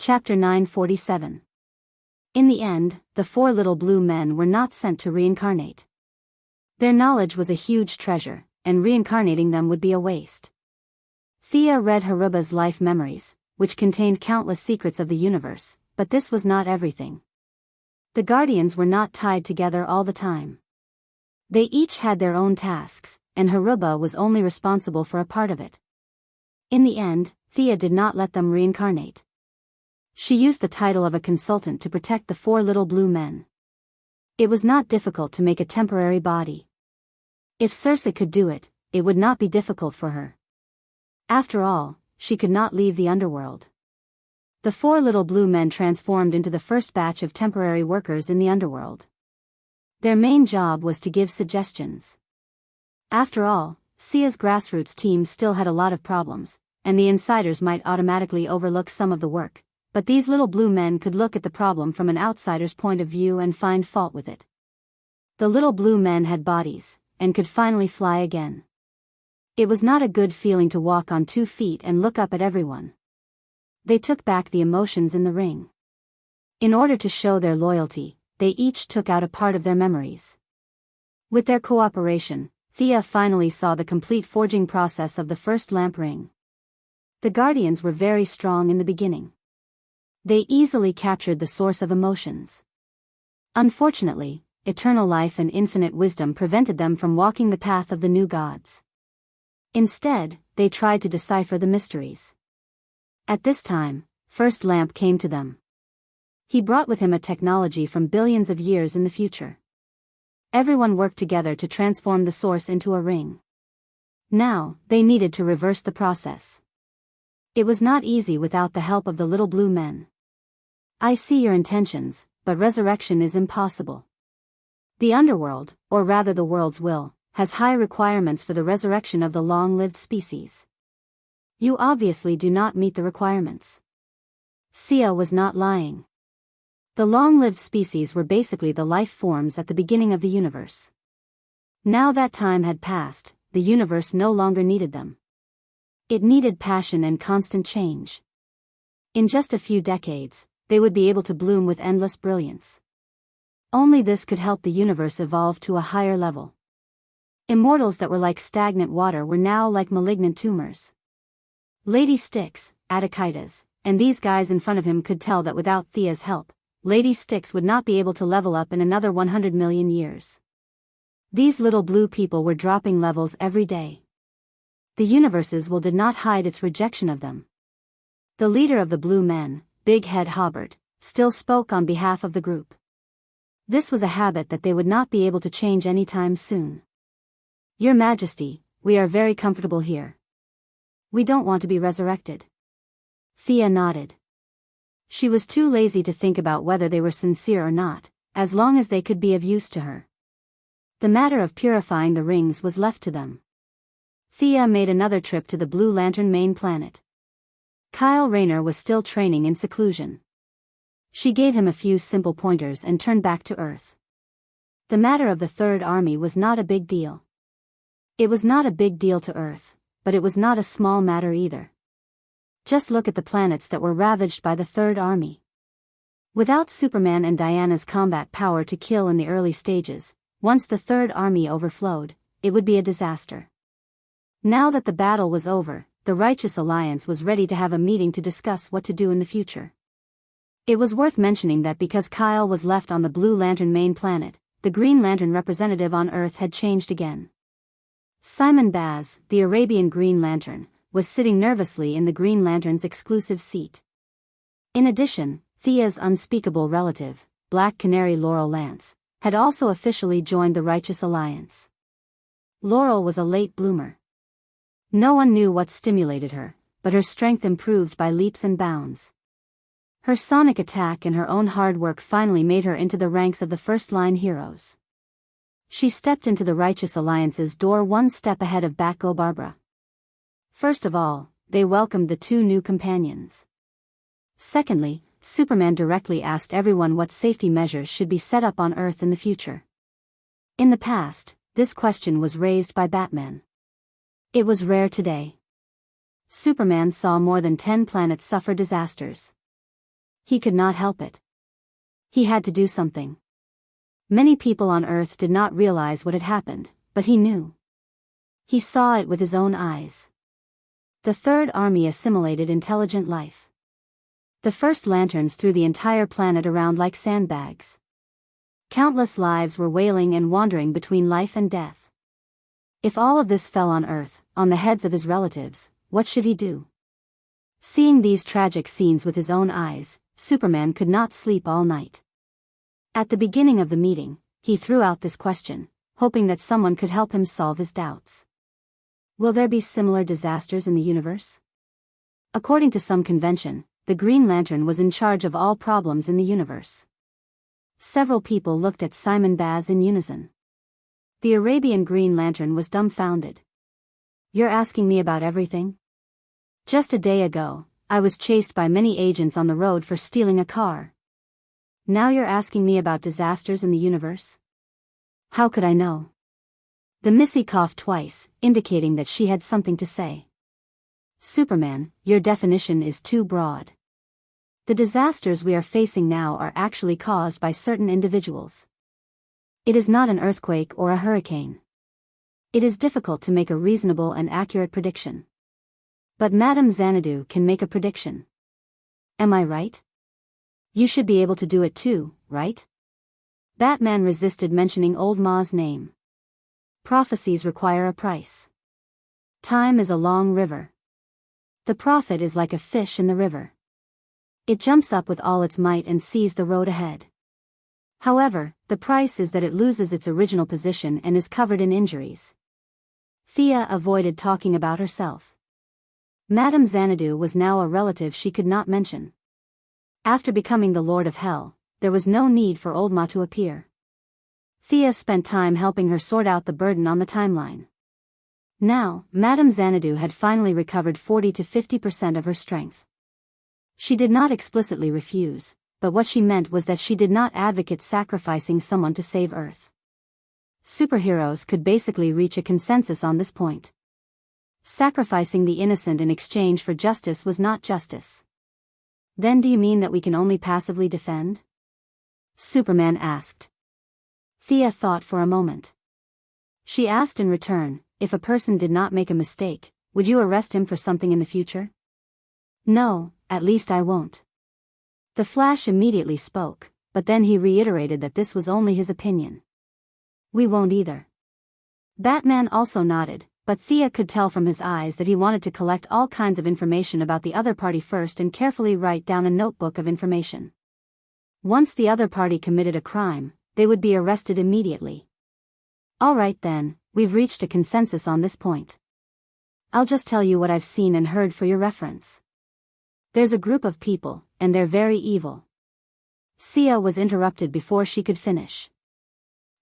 Chapter 947. In the end, the four little blue men were not sent to reincarnate. Their knowledge was a huge treasure, and reincarnating them would be a waste. Thea read Haruba's life memories, which contained countless secrets of the universe, but this was not everything. The guardians were not tied together all the time. They each had their own tasks, and Haruba was only responsible for a part of it. In the end, Thea did not let them reincarnate. She used the title of a consultant to protect the four little blue men. It was not difficult to make a temporary body. If Circe could do it, it would not be difficult for her. After all, she could not leave the underworld. The four little blue men transformed into the first batch of temporary workers in the underworld. Their main job was to give suggestions. After all, Sia's grassroots team still had a lot of problems, and the insiders might automatically overlook some of the work. But these little blue men could look at the problem from an outsider's point of view and find fault with it. The little blue men had bodies, and could finally fly again. It was not a good feeling to walk on 2 feet and look up at everyone. They took back the emotions in the ring. In order to show their loyalty, they each took out a part of their memories. With their cooperation, Thea finally saw the complete forging process of the first lamp ring. The guardians were very strong in the beginning. They easily captured the source of emotions. Unfortunately, eternal life and infinite wisdom prevented them from walking the path of the new gods. Instead, they tried to decipher the mysteries. At this time, First Lamp came to them. He brought with him a technology from billions of years in the future. Everyone worked together to transform the source into a ring. Now, they needed to reverse the process. It was not easy without the help of the little blue men. I see your intentions, but resurrection is impossible. The underworld, or rather the world's will, has high requirements for the resurrection of the long-lived species. You obviously do not meet the requirements. Sia was not lying. The long-lived species were basically the life forms at the beginning of the universe. Now that time had passed, the universe no longer needed them. It needed passion and constant change. In just a few decades, they would be able to bloom with endless brilliance. Only this could help the universe evolve to a higher level. Immortals that were like stagnant water were now like malignant tumors. Lady Styx, Attikitas, and these guys in front of him could tell that without Thea's help, Lady Styx would not be able to level up in another 100 million years. These little blue people were dropping levels every day. The universe's will did not hide its rejection of them. The leader of the blue men, Big Head Hobart, still spoke on behalf of the group. This was a habit that they would not be able to change anytime soon. Your Majesty, we are very comfortable here. We don't want to be resurrected. Thea nodded. She was too lazy to think about whether they were sincere or not, as long as they could be of use to her. The matter of purifying the rings was left to them. Thea made another trip to the Blue Lantern main planet. Kyle Rayner was still training in seclusion. She gave him a few simple pointers and turned back to Earth. The matter of the Third Army was not a big deal. It was not a big deal to Earth, but it was not a small matter either. Just look at the planets that were ravaged by the Third Army. Without Superman and Diana's combat power to kill in the early stages, once the Third Army overflowed, it would be a disaster. Now that the battle was over, the Righteous Alliance was ready to have a meeting to discuss what to do in the future. It was worth mentioning that because Kyle was left on the Blue Lantern main planet, the Green Lantern representative on Earth had changed again. Simon Baz, the Arabian Green Lantern, was sitting nervously in the Green Lantern's exclusive seat. In addition, Thea's unspeakable relative, Black Canary Laurel Lance, had also officially joined the Righteous Alliance. Laurel was a late bloomer. No one knew what stimulated her, but her strength improved by leaps and bounds. Her sonic attack and her own hard work finally made her into the ranks of the first-line heroes. She stepped into the Righteous Alliance's door one step ahead of Batgirl Barbara. First of all, they welcomed the 2 new companions. Secondly, Superman directly asked everyone what safety measures should be set up on Earth in the future. In the past, this question was raised by Batman. It was rare today. Superman saw more than 10 planets suffer disasters. He could not help it. He had to do something. Many people on Earth did not realize what had happened, but he knew. He saw it with his own eyes. The Third Army assimilated intelligent life. The first lanterns threw the entire planet around like sandbags. Countless lives were wailing and wandering between life and death. If all of this fell on Earth, on the heads of his relatives, what should he do? Seeing these tragic scenes with his own eyes, Superman could not sleep all night. At the beginning of the meeting, he threw out this question, hoping that someone could help him solve his doubts. Will there be similar disasters in the universe? According to some convention, the Green Lantern was in charge of all problems in the universe. Several people looked at Simon Baz in unison. The Arabian Green Lantern was dumbfounded. You're asking me about everything? Just a day ago, I was chased by many agents on the road for stealing a car. Now you're asking me about disasters in the universe? How could I know? The Missy coughed twice, indicating that she had something to say. Superman, your definition is too broad. The disasters we are facing now are actually caused by certain individuals. It is not an earthquake or a hurricane. It is difficult to make a reasonable and accurate prediction. But Madame Xanadu can make a prediction. Am I right? You should be able to do it too, right? Batman resisted mentioning Old Ma's name. Prophecies require a price. Time is a long river. The prophet is like a fish in the river. It jumps up with all its might and sees the road ahead. However, the price is that it loses its original position and is covered in injuries. Thea avoided talking about herself. Madame Xanadu was now a relative she could not mention. After becoming the Lord of Hell, there was no need for Old Ma to appear. Thea spent time helping her sort out the burden on the timeline. Now, Madame Xanadu had finally recovered 40 to 50% of her strength. She did not explicitly refuse, but what she meant was that she did not advocate sacrificing someone to save Earth. Superheroes could basically reach a consensus on this point. Sacrificing the innocent in exchange for justice was not justice. Then do you mean that we can only passively defend? Superman asked. Thea thought for a moment. She asked in return, if a person did not make a mistake, would you arrest him for something in the future? No, at least I won't. The Flash immediately spoke, but then he reiterated that this was only his opinion. We won't either. Batman also nodded, but Thea could tell from his eyes that he wanted to collect all kinds of information about the other party first and carefully write down a notebook of information. Once the other party committed a crime, they would be arrested immediately. All right then, we've reached a consensus on this point. I'll just tell you what I've seen and heard for your reference. There's a group of people, and they're very evil. Sia was interrupted before she could finish.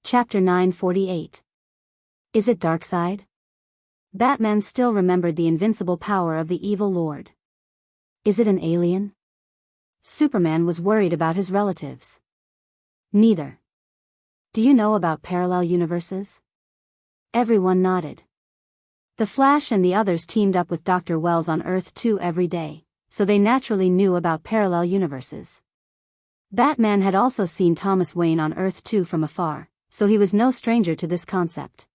Chapter 948. Is it Darkseid? Batman still remembered the invincible power of the evil lord. Is it an alien? Superman was worried about his relatives. Neither. Do you know about parallel universes? Everyone nodded. The Flash and the others teamed up with Dr. Wells on Earth 2 every day, so they naturally knew about parallel universes. Batman had also seen Thomas Wayne on Earth 2 from afar, so he was no stranger to this concept.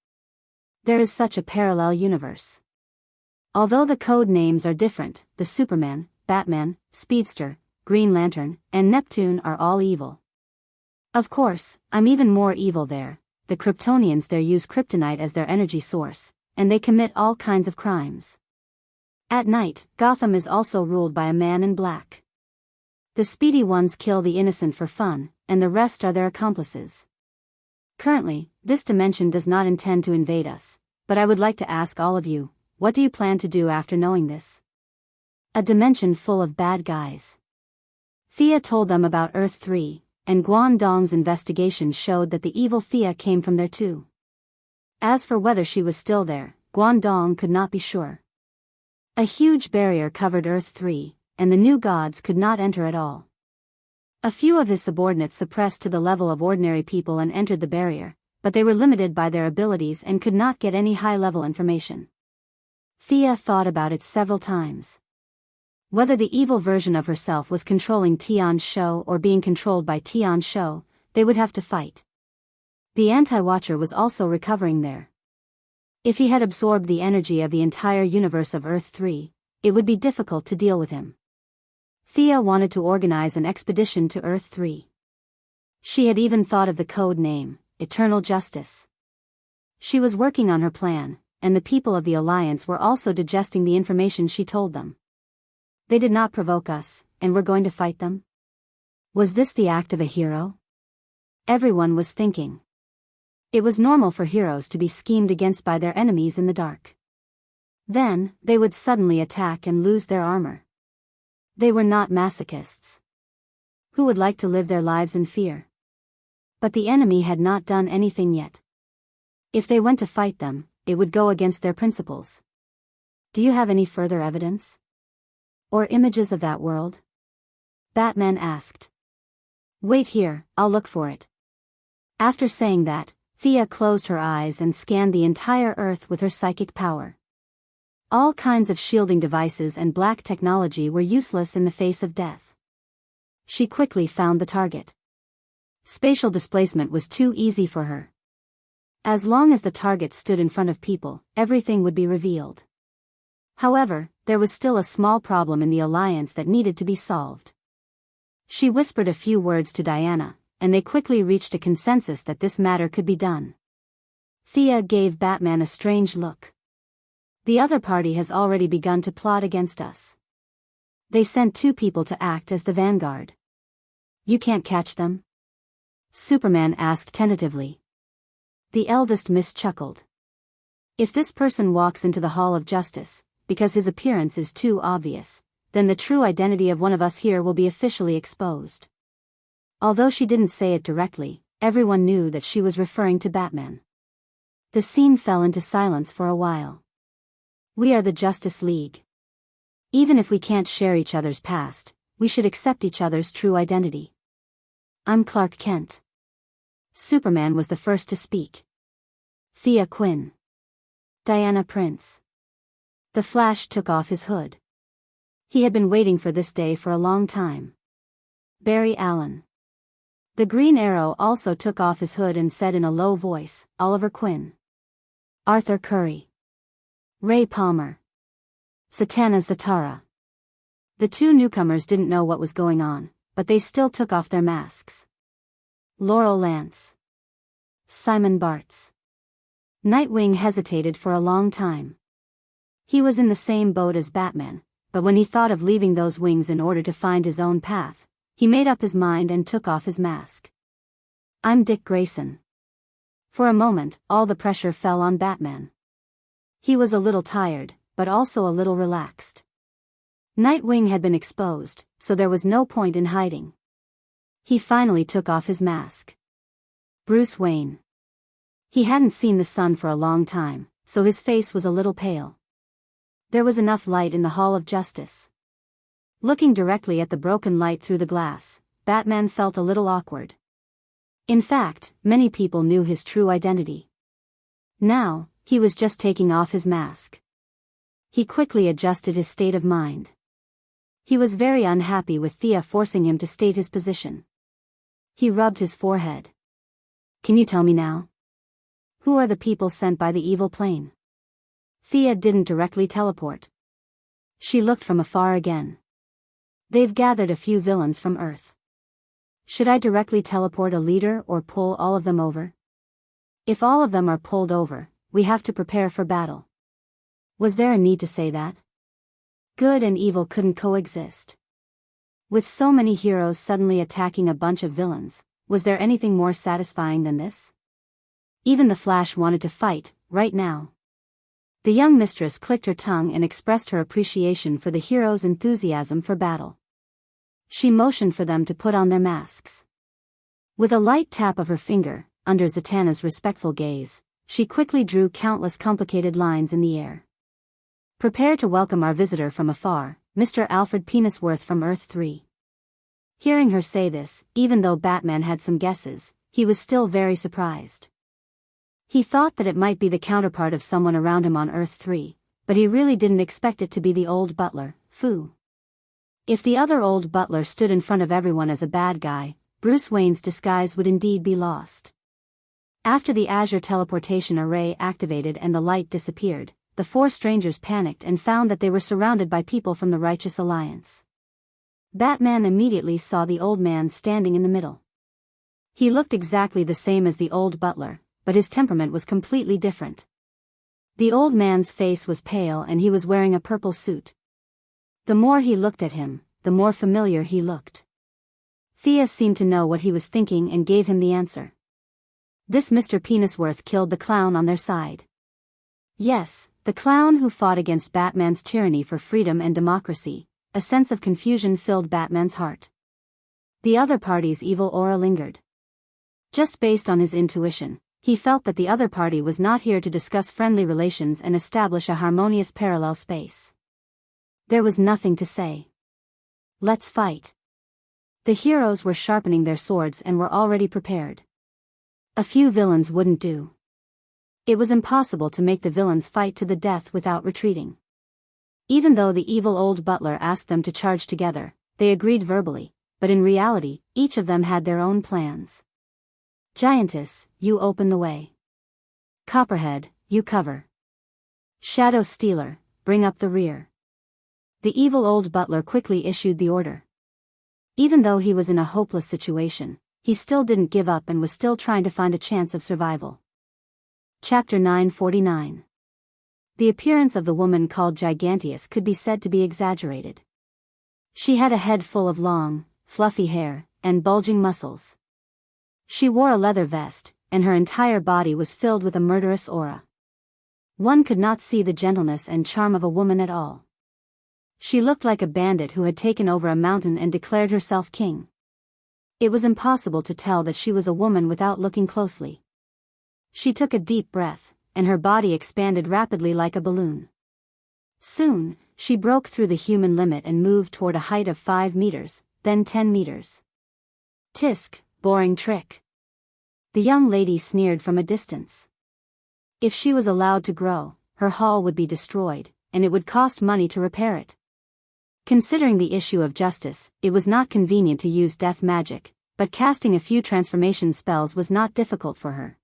There is such a parallel universe. Although the code names are different, the Superman, Batman, Speedster, Green Lantern, and Neptune are all evil. Of course, I'm even more evil there. The Kryptonians there use kryptonite as their energy source, and they commit all kinds of crimes. At night, Gotham is also ruled by a man in black. The speedy ones kill the innocent for fun, and the rest are their accomplices. Currently, this dimension does not intend to invade us, but I would like to ask all of you, what do you plan to do after knowing this? A dimension full of bad guys. Thea told them about Earth 3, and Guangdong's investigation showed that the evil Thea came from there too. As for whether she was still there, Guangdong could not be sure. A huge barrier covered Earth 3, and the new gods could not enter at all. A few of his subordinates suppressed to the level of ordinary people and entered the barrier, but they were limited by their abilities and could not get any high-level information. Thea thought about it several times. Whether the evil version of herself was controlling Tion's show or being controlled by Tion's show, they would have to fight. The anti-watcher was also recovering there. If he had absorbed the energy of the entire universe of Earth 3, it would be difficult to deal with him. Thea wanted to organize an expedition to Earth 3. She had even thought of the code name, Eternal Justice. She was working on her plan, and the people of the Alliance were also digesting the information she told them. They did not provoke us, and we're going to fight them? Was this the act of a hero? Everyone was thinking. It was normal for heroes to be schemed against by their enemies in the dark. Then, they would suddenly attack and lose their armor. They were not masochists. Who would like to live their lives in fear? But the enemy had not done anything yet. If they went to fight them, it would go against their principles. Do you have any further evidence? Or images of that world? Batman asked. Wait here, I'll look for it. After saying that, Thea closed her eyes and scanned the entire Earth with her psychic power. All kinds of shielding devices and black technology were useless in the face of death. She quickly found the target. Spatial displacement was too easy for her. As long as the target stood in front of people, everything would be revealed. However, there was still a small problem in the Alliance that needed to be solved. She whispered a few words to Diana, and they quickly reached a consensus that this matter could be done. Thea gave Batman a strange look. The other party has already begun to plot against us. They sent 2 people to act as the vanguard. You can't catch them? Superman asked tentatively. The eldest miss chuckled. If this person walks into the Hall of Justice, because his appearance is too obvious, then the true identity of one of us here will be officially exposed. Although she didn't say it directly, everyone knew that she was referring to Batman. The scene fell into silence for a while. We are the Justice League. Even if we can't share each other's past, we should accept each other's true identity. I'm Clark Kent. Superman was the first to speak. Thea Quinn. Diana Prince. The Flash took off his hood. He had been waiting for this day for a long time. Barry Allen. The Green Arrow also took off his hood and said in a low voice, Oliver Quinn. Arthur Curry. Ray Palmer. Satana Zatara. The 2 newcomers didn't know what was going on, but they still took off their masks. Laurel Lance. Simon Bartz. Nightwing hesitated for a long time. He was in the same boat as Batman, but when he thought of leaving those wings in order to find his own path, he made up his mind and took off his mask. I'm Dick Grayson. For a moment, all the pressure fell on Batman. He was a little tired, but also a little relaxed. Nightwing had been exposed, so there was no point in hiding. He finally took off his mask. Bruce Wayne. He hadn't seen the sun for a long time, so his face was a little pale. There was enough light in the Hall of Justice. Looking directly at the broken light through the glass, Batman felt a little awkward. In fact, many people knew his true identity. Now, he was just taking off his mask. He quickly adjusted his state of mind. He was very unhappy with Thea forcing him to state his position. He rubbed his forehead. Can you tell me now? Who are the people sent by the evil plane? Thea didn't directly teleport. She looked from afar again. They've gathered a few villains from Earth. Should I directly teleport a leader or pull all of them over? If all of them are pulled over, we have to prepare for battle. Was there a need to say that? Good and evil couldn't coexist. With so many heroes suddenly attacking a bunch of villains, was there anything more satisfying than this? Even the Flash wanted to fight, right now. The young mistress clicked her tongue and expressed her appreciation for the heroes' enthusiasm for battle. She motioned for them to put on their masks. With a light tap of her finger, under Zatanna's respectful gaze, she quickly drew countless complicated lines in the air. Prepare to welcome our visitor from afar, Mr. Alfred Penisworth from Earth 3. Hearing her say this, even though Batman had some guesses, he was still very surprised. He thought that it might be the counterpart of someone around him on Earth 3, but he really didn't expect it to be the old butler, Fu. If the other old butler stood in front of everyone as a bad guy, Bruce Wayne's disguise would indeed be lost. After the Azure teleportation array activated and the light disappeared, the four strangers panicked and found that they were surrounded by people from the Righteous Alliance. Batman immediately saw the old man standing in the middle. He looked exactly the same as the old butler, but his temperament was completely different. The old man's face was pale and he was wearing a purple suit. The more he looked at him, the more familiar he looked. Thea seemed to know what he was thinking and gave him the answer. This Mr. Penisworth killed the clown on their side. Yes, the clown who fought against Batman's tyranny for freedom and democracy. A sense of confusion filled Batman's heart. The other party's evil aura lingered. Just based on his intuition, he felt that the other party was not here to discuss friendly relations and establish a harmonious parallel space. There was nothing to say. Let's fight. The heroes were sharpening their swords and were already prepared. A few villains wouldn't do. It was impossible to make the villains fight to the death without retreating. Even though the evil old butler asked them to charge together, they agreed verbally, but in reality, each of them had their own plans. Giantess, you open the way. Copperhead, you cover. Shadow Stealer, bring up the rear. The evil old butler quickly issued the order. Even though he was in a hopeless situation, he still didn't give up and was still trying to find a chance of survival. Chapter 949. The appearance of the woman called Giganteus could be said to be exaggerated. She had a head full of long, fluffy hair, and bulging muscles. She wore a leather vest, and her entire body was filled with a murderous aura. One could not see the gentleness and charm of a woman at all. She looked like a bandit who had taken over a mountain and declared herself king. It was impossible to tell that she was a woman without looking closely. She took a deep breath, and her body expanded rapidly like a balloon. Soon, she broke through the human limit and moved toward a height of 5 meters, then 10 meters. Tisk, boring trick. The young lady sneered from a distance. If she was allowed to grow, her hall would be destroyed, and it would cost money to repair it. Considering the issue of justice, it was not convenient to use death magic, but casting a few transformation spells was not difficult for her.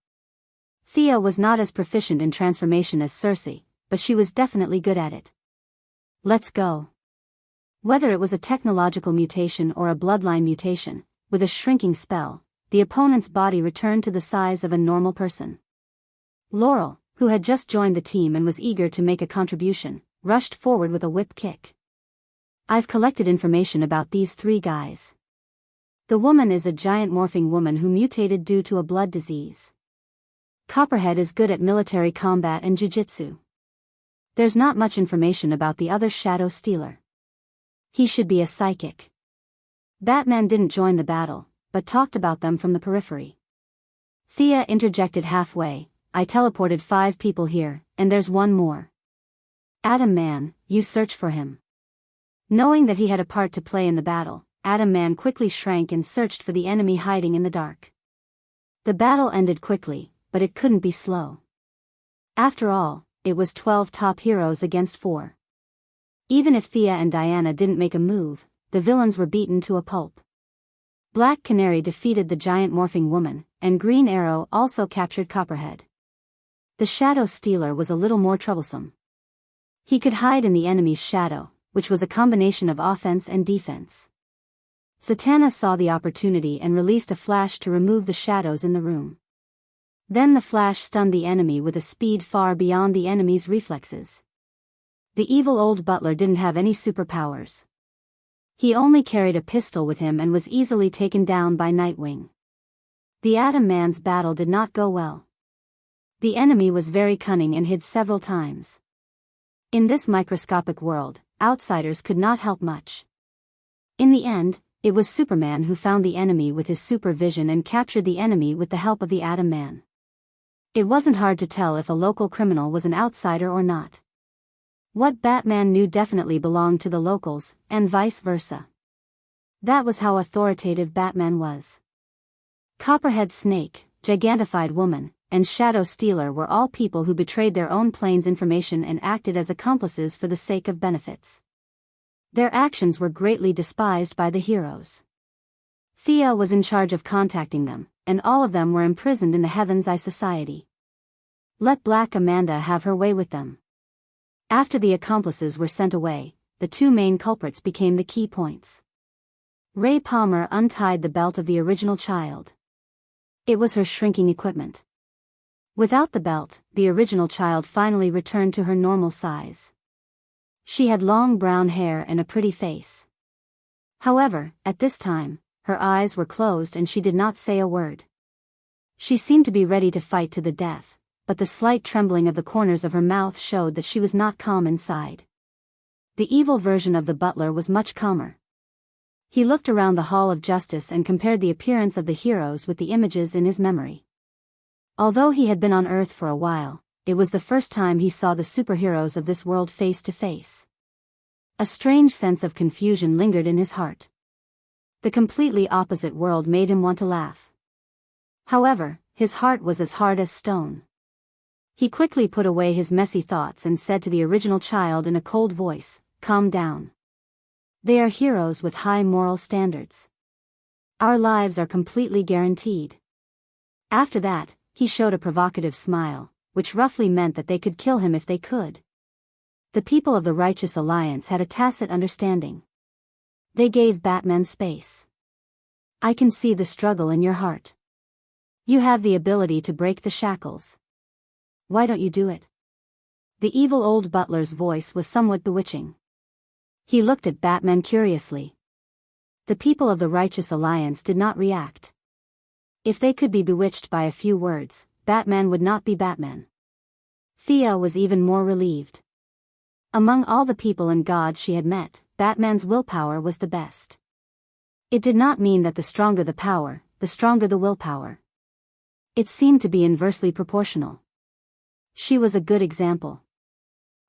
Thea was not as proficient in transformation as Cersei, but she was definitely good at it. Let's go. Whether it was a technological mutation or a bloodline mutation, with a shrinking spell, the opponent's body returned to the size of a normal person. Laurel, who had just joined the team and was eager to make a contribution, rushed forward with a whip kick. I've collected information about these 3 guys. The woman is a giant morphing woman who mutated due to a blood disease. Copperhead is good at military combat and jujitsu. There's not much information about the other Shadow Stealer. He should be a psychic. Batman didn't join the battle, but talked about them from the periphery. Thea interjected halfway, I teleported 5 people here, and there's one more. Atom Man, you search for him. Knowing that he had a part to play in the battle, Atom Man quickly shrank and searched for the enemy hiding in the dark. The battle ended quickly, but it couldn't be slow. After all, it was 12 top heroes against 4. Even if Thea and Diana didn't make a move, the villains were beaten to a pulp. Black Canary defeated the giant morphing woman, and Green Arrow also captured Copperhead. The Shadow Stealer was a little more troublesome. He could hide in the enemy's shadow, which was a combination of offense and defense. Zatanna saw the opportunity and released a flash to remove the shadows in the room. Then the flash stunned the enemy with a speed far beyond the enemy's reflexes. The evil old butler didn't have any superpowers. He only carried a pistol with him and was easily taken down by Nightwing. The Atom Man's battle did not go well. The enemy was very cunning and hid several times. In this microscopic world, outsiders could not help much. In the end, it was Superman who found the enemy with his supervision and captured the enemy with the help of the Atom Man. It wasn't hard to tell if a local criminal was an outsider or not. What Batman knew definitely belonged to the locals, and vice versa. That was how authoritative Batman was. Copperhead Snake, Gigantified Woman, and Shadow Stealer were all people who betrayed their own plane's information and acted as accomplices for the sake of benefits. Their actions were greatly despised by the heroes. Thea was in charge of contacting them, and all of them were imprisoned in the Heaven's Eye Society. Let Black Amanda have her way with them. After the accomplices were sent away, the two main culprits became the key points. Ray Palmer untied the belt of the original child. It was her shrinking equipment. Without the belt, the original child finally returned to her normal size. She had long brown hair and a pretty face. However, at this time, her eyes were closed and she did not say a word. She seemed to be ready to fight to the death, but the slight trembling of the corners of her mouth showed that she was not calm inside. The evil version of the butler was much calmer. He looked around the Hall of Justice and compared the appearance of the heroes with the images in his memory. Although he had been on Earth for a while, it was the first time he saw the superheroes of this world face to face. A strange sense of confusion lingered in his heart. The completely opposite world made him want to laugh. However, his heart was as hard as stone. He quickly put away his messy thoughts and said to the original child in a cold voice, "Calm down. They are heroes with high moral standards. Our lives are completely guaranteed." After that, he showed a provocative smile, which roughly meant that they could kill him if they could. The people of the Righteous Alliance had a tacit understanding. They gave Batman space. "I can see the struggle in your heart. You have the ability to break the shackles. Why don't you do it?" The evil old butler's voice was somewhat bewitching. He looked at Batman curiously. The people of the Righteous Alliance did not react. If they could be bewitched by a few words, Batman would not be Batman. Thea was even more relieved. Among all the people and gods she had met, Batman's willpower was the best. It did not mean that the stronger the power, the stronger the willpower. It seemed to be inversely proportional. She was a good example.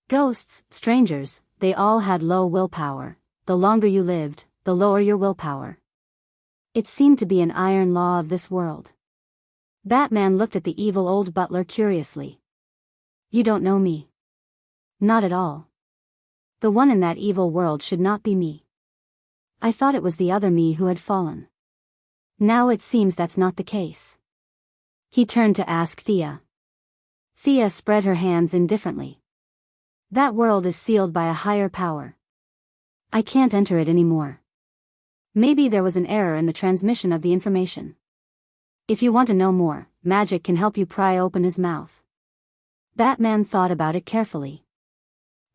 Ghosts, strangers, they all had low willpower. The longer you lived, the lower your willpower. It seemed to be an iron law of this world. Batman looked at the evil old butler curiously. "You don't know me." "Not at all. The one in that evil world should not be me. I thought it was the other me who had fallen. Now it seems that's not the case." He turned to ask Thea. Thea spread her hands indifferently. "That world is sealed by a higher power. I can't enter it anymore. Maybe there was an error in the transmission of the information. If you want to know more, magic can help you pry open his mouth." Batman thought about it carefully.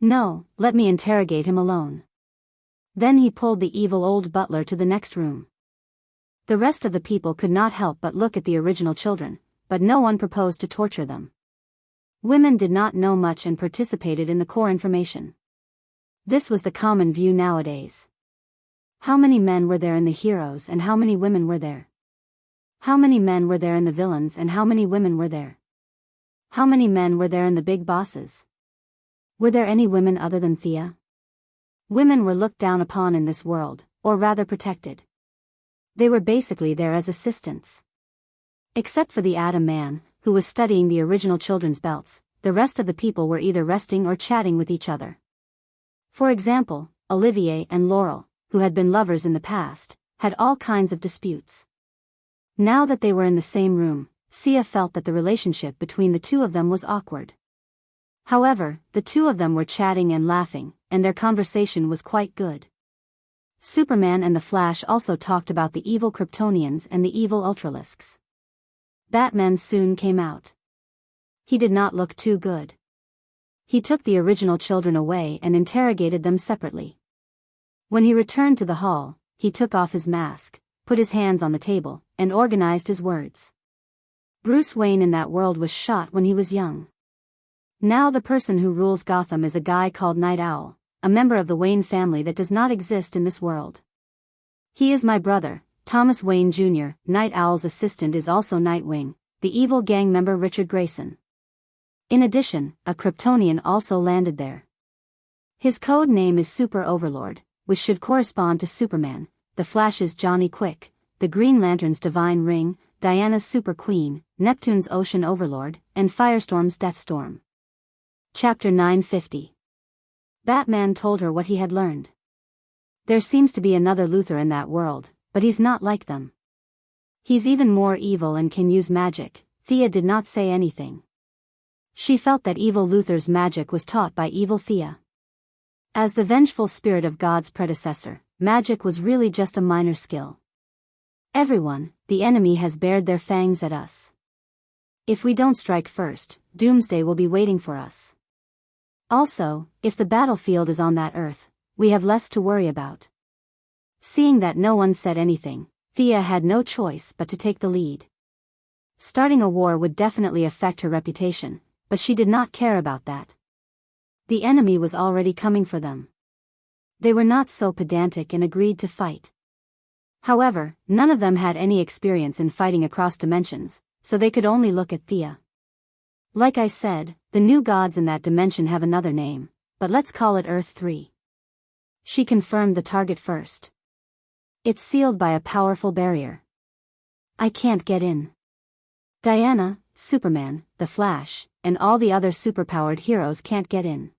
"No, let me interrogate him alone." Then he pulled the evil old butler to the next room. The rest of the people could not help but look at the original children, but no one proposed to torture them. Women did not know much and participated in the core information. This was the common view nowadays. How many men were there in the heroes and how many women were there? How many men were there in the villains and how many women were there? How many men were there in the big bosses? Were there any women other than Thea? Women were looked down upon in this world, or rather protected. They were basically there as assistants. Except for the Atom Man, who was studying the original children's belts, the rest of the people were either resting or chatting with each other. For example, Olivier and Laurel, who had been lovers in the past, had all kinds of disputes. Now that they were in the same room, Sia felt that the relationship between the two of them was awkward. However, the two of them were chatting and laughing, and their conversation was quite good. Superman and the Flash also talked about the evil Kryptonians and the evil Ultralisks. Batman soon came out. He did not look too good. He took the original children away and interrogated them separately. When he returned to the hall, he took off his mask, put his hands on the table, and organized his words. Bruce Wayne in that world was shot when he was young. Now the person who rules Gotham is a guy called Night Owl, a member of the Wayne family that does not exist in this world. He is my brother, Thomas Wayne Jr., Night Owl's assistant is also Nightwing, the evil gang member Richard Grayson. In addition, a Kryptonian also landed there. His code name is Super Overlord, which should correspond to Superman, the Flash's Johnny Quick, the Green Lantern's Divine Ring, Diana's Super Queen, Neptune's Ocean Overlord, and Firestorm's Deathstorm. Chapter 950. Batman told her what he had learned. There seems to be another Luther in that world, but he's not like them. He's even more evil and can use magic. Thea did not say anything. She felt that evil Luther's magic was taught by evil Thea. As the vengeful spirit of God's predecessor, magic was really just a minor skill. Everyone, the enemy has bared their fangs at us. If we don't strike first, doomsday will be waiting for us. Also, if the battlefield is on that earth, we have less to worry about. Seeing that no one said anything, Thea had no choice but to take the lead. Starting a war would definitely affect her reputation, but she did not care about that. The enemy was already coming for them. They were not so pedantic and agreed to fight. However, none of them had any experience in fighting across dimensions, so they could only look at Thea. Like I said, the new gods in that dimension have another name, but let's call it Earth 3. She confirmed the target first. It's sealed by a powerful barrier. I can't get in. Diana, Superman, the Flash, and all the other superpowered heroes can't get in.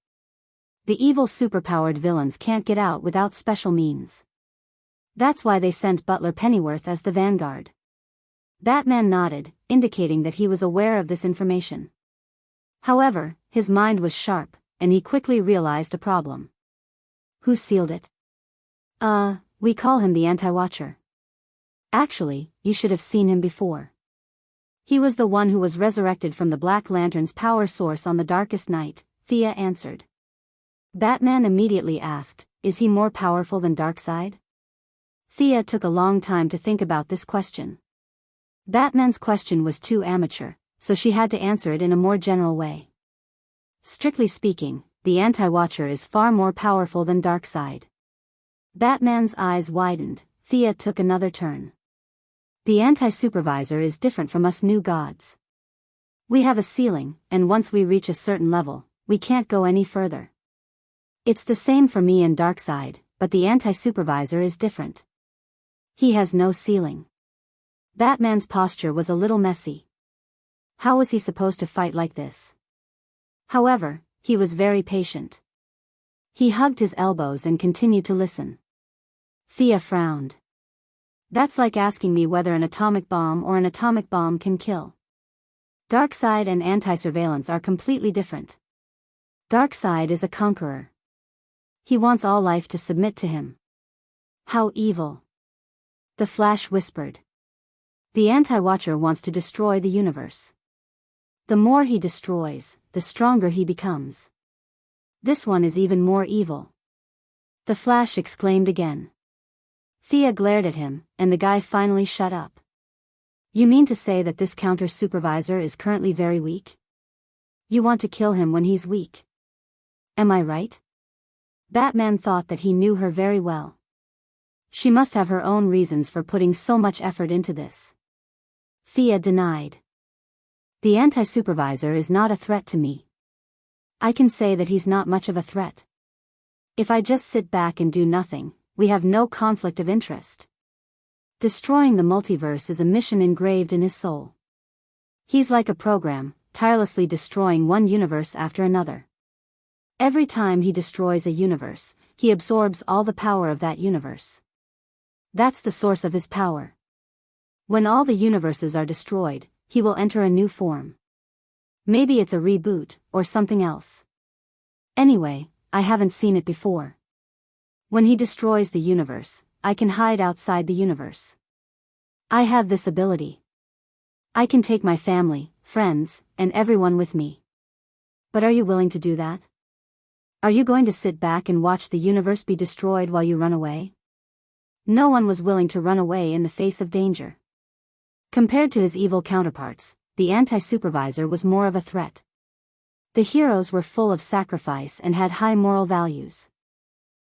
The evil superpowered villains can't get out without special means. That's why they sent Butler Pennyworth as the vanguard. Batman nodded, indicating that he was aware of this information. However, his mind was sharp, and he quickly realized a problem. Who sealed it? We call him the Anti-Watcher. Actually, you should have seen him before. He was the one who was resurrected from the Black Lantern's power source on the darkest night, Thea answered. Batman immediately asked, is he more powerful than Darkseid? Thea took a long time to think about this question. Batman's question was too amateur, so she had to answer it in a more general way. Strictly speaking, the Anti-Watcher is far more powerful than Darkseid. Batman's eyes widened. Thea took another turn. The Anti-Supervisor is different from us new gods. We have a ceiling, and once we reach a certain level, we can't go any further. It's the same for me and Darkseid, but the Anti-Supervisor is different. He has no ceiling. Batman's posture was a little messy. How was he supposed to fight like this? However, he was very patient. He hugged his elbows and continued to listen. Thea frowned. That's like asking me whether an atomic bomb or an atomic bomb can kill. Darkseid and anti-surveillance are completely different. Darkseid is a conqueror. He wants all life to submit to him. How evil. The Flash whispered. The Anti-Watcher wants to destroy the universe. The more he destroys, the stronger he becomes. This one is even more evil. The Flash exclaimed again. Thea glared at him, and the guy finally shut up. You mean to say that this counter-supervisor is currently very weak? You want to kill him when he's weak? Am I right? Batman thought that he knew her very well. She must have her own reasons for putting so much effort into this. Thea denied. The Anti-Supervisor is not a threat to me. I can say that he's not much of a threat. If I just sit back and do nothing, we have no conflict of interest. Destroying the multiverse is a mission engraved in his soul. He's like a program, tirelessly destroying one universe after another. Every time he destroys a universe, he absorbs all the power of that universe. That's the source of his power. When all the universes are destroyed, he will enter a new form. Maybe it's a reboot, or something else. Anyway, I haven't seen it before. When he destroys the universe, I can hide outside the universe. I have this ability. I can take my family, friends, and everyone with me. But are you willing to do that? Are you going to sit back and watch the universe be destroyed while you run away? No one was willing to run away in the face of danger. Compared to his evil counterparts, the Anti-Supervisor was more of a threat. The heroes were full of sacrifice and had high moral values.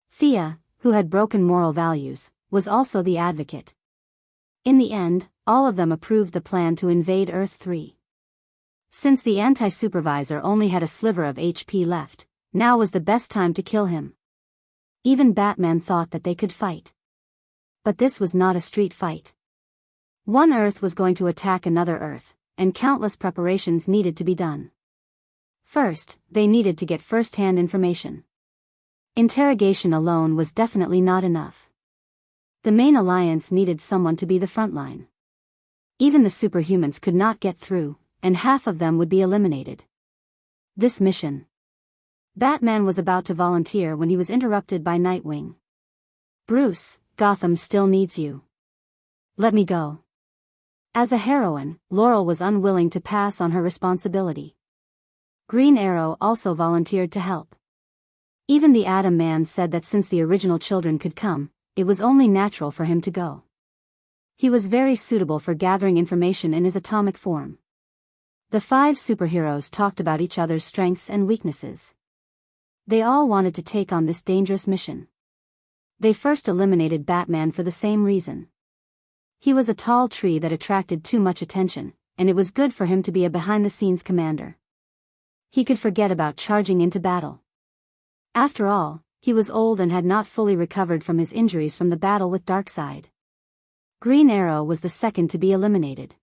Thea, who had broken moral values, was also the advocate. In the end, all of them approved the plan to invade Earth 3. Since the Anti-Supervisor only had a sliver of HP left, now was the best time to kill him. Even Batman thought that they could fight. But this was not a street fight. One Earth was going to attack another Earth, and countless preparations needed to be done. First, they needed to get first-hand information. Interrogation alone was definitely not enough. The main alliance needed someone to be the frontline. Even the superhumans could not get through, and half of them would be eliminated. This mission. Batman was about to volunteer when he was interrupted by Nightwing. "Bruce, Gotham still needs you. Let me go." As a heroine, Laurel was unwilling to pass on her responsibility. Green Arrow also volunteered to help. Even the Atom Man said that since the original children could come, it was only natural for him to go. He was very suitable for gathering information in his atomic form. The 5 superheroes talked about each other's strengths and weaknesses. They all wanted to take on this dangerous mission. They first eliminated Batman for the same reason. He was a tall tree that attracted too much attention, and it was good for him to be a behind-the-scenes commander. He could forget about charging into battle. After all, he was old and had not fully recovered from his injuries from the battle with Darkseid. Green Arrow was the second to be eliminated.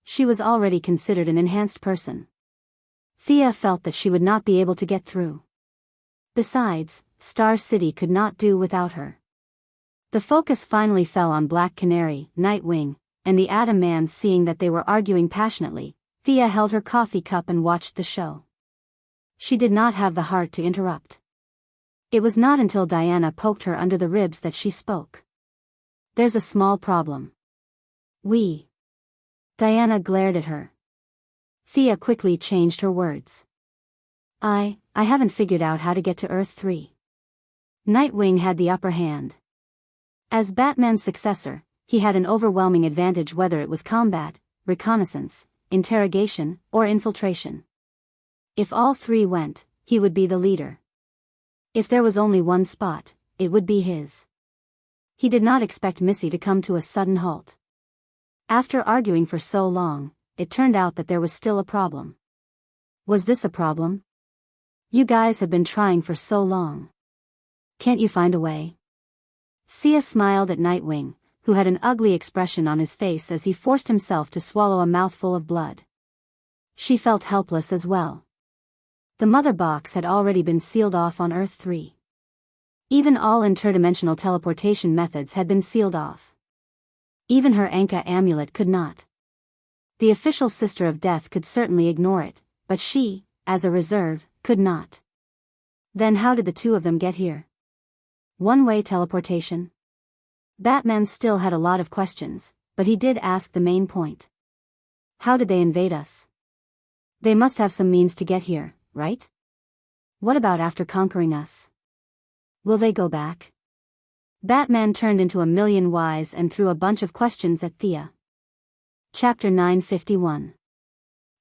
She was already considered an enhanced person. Thea felt that she would not be able to get through. Besides, Star City could not do without her. The focus finally fell on Black Canary, Nightwing, and the Atom Man. Seeing that they were arguing passionately, Thea held her coffee cup and watched the show. She did not have the heart to interrupt. It was not until Diana poked her under the ribs that she spoke. "There's a small problem." Diana glared at her. Thea quickly changed her words. I haven't figured out how to get to Earth 3. Nightwing had the upper hand. As Batman's successor, he had an overwhelming advantage whether it was combat, reconnaissance, interrogation, or infiltration. If all 3 went, he would be the leader. If there was only one spot, it would be his. He did not expect Missy to come to a sudden halt. After arguing for so long, it turned out that there was still a problem. Was this a problem? "You guys have been trying for so long. Can't you find a way?" Sia smiled at Nightwing, who had an ugly expression on his face as he forced himself to swallow a mouthful of blood. She felt helpless as well. The mother box had already been sealed off on Earth 3. Even all interdimensional teleportation methods had been sealed off. Even her Anka amulet could not. The official Sister of Death could certainly ignore it, but she, as a reserve, could not. Then how did the 2 of them get here? One-way teleportation? Batman still had a lot of questions, but he did ask the main point. How did they invade us? They must have some means to get here, right? What about after conquering us? Will they go back? Batman turned into a million whys and threw a bunch of questions at Thea. Chapter 951.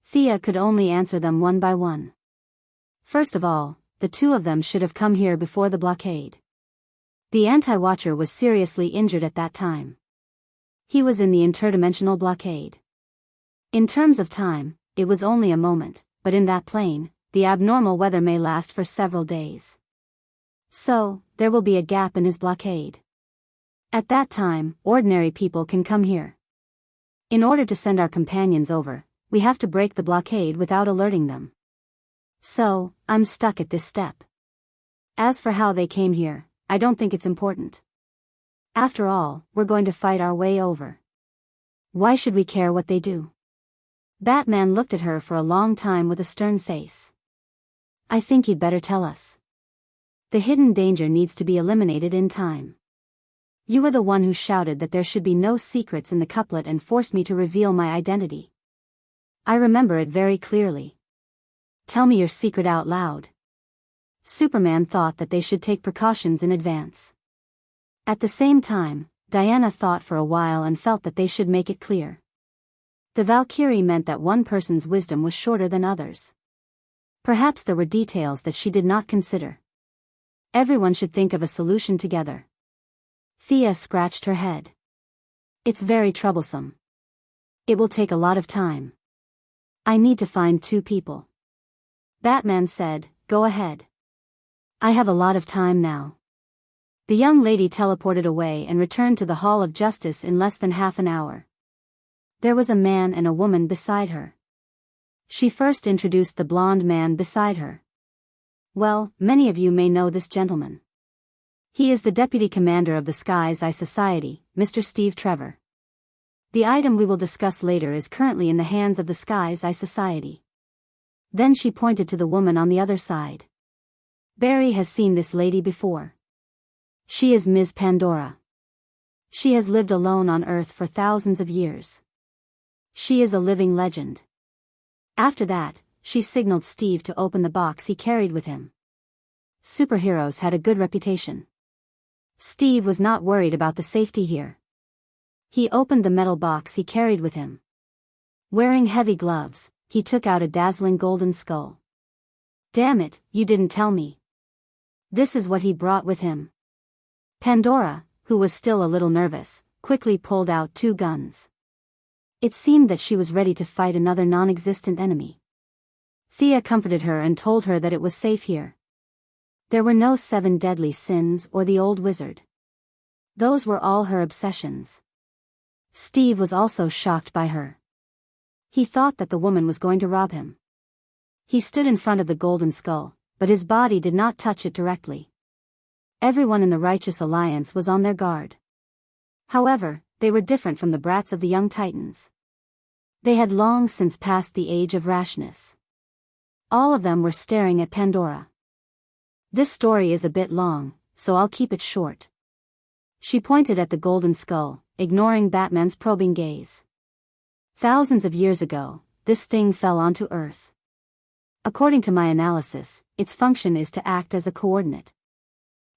Thea could only answer them one by one. First of all, the 2 of them should have come here before the blockade. The Anti-Watcher was seriously injured at that time. He was in the interdimensional blockade. In terms of time, it was only a moment, but in that plane, the abnormal weather may last for several days. So, there will be a gap in his blockade. At that time, ordinary people can come here. In order to send our companions over, we have to break the blockade without alerting them. So, I'm stuck at this step. As for how they came here, I don't think it's important. After all, we're going to fight our way over. Why should we care what they do? Batman looked at her for a long time with a stern face. I think you'd better tell us. The hidden danger needs to be eliminated in time. You were the one who shouted that there should be no secrets in the couplet and forced me to reveal my identity. I remember it very clearly. Tell me your secret out loud. Superman thought that they should take precautions in advance. At the same time, Diana thought for a while and felt that they should make it clear. The Valkyrie meant that one person's wisdom was shorter than others. Perhaps there were details that she did not consider. Everyone should think of a solution together. Thea scratched her head. It's very troublesome. It will take a lot of time. I need to find 2 people. Batman said, Go ahead. I have a lot of time now. The young lady teleported away and returned to the Hall of Justice in less than half an hour. There was a man and a woman beside her. She first introduced the blonde man beside her. Well, many of you may know this gentleman. He is the Deputy Commander of the Sky's Eye Society, Mr. Steve Trevor. The item we will discuss later is currently in the hands of the Sky's Eye Society. Then she pointed to the woman on the other side. Barry has seen this lady before. She is Ms. Pandora. She has lived alone on Earth for thousands of years. She is a living legend. After that, she signaled Steve to open the box he carried with him. Superheroes had a good reputation. Steve was not worried about the safety here. He opened the metal box he carried with him. Wearing heavy gloves, he took out a dazzling golden skull. Damn it, you didn't tell me. This is what he brought with him. Pandora, who was still a little nervous, quickly pulled out 2 guns. It seemed that she was ready to fight another non-existent enemy. Thea comforted her and told her that it was safe here. There were no 7 deadly sins or the old wizard. Those were all her obsessions. Steve was also shocked by her. He thought that the woman was going to rob him. He stood in front of the golden skull, but his body did not touch it directly. Everyone in the Righteous Alliance was on their guard. However, they were different from the brats of the young Titans. They had long since passed the age of rashness. All of them were staring at Pandora. This story is a bit long, so I'll keep it short. She pointed at the golden skull, ignoring Batman's probing gaze. Thousands of years ago, this thing fell onto Earth. According to my analysis, its function is to act as a coordinate.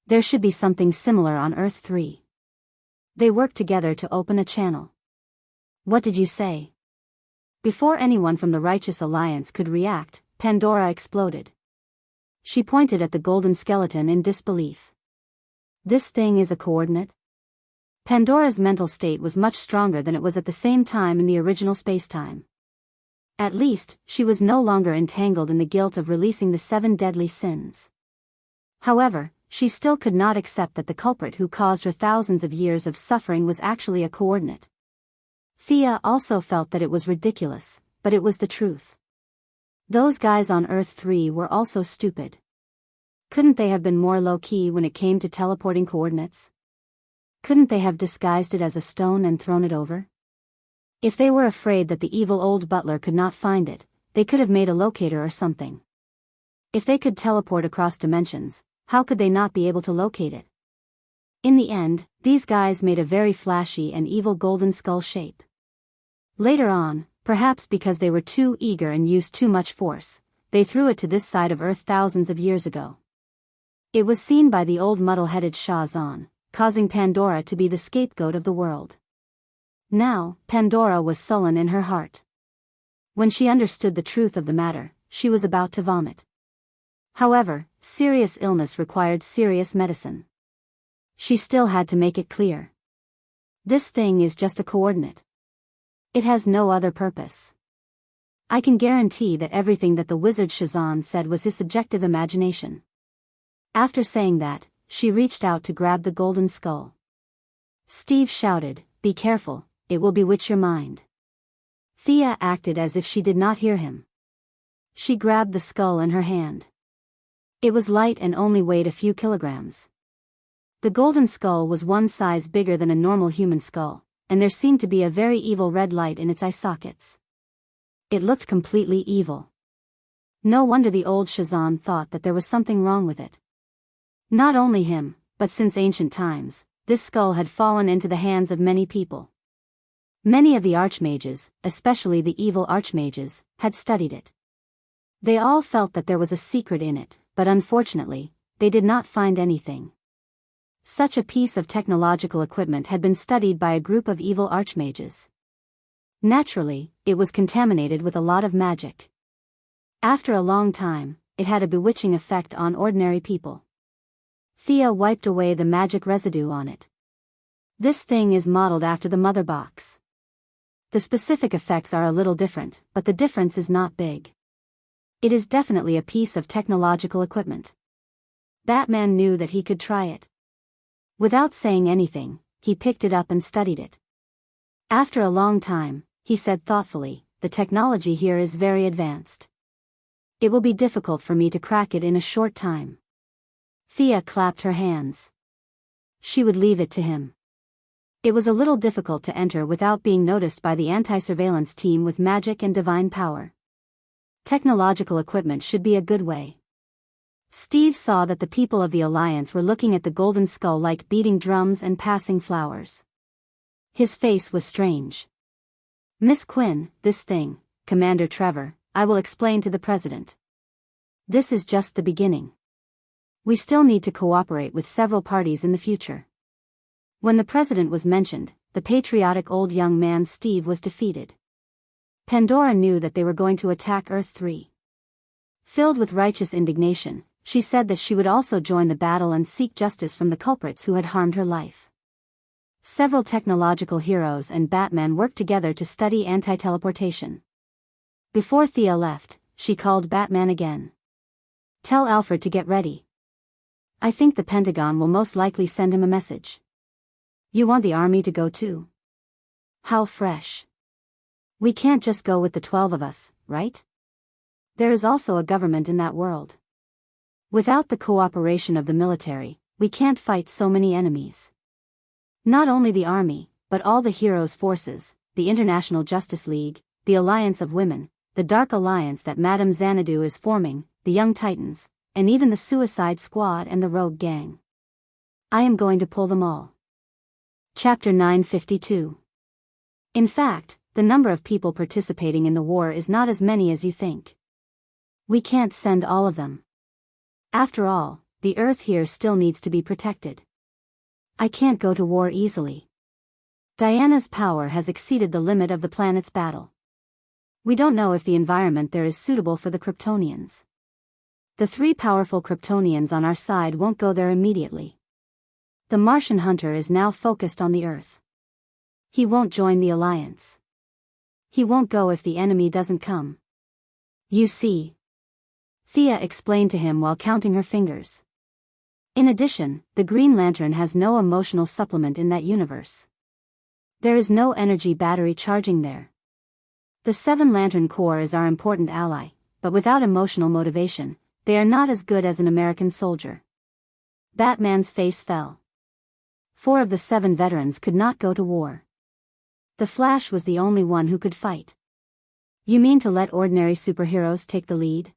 There should be something similar on Earth 3. They worked together to open a channel. What did you say? Before anyone from the Righteous Alliance could react, Pandora exploded. She pointed at the golden skeleton in disbelief. This thing is a coordinate? Pandora's mental state was much stronger than it was at the same time in the original spacetime. At least, she was no longer entangled in the guilt of releasing the 7 deadly sins. However, she still could not accept that the culprit who caused her thousands of years of suffering was actually a coordinate. Thea also felt that it was ridiculous, but it was the truth. Those guys on Earth 3 were also stupid. Couldn't they have been more low-key when it came to teleporting coordinates? Couldn't they have disguised it as a stone and thrown it over? If they were afraid that the evil old butler could not find it, they could have made a locator or something. If they could teleport across dimensions, how could they not be able to locate it? In the end, these guys made a very flashy and evil golden skull shape. Later on, perhaps because they were too eager and used too much force, they threw it to this side of Earth thousands of years ago. It was seen by the old muddle-headed Shazan, causing Pandora to be the scapegoat of the world. Now, Pandora was sullen in her heart. When she understood the truth of the matter, she was about to vomit. However, serious illness required serious medicine. She still had to make it clear. This thing is just a coordinate. It has no other purpose. I can guarantee that everything that the wizard Shazan said was his subjective imagination. After saying that, she reached out to grab the golden skull. Steve shouted, "Be careful, it will bewitch your mind." Thea acted as if she did not hear him. She grabbed the skull in her hand. It was light and only weighed a few kilograms. The golden skull was 1 size bigger than a normal human skull, and there seemed to be a very evil red light in its eye sockets. It looked completely evil. No wonder the old Shazan thought that there was something wrong with it. Not only him, but since ancient times, this skull had fallen into the hands of many people. Many of the archmages, especially the evil archmages, had studied it. They all felt that there was a secret in it, but unfortunately, they did not find anything. Such a piece of technological equipment had been studied by a group of evil archmages. Naturally, it was contaminated with a lot of magic. After a long time, it had a bewitching effect on ordinary people. Thea wiped away the magic residue on it. This thing is modeled after the mother box. The specific effects are a little different, but the difference is not big. It is definitely a piece of technological equipment. Batman knew that he could try it. Without saying anything, he picked it up and studied it. After a long time, he said thoughtfully, "The technology here is very advanced. It will be difficult for me to crack it in a short time. Thea clapped her hands. She would leave it to him. It was a little difficult to enter without being noticed by the anti-surveillance team with magic and divine power. Technological equipment should be a good way. Steve saw that the people of the Alliance were looking at the golden skull like beating drums and passing flowers. His face was strange. Miss Quinn, this thing, Commander Trevor, I will explain to the President. This is just the beginning. We still need to cooperate with several parties in the future. When the President was mentioned, the patriotic old young man Steve was defeated. Pandora knew that they were going to attack Earth-3. Filled with righteous indignation, she said that she would also join the battle and seek justice from the culprits who had harmed her life. Several technological heroes and Batman worked together to study anti-teleportation. Before Thea left, she called Batman again. Tell Alfred to get ready. I think the Pentagon will most likely send him a message. You want the army to go too? How fresh. We can't just go with the 12 of us, right? There is also a government in that world. Without the cooperation of the military, we can't fight so many enemies. Not only the army, but all the heroes' forces, the International Justice League, the Alliance of Women, the Dark Alliance that Madame Xanadu is forming, the Young Titans, and even the Suicide Squad and the Rogue Gang. I am going to pull them all. Chapter 952. In fact, the number of people participating in the war is not as many as you think. We can't send all of them. After all, the Earth here still needs to be protected. I can't go to war easily. Diana's power has exceeded the limit of the planet's battle. We don't know if the environment there is suitable for the Kryptonians. The 3 powerful Kryptonians on our side won't go there immediately. The Martian hunter is now focused on the Earth. He won't join the Alliance. He won't go if the enemy doesn't come. You see. Thea explained to him while counting her fingers. In addition, the Green Lantern has no emotional supplement in that universe. There is no energy battery charging there. The 7 Lantern Corps is our important ally, but without emotional motivation, they are not as good as an American soldier. Batman's face fell. 4 of the 7 veterans could not go to war. The Flash was the only one who could fight. You mean to let ordinary superheroes take the lead?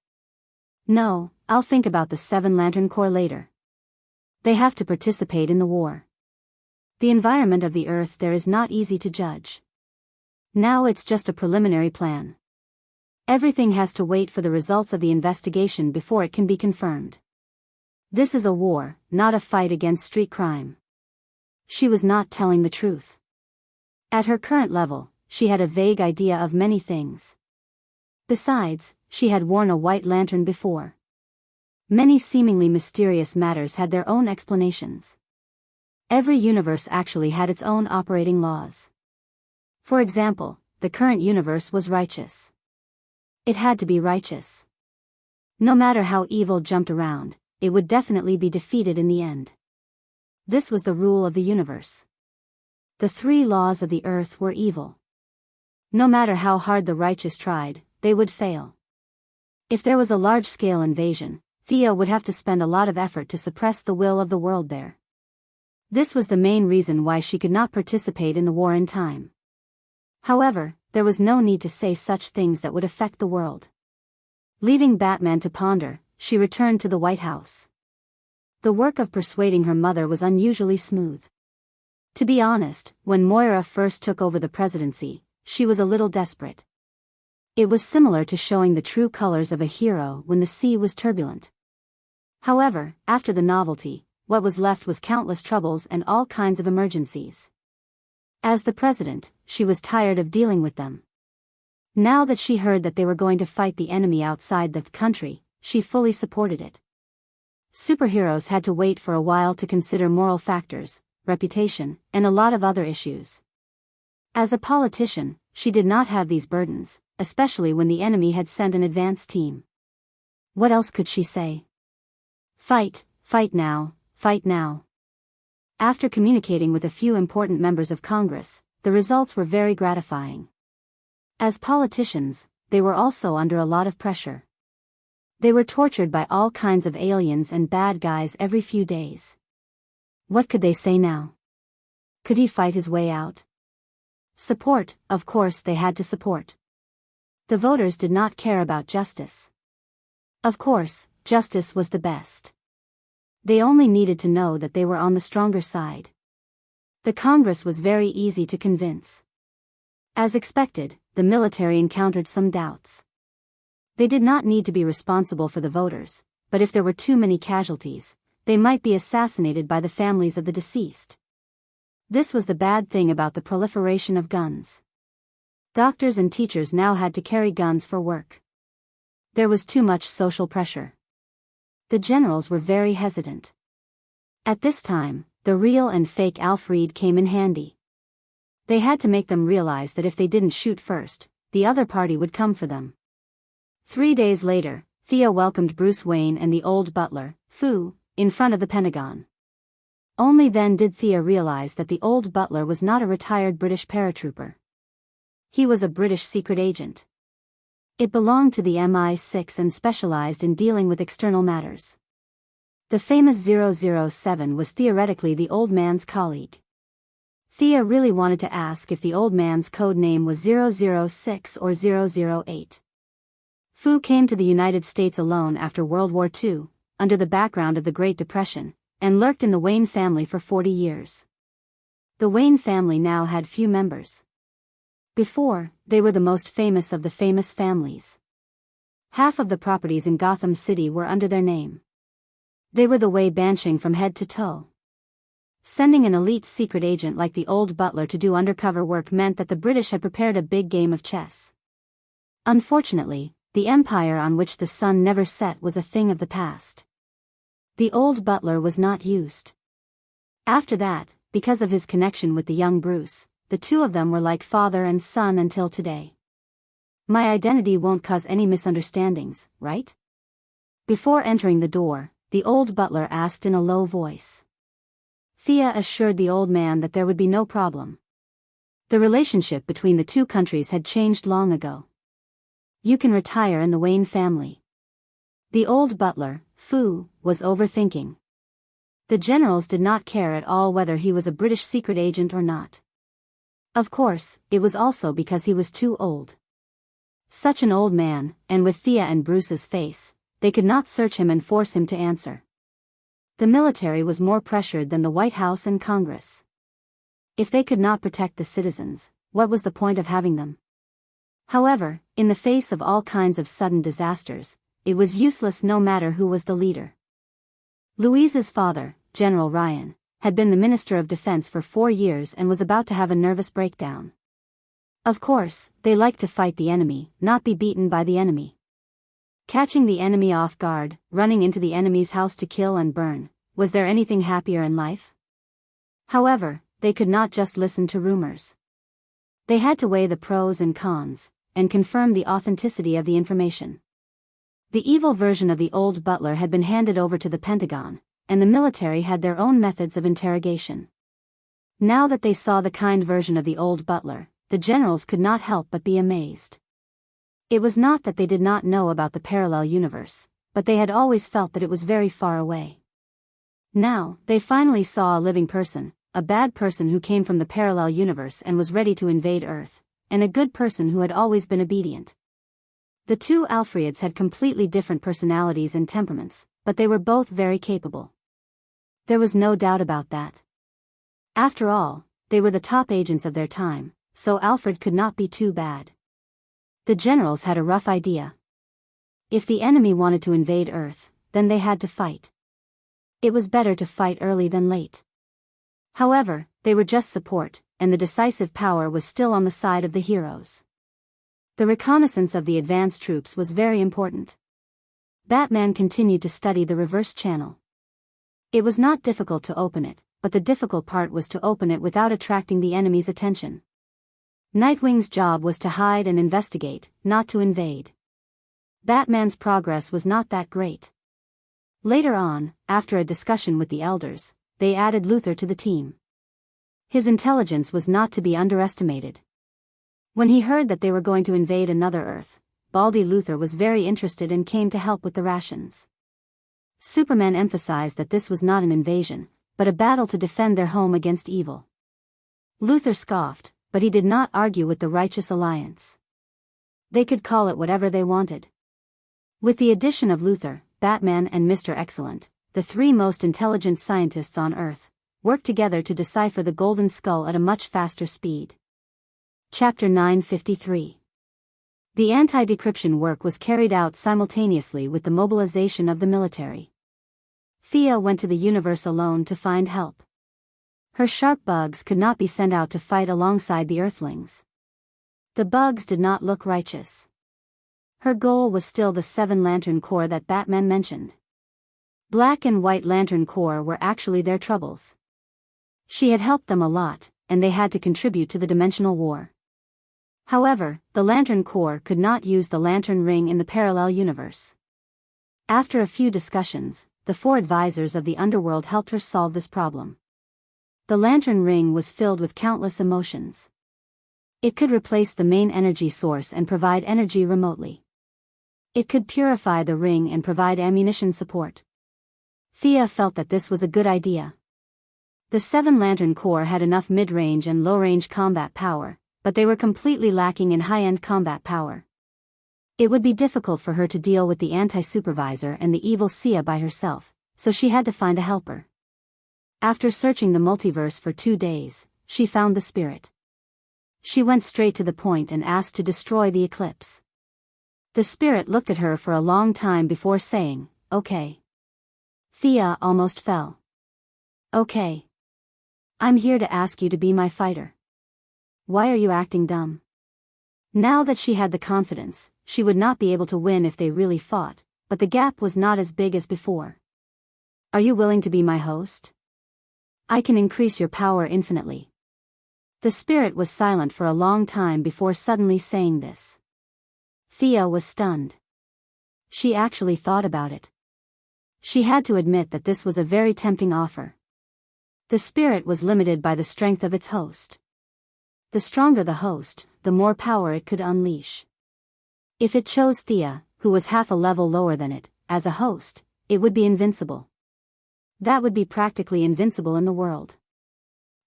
No, I'll think about the 7 Lantern Corps later. They have to participate in the war. The environment of the Earth there is not easy to judge. Now it's just a preliminary plan. Everything has to wait for the results of the investigation before it can be confirmed. This is a war, not a fight against street crime. She was not telling the truth. At her current level, she had a vague idea of many things. Besides, she had worn a white lantern before. Many seemingly mysterious matters had their own explanations. Every universe actually had its own operating laws. For example, the current universe was righteous. It had to be righteous. No matter how evil jumped around, it would definitely be defeated in the end. This was the rule of the universe. The 3 laws of the Earth were evil. No matter how hard the righteous tried, they would fail. If there was a large-scale invasion, Thea would have to spend a lot of effort to suppress the will of the world there. This was the main reason why she could not participate in the war in time. However, there was no need to say such things that would affect the world. Leaving Batman to ponder, she returned to the White House. The work of persuading her mother was unusually smooth. To be honest, when Moira first took over the presidency, she was a little desperate. It was similar to showing the true colors of a hero when the sea was turbulent. However, after the novelty, what was left was countless troubles and all kinds of emergencies. As the president, she was tired of dealing with them. Now that she heard that they were going to fight the enemy outside the country, she fully supported it. Superheroes had to wait for a while to consider moral factors, reputation, and a lot of other issues. As a politician, she did not have these burdens, especially when the enemy had sent an advance team. What else could she say? Fight, fight now, fight now. After communicating with a few important members of Congress, the results were very gratifying. As politicians, they were also under a lot of pressure. They were tortured by all kinds of aliens and bad guys every few days. What could they say now? Could he fight his way out? Support, of course they had to support. The voters did not care about justice. Of course, justice was the best. They only needed to know that they were on the stronger side. The Congress was very easy to convince. As expected, the military encountered some doubts. They did not need to be responsible for the voters, but if there were too many casualties, they might be assassinated by the families of the deceased. This was the bad thing about the proliferation of guns. Doctors and teachers now had to carry guns for work. There was too much social pressure. The generals were very hesitant. At this time, the real and fake Alfred came in handy. They had to make them realize that if they didn't shoot first, the other party would come for them. 3 days later, Thea welcomed Bruce Wayne and the old butler, Fu, in front of the Pentagon. Only then did Thea realize that the old butler was not a retired British paratrooper. He was a British secret agent. It belonged to the MI6 and specialized in dealing with external matters. The famous 007 was theoretically the old man's colleague. Thea really wanted to ask if the old man's code name was 006 or 008. Fu came to the United States alone after World War II, under the background of the Great Depression, and lurked in the Wayne family for 40 years. The Wayne family now had few members. Before, they were the most famous of the famous families. Half of the properties in Gotham City were under their name. They were the way banshing from head to toe. Sending an elite secret agent like the old butler to do undercover work meant that the British had prepared a big game of chess. Unfortunately, the empire on which the sun never set was a thing of the past. The old butler was not used. After that, because of his connection with the young Bruce, the two of them were like father and son until today. My identity won't cause any misunderstandings, right? Before entering the door, the old butler asked in a low voice. Thea assured the old man that there would be no problem. The relationship between the two countries had changed long ago. You can retire in the Wayne family. The old butler, Fu, was overthinking. The generals did not care at all whether he was a British secret agent or not. Of course, it was also because he was too old. Such an old man, and with Thea and Bruce's face, they could not search him and force him to answer. The military was more pressured than the White House and Congress. If they could not protect the citizens, what was the point of having them? However, in the face of all kinds of sudden disasters, it was useless no matter who was the leader. Louise's father, General Ryan, had been the Minister of Defense for 4 years and was about to have a nervous breakdown. Of course, they liked to fight the enemy, not be beaten by the enemy. Catching the enemy off guard, running into the enemy's house to kill and burn, was there anything happier in life? However, they could not just listen to rumors. They had to weigh the pros and cons, and confirm the authenticity of the information. The evil version of the old butler had been handed over to the Pentagon, and the military had their own methods of interrogation. Now that they saw the kind version of the old butler, the generals could not help but be amazed. It was not that they did not know about the parallel universe, but they had always felt that it was very far away. Now, they finally saw a living person, a bad person who came from the parallel universe and was ready to invade Earth, and a good person who had always been obedient. The two Alfreds had completely different personalities and temperaments, but they were both very capable. There was no doubt about that. After all, they were the top agents of their time, so Alfred could not be too bad. The generals had a rough idea. If the enemy wanted to invade Earth, then they had to fight. It was better to fight early than late. However, they were just support, and the decisive power was still on the side of the heroes. The reconnaissance of the advance troops was very important. Batman continued to study the reverse channel. It was not difficult to open it, but the difficult part was to open it without attracting the enemy's attention. Nightwing's job was to hide and investigate, not to invade. Batman's progress was not that great. Later on, after a discussion with the elders, they added Luthor to the team. His intelligence was not to be underestimated. When he heard that they were going to invade another Earth, Baldy Luther was very interested and came to help with the rations. Superman emphasized that this was not an invasion, but a battle to defend their home against evil. Luther scoffed, but he did not argue with the Righteous Alliance. They could call it whatever they wanted. With the addition of Luther, Batman and Mr. Excellent, the three most intelligent scientists on Earth, worked together to decipher the Golden Skull at a much faster speed. Chapter 953. The anti-decryption work was carried out simultaneously with the mobilization of the military. Thea went to the universe alone to find help. Her sharp bugs could not be sent out to fight alongside the Earthlings. The bugs did not look righteous. Her goal was still the 7 Lantern Corps that Batman mentioned. Black and White Lantern Corps were actually their troubles. She had helped them a lot, and they had to contribute to the dimensional war. However, the Lantern Corps could not use the Lantern Ring in the parallel universe. After a few discussions, the 4 advisors of the underworld helped her solve this problem. The Lantern Ring was filled with countless emotions. It could replace the main energy source and provide energy remotely. It could purify the ring and provide ammunition support. Thea felt that this was a good idea. The 7 Lantern Corps had enough mid-range and low-range combat power, but they were completely lacking in high-end combat power. It would be difficult for her to deal with the anti-supervisor and the evil Sia by herself, so she had to find a helper. After searching the multiverse for 2 days, she found the spirit. She went straight to the point and asked to destroy the eclipse. The spirit looked at her for a long time before saying, "Okay." Thea almost fell. "Okay. I'm here to ask you to be my fighter. Why are you acting dumb?" Now that she had the confidence, she would not be able to win if they really fought, but the gap was not as big as before. "Are you willing to be my host? I can increase your power infinitely." The spirit was silent for a long time before suddenly saying this. Thea was stunned. She actually thought about it. She had to admit that this was a very tempting offer. The spirit was limited by the strength of its host. The stronger the host, the more power it could unleash. If it chose Thea, who was half a level lower than it, as a host, it would be invincible. That would be practically invincible in the world.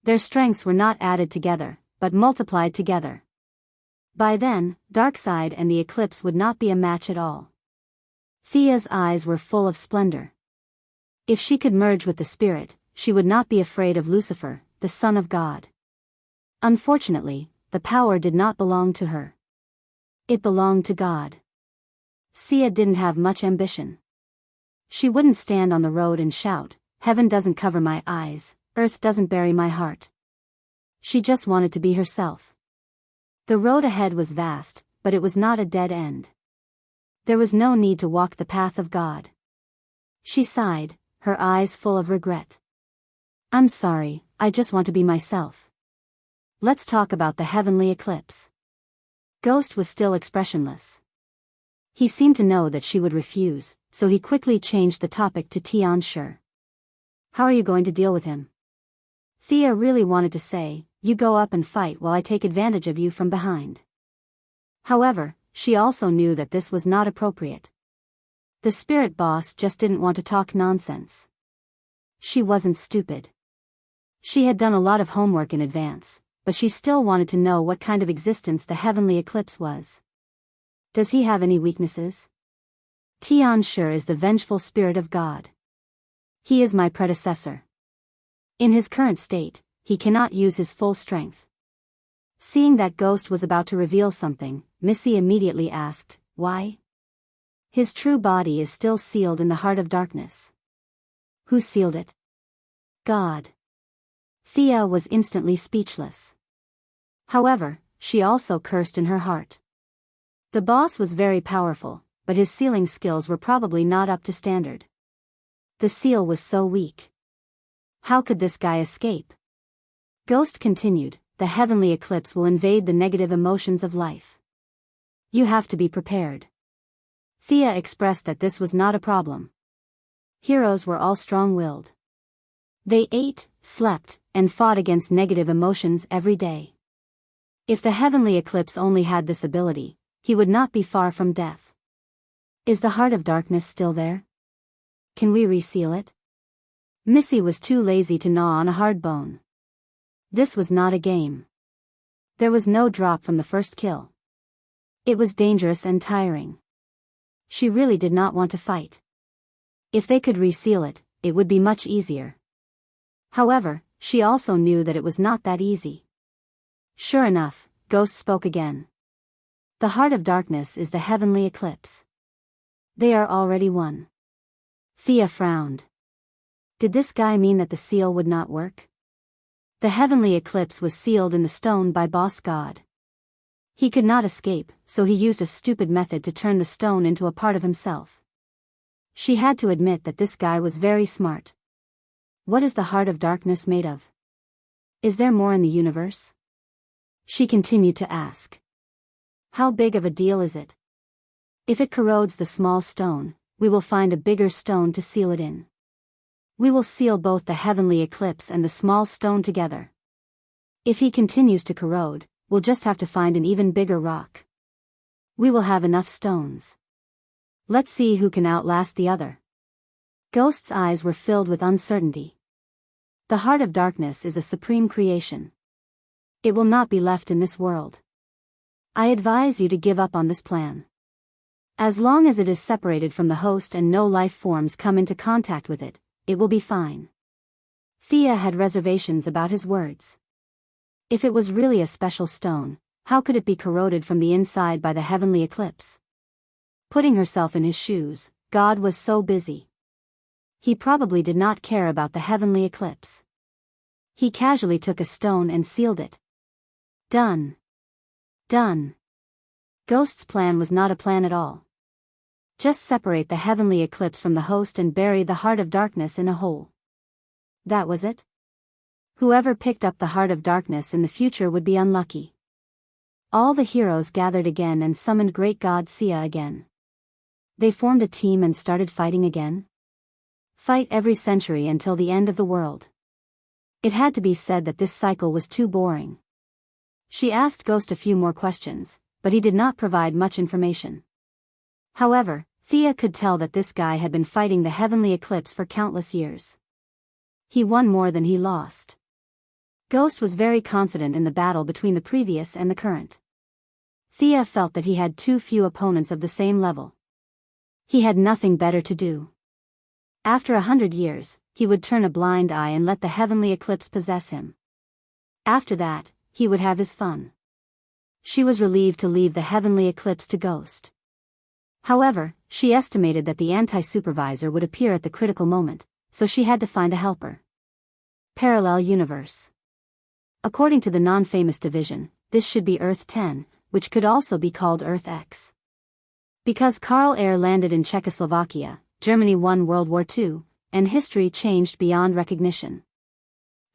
Their strengths were not added together, but multiplied together. By then, Darkseid and the Eclipse would not be a match at all. Thea's eyes were full of splendor. If she could merge with the spirit, she would not be afraid of Lucifer, the son of God. Unfortunately, the power did not belong to her. It belonged to God. Sia didn't have much ambition. She wouldn't stand on the road and shout, "Heaven doesn't cover my eyes, earth doesn't bury my heart." She just wanted to be herself. The road ahead was vast, but it was not a dead end. There was no need to walk the path of God. She sighed, her eyes full of regret. "I'm sorry, I just want to be myself. Let's talk about the heavenly eclipse." Ghost was still expressionless. He seemed to know that she would refuse, so he quickly changed the topic to Tian Sure. "How are you going to deal with him?" Thea really wanted to say, "You go up and fight while I take advantage of you from behind." However, she also knew that this was not appropriate. The spirit boss just didn't want to talk nonsense. She wasn't stupid. She had done a lot of homework in advance, but she still wanted to know what kind of existence the heavenly eclipse was. "Does he have any weaknesses?" "Tian Sure is the vengeful spirit of God. He is my predecessor. In his current state, he cannot use his full strength." Seeing that Ghost was about to reveal something, Missy immediately asked, "Why?" "His true body is still sealed in the heart of darkness." "Who sealed it?" "God." Thea was instantly speechless. However, she also cursed in her heart. The boss was very powerful, but his sealing skills were probably not up to standard. The seal was so weak. How could this guy escape? Ghost continued, "The heavenly eclipse will invade the negative emotions of life. You have to be prepared." Thea expressed that this was not a problem. Heroes were all strong-willed. They ate, slept, and fought against negative emotions every day. If the heavenly eclipse only had this ability, he would not be far from death. Is the heart of darkness still there? Can we reseal it? Missy was too lazy to gnaw on a hard bone. This was not a game. There was no drop from the first kill. It was dangerous and tiring. She really did not want to fight. If they could reseal it, it would be much easier. However, she also knew that it was not that easy. Sure enough, Ghost spoke again. The heart of darkness is the heavenly eclipse. They are already one. Thea frowned. Did this guy mean that the seal would not work? The heavenly eclipse was sealed in the stone by Boss God. He could not escape, so he used a stupid method to turn the stone into a part of himself. She had to admit that this guy was very smart. What is the heart of darkness made of? Is there more in the universe? She continued to ask. How big of a deal is it? If it corrodes the small stone, we will find a bigger stone to seal it in. We will seal both the heavenly eclipse and the small stone together. If he continues to corrode, we'll just have to find an even bigger rock. We will have enough stones. Let's see who can outlast the other. Ghost's eyes were filled with uncertainty. The heart of darkness is a supreme creation. It will not be left in this world. I advise you to give up on this plan. As long as it is separated from the host and no life forms come into contact with it, it will be fine. Thea had reservations about his words. If it was really a special stone, how could it be corroded from the inside by the heavenly eclipse? Putting herself in his shoes, God was so busy. He probably did not care about the heavenly eclipse. He casually took a stone and sealed it. Done. Done. Ghost's plan was not a plan at all. Just separate the heavenly eclipse from the host and bury the heart of darkness in a hole. That was it? Whoever picked up the heart of darkness in the future would be unlucky. All the heroes gathered again and summoned great god Sia again. They formed a team and started fighting again. Fight every century until the end of the world. It had to be said that this cycle was too boring. She asked Ghost a few more questions, but he did not provide much information. However, Thea could tell that this guy had been fighting the heavenly eclipse for countless years. He won more than he lost. Ghost was very confident in the battle between the previous and the current. Thea felt that he had too few opponents of the same level. He had nothing better to do. After 100 years, he would turn a blind eye and let the heavenly eclipse possess him. After that, he would have his fun. She was relieved to leave the heavenly eclipse to Ghost. However, she estimated that the anti-supervisor would appear at the critical moment, so she had to find a helper. Parallel universe. According to the non-famous division, this should be Earth 10, which could also be called Earth X. Because Karl Air landed in Czechoslovakia, Germany won World War II, and history changed beyond recognition.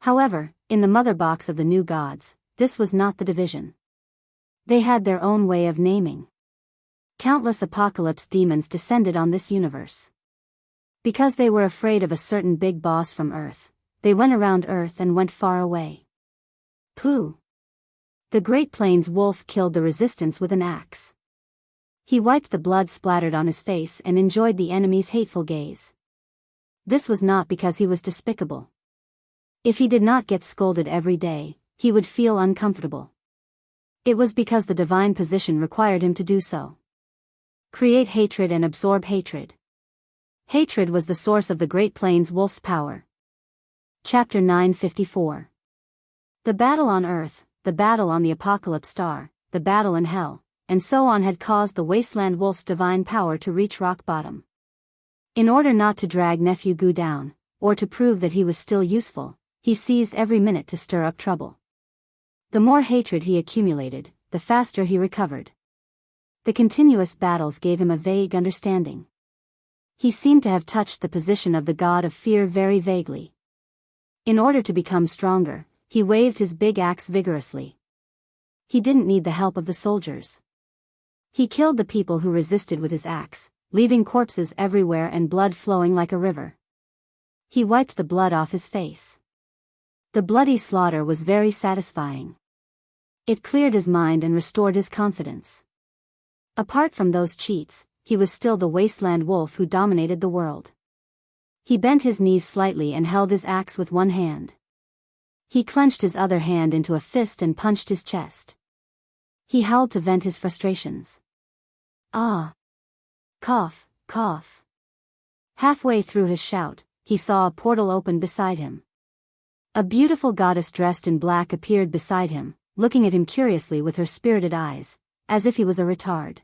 However, in the mother box of the new gods, this was not the division. They had their own way of naming. Countless apocalypse demons descended on this universe. Because they were afraid of a certain big boss from Earth, they went around Earth and went far away. Pooh! The Great Plains wolf killed the resistance with an axe. He wiped the blood splattered on his face and enjoyed the enemy's hateful gaze. This was not because he was despicable. If he did not get scolded every day, he would feel uncomfortable. It was because the divine position required him to do so. Create hatred and absorb hatred. Hatred was the source of the Great Plains wolf's power. Chapter 954. The battle on Earth, the battle on the Apocalypse Star, the battle in Hell, and so on had caused the Wasteland Wolf's divine power to reach rock bottom. In order not to drag Nephew Gu down, or to prove that he was still useful, he seized every minute to stir up trouble. The more hatred he accumulated, the faster he recovered. The continuous battles gave him a vague understanding. He seemed to have touched the position of the god of fear very vaguely. In order to become stronger, he waved his big axe vigorously. He didn't need the help of the soldiers. He killed the people who resisted with his axe, leaving corpses everywhere and blood flowing like a river. He wiped the blood off his face. The bloody slaughter was very satisfying. It cleared his mind and restored his confidence. Apart from those cheats, he was still the wasteland wolf who dominated the world. He bent his knees slightly and held his axe with one hand. He clenched his other hand into a fist and punched his chest. He howled to vent his frustrations. Ah! Cough, cough. Halfway through his shout, he saw a portal open beside him. A beautiful goddess dressed in black appeared beside him, looking at him curiously with her spirited eyes, as if he was a retard.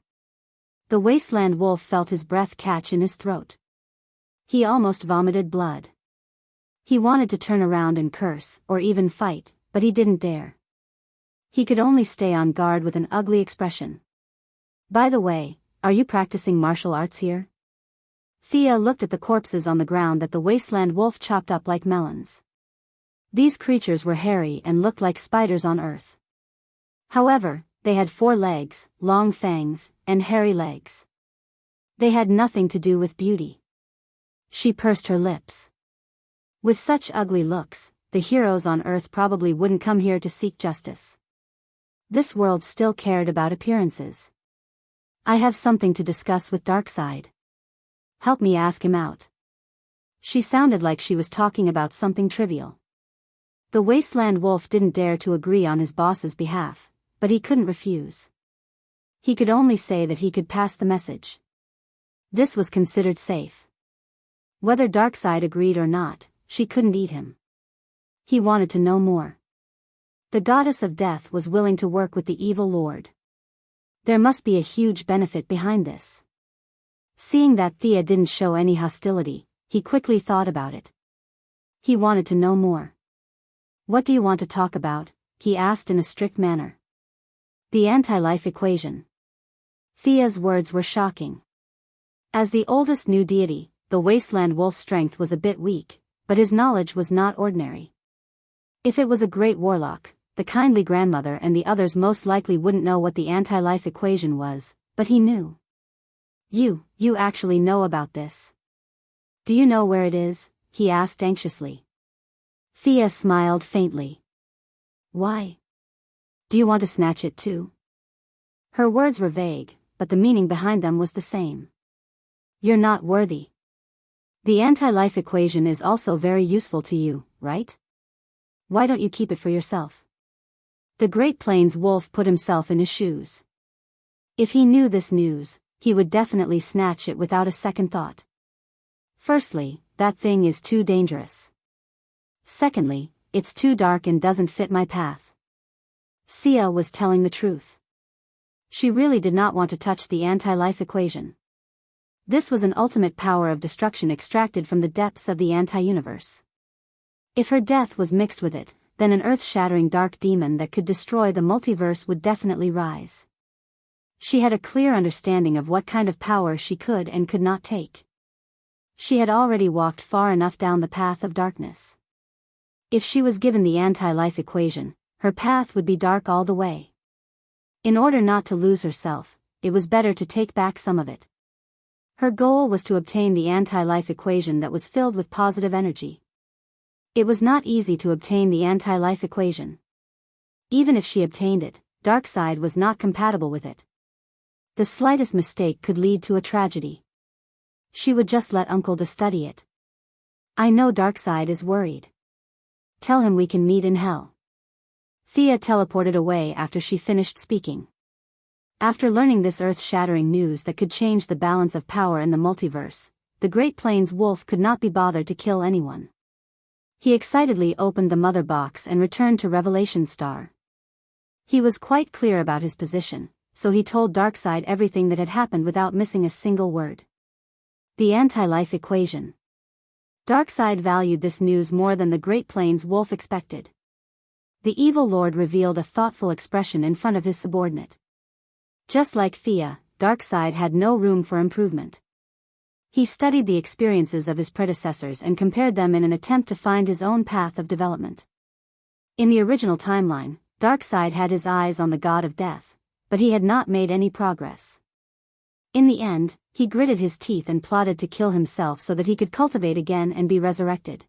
The wasteland wolf felt his breath catch in his throat. He almost vomited blood. He wanted to turn around and curse, or even fight, but he didn't dare. He could only stay on guard with an ugly expression. By the way, are you practicing martial arts here? Thea looked at the corpses on the ground that the wasteland wolf chopped up like melons. These creatures were hairy and looked like spiders on Earth. However, they had 4 legs, long fangs, and hairy legs. They had nothing to do with beauty. She pursed her lips. With such ugly looks, the heroes on Earth probably wouldn't come here to seek justice. This world still cared about appearances. I have something to discuss with Darkseid. Help me ask him out. She sounded like she was talking about something trivial. The wasteland wolf didn't dare to agree on his boss's behalf, but he couldn't refuse. He could only say that he could pass the message. This was considered safe. Whether Darkseid agreed or not, she couldn't eat him. He wanted to know more. The goddess of death was willing to work with the evil lord. There must be a huge benefit behind this. Seeing that Thea didn't show any hostility, he quickly thought about it. He wanted to know more. What do you want to talk about? He asked in a strict manner. The anti-life equation. Thea's words were shocking. As the oldest new deity, the wasteland wolf's strength was a bit weak, but his knowledge was not ordinary. If it was a great warlock, the kindly grandmother and the others most likely wouldn't know what the anti-life equation was, but he knew. You actually know about this. Do you know where it is? He asked anxiously. Thea smiled faintly. Why? Do you want to snatch it too? Her words were vague, but the meaning behind them was the same. You're not worthy. The anti-life equation is also very useful to you, right? Why don't you keep it for yourself? The Great Plains wolf put himself in his shoes. If he knew this news, he would definitely snatch it without a second thought. Firstly, that thing is too dangerous. Secondly, it's too dark and doesn't fit my path. Sia was telling the truth. She really did not want to touch the anti-life equation. This was an ultimate power of destruction extracted from the depths of the anti-universe. If her death was mixed with it, then an earth-shattering dark demon that could destroy the multiverse would definitely rise. She had a clear understanding of what kind of power she could and could not take. She had already walked far enough down the path of darkness. If she was given the anti-life equation, her path would be dark all the way. In order not to lose herself, it was better to take back some of it. Her goal was to obtain the anti-life equation that was filled with positive energy. It was not easy to obtain the anti-life equation. Even if she obtained it, Darkseid was not compatible with it. The slightest mistake could lead to a tragedy. She would just let Uncle Da study it. I know Darkseid is worried. Tell him we can meet in hell. Thea teleported away after she finished speaking. After learning this earth-shattering news that could change the balance of power in the multiverse, the Great Plains wolf could not be bothered to kill anyone. He excitedly opened the mother box and returned to Revelation Star. He was quite clear about his position, so he told Darkseid everything that had happened without missing a single word. The anti-life equation. Darkseid valued this news more than the Great Plains wolf expected. The evil lord revealed a thoughtful expression in front of his subordinate. Just like Thea, Darkseid had no room for improvement. He studied the experiences of his predecessors and compared them in an attempt to find his own path of development. In the original timeline, Darkseid had his eyes on the god of death, but he had not made any progress. In the end, he gritted his teeth and plotted to kill himself so that he could cultivate again and be resurrected.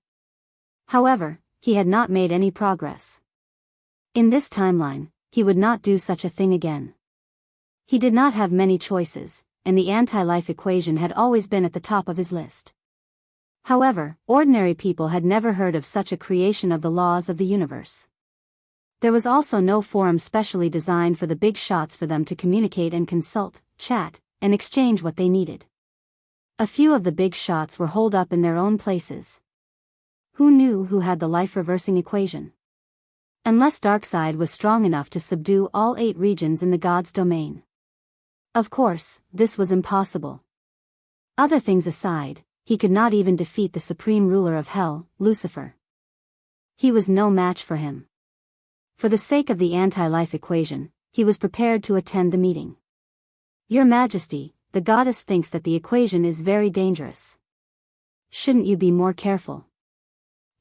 However, he had not made any progress. In this timeline, he would not do such a thing again. He did not have many choices, and the anti-life equation had always been at the top of his list. However, ordinary people had never heard of such a creation of the laws of the universe. There was also no forum specially designed for the big shots for them to communicate and consult, chat, and exchange what they needed. A few of the big shots were holed up in their own places. Who knew who had the life-reversing equation? Unless Darkseid was strong enough to subdue all 8 regions in the god's domain. Of course, this was impossible. Other things aside, he could not even defeat the supreme ruler of hell, Lucifer. He was no match for him. For the sake of the anti-life equation, he was prepared to attend the meeting. Your Majesty, the goddess thinks that the equation is very dangerous. Shouldn't you be more careful?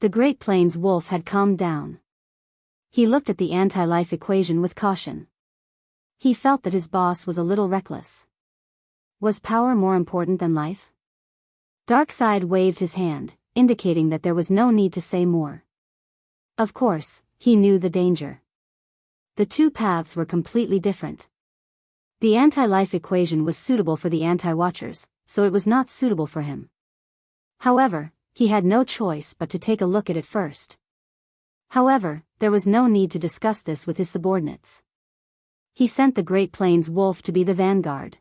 The Great Plains wolf had calmed down. He looked at the anti-life equation with caution. He felt that his boss was a little reckless. Was power more important than life? Darkseid waved his hand, indicating that there was no need to say more. Of course, he knew the danger. The two paths were completely different. The anti-life equation was suitable for the anti-watchers, so it was not suitable for him. However, he had no choice but to take a look at it first. However, there was no need to discuss this with his subordinates. He sent the Great Plains wolf to be the vanguard.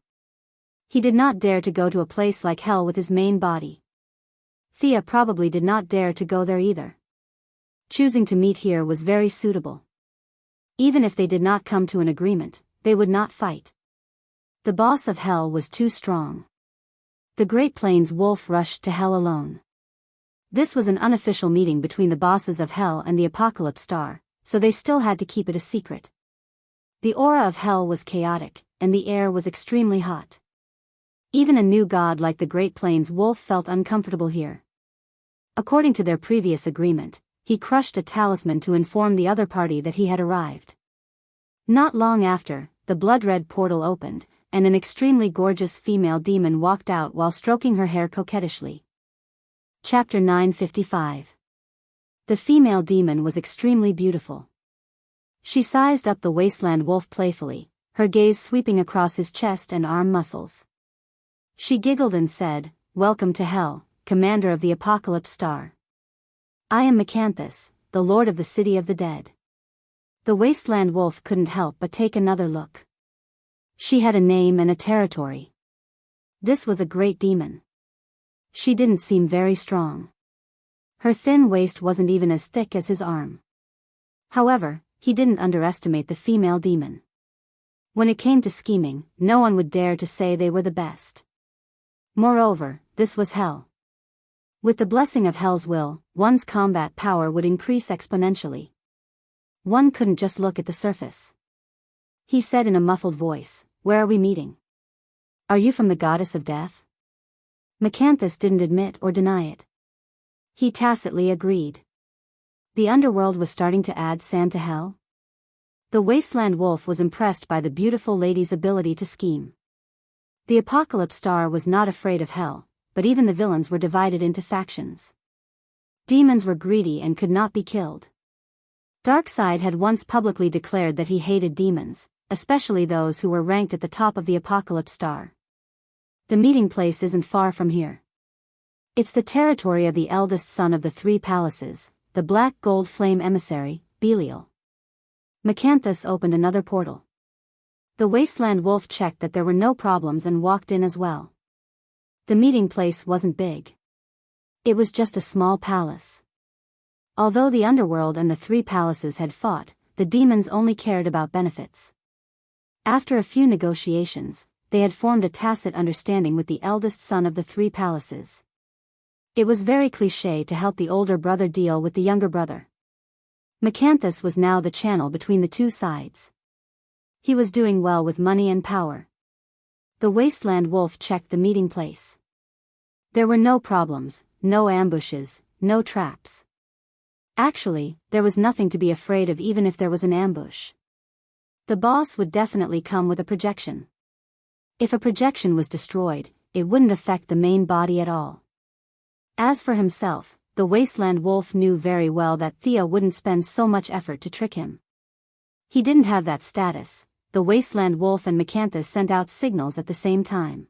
He did not dare to go to a place like hell with his main body. Thea probably did not dare to go there either. Choosing to meet here was very suitable. Even if they did not come to an agreement, they would not fight. The boss of hell was too strong. The Great Plains wolf rushed to hell alone. This was an unofficial meeting between the bosses of hell and the Apocalypse Star, so they still had to keep it a secret. The aura of hell was chaotic, and the air was extremely hot. Even a new god like the Great Plains wolf felt uncomfortable here. According to their previous agreement, he crushed a talisman to inform the other party that he had arrived. Not long after, the blood-red portal opened, and an extremely gorgeous female demon walked out while stroking her hair coquettishly. Chapter 955. The female demon was extremely beautiful. She sized up the wasteland wolf playfully, her gaze sweeping across his chest and arm muscles. She giggled and said, "Welcome to hell, commander of the Apocalypse Star. I am Macanthus, the lord of the city of the dead." The wasteland wolf couldn't help but take another look. She had a name and a territory. This was a great demon. She didn't seem very strong. Her thin waist wasn't even as thick as his arm. However, he didn't underestimate the female demon. When it came to scheming, no one would dare to say they were the best. Moreover, this was hell. With the blessing of hell's will, one's combat power would increase exponentially. One couldn't just look at the surface. He said in a muffled voice, "Where are we meeting? Are you from the goddess of death?" Macanthus didn't admit or deny it. He tacitly agreed. The underworld was starting to add sand to hell. The wasteland wolf was impressed by the beautiful lady's ability to scheme. The Apocalypse Star was not afraid of hell, but even the villains were divided into factions. Demons were greedy and could not be killed. Darkseid had once publicly declared that he hated demons, especially those who were ranked at the top of the Apocalypse Star. The meeting place isn't far from here. It's the territory of the eldest son of the 3 palaces, the Black Gold Flame Emissary, Belial. Macanthus opened another portal. The wasteland wolf checked that there were no problems and walked in as well. The meeting place wasn't big. It was just a small palace. Although the underworld and the 3 palaces had fought, the demons only cared about benefits. After a few negotiations, they had formed a tacit understanding with the eldest son of the 3 palaces. It was very cliché to help the older brother deal with the younger brother. Macanthus was now the channel between the 2 sides. He was doing well with money and power. The wasteland wolf checked the meeting place. There were no problems, no ambushes, no traps. Actually, there was nothing to be afraid of even if there was an ambush. The boss would definitely come with a projection. If a projection was destroyed, it wouldn't affect the main body at all. As for himself, the wasteland wolf knew very well that Thea wouldn't spend so much effort to trick him. He didn't have that status, the Wasteland Wolf and Macanthus sent out signals at the same time.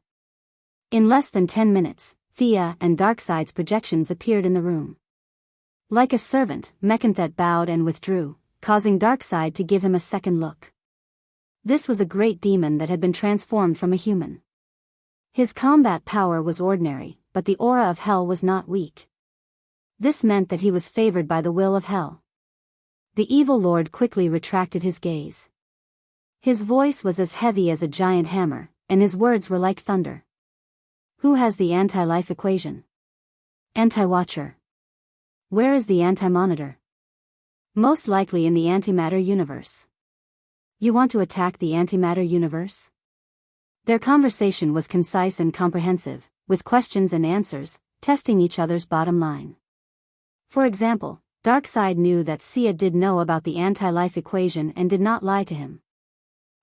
In less than 10 minutes, Thea and Darkside's projections appeared in the room. Like a servant, Macanthus bowed and withdrew, causing Darkside to give him a second look. This was a great demon that had been transformed from a human. His combat power was ordinary, but the aura of hell was not weak. This meant that he was favored by the will of hell. The evil lord quickly retracted his gaze. His voice was as heavy as a giant hammer, and his words were like thunder. Who has the anti-life equation? Anti-Watcher. Where is the anti-monitor? Most likely in the antimatter universe. You want to attack the antimatter universe? Their conversation was concise and comprehensive, with questions and answers, testing each other's bottom line. For example, Darkside knew that Sia did know about the anti-life equation and did not lie to him.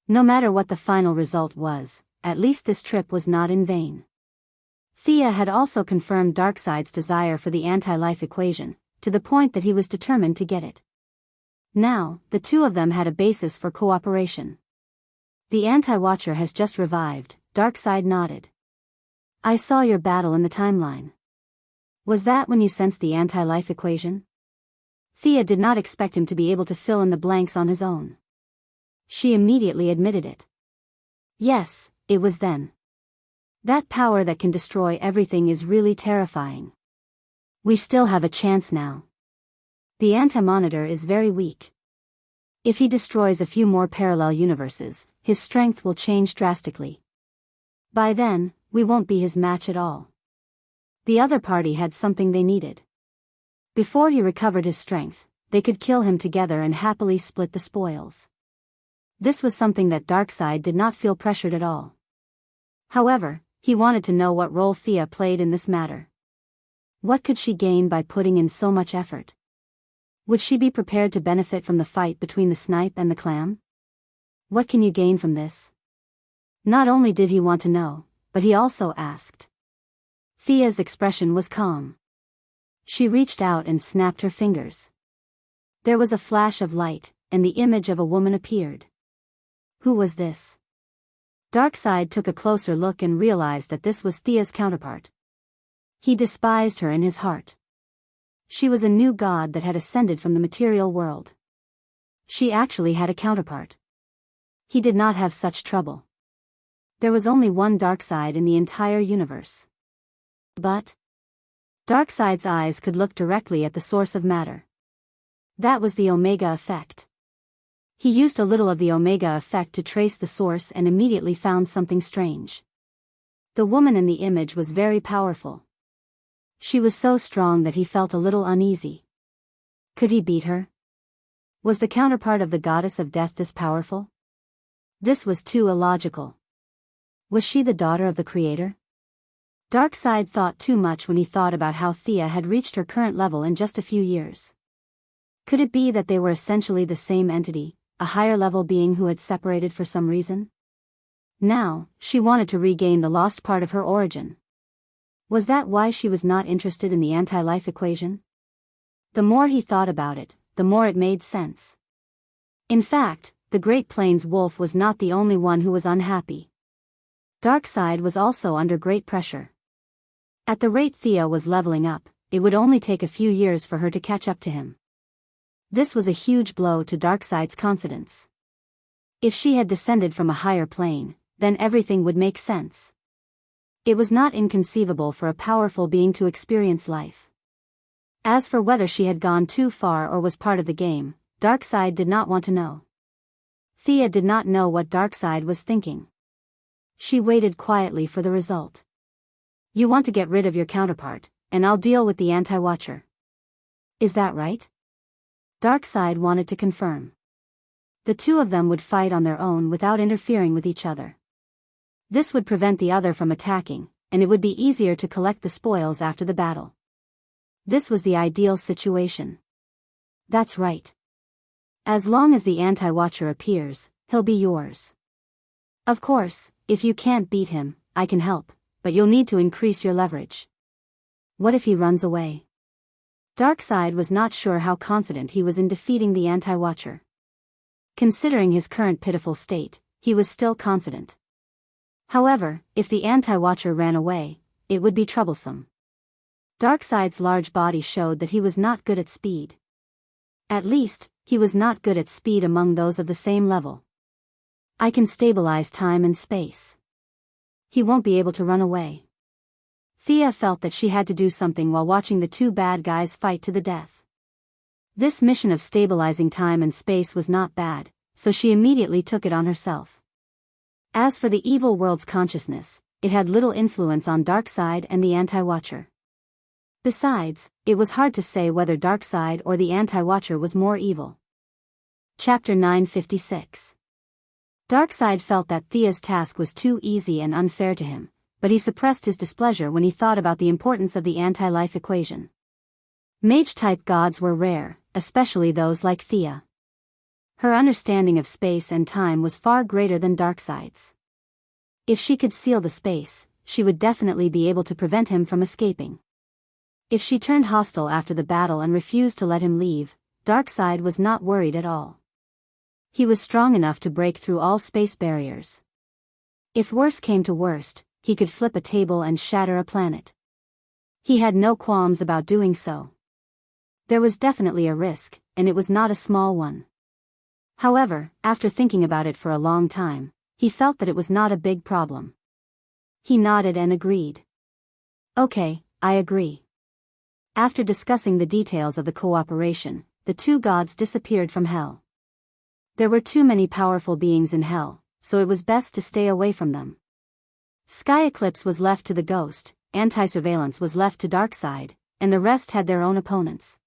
No matter what the final result was, at least this trip was not in vain. Thea had also confirmed Darkside's desire for the anti-life equation, to the point that he was determined to get it. Now, the two of them had a basis for cooperation. The anti-watcher has just revived, Darkside nodded. I saw your battle in the timeline. Was that when you sensed the anti-life equation? Thea did not expect him to be able to fill in the blanks on his own. She immediately admitted it. Yes, it was then. That power that can destroy everything is really terrifying. We still have a chance now. The anti-monitor is very weak. If he destroys a few more parallel universes, his strength will change drastically. By then, we won't be his match at all. The other party had something they needed. Before he recovered his strength, they could kill him together and happily split the spoils. This was something that Darkside did not feel pressured at all. However, he wanted to know what role Thea played in this matter. What could she gain by putting in so much effort? Would she be prepared to benefit from the fight between the snipe and the clam? What can you gain from this? Not only did he want to know, but he also asked. Thea's expression was calm. She reached out and snapped her fingers. There was a flash of light, and the image of a woman appeared. Who was this? Darkside took a closer look and realized that this was Thea's counterpart. He despised her in his heart. She was a new god that had ascended from the material world. She actually had a counterpart. He did not have such trouble. There was only one Darkside in the entire universe. But Darkside's eyes could look directly at the source of matter. That was the Omega effect. He used a little of the Omega effect to trace the source and immediately found something strange. The woman in the image was very powerful. She was so strong that he felt a little uneasy. Could he beat her? Was the counterpart of the goddess of death this powerful? This was too illogical. Was she the daughter of the creator? Darkside thought too much when he thought about how Thea had reached her current level in just a few years. Could it be that they were essentially the same entity, a higher level being who had separated for some reason? Now, she wanted to regain the lost part of her origin. Was that why she was not interested in the anti-life equation? The more he thought about it, the more it made sense. In fact, the Great Plains Wolf was not the only one who was unhappy. Darkside was also under great pressure. At the rate Thea was leveling up, it would only take a few years for her to catch up to him. This was a huge blow to Darkside's confidence. If she had descended from a higher plane, then everything would make sense. It was not inconceivable for a powerful being to experience life. As for whether she had gone too far or was part of the game, Darkside did not want to know. Thea did not know what Darkside was thinking. She waited quietly for the result. You want to get rid of your counterpart, and I'll deal with the anti-watcher. Is that right? Darkside wanted to confirm. The two of them would fight on their own without interfering with each other. This would prevent the other from attacking, and it would be easier to collect the spoils after the battle. This was the ideal situation. That's right. As long as the anti-watcher appears, he'll be yours. Of course, if you can't beat him, I can help, but you'll need to increase your leverage. What if he runs away? Darkside was not sure how confident he was in defeating the anti-watcher. Considering his current pitiful state, he was still confident. However, if the anti-watcher ran away, it would be troublesome. Darkseid's large body showed that he was not good at speed. At least, he was not good at speed among those of the same level. I can stabilize time and space. He won't be able to run away. Thea felt that she had to do something while watching the two bad guys fight to the death. This mission of stabilizing time and space was not bad, so she immediately took it on herself. As for the evil world's consciousness, it had little influence on Darkseid and the Anti-Watcher. Besides, it was hard to say whether Darkseid or the Anti-Watcher was more evil. Chapter 956. Darkseid felt that Thea's task was too easy and unfair to him, but he suppressed his displeasure when he thought about the importance of the anti-life equation. Mage-type gods were rare, especially those like Thea. Her understanding of space and time was far greater than Darkseid's. If she could seal the space, she would definitely be able to prevent him from escaping. If she turned hostile after the battle and refused to let him leave, Darkseid was not worried at all. He was strong enough to break through all space barriers. If worse came to worst, he could flip a table and shatter a planet. He had no qualms about doing so. There was definitely a risk, and it was not a small one. However, after thinking about it for a long time, he felt that it was not a big problem. He nodded and agreed. Okay, I agree. After discussing the details of the cooperation, the two gods disappeared from Hell. There were too many powerful beings in Hell, so it was best to stay away from them. Sky Eclipse was left to the Ghost, Anti-Surveillance was left to Darkseid, and the rest had their own opponents.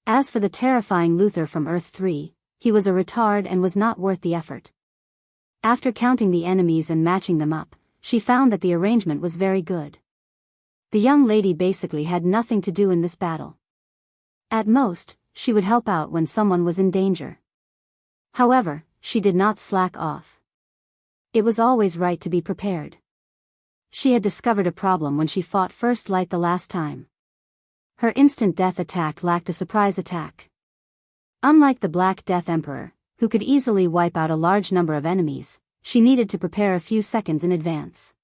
As for the terrifying Luther from Earth 3, he was a retard and was not worth the effort. After counting the enemies and matching them up, she found that the arrangement was very good. The young lady basically had nothing to do in this battle. At most, she would help out when someone was in danger. However, she did not slack off. It was always right to be prepared. She had discovered a problem when she fought First Light the last time. Her instant death attack lacked a surprise attack. Unlike the Black Death Emperor, who could easily wipe out a large number of enemies, she needed to prepare a few seconds in advance.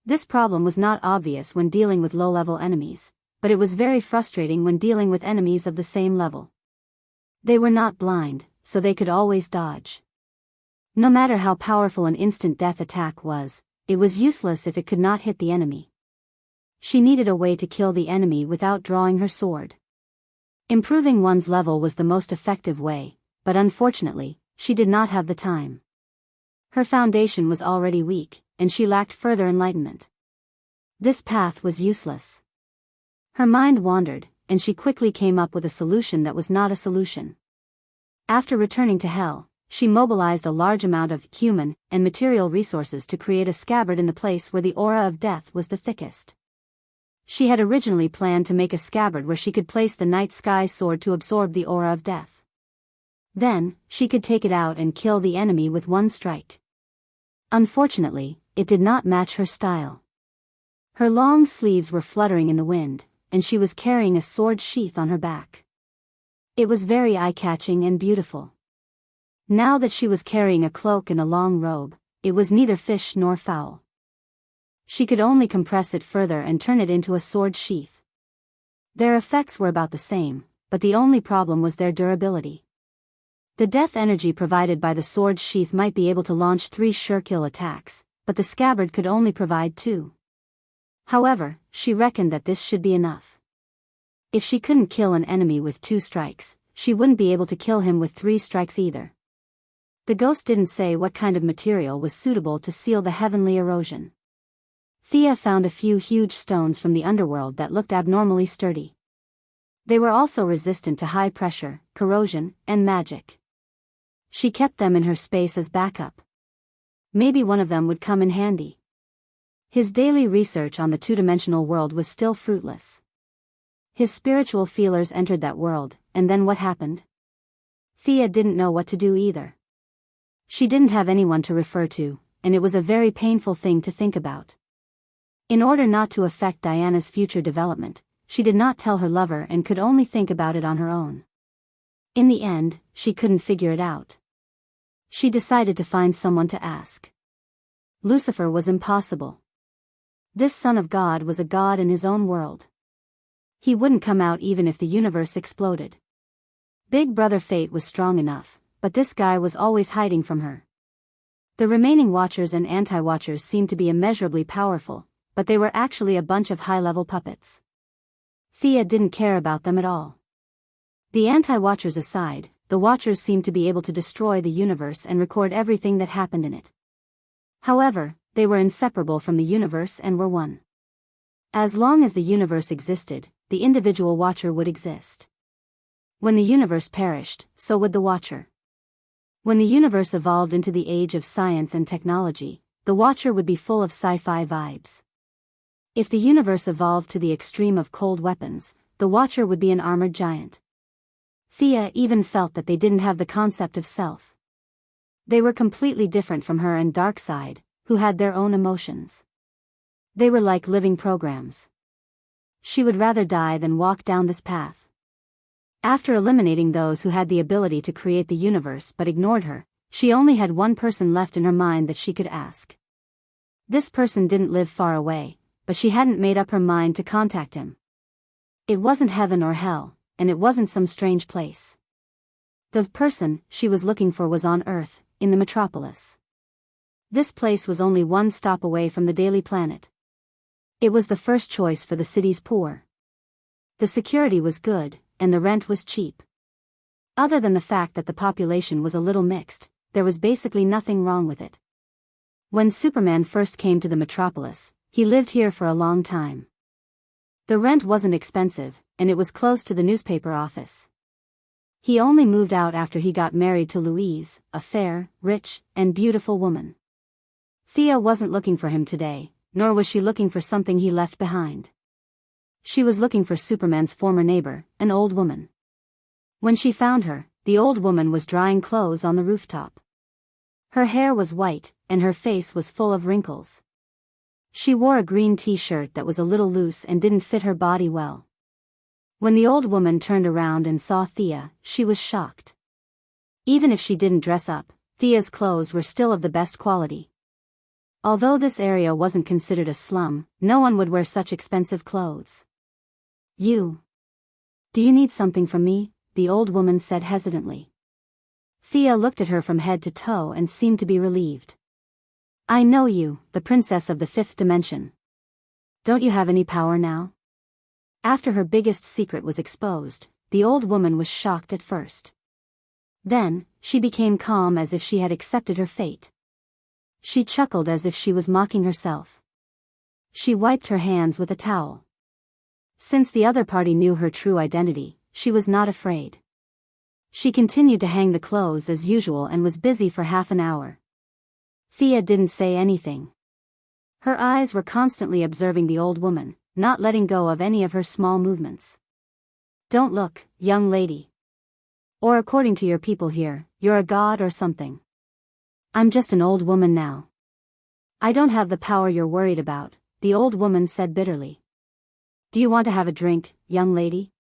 This problem was not obvious when dealing with low-level enemies, but it was very frustrating when dealing with enemies of the same level. They were not blind, so they could always dodge. No matter how powerful an instant death attack was, it was useless if it could not hit the enemy. She needed a way to kill the enemy without drawing her sword. Improving one's level was the most effective way, but unfortunately, she did not have the time. Her foundation was already weak, and she lacked further enlightenment. This path was useless. Her mind wandered, and she quickly came up with a solution that was not a solution. After returning to Hell, she mobilized a large amount of human and material resources to create a scabbard in the place where the aura of death was the thickest. She had originally planned to make a scabbard where she could place the night sky sword to absorb the aura of death. Then, she could take it out and kill the enemy with one strike. Unfortunately, it did not match her style. Her long sleeves were fluttering in the wind, and she was carrying a sword sheath on her back. It was very eye-catching and beautiful. Now that she was carrying a cloak and a long robe, it was neither fish nor fowl. She could only compress it further and turn it into a sword sheath. Their effects were about the same, but the only problem was their durability. The death energy provided by the sword sheath might be able to launch 3 sure-kill attacks, but the scabbard could only provide 2. However, she reckoned that this should be enough. If she couldn't kill an enemy with 2 strikes, she wouldn't be able to kill him with 3 strikes either. The ghost didn't say what kind of material was suitable to seal the heavenly erosion. Thea found a few huge stones from the underworld that looked abnormally sturdy. They were also resistant to high pressure, corrosion, and magic. She kept them in her space as backup. Maybe one of them would come in handy. His daily research on the two-dimensional world was still fruitless. His spiritual feelers entered that world, and then what happened? Thea didn't know what to do either. She didn't have anyone to refer to, and it was a very painful thing to think about. In order not to affect Diana's future development, she did not tell her lover and could only think about it on her own. In the end, she couldn't figure it out. She decided to find someone to ask. Lucifer was impossible. This son of God was a god in his own world. He wouldn't come out even if the universe exploded. Big Brother Fate was strong enough, but this guy was always hiding from her. The remaining Watchers and Anti-Watchers seemed to be immeasurably powerful, but they were actually a bunch of high-level puppets. Thea didn't care about them at all. The Anti-Watchers aside, the Watchers seemed to be able to destroy the universe and record everything that happened in it. However, they were inseparable from the universe and were one. As long as the universe existed, the individual Watcher would exist. When the universe perished, so would the Watcher. When the universe evolved into the age of science and technology, the Watcher would be full of sci-fi vibes. If the universe evolved to the extreme of cold weapons, the Watcher would be an armored giant. Thea even felt that they didn't have the concept of self. They were completely different from her and Darkseid, who had their own emotions. They were like living programs. She would rather die than walk down this path. After eliminating those who had the ability to create the universe but ignored her, she only had one person left in her mind that she could ask. This person didn't live far away, but she hadn't made up her mind to contact him. It wasn't heaven or hell, and it wasn't some strange place. The person she was looking for was on Earth, in the metropolis. This place was only one stop away from the Daily Planet. It was the first choice for the city's poor. The security was good, and the rent was cheap. Other than the fact that the population was a little mixed, there was basically nothing wrong with it. When Superman first came to the metropolis, he lived here for a long time. The rent wasn't expensive, and it was close to the newspaper office. He only moved out after he got married to Louise, a fair, rich, and beautiful woman. Thea wasn't looking for him today, nor was she looking for something he left behind. She was looking for Superman's former neighbor, an old woman. When she found her, the old woman was drying clothes on the rooftop. Her hair was white, and her face was full of wrinkles. She wore a green t-shirt that was a little loose and didn't fit her body well. When the old woman turned around and saw Thea, she was shocked. Even if she didn't dress up, Thea's clothes were still of the best quality. Although this area wasn't considered a slum, no one would wear such expensive clothes. Do you need something from me? The old woman said hesitantly. Thea looked at her from head to toe and seemed to be relieved. I know you, the princess of the fifth dimension. Don't you have any power now? After her biggest secret was exposed, the old woman was shocked at first. Then, she became calm as if she had accepted her fate. She chuckled as if she was mocking herself. She wiped her hands with a towel. Since the other party knew her true identity, she was not afraid. She continued to hang the clothes as usual and was busy for half an hour. Thea didn't say anything. Her eyes were constantly observing the old woman, not letting go of any of her small movements. Don't look, young lady. Or according to your people here, you're a god or something. I'm just an old woman now. I don't have the power you're worried about, the old woman said bitterly. Do you want to have a drink, young lady?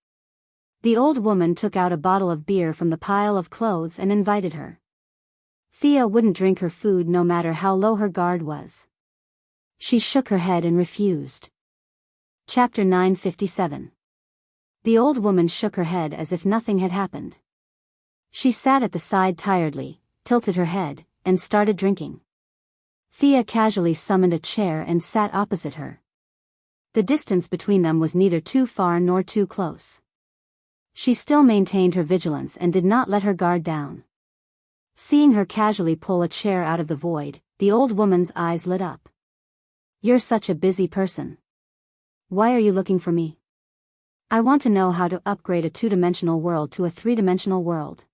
The old woman took out a bottle of beer from the pile of clothes and invited her. Thea wouldn't drink her food no matter how low her guard was. She shook her head and refused. Chapter 957. The old woman shook her head as if nothing had happened. She sat at the side tiredly, tilted her head, and started drinking. Thea casually summoned a chair and sat opposite her. The distance between them was neither too far nor too close. She still maintained her vigilance and did not let her guard down. Seeing her casually pull a chair out of the void, the old woman's eyes lit up. You're such a busy person. Why are you looking for me? I want to know how to upgrade a two-dimensional world to a three-dimensional world.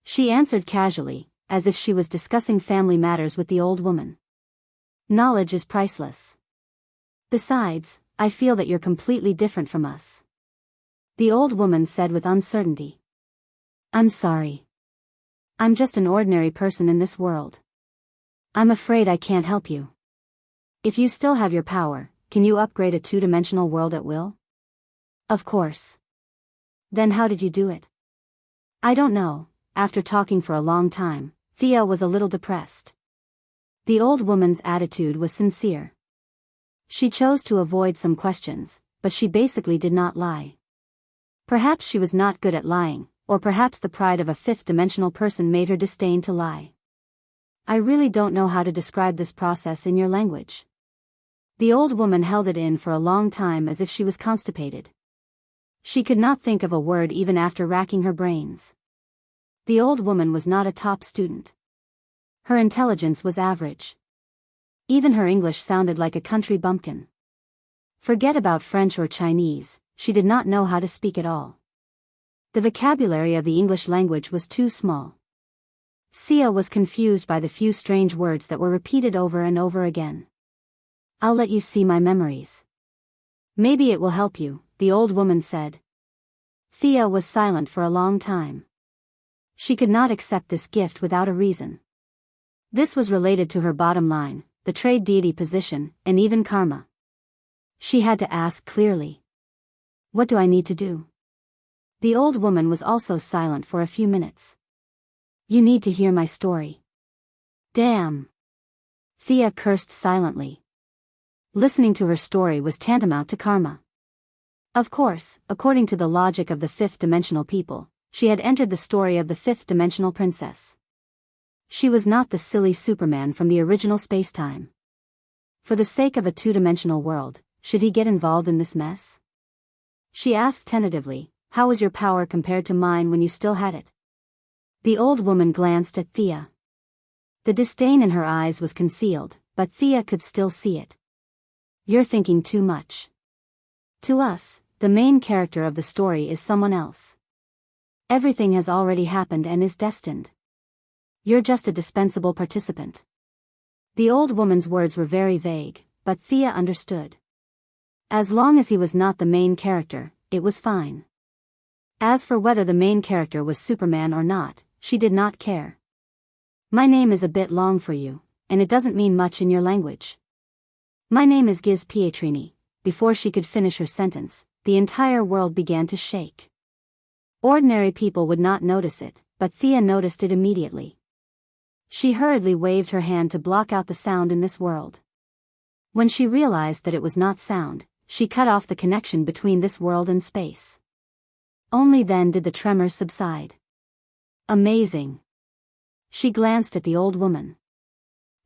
She answered casually, as if she was discussing family matters with the old woman. Knowledge is priceless. Besides, I feel that you're completely different from us. The old woman said with uncertainty. I'm sorry. I'm just an ordinary person in this world. I'm afraid I can't help you. If you still have your power, can you upgrade a two-dimensional world at will? Of course. Then how did you do it? I don't know. After talking for a long time, Thea was a little depressed. The old woman's attitude was sincere. She chose to avoid some questions, but she basically did not lie. Perhaps she was not good at lying, or perhaps the pride of a fifth-dimensional person made her disdain to lie. I really don't know how to describe this process in your language. The old woman held it in for a long time as if she was constipated. She could not think of a word even after racking her brains. The old woman was not a top student. Her intelligence was average. Even her English sounded like a country bumpkin. Forget about French or Chinese, she did not know how to speak at all. The vocabulary of the English language was too small. Thea was confused by the few strange words that were repeated over and over again. I'll let you see my memories. Maybe it will help you, the old woman said. Thea was silent for a long time. She could not accept this gift without a reason. This was related to her bottom line, the trade deity position, and even karma. She had to ask clearly. What do I need to do? The old woman was also silent for a few minutes. You need to hear my story. Damn. Thea cursed silently. Listening to her story was tantamount to karma. Of course, according to the logic of the fifth-dimensional people, she had entered the story of the fifth-dimensional princess. She was not the silly Superman from the original space-time. For the sake of a two-dimensional world, should he get involved in this mess? She asked tentatively, how was your power compared to mine when you still had it? The old woman glanced at Thea. The disdain in her eyes was concealed, but Thea could still see it. You're thinking too much. To us, the main character of the story is someone else. Everything has already happened and is destined. You're just a dispensable participant. The old woman's words were very vague, but Thea understood. As long as he was not the main character, it was fine. As for whether the main character was Superman or not, she did not care. My name is a bit long for you, and it doesn't mean much in your language. My name is Giz Pietrini. Before she could finish her sentence, the entire world began to shake. Ordinary people would not notice it, but Thea noticed it immediately. She hurriedly waved her hand to block out the sound in this world. When she realized that it was not sound, she cut off the connection between this world and space. Only then did the tremors subside. Amazing. She glanced at the old woman.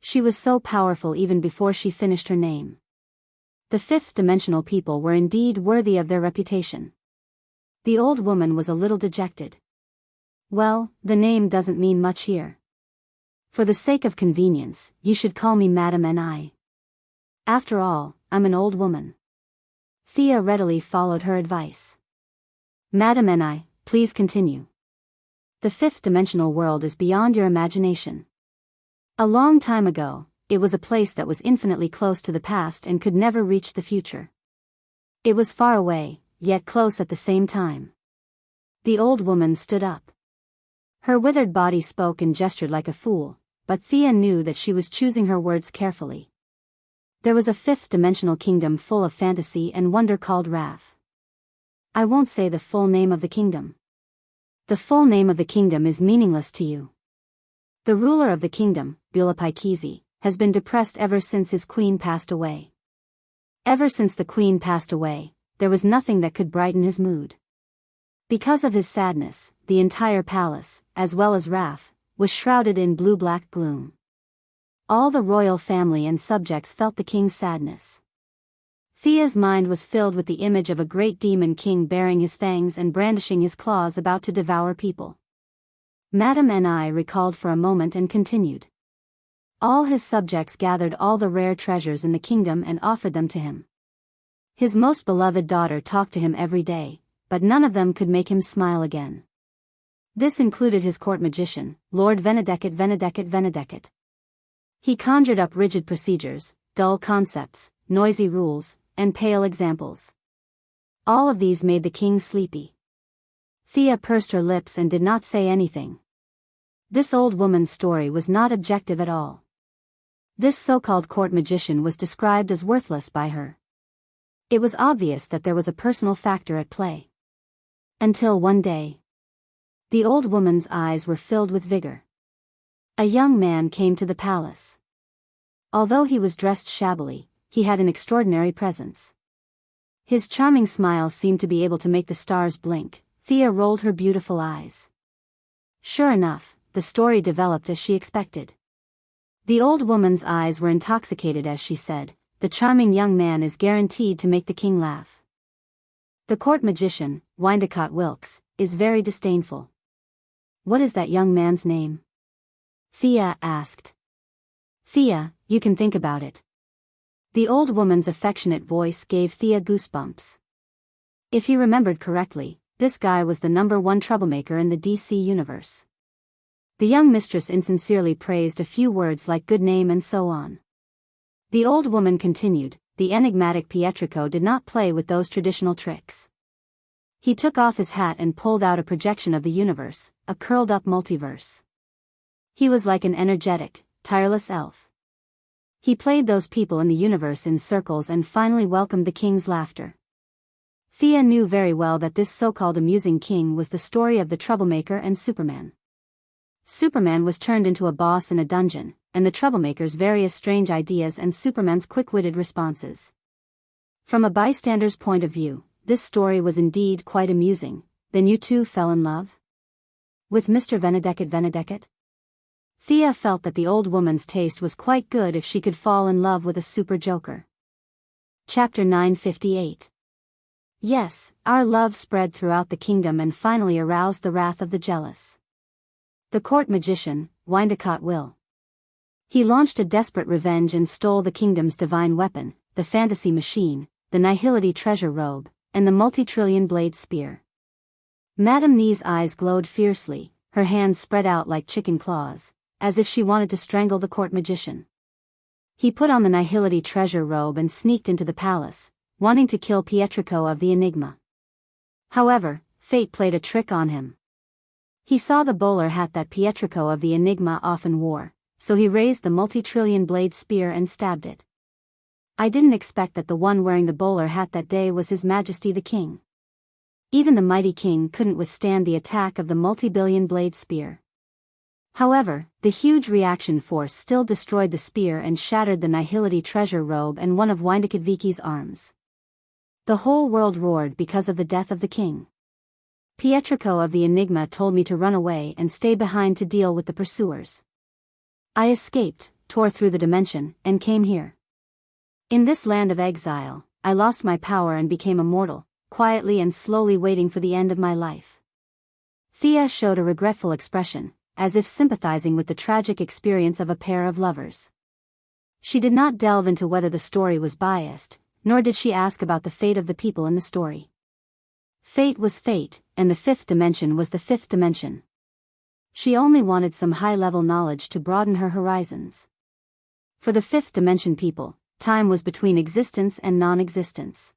She was so powerful even before she finished her name. The fifth-dimensional people were indeed worthy of their reputation. The old woman was a little dejected. Well, the name doesn't mean much here. For the sake of convenience, you should call me Madam N.I. After all, I'm an old woman. Thea readily followed her advice. Madam N.I., please continue. The fifth-dimensional world is beyond your imagination. A long time ago, it was a place that was infinitely close to the past and could never reach the future. It was far away, yet close at the same time. The old woman stood up. Her withered body spoke and gestured like a fool, but Thea knew that she was choosing her words carefully. There was a fifth-dimensional kingdom full of fantasy and wonder called Raf. I won't say the full name of the kingdom. The full name of the kingdom is meaningless to you. The ruler of the kingdom, Bulapaikizi, has been depressed ever since his queen passed away. Ever since the queen passed away, there was nothing that could brighten his mood. Because of his sadness, the entire palace, as well as Raf, was shrouded in blue-black gloom. All the royal family and subjects felt the king's sadness. Thea's mind was filled with the image of a great demon king baring his fangs and brandishing his claws about to devour people. Madame N.I. recalled for a moment and continued. All his subjects gathered all the rare treasures in the kingdom and offered them to him. His most beloved daughter talked to him every day, but none of them could make him smile again. This included his court magician, Lord Venedeket. He conjured up rigid procedures, dull concepts, noisy rules, and pale examples. All of these made the king sleepy. Thea pursed her lips and did not say anything. This old woman's story was not objective at all. This so-called court magician was described as worthless by her. It was obvious that there was a personal factor at play. Until one day. The old woman's eyes were filled with vigor. A young man came to the palace. Although he was dressed shabbily, he had an extraordinary presence. His charming smile seemed to be able to make the stars blink. Thea rolled her beautiful eyes. Sure enough, the story developed as she expected. The old woman's eyes were intoxicated as she said, "The charming young man is guaranteed to make the king laugh. The court magician, Windicott Wilkes, is very disdainful." "What is that young man's name?" Thea asked. "Thea, you can think about it." The old woman's affectionate voice gave Thea goosebumps. If he remembered correctly, this guy was the #1 troublemaker in the DC universe. The young mistress insincerely praised a few words like good name and so on. The old woman continued, "The enigmatic Pietrico did not play with those traditional tricks. He took off his hat and pulled out a projection of the universe, a curled-up multiverse. He was like an energetic, tireless elf. He played those people in the universe in circles and finally welcomed the king's laughter." Thea knew very well that this so-called amusing king was the story of the troublemaker and Superman. Superman was turned into a boss in a dungeon, and the troublemaker's various strange ideas and Superman's quick-witted responses. From a bystander's point of view, this story was indeed quite amusing. "Then you two fell in love? With Mr. Venedeket?" Thea felt that the old woman's taste was quite good if she could fall in love with a super joker. Chapter 958. Yes, our love spread throughout the kingdom and finally aroused the wrath of the jealous. The court magician, Windicott Will. He launched a desperate revenge and stole the kingdom's divine weapon, the fantasy machine, the nihility treasure robe, and the multi-trillion blade spear. Madame Nee's eyes glowed fiercely, her hands spread out like chicken claws, as if she wanted to strangle the court magician. He put on the nihility treasure robe and sneaked into the palace, wanting to kill Pietrico of the Enigma. However, fate played a trick on him. He saw the bowler hat that Pietrico of the Enigma often wore, so he raised the multi-trillion blade spear and stabbed it. I didn't expect that the one wearing the bowler hat that day was His Majesty the King. Even the mighty king couldn't withstand the attack of the multi-billion blade spear. However, the huge reaction force still destroyed the spear and shattered the nihility treasure robe and one of Windicott Vicky's arms. The whole world roared because of the death of the king. Pietrico of the Enigma told me to run away and stay behind to deal with the pursuers. I escaped, tore through the dimension, and came here. In this land of exile, I lost my power and became immortal, quietly and slowly waiting for the end of my life." Thea showed a regretful expression, as if sympathizing with the tragic experience of a pair of lovers. She did not delve into whether the story was biased, nor did she ask about the fate of the people in the story. Fate was fate, and the fifth dimension was the fifth dimension. She only wanted some high-level knowledge to broaden her horizons. For the fifth dimension people, time was between existence and non-existence.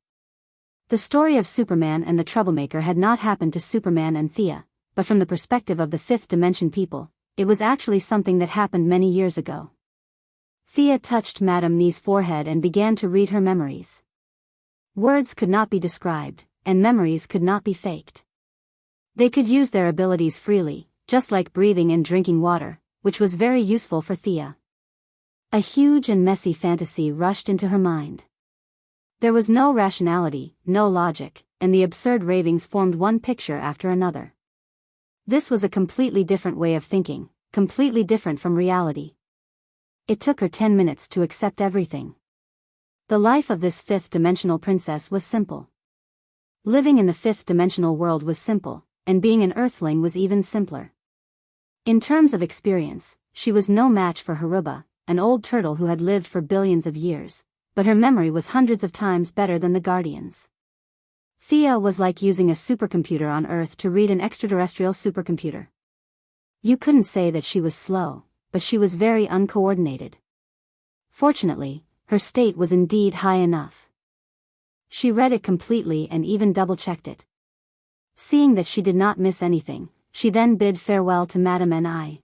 The story of Superman and the troublemaker had not happened to Superman and Thea, but from the perspective of the fifth dimension people, it was actually something that happened many years ago. Thea touched Madame Nee's forehead and began to read her memories. Words could not be described, and memories could not be faked. They could use their abilities freely, just like breathing and drinking water, which was very useful for Thea. A huge and messy fantasy rushed into her mind. There was no rationality, no logic, and the absurd ravings formed one picture after another. This was a completely different way of thinking, completely different from reality. It took her 10 minutes to accept everything. The life of this fifth-dimensional princess was simple. Living in the fifth-dimensional world was simple, and being an earthling was even simpler. In terms of experience, she was no match for Haruba, an old turtle who had lived for billions of years, but her memory was hundreds of times better than the Guardians. Thea was like using a supercomputer on Earth to read an extraterrestrial supercomputer. You couldn't say that she was slow, but she was very uncoordinated. Fortunately, her state was indeed high enough. She read it completely and even double-checked it. Seeing that she did not miss anything, she then bid farewell to Madame N.I.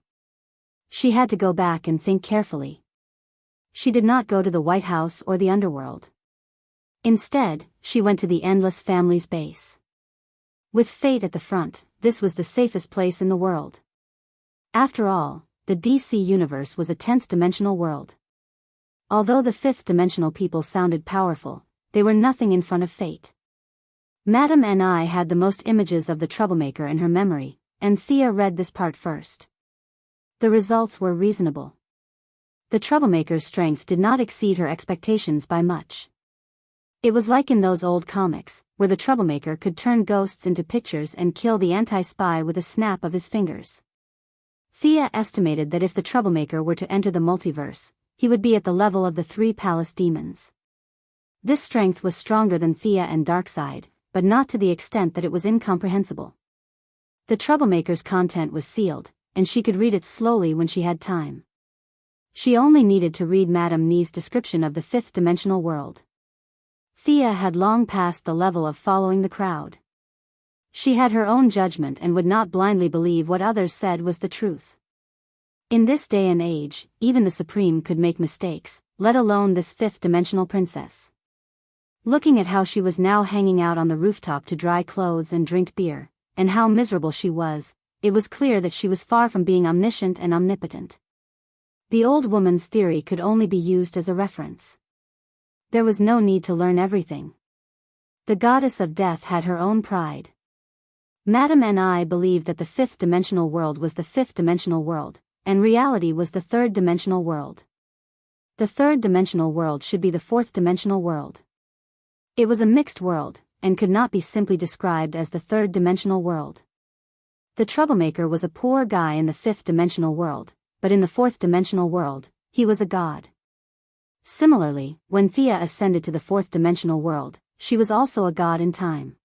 She had to go back and think carefully. She did not go to the White House or the underworld. Instead, she went to the Endless Family's base. With fate at the front, this was the safest place in the world. After all, the DC universe was a 10th-dimensional world. Although the 5th-dimensional people sounded powerful, they were nothing in front of fate. Madame N.I. had the most images of the troublemaker in her memory, and Thea read this part first. The results were reasonable. The troublemaker's strength did not exceed her expectations by much. It was like in those old comics, where the troublemaker could turn ghosts into pictures and kill the anti-spy with a snap of his fingers. Thea estimated that if the troublemaker were to enter the multiverse, he would be at the level of the 3 palace demons. This strength was stronger than Thea and Darkseid, but not to the extent that it was incomprehensible. The troublemaker's content was sealed, and she could read it slowly when she had time. She only needed to read Madame Ni's description of the 5th-dimensional world. Thea had long passed the level of following the crowd. She had her own judgment and would not blindly believe what others said was the truth. In this day and age, even the Supreme could make mistakes, let alone this 5th-dimensional princess. Looking at how she was now hanging out on the rooftop to dry clothes and drink beer, and how miserable she was, it was clear that she was far from being omniscient and omnipotent. The old woman's theory could only be used as a reference. There was no need to learn everything. The goddess of death had her own pride. Madame N.I. believed that the 5th-dimensional world was the 5th-dimensional world, and reality was the 3rd-dimensional world. The 3rd-dimensional world should be the 4th-dimensional world. It was a mixed world, and could not be simply described as the 3rd-dimensional world. The troublemaker was a poor guy in the 5th-dimensional world, but in the 4th-dimensional world, he was a god. Similarly, when Thea ascended to the 4th-dimensional world, she was also a god in time.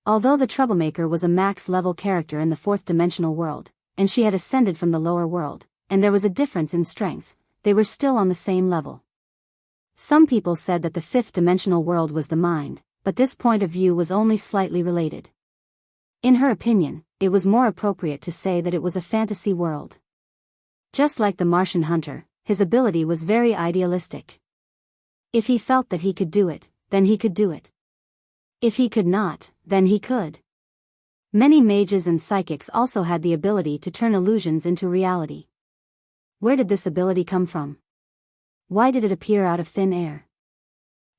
Although the troublemaker was a max-level character in the 4th-dimensional world, and she had ascended from the lower world, and there was a difference in strength, they were still on the same level. Some people said that the 5th-dimensional world was the mind, but this point of view was only slightly related. In her opinion, it was more appropriate to say that it was a fantasy world. Just like the Martian hunter, his ability was very idealistic. If he felt that he could do it, then he could do it. If he could not, then he could. Many mages and psychics also had the ability to turn illusions into reality. Where did this ability come from? Why did it appear out of thin air?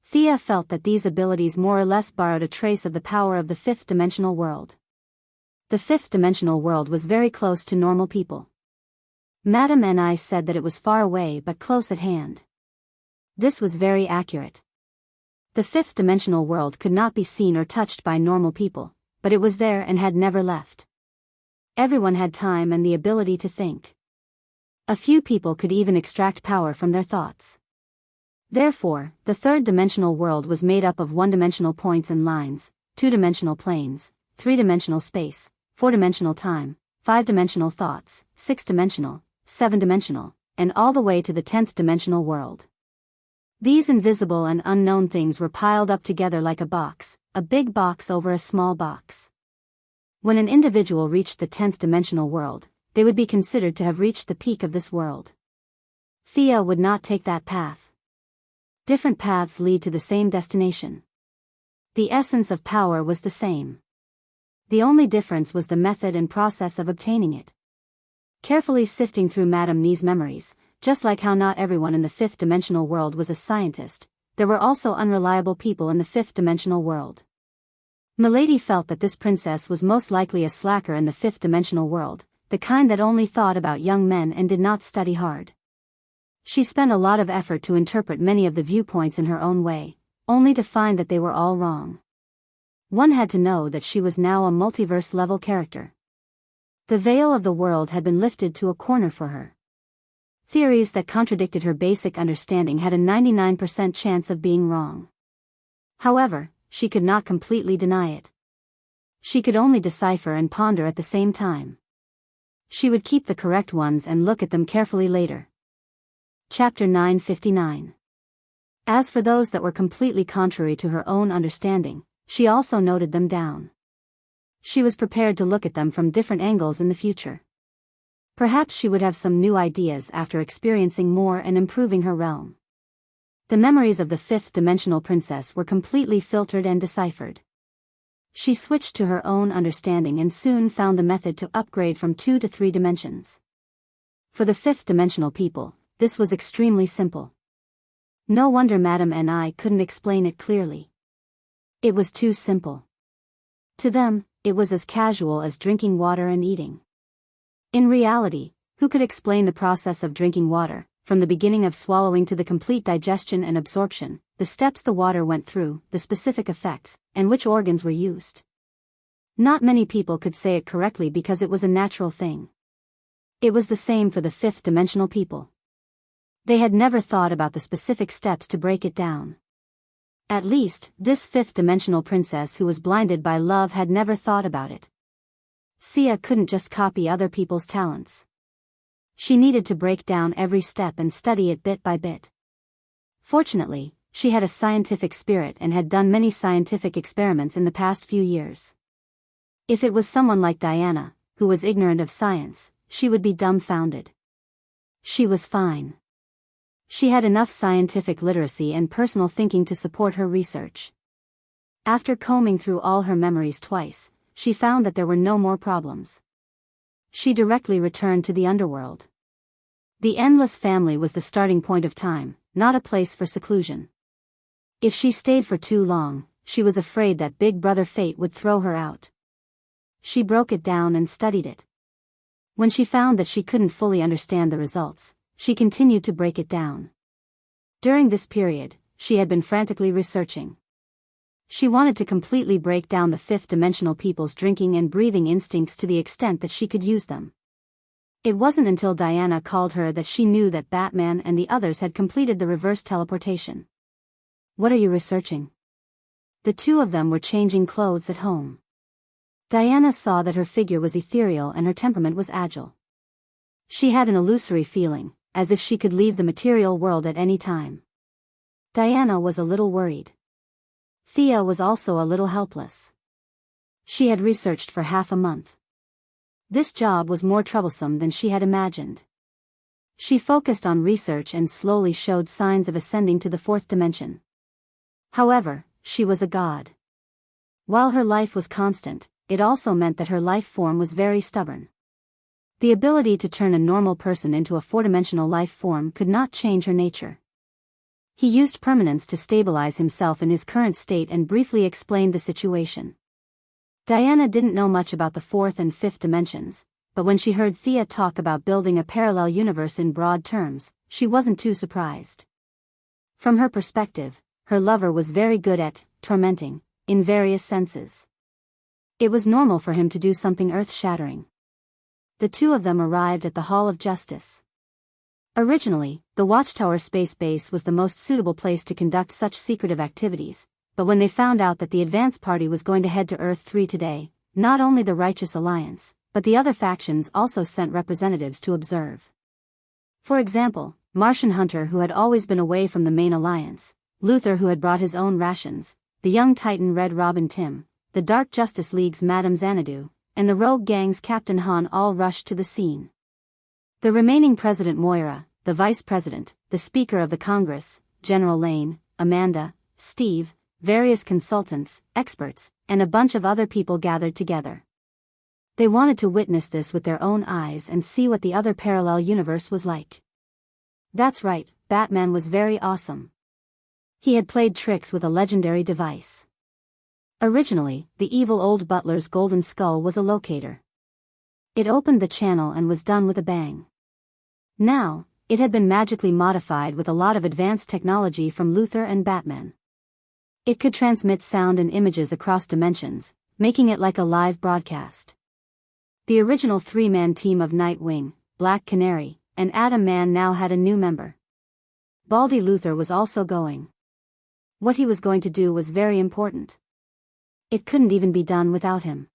Thea felt that these abilities more or less borrowed a trace of the power of the 5th-dimensional world. The 5th-dimensional world was very close to normal people. Madame N.I. said that it was far away but close at hand. This was very accurate. The 5th-dimensional world could not be seen or touched by normal people, but it was there and had never left. Everyone had time and the ability to think. A few people could even extract power from their thoughts. Therefore, the 3rd-dimensional world was made up of 1-dimensional points and lines, 2-dimensional planes, 3-dimensional space, 4-dimensional time, 5-dimensional thoughts, 6-dimensional, 7-dimensional, and all the way to the 10th-dimensional world. These invisible and unknown things were piled up together like a big box over a small box. When an individual reached the 10th-dimensional world, they would be considered to have reached the peak of this world. Thea would not take that path. Different paths lead to the same destination. The essence of power was the same. The only difference was the method and process of obtaining it. Carefully sifting through Madame Ni's memories, just like how not everyone in the 5th-dimensional world was a scientist, there were also unreliable people in the 5th-dimensional world. Milady felt that this princess was most likely a slacker in the 5th-dimensional world, the kind that only thought about young men and did not study hard. She spent a lot of effort to interpret many of the viewpoints in her own way, only to find that they were all wrong. One had to know that she was now a multiverse-level character. The veil of the world had been lifted to a corner for her. Theories that contradicted her basic understanding had a 99% chance of being wrong. However, she could not completely deny it. She could only decipher and ponder at the same time. She would keep the correct ones and look at them carefully later. Chapter 959. As for those that were completely contrary to her own understanding, she also noted them down. She was prepared to look at them from different angles in the future. Perhaps she would have some new ideas after experiencing more and improving her realm. The memories of the 5th-dimensional princess were completely filtered and deciphered. She switched to her own understanding and soon found the method to upgrade from 2 to 3 dimensions. For the fifth-dimensional people, this was extremely simple. No wonder Madame and I couldn't explain it clearly. It was too simple. To them, it was as casual as drinking water and eating. In reality, who could explain the process of drinking water, from the beginning of swallowing to the complete digestion and absorption, the steps the water went through, the specific effects, and which organs were used? Not many people could say it correctly because it was a natural thing. It was the same for the fifth-dimensional people. They had never thought about the specific steps to break it down. At least, this fifth-dimensional princess who was blinded by love had never thought about it. Sia couldn't just copy other people's talents. She needed to break down every step and study it bit by bit. Fortunately, she had a scientific spirit and had done many scientific experiments in the past few years. If it was someone like Diana, who was ignorant of science, she would be dumbfounded. She was fine. She had enough scientific literacy and personal thinking to support her research. After combing through all her memories twice, she found that there were no more problems. She directly returned to the underworld. The endless family was the starting point of time, not a place for seclusion. If she stayed for too long, she was afraid that Big Brother Fate would throw her out. She broke it down and studied it. When she found that she couldn't fully understand the results, she continued to break it down. During this period, she had been frantically researching. She wanted to completely break down the fifth-dimensional people's drinking and breathing instincts to the extent that she could use them. It wasn't until Diana called her that she knew that Batman and the others had completed the reverse teleportation. "What are you researching?" The two of them were changing clothes at home. Diana saw that her figure was ethereal and her temperament was agile. She had an illusory feeling, as if she could leave the material world at any time. Diana was a little worried. Thea was also a little helpless. She had researched for half a month. This job was more troublesome than she had imagined. She focused on research and slowly showed signs of ascending to the fourth dimension. However, she was a god. While her life was constant, it also meant that her life form was very stubborn. The ability to turn a normal person into a four-dimensional life form could not change her nature. He used permanence to stabilize himself in his current state and briefly explained the situation. Diana didn't know much about the fourth and fifth dimensions, but when she heard Thea talk about building a parallel universe in broad terms, she wasn't too surprised. From her perspective, her lover was very good at tormenting, in various senses. It was normal for him to do something earth-shattering. The two of them arrived at the Hall of Justice. Originally, the Watchtower Space Base was the most suitable place to conduct such secretive activities, but when they found out that the advance party was going to head to Earth 3 today, not only the Righteous Alliance, but the other factions also sent representatives to observe. For example, Martian Hunter, who had always been away from the main alliance, Luther, who had brought his own rations, the young Titan Red Robin Tim, the Dark Justice League's Madame Xanadu, and the Rogue Gang's Captain Han all rushed to the scene. The remaining President Moira, the Vice President, the Speaker of the Congress, General Lane, Amanda, Steve, various consultants, experts, and a bunch of other people gathered together. They wanted to witness this with their own eyes and see what the other parallel universe was like. That's right, Batman was very awesome. He had played tricks with a legendary device. Originally, the evil old butler's golden skull was a locator. It opened the channel and was done with a bang. Now, it had been magically modified with a lot of advanced technology from Luther and Batman. It could transmit sound and images across dimensions, making it like a live broadcast. The original three-man team of Nightwing, Black Canary, and Atom Man now had a new member. Baldy Luther was also going. What he was going to do was very important. It couldn't even be done without him.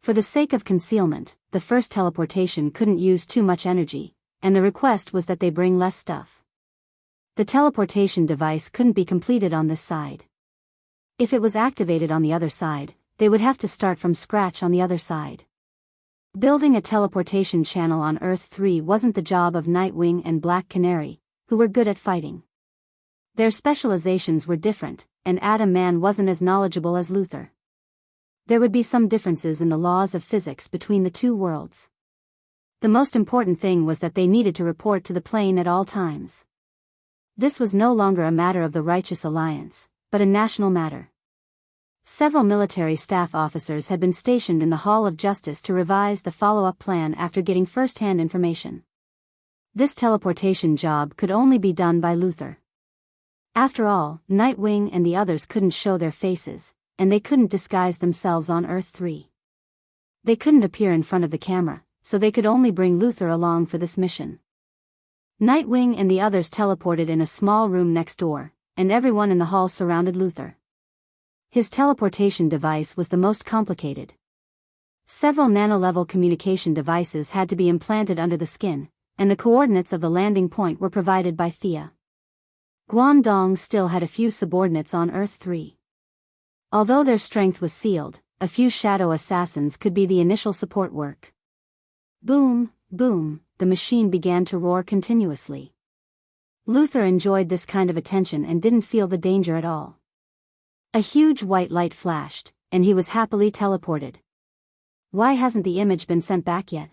For the sake of concealment, the first teleportation couldn't use too much energy, and the request was that they bring less stuff. The teleportation device couldn't be completed on this side. If it was activated on the other side, they would have to start from scratch on the other side. Building a teleportation channel on Earth 3 wasn't the job of Nightwing and Black Canary, who were good at fighting. Their specializations were different, and Atom Man wasn't as knowledgeable as Luther. There would be some differences in the laws of physics between the two worlds. The most important thing was that they needed to report to the plane at all times. This was no longer a matter of the righteous alliance, but a national matter. Several military staff officers had been stationed in the Hall of Justice to revise the follow-up plan after getting first-hand information. This teleportation job could only be done by Luther. After all, Nightwing and the others couldn't show their faces, and they couldn't disguise themselves on Earth 3. They couldn't appear in front of the camera, so they could only bring Luther along for this mission. Nightwing and the others teleported in a small room next door, and everyone in the hall surrounded Luther. His teleportation device was the most complicated. Several nano-level communication devices had to be implanted under the skin, and the coordinates of the landing point were provided by Thea. Guangdong still had a few subordinates on Earth 3. Although their strength was sealed, a few shadow assassins could be the initial support work. Boom, boom, the machine began to roar continuously. Luther enjoyed this kind of attention and didn't feel the danger at all. A huge white light flashed, and he was happily teleported. Why hasn't the image been sent back yet?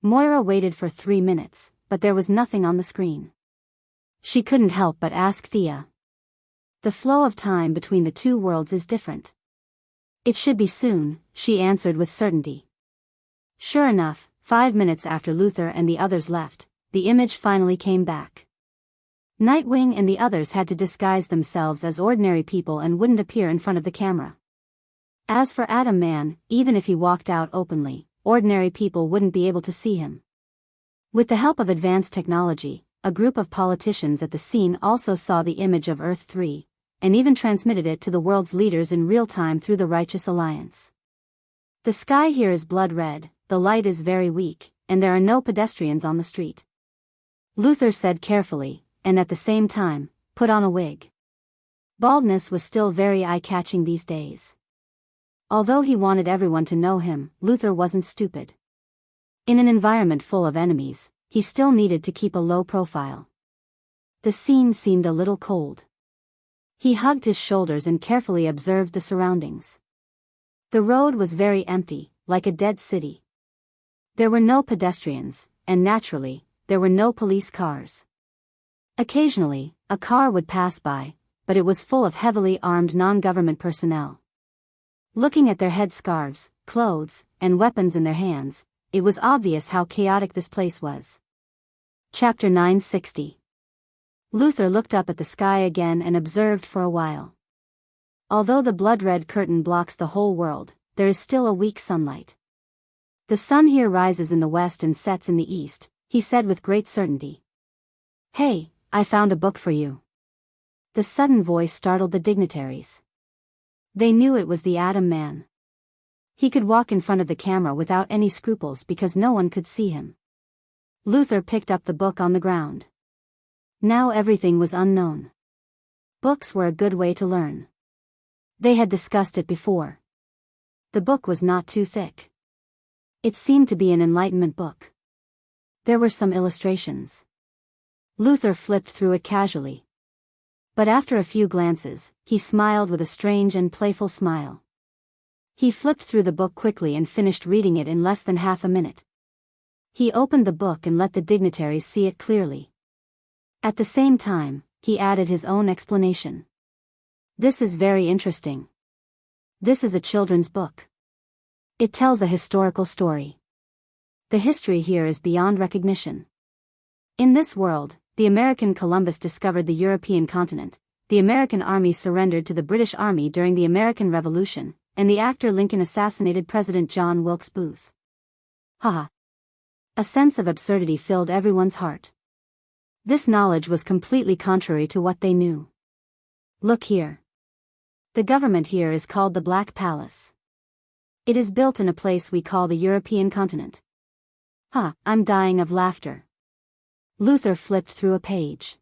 Moira waited for 3 minutes, but there was nothing on the screen. She couldn't help but ask Thea. The flow of time between the two worlds is different. It should be soon, she answered with certainty. Sure enough, 5 minutes after Luther and the others left, the image finally came back. Nightwing and the others had to disguise themselves as ordinary people and wouldn't appear in front of the camera. As for Atom Man, even if he walked out openly, ordinary people wouldn't be able to see him. With the help of advanced technology, a group of politicians at the scene also saw the image of Earth 3, and even transmitted it to the world's leaders in real time through the Righteous Alliance. The sky here is blood red, the light is very weak, and there are no pedestrians on the street. Luther said carefully, and at the same time, put on a wig. Baldness was still very eye-catching these days. Although he wanted everyone to know him, Luther wasn't stupid. In an environment full of enemies, he still needed to keep a low profile. The scene seemed a little cold. He hugged his shoulders and carefully observed the surroundings. The road was very empty, like a dead city. There were no pedestrians, and naturally, there were no police cars. Occasionally, a car would pass by, but it was full of heavily armed non-government personnel. Looking at their headscarves, clothes, and weapons in their hands, it was obvious how chaotic this place was. Chapter 960. Luther looked up at the sky again and observed for a while. Although the blood-red curtain blocks the whole world, there is still a weak sunlight. The sun here rises in the west and sets in the east, he said with great certainty. Hey, I found a book for you. The sudden voice startled the dignitaries. They knew it was the Atom Man. He could walk in front of the camera without any scruples because no one could see him. Luther picked up the book on the ground. Now everything was unknown. Books were a good way to learn. They had discussed it before. The book was not too thick. It seemed to be an enlightenment book. There were some illustrations. Luther flipped through it casually. But after a few glances, he smiled with a strange and playful smile. He flipped through the book quickly and finished reading it in less than half a minute. He opened the book and let the dignitaries see it clearly. At the same time, he added his own explanation. This is very interesting. This is a children's book. It tells a historical story. The history here is beyond recognition. In this world, the American Columbus discovered the European continent, the American Army surrendered to the British Army during the American Revolution, and the actor Lincoln assassinated President John Wilkes Booth. Haha. A sense of absurdity filled everyone's heart. This knowledge was completely contrary to what they knew. Look here. The government here is called the Black Palace. It is built in a place we call the European continent. I'm dying of laughter. Luther flipped through a page.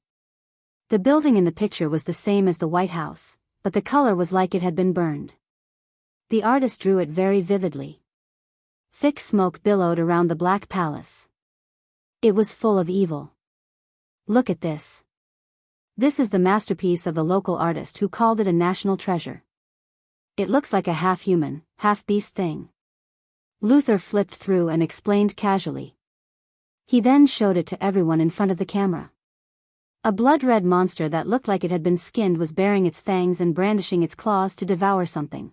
The building in the picture was the same as the White House, but the color was like it had been burned. The artist drew it very vividly. Thick smoke billowed around the Black Palace. It was full of evil. Look at this. This is the masterpiece of the local artist who called it a national treasure. It looks like a half-human, half-beast thing. Luther flipped through and explained casually. He then showed it to everyone in front of the camera. A blood-red monster that looked like it had been skinned was baring its fangs and brandishing its claws to devour something.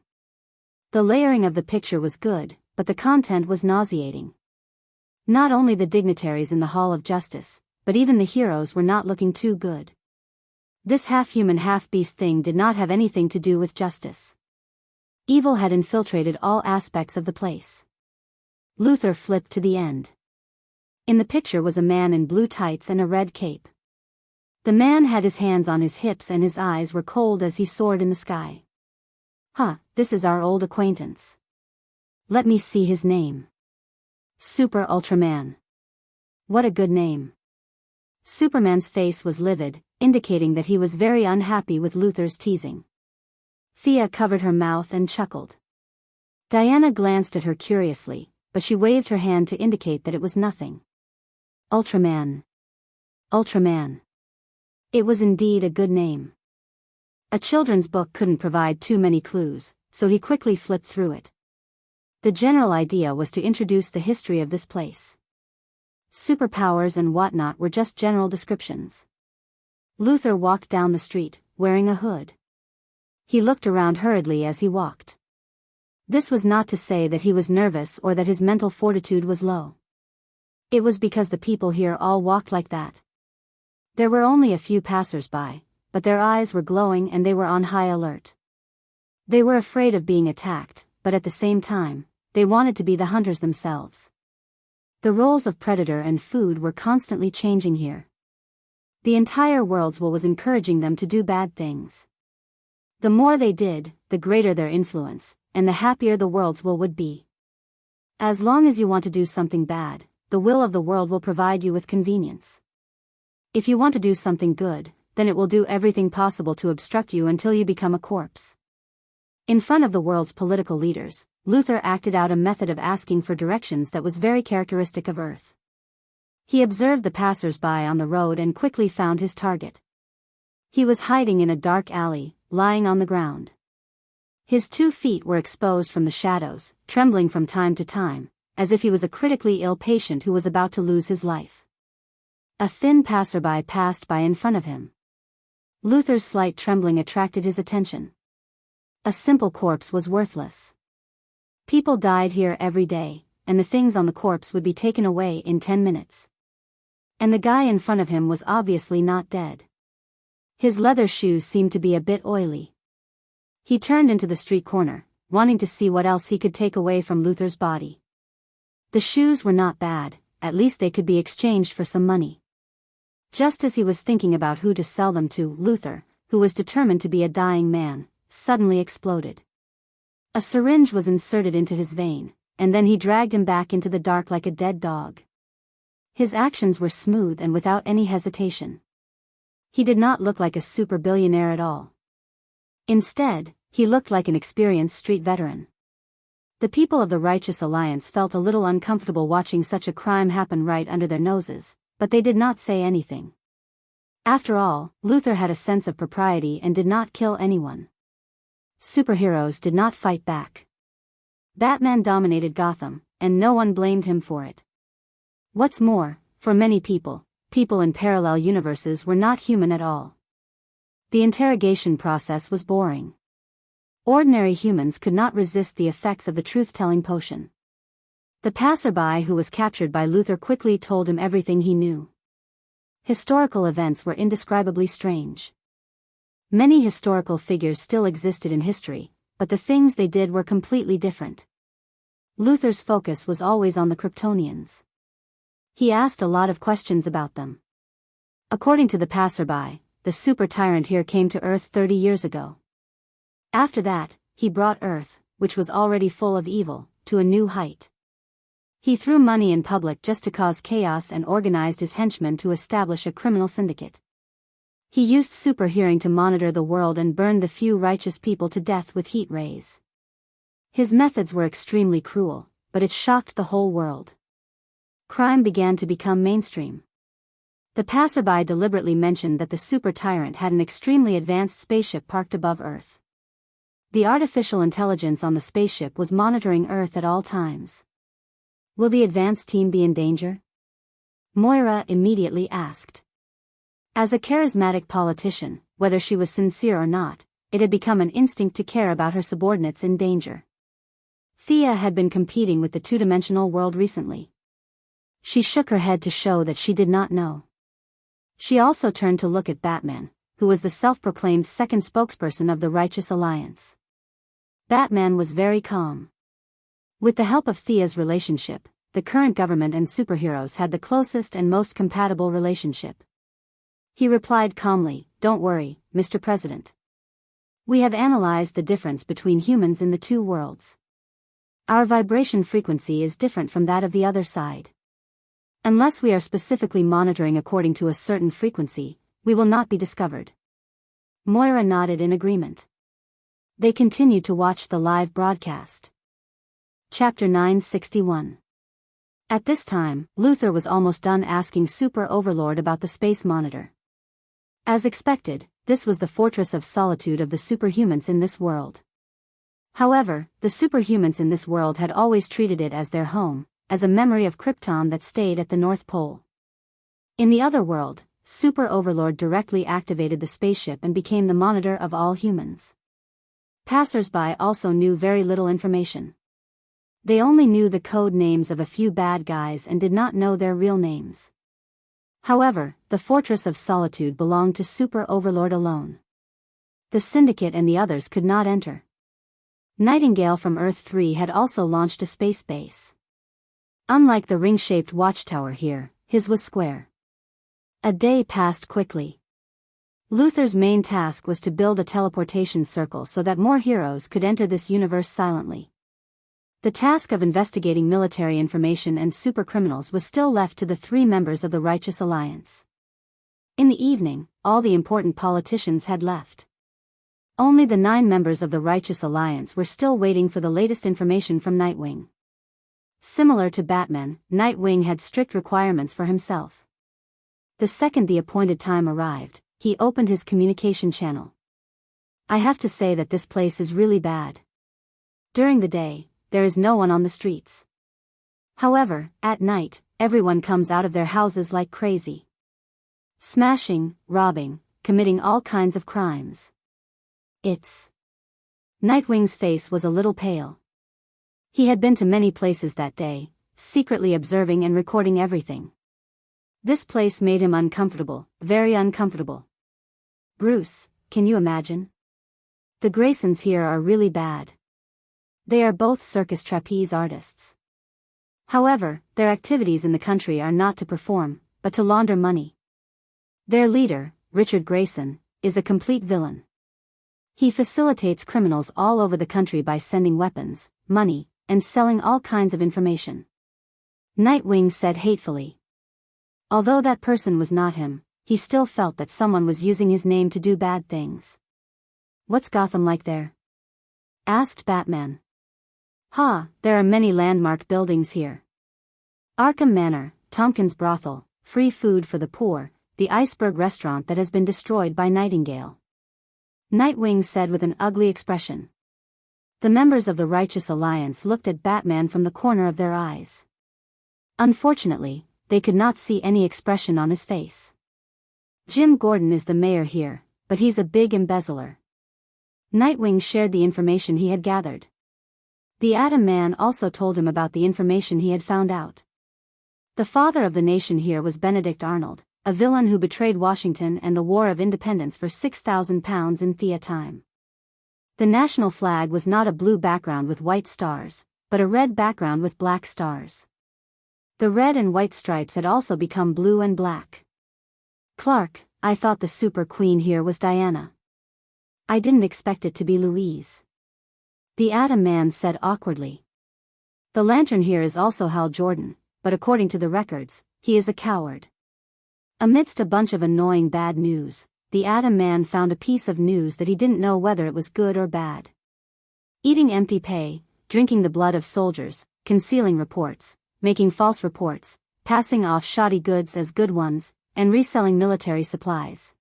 The layering of the picture was good, but the content was nauseating. Not only the dignitaries in the Hall of Justice, but even the heroes were not looking too good. This half-human half-beast thing did not have anything to do with justice. Evil had infiltrated all aspects of the place. Luther flipped to the end. In the picture was a man in blue tights and a red cape. The man had his hands on his hips and his eyes were cold as he soared in the sky. This is our old acquaintance. Let me see his name. Super Ultraman. What a good name. Superman's face was livid, indicating that he was very unhappy with Luther's teasing. Thea covered her mouth and chuckled. Diana glanced at her curiously, but she waved her hand to indicate that it was nothing. Ultraman. Ultraman. It was indeed a good name. A children's book couldn't provide too many clues, so he quickly flipped through it. The general idea was to introduce the history of this place. Superpowers and whatnot were just general descriptions. Luther walked down the street, wearing a hood. He looked around hurriedly as he walked. This was not to say that he was nervous or that his mental fortitude was low. It was because the people here all walked like that. There were only a few passers-by, but their eyes were glowing and they were on high alert. They were afraid of being attacked, but at the same time, they wanted to be the hunters themselves. The roles of predator and food were constantly changing here. The entire world's will was encouraging them to do bad things. The more they did, the greater their influence, and the happier the world's will would be. As long as you want to do something bad, the will of the world will provide you with convenience. If you want to do something good, then it will do everything possible to obstruct you until you become a corpse. In front of the world's political leaders, Luther acted out a method of asking for directions that was very characteristic of Earth. He observed the passers-by on the road and quickly found his target. He was hiding in a dark alley, lying on the ground. His 2 feet were exposed from the shadows, trembling from time to time, as if he was a critically ill patient who was about to lose his life. A thin passerby passed by in front of him. Luther's slight trembling attracted his attention. A simple corpse was worthless. People died here every day, and the things on the corpse would be taken away in 10 minutes. And the guy in front of him was obviously not dead. His leather shoes seemed to be a bit oily. He turned into the street corner, wanting to see what else he could take away from Luther's body. The shoes were not bad, at least they could be exchanged for some money. Just as he was thinking about who to sell them to, Luther, who was determined to be a dying man, suddenly exploded. A syringe was inserted into his vein, and then he dragged him back into the dark like a dead dog. His actions were smooth and without any hesitation. He did not look like a super billionaire at all. Instead, he looked like an experienced street veteran. The people of the Righteous Alliance felt a little uncomfortable watching such a crime happen right under their noses, but they did not say anything. After all, Luther had a sense of propriety and did not kill anyone. Superheroes did not fight back. Batman dominated Gotham, and no one blamed him for it. What's more, for many people, people in parallel universes were not human at all. The interrogation process was boring. Ordinary humans could not resist the effects of the truth-telling potion. The passerby who was captured by Luther quickly told him everything he knew. Historical events were indescribably strange. Many historical figures still existed in history, but the things they did were completely different. Luther's focus was always on the Kryptonians. He asked a lot of questions about them. According to the passerby, the super tyrant here came to Earth 30 years ago. After that, he brought Earth, which was already full of evil, to a new height. He threw money in public just to cause chaos and organized his henchmen to establish a criminal syndicate. He used super hearing to monitor the world and burned the few righteous people to death with heat rays. His methods were extremely cruel, but it shocked the whole world. Crime began to become mainstream. The passerby deliberately mentioned that the super tyrant had an extremely advanced spaceship parked above Earth. The artificial intelligence on the spaceship was monitoring Earth at all times. Will the advanced team be in danger? Moira immediately asked. As a charismatic politician, whether she was sincere or not, it had become an instinct to care about her subordinates in danger. Thea had been competing with the two-dimensional world recently. She shook her head to show that she did not know. She also turned to look at Batman, who was the self-proclaimed second spokesperson of the Righteous Alliance. Batman was very calm. With the help of Thea's relationship, the current government and superheroes had the closest and most compatible relationship. He replied calmly, "Don't worry, Mr. President. We have analyzed the difference between humans in the two worlds. Our vibration frequency is different from that of the other side. Unless we are specifically monitoring according to a certain frequency, we will not be discovered." Moira nodded in agreement. They continued to watch the live broadcast. Chapter 961. At this time, Luthor was almost done asking Super Overlord about the space monitor. As expected, this was the fortress of solitude of the superhumans in this world. However, the superhumans in this world had always treated it as their home, as a memory of Krypton that stayed at the North Pole. In the other world, Super Overlord directly activated the spaceship and became the monitor of all humans. Passers-by also knew very little information. They only knew the code names of a few bad guys and did not know their real names. However, the Fortress of Solitude belonged to Super Overlord alone. The Syndicate and the others could not enter. Nightingale from Earth 3 had also launched a space base. Unlike the ring-shaped watchtower here, his was square. A day passed quickly. Luthor's main task was to build a teleportation circle so that more heroes could enter this universe silently. The task of investigating military information and supercriminals was still left to the 3 members of the Righteous Alliance. In the evening, all the important politicians had left. Only the 9 members of the Righteous Alliance were still waiting for the latest information from Nightwing. Similar to Batman, Nightwing had strict requirements for himself. The second the appointed time arrived, he opened his communication channel. "I have to say that this place is really bad. During the day, there is no one on the streets. However, at night, everyone comes out of their houses like crazy. Smashing, robbing, committing all kinds of crimes. It's..." Nightwing's face was a little pale. He had been to many places that day, secretly observing and recording everything. This place made him uncomfortable, very uncomfortable. "Bruce, can you imagine? The Graysons here are really bad. They are both circus trapeze artists. However, their activities in the country are not to perform, but to launder money. Their leader, Richard Grayson, is a complete villain. He facilitates criminals all over the country by sending weapons, money, and selling all kinds of information." Nightwing said hatefully. Although that person was not him, he still felt that someone was using his name to do bad things. "What's Gotham like there?" asked Batman. There are many landmark buildings here. Arkham Manor, Tompkins Brothel, free food for the poor, the Iceberg restaurant that has been destroyed by Nightingale." Nightwing said with an ugly expression. The members of the Righteous Alliance looked at Batman from the corner of their eyes. Unfortunately, they could not see any expression on his face. "Jim Gordon is the mayor here, but he's a big embezzler." Nightwing shared the information he had gathered. The Atom Man also told him about the information he had found out. The father of the nation here was Benedict Arnold, a villain who betrayed Washington and the War of Independence for £6,000 in Thea time. The national flag was not a blue background with white stars, but a red background with black stars. The red and white stripes had also become blue and black. "Clark, I thought the super queen here was Diana. I didn't expect it to be Louise," the Atom Man said awkwardly. "The Lantern here is also Hal Jordan, but according to the records, he is a coward." Amidst a bunch of annoying bad news, the Atom Man found a piece of news that he didn't know whether it was good or bad. Eating empty pay, drinking the blood of soldiers, concealing reports, making false reports, passing off shoddy goods as good ones, and reselling military supplies.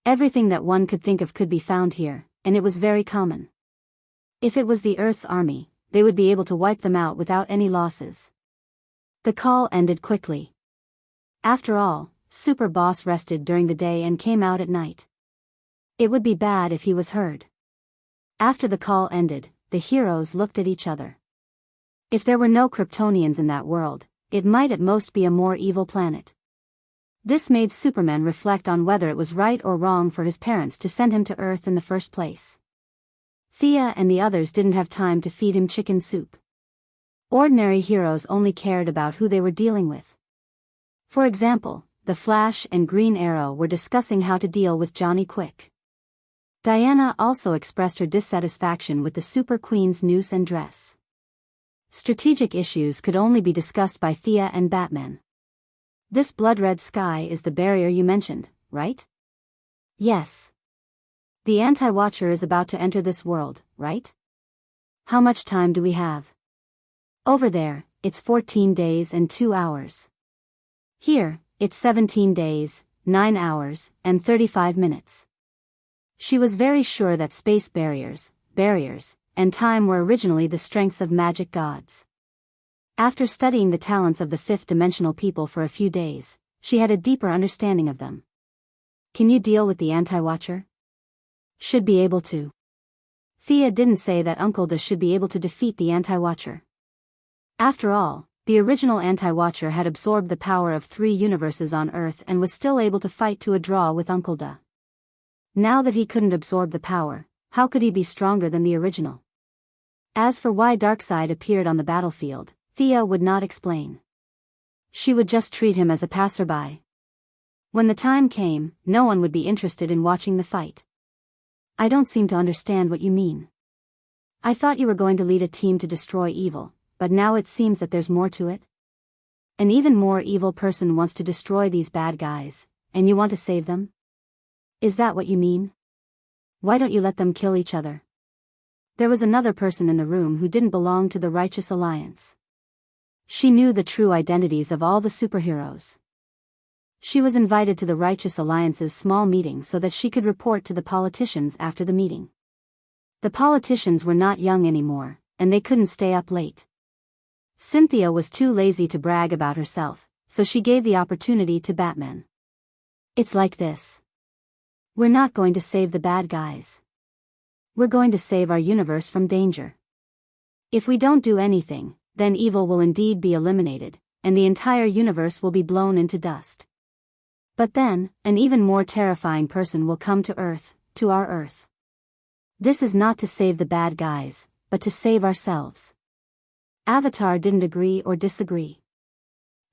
Everything that one could think of could be found here, and it was very common. If it was the Earth's army, they would be able to wipe them out without any losses. The call ended quickly. After all, Super Boss rested during the day and came out at night. It would be bad if he was heard. After the call ended, the heroes looked at each other. If there were no Kryptonians in that world, it might at most be a more evil planet. This made Superman reflect on whether it was right or wrong for his parents to send him to Earth in the first place. Thea and the others didn't have time to feed him chicken soup. Ordinary heroes only cared about who they were dealing with. For example, the Flash and Green Arrow were discussing how to deal with Johnny Quick. Diana also expressed her dissatisfaction with the Super Queen's noose and dress. Strategic issues could only be discussed by Thea and Batman. This blood-red sky is the barrier you mentioned, right? Yes. The Anti-Watcher is about to enter this world, right? How much time do we have? Over there, it's 14 days and 2 hours. Here, it's 17 days, 9 hours, and 35 minutes. She was very sure that space barriers, and time were originally the strengths of magic gods. After studying the talents of the fifth-dimensional people for a few days, she had a deeper understanding of them. Can you deal with the Anti-Watcher? Should be able to. Thea didn't say that Uncle Da should be able to defeat the Anti-Watcher. After all, the original Anti-Watcher had absorbed the power of 3 universes on Earth and was still able to fight to a draw with Uncle Da. Now that he couldn't absorb the power, how could he be stronger than the original? As for why Darkseid appeared on the battlefield, Thea would not explain. She would just treat him as a passerby. When the time came, no one would be interested in watching the fight. I don't seem to understand what you mean. I thought you were going to lead a team to destroy evil, but now it seems that there's more to it. An even more evil person wants to destroy these bad guys, and you want to save them? Is that what you mean? Why don't you let them kill each other? There was another person in the room who didn't belong to the Righteous Alliance. She knew the true identities of all the superheroes. She was invited to the Righteous Alliance's small meeting so that she could report to the politicians after the meeting. The politicians were not young anymore, and they couldn't stay up late. Cynthia was too lazy to brag about herself, so she gave the opportunity to Batman. It's like this. We're not going to save the bad guys. We're going to save our universe from danger. If we don't do anything, then evil will indeed be eliminated, and the entire universe will be blown into dust. But then, an even more terrifying person will come to Earth, to our Earth. This is not to save the bad guys, but to save ourselves. Avatar didn't agree or disagree.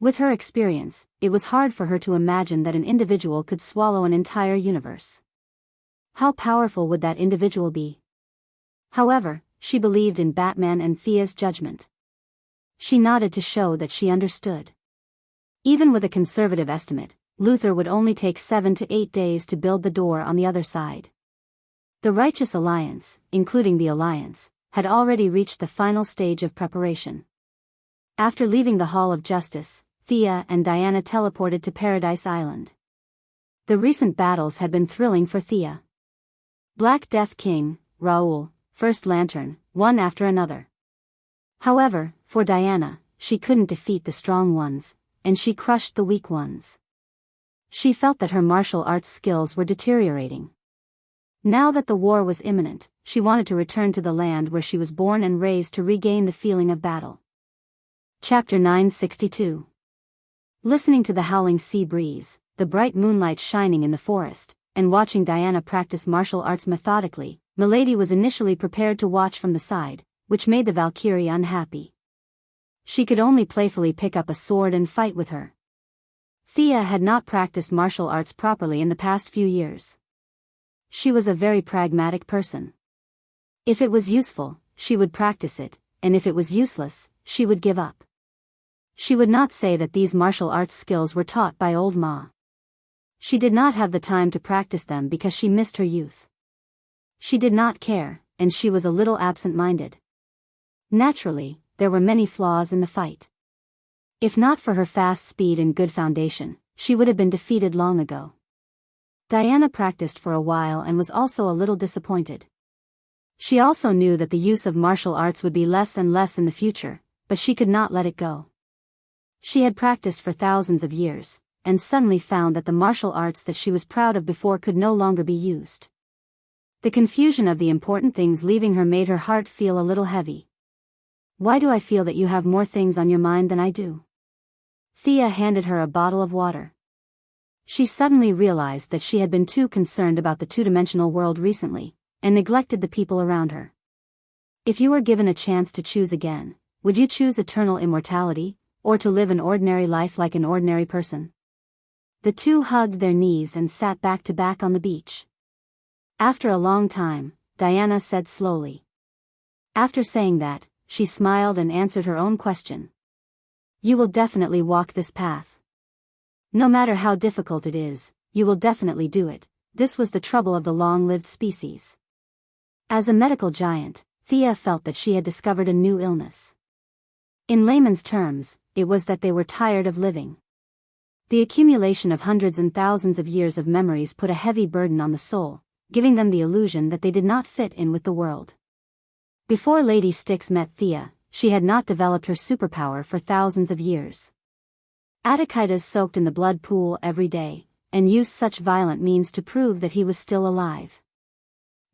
With her experience, it was hard for her to imagine that an individual could swallow an entire universe. How powerful would that individual be? However, she believed in Batman and Thea's judgment. She nodded to show that she understood. Even with a conservative estimate, Luthor would only take 7 to 8 days to build the door on the other side. The Righteous Alliance, including the Alliance, had already reached the final stage of preparation. After leaving the Hall of Justice, Thea and Diana teleported to Paradise Island. The recent battles had been thrilling for Thea. Black Death King, Raoul, First Lantern, one after another. However, for Diana, she couldn't defeat the strong ones, and she crushed the weak ones. She felt that her martial arts skills were deteriorating. Now that the war was imminent, she wanted to return to the land where she was born and raised to regain the feeling of battle. Chapter 962. Listening to the howling sea breeze, the bright moonlight shining in the forest, and watching Diana practice martial arts methodically, Milady was initially prepared to watch from the side, which made the Valkyrie unhappy. She could only playfully pick up a sword and fight with her. Thea had not practiced martial arts properly in the past few years. She was a very pragmatic person. If it was useful, she would practice it, and if it was useless, she would give up. She would not say that these martial arts skills were taught by old Ma. She did not have the time to practice them because she missed her youth. She did not care, and she was a little absent-minded. Naturally, there were many flaws in the fight. If not for her fast speed and good foundation, she would have been defeated long ago. Diana practiced for a while and was also a little disappointed. She also knew that the use of martial arts would be less and less in the future, but she could not let it go. She had practiced for thousands of years, and suddenly found that the martial arts that she was proud of before could no longer be used. The confusion of the important things leaving her made her heart feel a little heavy. Why do I feel that you have more things on your mind than I do? Thea handed her a bottle of water. She suddenly realized that she had been too concerned about the two-dimensional world recently, and neglected the people around her. If you were given a chance to choose again, would you choose eternal immortality, or to live an ordinary life like an ordinary person? The two hugged their knees and sat back to back on the beach. After a long time, Diana said slowly. After saying that, she smiled and answered her own question. You will definitely walk this path. No matter how difficult it is, you will definitely do it. This was the trouble of the long-lived species. As a medical giant, Thea felt that she had discovered a new illness. In layman's terms, it was that they were tired of living. The accumulation of hundreds and thousands of years of memories put a heavy burden on the soul, giving them the illusion that they did not fit in with the world. Before Lady Styx met Thea, she had not developed her superpower for thousands of years. Attikitas soaked in the blood pool every day, and used such violent means to prove that he was still alive.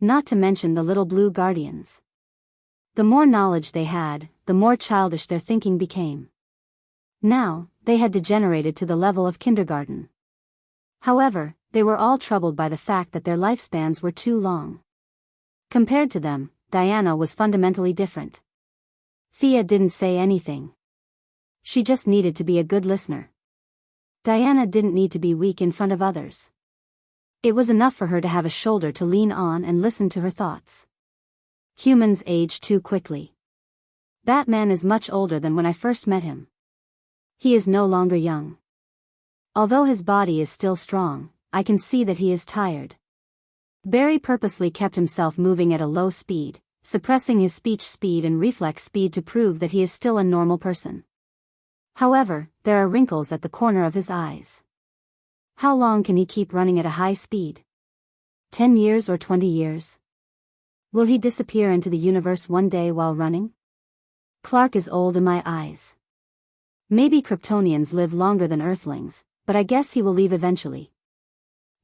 Not to mention the little blue guardians. The more knowledge they had, the more childish their thinking became. Now, they had degenerated to the level of kindergarten. However, they were all troubled by the fact that their lifespans were too long. Compared to them, Diana was fundamentally different. Thea didn't say anything. She just needed to be a good listener. Diana didn't need to be weak in front of others. It was enough for her to have a shoulder to lean on and listen to her thoughts. Humans age too quickly. Batman is much older than when I first met him. He is no longer young. Although his body is still strong, I can see that he is tired. Barry purposely kept himself moving at a low speed, suppressing his speech speed and reflex speed to prove that he is still a normal person. However, there are wrinkles at the corner of his eyes. How long can he keep running at a high speed? 10 years or 20 years? Will he disappear into the universe one day while running? Clark is old in my eyes. Maybe Kryptonians live longer than Earthlings, but I guess he will leave eventually.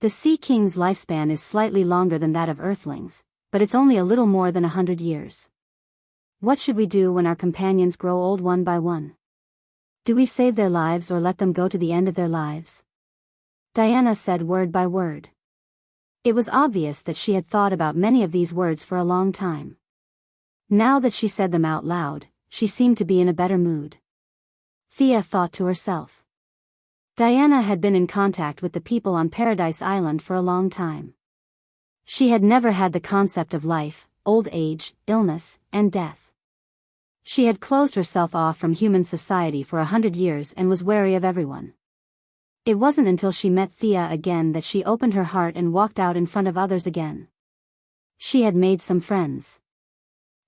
The Sea King's lifespan is slightly longer than that of Earthlings, but it's only a little more than 100 years. What should we do when our companions grow old one by one? Do we save their lives or let them go to the end of their lives? Diana said word by word. It was obvious that she had thought about many of these words for a long time. Now that she said them out loud, she seemed to be in a better mood. Thea thought to herself. Diana had been in contact with the people on Paradise Island for a long time. She had never had the concept of life, old age, illness, and death. She had closed herself off from human society for 100 years and was wary of everyone. It wasn't until she met Thea again that she opened her heart and walked out in front of others again. She had made some friends.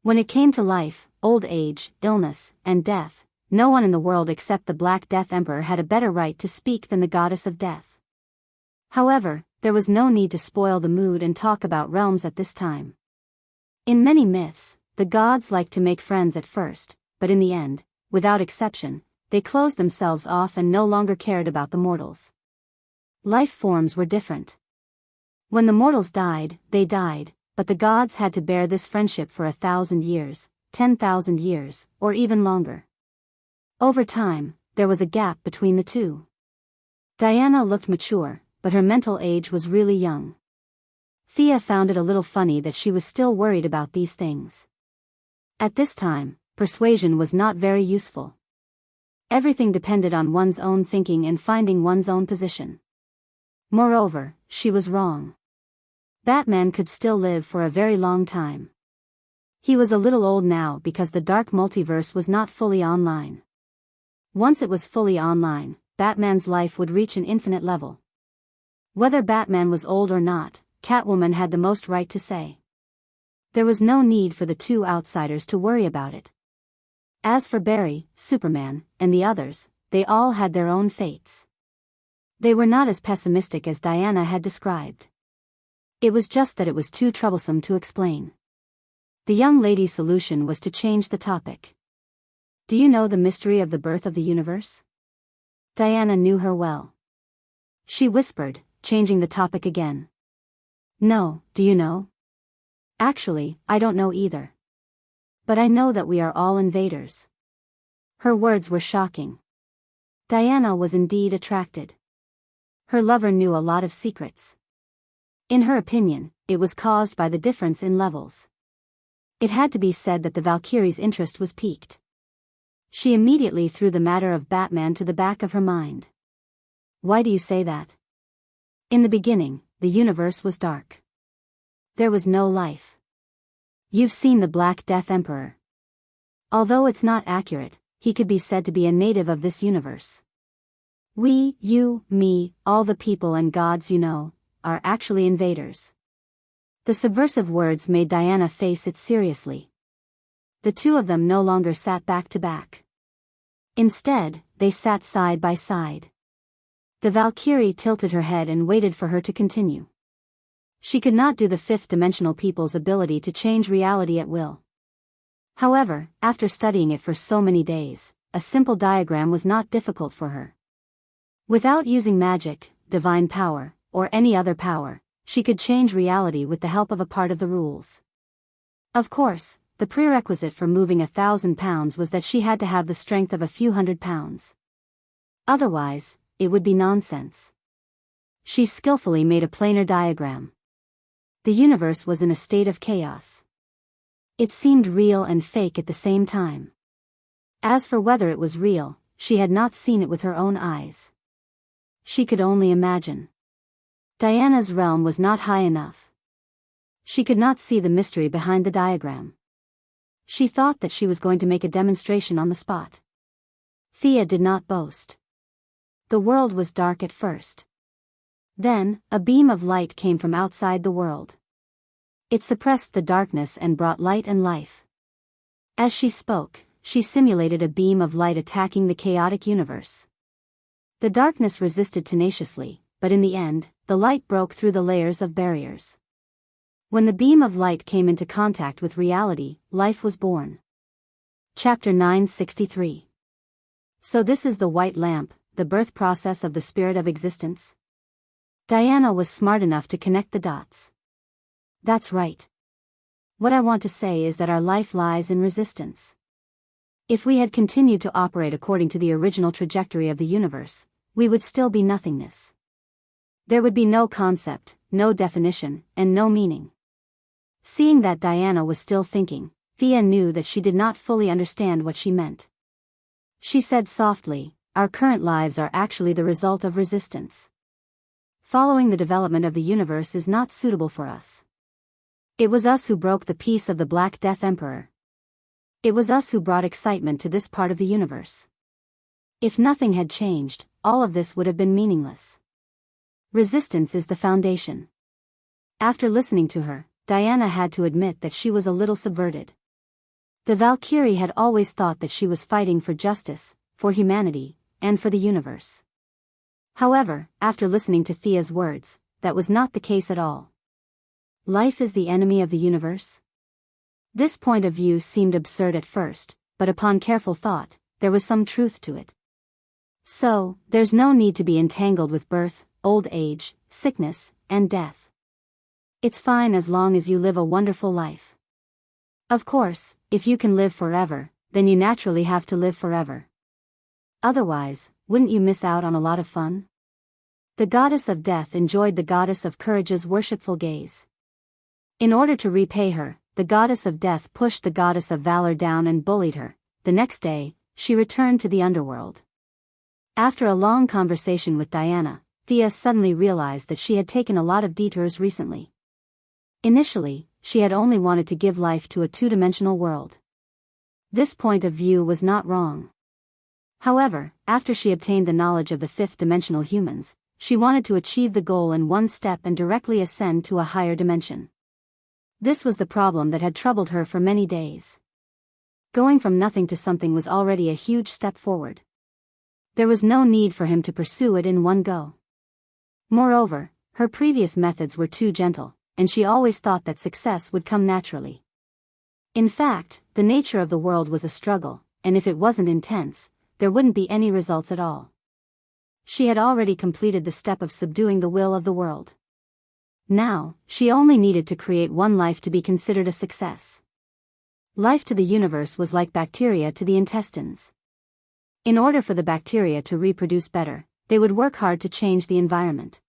When it came to life, old age, illness, and death, no one in the world except the Black Death Emperor had a better right to speak than the goddess of death. However, there was no need to spoil the mood and talk about realms at this time. In many myths, the gods liked to make friends at first, but in the end, without exception, they closed themselves off and no longer cared about the mortals. Life forms were different. When the mortals died, they died, but the gods had to bear this friendship for 1,000 years, 10,000 years, or even longer. Over time, there was a gap between the two. Diana looked mature, but her mental age was really young. Thea found it a little funny that she was still worried about these things. At this time, persuasion was not very useful. Everything depended on one's own thinking and finding one's own position. Moreover, she was wrong. Batman could still live for a very long time. He was a little old now because the dark multiverse was not fully online. Once it was fully online, Batman's life would reach an infinite level. Whether Batman was old or not, Catwoman had the most right to say. There was no need for the two outsiders to worry about it. As for Barry, Superman, and the others, they all had their own fates. They were not as pessimistic as Diana had described. It was just that it was too troublesome to explain. The young lady's solution was to change the topic. Do you know the mystery of the birth of the universe? Diana knew her well. She whispered, changing the topic again. No, do you know? Actually, I don't know either. But I know that we are all invaders. Her words were shocking. Diana was indeed attracted. Her lover knew a lot of secrets. In her opinion, it was caused by the difference in levels. It had to be said that the Valkyrie's interest was piqued. She immediately threw the matter of Batman to the back of her mind. Why do you say that? In the beginning, the universe was dark. There was no life. You've seen the Black Death Emperor. Although it's not accurate, he could be said to be a native of this universe. We, you, me, all the people and gods you know, are actually invaders. The subversive words made Diana face it seriously. The two of them no longer sat back to back. Instead, they sat side by side. The Valkyrie tilted her head and waited for her to continue. She could not do the fifth-dimensional people's ability to change reality at will. However, after studying it for so many days, a simple diagram was not difficult for her. Without using magic, divine power, or any other power, she could change reality with the help of a part of the rules. Of course, the prerequisite for moving 1,000 pounds was that she had to have the strength of a few hundred pounds. Otherwise, it would be nonsense. She skillfully made a planar diagram. The universe was in a state of chaos. It seemed real and fake at the same time. As for whether it was real, she had not seen it with her own eyes. She could only imagine. Diana's realm was not high enough. She could not see the mystery behind the diagram. She thought that she was going to make a demonstration on the spot. Thea did not boast. The world was dark at first. Then, a beam of light came from outside the world. It suppressed the darkness and brought light and life. As she spoke, she simulated a beam of light attacking the chaotic universe. The darkness resisted tenaciously, but in the end, the light broke through the layers of barriers. When the beam of light came into contact with reality, life was born. Chapter 963. So this is the white lamp, the birth process of the spirit of existence? Diana was smart enough to connect the dots. That's right. What I want to say is that our life lies in resistance. If we had continued to operate according to the original trajectory of the universe, we would still be nothingness. There would be no concept, no definition, and no meaning. Seeing that Diana was still thinking, Thea knew that she did not fully understand what she meant. She said softly, "Our current lives are actually the result of resistance. Following the development of the universe is not suitable for us. It was us who broke the peace of the Black Death Emperor. It was us who brought excitement to this part of the universe. If nothing had changed, all of this would have been meaningless. Resistance is the foundation." After listening to her, Diana had to admit that she was a little subverted. The Valkyrie had always thought that she was fighting for justice, for humanity, and for the universe. However, after listening to Thea's words, that was not the case at all. Life is the enemy of the universe? This point of view seemed absurd at first, but upon careful thought, there was some truth to it. So, there's no need to be entangled with birth, old age, sickness, and death. It's fine as long as you live a wonderful life. Of course, if you can live forever, then you naturally have to live forever. Otherwise, wouldn't you miss out on a lot of fun? The goddess of death enjoyed the goddess of courage's worshipful gaze. In order to repay her, the goddess of death pushed the goddess of valor down and bullied her. The next day, she returned to the underworld. After a long conversation with Diana, Thea suddenly realized that she had taken a lot of detours recently. Initially, she had only wanted to give life to a two-dimensional world. This point of view was not wrong. However, after she obtained the knowledge of the fifth-dimensional humans, she wanted to achieve the goal in one step and directly ascend to a higher dimension. This was the problem that had troubled her for many days. Going from nothing to something was already a huge step forward. There was no need for him to pursue it in one go. Moreover, her previous methods were too gentle, and she always thought that success would come naturally. In fact, the nature of the world was a struggle, and if it wasn't intense, there wouldn't be any results at all. She had already completed the step of subduing the will of the world. Now, she only needed to create one life to be considered a success. Life to the universe was like bacteria to the intestines. In order for the bacteria to reproduce better, they would work hard to change the environment.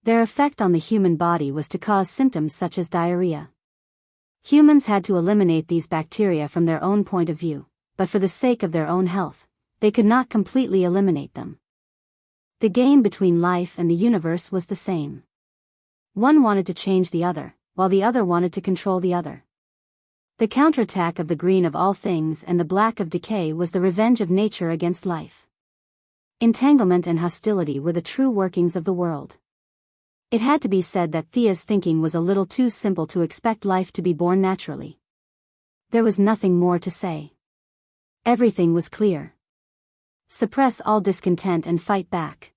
Their effect on the human body was to cause symptoms such as diarrhea. Humans had to eliminate these bacteria from their own point of view, but for the sake of their own health, they could not completely eliminate them. The game between life and the universe was the same. One wanted to change the other, while the other wanted to control the other. The counterattack of the green of all things and the black of decay was the revenge of nature against life. Entanglement and hostility were the true workings of the world. It had to be said that Thea's thinking was a little too simple to expect life to be born naturally. There was nothing more to say. Everything was clear. Suppress all discontent and fight back.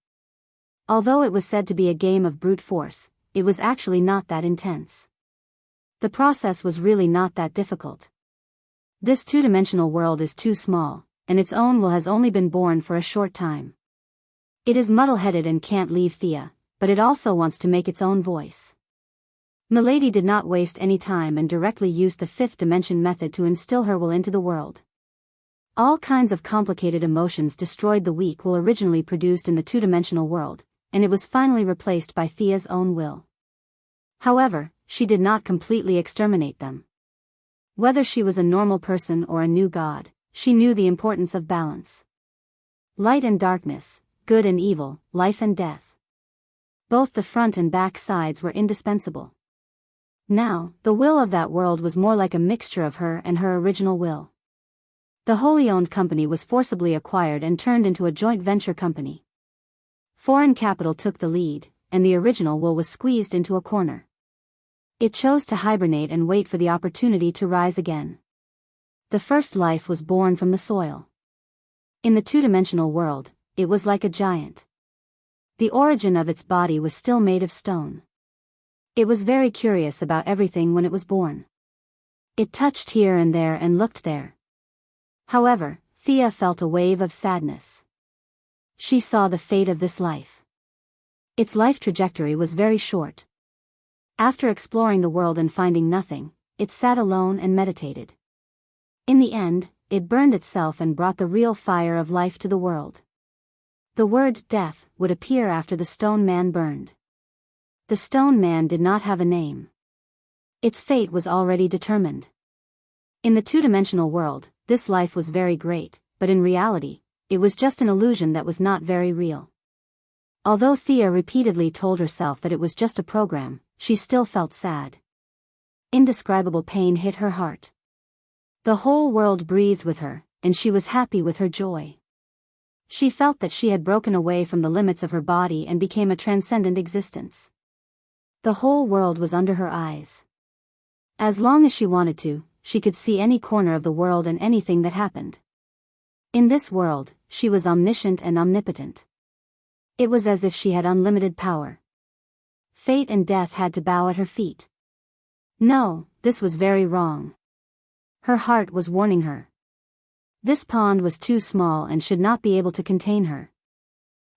Although it was said to be a game of brute force, it was actually not that intense. The process was really not that difficult. This two-dimensional world is too small, and its own will has only been born for a short time. It is muddle-headed and can't leave Thea, but it also wants to make its own voice. Milady did not waste any time and directly used the fifth dimension method to instill her will into the world. All kinds of complicated emotions destroyed the weak will originally produced in the two-dimensional world, and it was finally replaced by Thea's own will. However, she did not completely exterminate them. Whether she was a normal person or a new god, she knew the importance of balance. Light and darkness, good and evil, life and death. Both the front and back sides were indispensable. Now, the will of that world was more like a mixture of her and her original will. The wholly owned company was forcibly acquired and turned into a joint venture company. Foreign capital took the lead, and the original will was squeezed into a corner. It chose to hibernate and wait for the opportunity to rise again. The first life was born from the soil. In the two-dimensional world, it was like a giant. The origin of its body was still made of stone. It was very curious about everything when it was born. It touched here and there and looked there. However, Thea felt a wave of sadness. She saw the fate of this life. Its life trajectory was very short. After exploring the world and finding nothing, it sat alone and meditated. In the end, it burned itself and brought the real fire of life to the world. The word death would appear after the stone man burned. The stone man did not have a name. Its fate was already determined. In the two-dimensional world, this life was very great, but in reality, it was just an illusion that was not very real. Although Thea repeatedly told herself that it was just a program, she still felt sad. Indescribable pain hit her heart. The whole world breathed with her, and she was happy with her joy. She felt that she had broken away from the limits of her body and became a transcendent existence. The whole world was under her eyes. As long as she wanted to, she could see any corner of the world and anything that happened. In this world, she was omniscient and omnipotent. It was as if she had unlimited power. Fate and death had to bow at her feet. No, this was very wrong. Her heart was warning her. This pond was too small and should not be able to contain her.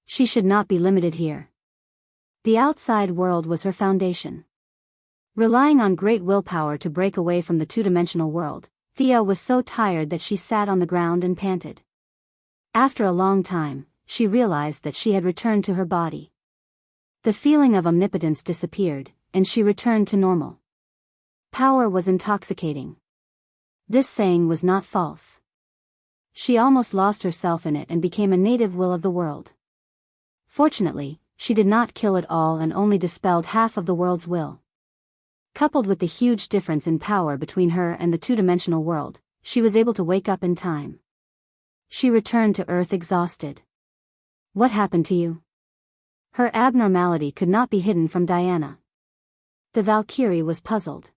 She should not be limited here. The outside world was her foundation. Relying on great willpower to break away from the two-dimensional world, Thea was so tired that she sat on the ground and panted. After a long time, she realized that she had returned to her body. The feeling of omnipotence disappeared, and she returned to normal. Power was intoxicating. This saying was not false. She almost lost herself in it and became a native will of the world. Fortunately, she did not kill it all and only dispelled half of the world's will. Coupled with the huge difference in power between her and the two-dimensional world, she was able to wake up in time. She returned to Earth exhausted. What happened to you? Her abnormality could not be hidden from Diana. The Valkyrie was puzzled.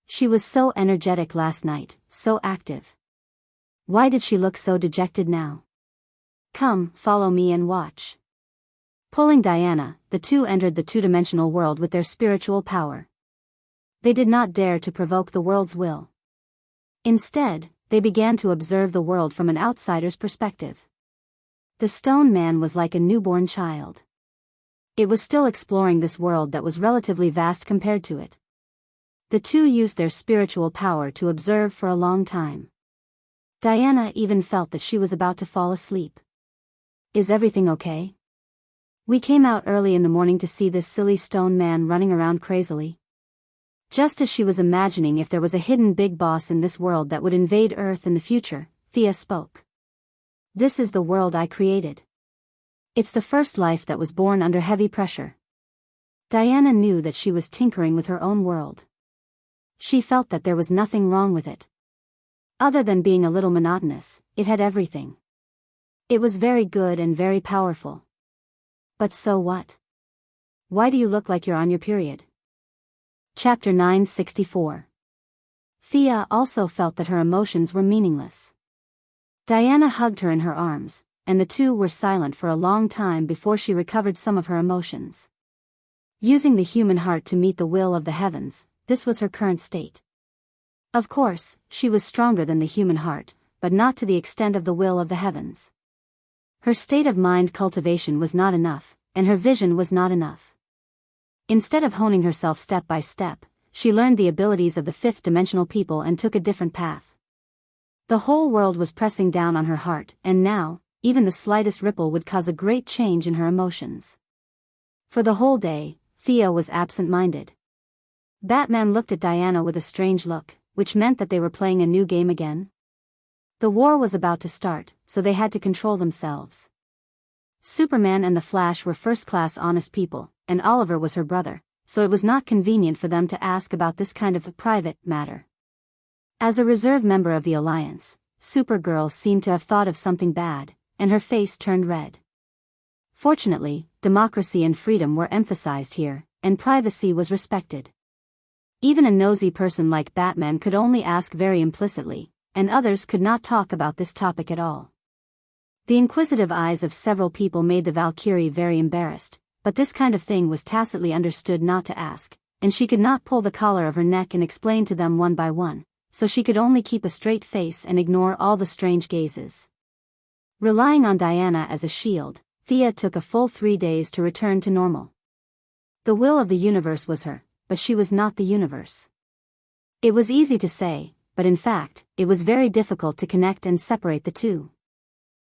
She was so energetic last night, so active. Why did she look so dejected now? Come, follow me and watch. Pulling Diana, the two entered the two-dimensional world with their spiritual power. They did not dare to provoke the world's will. Instead, they began to observe the world from an outsider's perspective. The stone man was like a newborn child. It was still exploring this world that was relatively vast compared to it. The two used their spiritual power to observe for a long time. Diana even felt that she was about to fall asleep. Is everything okay? We came out early in the morning to see this silly stone man running around crazily. Just as she was imagining if there was a hidden big boss in this world that would invade Earth in the future, Thea spoke. This is the world I created. It's the first life that was born under heavy pressure. Diana knew that she was tinkering with her own world. She felt that there was nothing wrong with it. Other than being a little monotonous, it had everything. It was very good and very powerful. But so what? Why do you look like you're on your period? Chapter 964. Thea also felt that her emotions were meaningless. Diana hugged her in her arms, and the two were silent for a long time before she recovered some of her emotions. Using the human heart to meet the will of the heavens, this was her current state. Of course, she was stronger than the human heart, but not to the extent of the will of the heavens. Her state of mind cultivation was not enough, and her vision was not enough. Instead of honing herself step by step, she learned the abilities of the fifth-dimensional people and took a different path. The whole world was pressing down on her heart, and now, even the slightest ripple would cause a great change in her emotions. For the whole day, Thea was absent-minded. Batman looked at Diana with a strange look, which meant that they were playing a new game again. The war was about to start, so they had to control themselves. Superman and the Flash were first-class honest people, and Oliver was her brother, so it was not convenient for them to ask about this kind of a private matter. As a reserve member of the Alliance, Supergirl seemed to have thought of something bad, and her face turned red. Fortunately, democracy and freedom were emphasized here, and privacy was respected. Even a nosy person like Batman could only ask very implicitly, and others could not talk about this topic at all. The inquisitive eyes of several people made the Valkyrie very embarrassed, but this kind of thing was tacitly understood not to ask, and she could not pull the collar of her neck and explain to them one by one, so she could only keep a straight face and ignore all the strange gazes. Relying on Diana as a shield, Thea took a full 3 days to return to normal. The will of the universe was her, but she was not the universe. It was easy to say, but in fact, it was very difficult to connect and separate the two.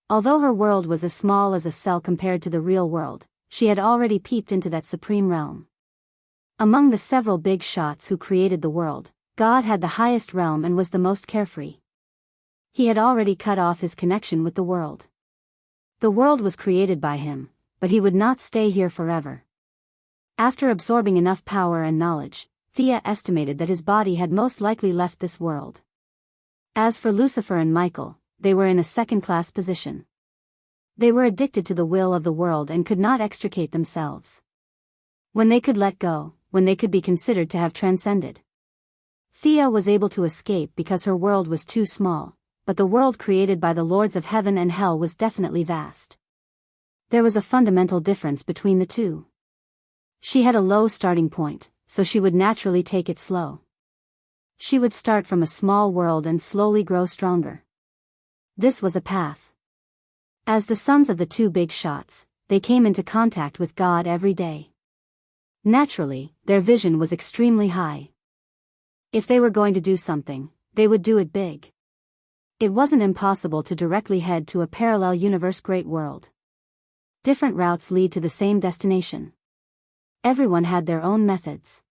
Although her world was as small as a cell compared to the real world, she had already peeped into that supreme realm. Among the several big shots who created the world, God had the highest realm and was the most carefree. He had already cut off his connection with the world. The world was created by him, but he would not stay here forever. After absorbing enough power and knowledge, Thea estimated that his body had most likely left this world. As for Lucifer and Michael, they were in a second-class position. They were addicted to the will of the world and could not extricate themselves. When they could let go, when they could be considered to have transcended. Thea was able to escape because her world was too small, but the world created by the Lords of Heaven and Hell was definitely vast. There was a fundamental difference between the two. She had a low starting point, so she would naturally take it slow. She would start from a small world and slowly grow stronger. This was a path. As the sons of the two big shots, they came into contact with God every day. Naturally, their vision was extremely high. If they were going to do something, they would do it big. It wasn't impossible to directly head to a parallel universe great world. Different routes lead to the same destination. Everyone had their own methods.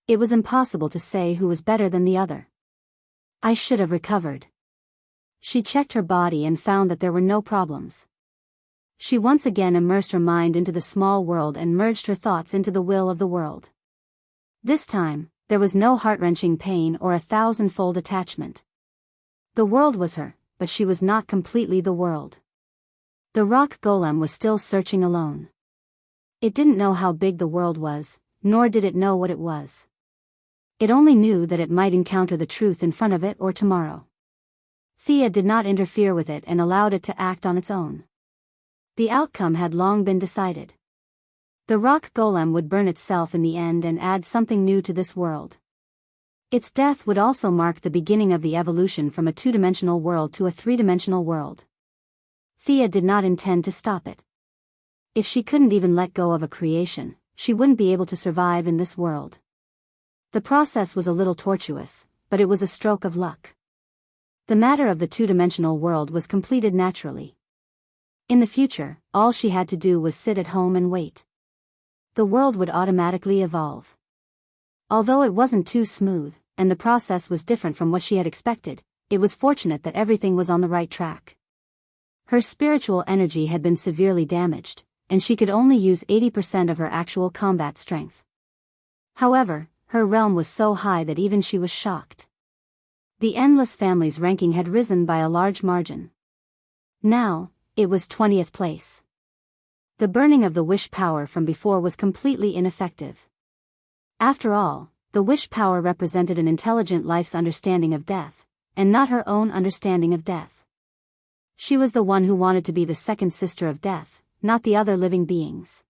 It was impossible to say who was better than the other. I should have recovered. She checked her body and found that there were no problems. She once again immersed her mind into the small world and merged her thoughts into the will of the world. This time, there was no heart-wrenching pain or a thousand-fold attachment. The world was her, but she was not completely the world. The rock golem was still searching alone. It didn't know how big the world was, nor did it know what it was. It only knew that it might encounter the truth in front of it or tomorrow. Thea did not interfere with it and allowed it to act on its own. The outcome had long been decided. The rock golem would burn itself in the end and add something new to this world. Its death would also mark the beginning of the evolution from a two-dimensional world to a three-dimensional world. Thea did not intend to stop it. If she couldn't even let go of a creation, she wouldn't be able to survive in this world. The process was a little tortuous, but it was a stroke of luck. The matter of the two-dimensional world was completed naturally. In the future, all she had to do was sit at home and wait. The world would automatically evolve. Although it wasn't too smooth, and the process was different from what she had expected, it was fortunate that everything was on the right track. Her spiritual energy had been severely damaged, and she could only use 80% of her actual combat strength. However, her realm was so high that even she was shocked. The Endless family's ranking had risen by a large margin. Now, it was 20th place. The burning of the wish power from before was completely ineffective. After all, the wish power represented an intelligent life's understanding of death, and not her own understanding of death. She was the one who wanted to be the second sister of death, not the other living beings.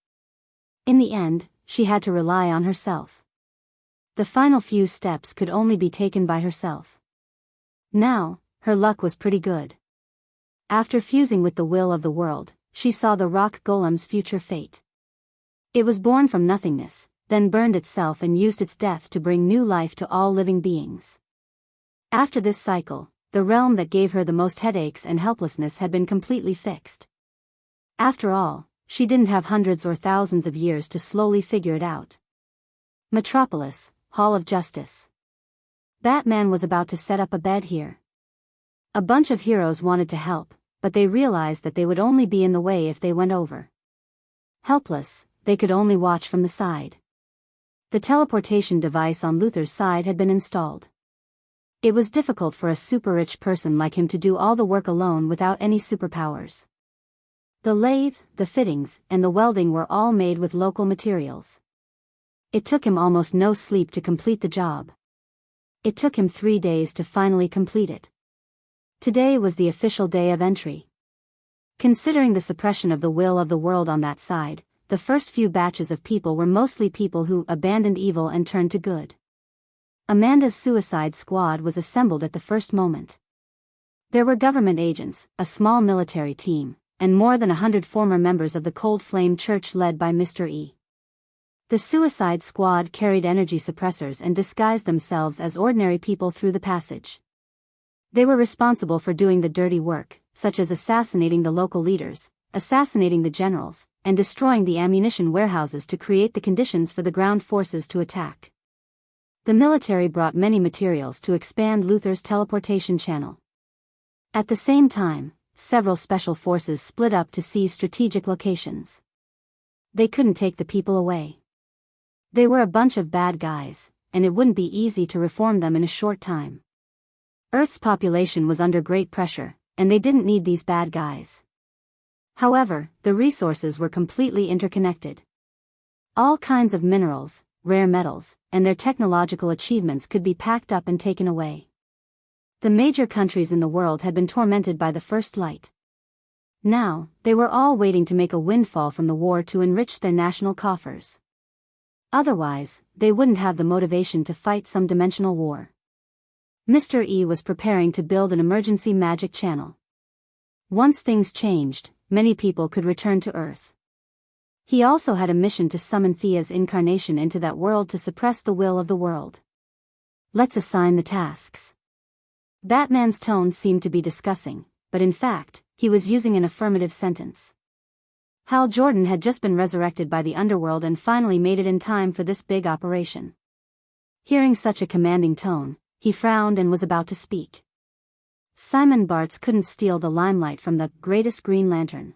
In the end, she had to rely on herself. The final few steps could only be taken by herself. Now, her luck was pretty good. After fusing with the will of the world, she saw the rock golem's future fate. It was born from nothingness, then burned itself and used its death to bring new life to all living beings. After this cycle, the realm that gave her the most headaches and helplessness had been completely fixed. After all, she didn't have hundreds or thousands of years to slowly figure it out. Metropolis, Hall of Justice. Batman was about to set up a bed here. A bunch of heroes wanted to help, but they realized that they would only be in the way if they went over. Helpless, they could only watch from the side. The teleportation device on Luther's side had been installed. It was difficult for a super-rich person like him to do all the work alone without any superpowers. The lathe, the fittings, and the welding were all made with local materials. It took him almost no sleep to complete the job. It took him 3 days to finally complete it. Today was the official day of entry. Considering the suppression of the will of the world on that side, the first few batches of people were mostly people who abandoned evil and turned to good. Amanda's suicide squad was assembled at the first moment. There were government agents, a small military team, and more than 100 former members of the Cold Flame Church led by Mr. E. The suicide squad carried energy suppressors and disguised themselves as ordinary people through the passage. They were responsible for doing the dirty work, such as assassinating the local leaders, assassinating the generals, and destroying the ammunition warehouses to create the conditions for the ground forces to attack. The military brought many materials to expand Luther's teleportation channel. At the same time, several special forces split up to seize strategic locations. They couldn't take the people away. They were a bunch of bad guys, and it wouldn't be easy to reform them in a short time. Earth's population was under great pressure, and they didn't need these bad guys. However, the resources were completely interconnected. All kinds of minerals, rare metals, and their technological achievements could be packed up and taken away. The major countries in the world had been tormented by the First Light. Now, they were all waiting to make a windfall from the war to enrich their national coffers. Otherwise, they wouldn't have the motivation to fight some dimensional war. Mr. E was preparing to build an emergency magic channel. Once things changed, many people could return to Earth. He also had a mission to summon Thea's incarnation into that world to suppress the will of the world. Let's assign the tasks. Batman's tone seemed to be discussing, but in fact, he was using an affirmative sentence. Hal Jordan had just been resurrected by the underworld and finally made it in time for this big operation. Hearing such a commanding tone, he frowned and was about to speak. Simon Bartz couldn't steal the limelight from the greatest Green Lantern.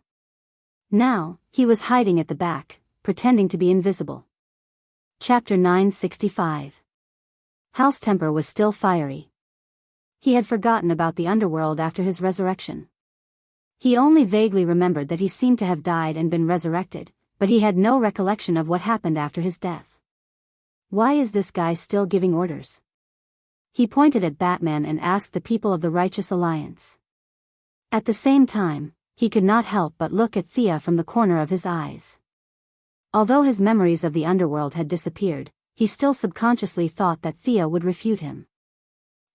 Now, he was hiding at the back, pretending to be invisible. Chapter 965. Hal's temper was still fiery. He had forgotten about the underworld after his resurrection. He only vaguely remembered that he seemed to have died and been resurrected, but he had no recollection of what happened after his death. Why is this guy still giving orders? He pointed at Batman and asked the people of the Righteous Alliance. At the same time, he could not help but look at Thea from the corner of his eyes. Although his memories of the underworld had disappeared, he still subconsciously thought that Thea would refute him.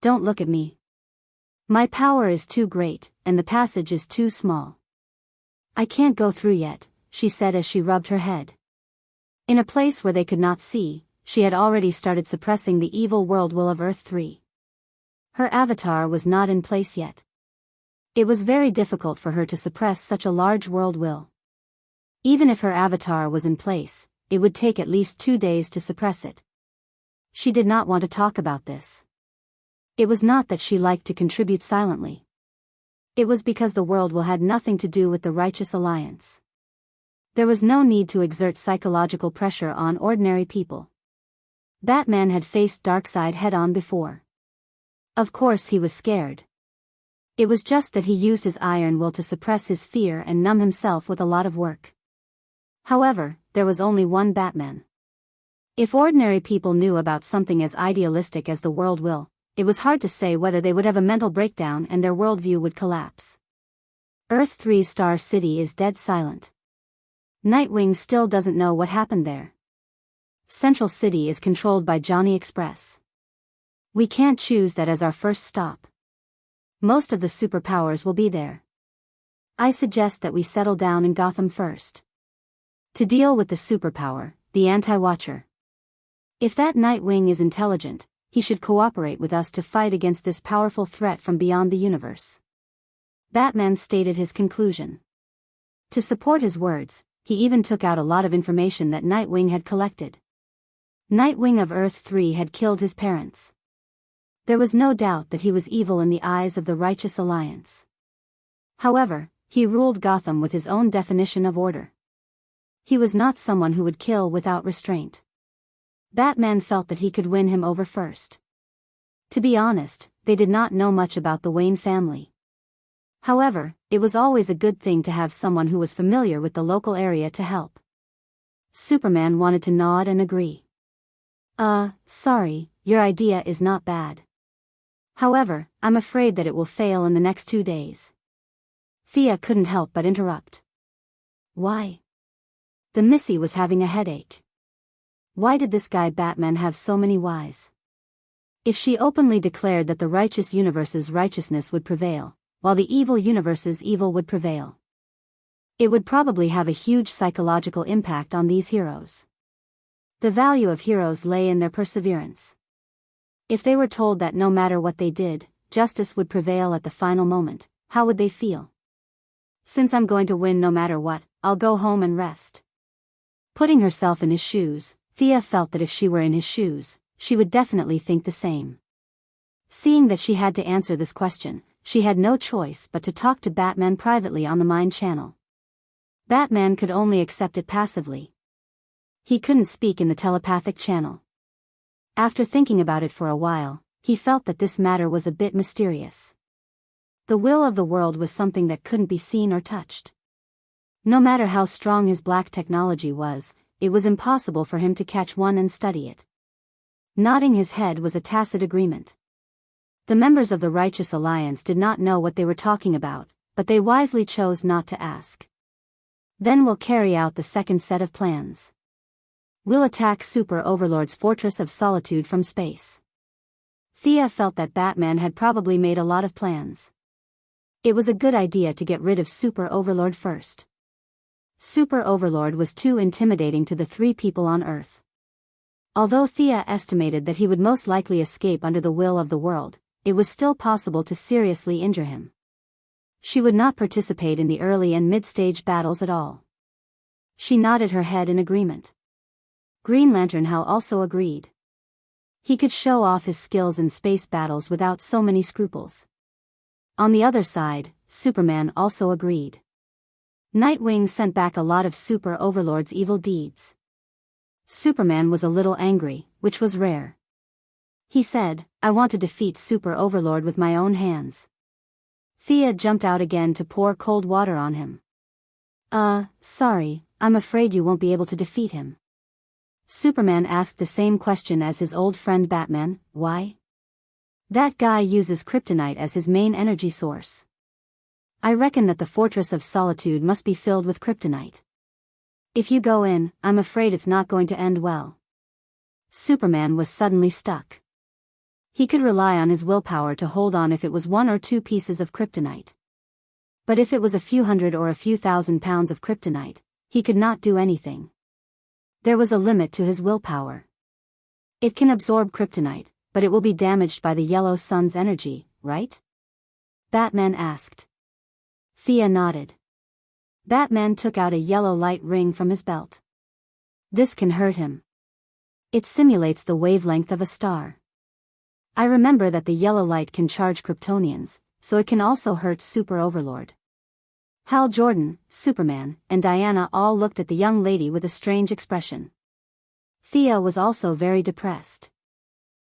Don't look at me. My power is too great, and the passage is too small. I can't go through yet, she said as she rubbed her head. In a place where they could not see, she had already started suppressing the evil world will of Earth 3. Her avatar was not in place yet. It was very difficult for her to suppress such a large world will. Even if her avatar was in place, it would take at least 2 days to suppress it. She did not want to talk about this. It was not that she liked to contribute silently. It was because the world will had nothing to do with the Righteous Alliance. There was no need to exert psychological pressure on ordinary people. Batman had faced Darkseid head-on before. Of course he was scared. It was just that he used his iron will to suppress his fear and numb himself with a lot of work. However, there was only one Batman. If ordinary people knew about something as idealistic as the world will, it was hard to say whether they would have a mental breakdown and their worldview would collapse. Earth 3 Star City is dead silent. Nightwing still doesn't know what happened there. Central City is controlled by Johnny Express. We can't choose that as our first stop. Most of the superpowers will be there. I suggest that we settle down in Gotham first. To deal with the superpower, the Anti-Watcher. If that Nightwing is intelligent, he should cooperate with us to fight against this powerful threat from beyond the universe. Batman stated his conclusion. To support his words, he even took out a lot of information that Nightwing had collected. Nightwing of Earth 3 had killed his parents. There was no doubt that he was evil in the eyes of the Righteous Alliance. However, he ruled Gotham with his own definition of order. He was not someone who would kill without restraint. Batman felt that he could win him over first. To be honest, they did not know much about the Wayne family. However, it was always a good thing to have someone who was familiar with the local area to help. Superman wanted to nod and agree. Sorry, your idea is not bad. However, I'm afraid that it will fail in the next 2 days. Thea couldn't help but interrupt. Why? The Missy was having a headache. Why did this guy Batman have so many whys? If she openly declared that the righteous universe's righteousness would prevail, while the evil universe's evil would prevail, it would probably have a huge psychological impact on these heroes. The value of heroes lay in their perseverance. If they were told that no matter what they did, justice would prevail at the final moment, how would they feel? Since I'm going to win no matter what, I'll go home and rest. Putting herself in his shoes, Thea felt that if she were in his shoes, she would definitely think the same. Seeing that she had to answer this question, she had no choice but to talk to Batman privately on the Mind channel. Batman could only accept it passively. He couldn't speak in the telepathic channel. After thinking about it for a while, he felt that this matter was a bit mysterious. The will of the world was something that couldn't be seen or touched. No matter how strong his black technology was, it was impossible for him to catch one and study it. Nodding his head was a tacit agreement. The members of the Righteous Alliance did not know what they were talking about, but they wisely chose not to ask. Then we'll carry out the second set of plans. We'll attack Super Overlord's Fortress of Solitude from space. Thea felt that Batman had probably made a lot of plans. It was a good idea to get rid of Super Overlord first. Super Overlord was too intimidating to the 3 people on Earth. Although Thea estimated that he would most likely escape under the will of the world, it was still possible to seriously injure him. She would not participate in the early and mid-stage battles at all. She nodded her head in agreement. Green Lantern Hal also agreed. He could show off his skills in space battles without so many scruples. On the other side, Superman also agreed. Nightwing sent back a lot of Super Overlord's evil deeds. Superman was a little angry, which was rare. He said, I want to defeat Super Overlord with my own hands. Thea jumped out again to pour cold water on him. Sorry, I'm afraid you won't be able to defeat him. Superman asked the same question as his old friend Batman, why? That guy uses kryptonite as his main energy source. I reckon that the Fortress of Solitude must be filled with kryptonite. If you go in, I'm afraid it's not going to end well. Superman was suddenly stuck. He could rely on his willpower to hold on if it was 1 or 2 pieces of kryptonite. But if it was a few hundred or a few thousand pounds of kryptonite, he could not do anything. There was a limit to his willpower. It can absorb kryptonite, but it will be damaged by the yellow sun's energy, right? Batman asked. Thea nodded. Batman took out a yellow light ring from his belt. This can hurt him. It simulates the wavelength of a star. I remember that the yellow light can charge Kryptonians, so it can also hurt Super Overlord. Hal Jordan, Superman, and Diana all looked at the young lady with a strange expression. Thea was also very depressed.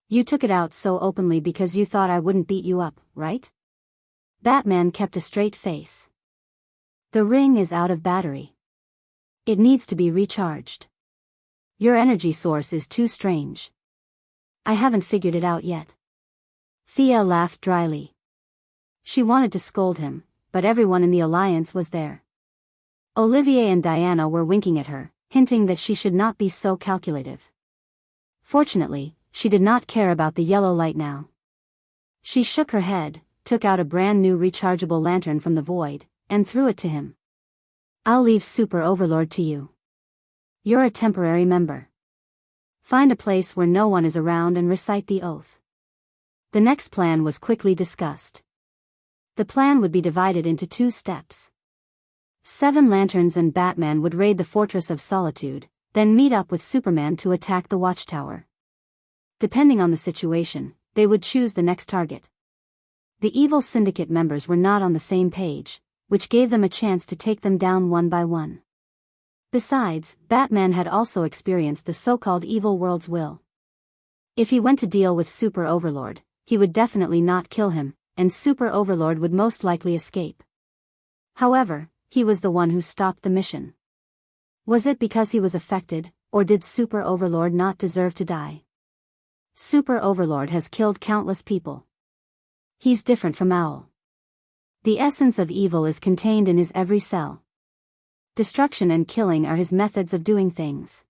You took it out so openly because you thought I wouldn't beat you up, right? Batman kept a straight face. The ring is out of battery. It needs to be recharged. Your energy source is too strange. I haven't figured it out yet. Thea laughed dryly. She wanted to scold him, but everyone in the Alliance was there. Olivier and Diana were winking at her, hinting that she should not be so calculative. Fortunately, she did not care about the yellow light now. She shook her head, took out a brand new rechargeable lantern from the void, and threw it to him. I'll leave Super Overlord to you. You're a temporary member. Find a place where no one is around and recite the oath. The next plan was quickly discussed. The plan would be divided into 2 steps. 7 Lanterns and Batman would raid the Fortress of Solitude, then meet up with Superman to attack the Watchtower. Depending on the situation, they would choose the next target. The evil syndicate members were not on the same page, which gave them a chance to take them down one by one. Besides, Batman had also experienced the so-called evil world's will. If he went to deal with Super Overlord, he would definitely not kill him, and Super Overlord would most likely escape. However, he was the one who stopped the mission. Was it because he was affected, or did Super Overlord not deserve to die? Super Overlord has killed countless people. He's different from Owl. The essence of evil is contained in his every cell. Destruction and killing are his methods of doing things.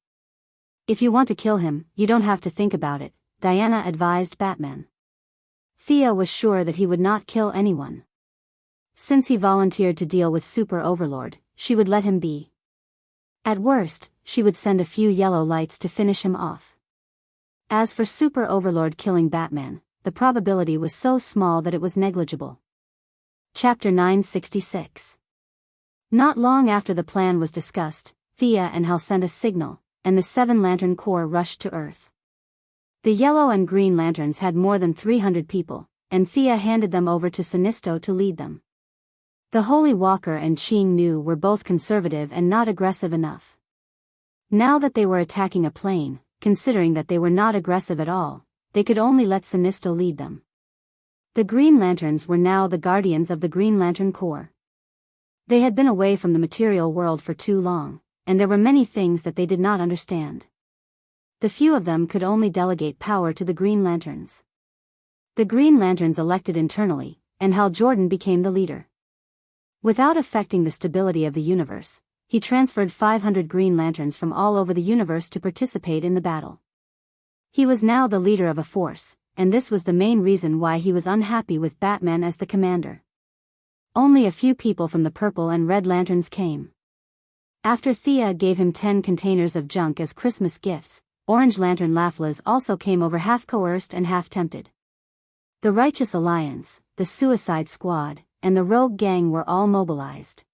If you want to kill him, you don't have to think about it, Diana advised Batman. Thea was sure that he would not kill anyone. Since he volunteered to deal with Super Overlord, she would let him be. At worst, she would send a few yellow lights to finish him off. As for Super Overlord killing Batman, the probability was so small that it was negligible. Chapter 966. Not long after the plan was discussed, Thea and Hal sent a signal, and the 7 Lantern Corps rushed to Earth. The yellow and green lanterns had more than 300 people, and Thea handed them over to Sinisto to lead them. The Holy Walker and Ching Nu were both conservative and not aggressive enough. Now that they were attacking a plane, considering that they were not aggressive at all, they could only let Sinisto lead them. The Green Lanterns were now the guardians of the Green Lantern Corps. They had been away from the material world for too long, and there were many things that they did not understand. The few of them could only delegate power to the Green Lanterns. The Green Lanterns elected internally, and Hal Jordan became the leader. Without affecting the stability of the universe, he transferred 500 Green Lanterns from all over the universe to participate in the battle. He was now the leader of a force, and this was the main reason why he was unhappy with Batman as the commander. Only a few people from the Purple and Red Lanterns came. After Thea gave him 10 containers of junk as Christmas gifts, Orange Lantern Laflas also came over half coerced and half tempted. The Righteous Alliance, the Suicide Squad, and the Rogue Gang were all mobilized.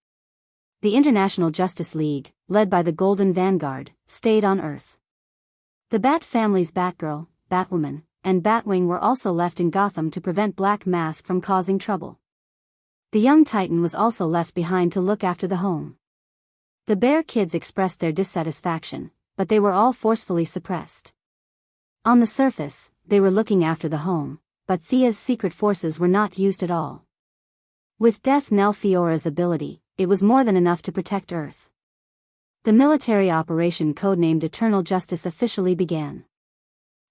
The International Justice League, led by the Golden Vanguard, stayed on Earth. The Bat family's Batgirl, Batwoman, and Batwing were also left in Gotham to prevent Black Mask from causing trouble. The young Titan was also left behind to look after the home. The Bear Kids expressed their dissatisfaction, but they were all forcefully suppressed. On the surface, they were looking after the home, but Thea's secret forces were not used at all. With Death Knell Fiora's ability, it was more than enough to protect Earth. The military operation codenamed Eternal Justice officially began.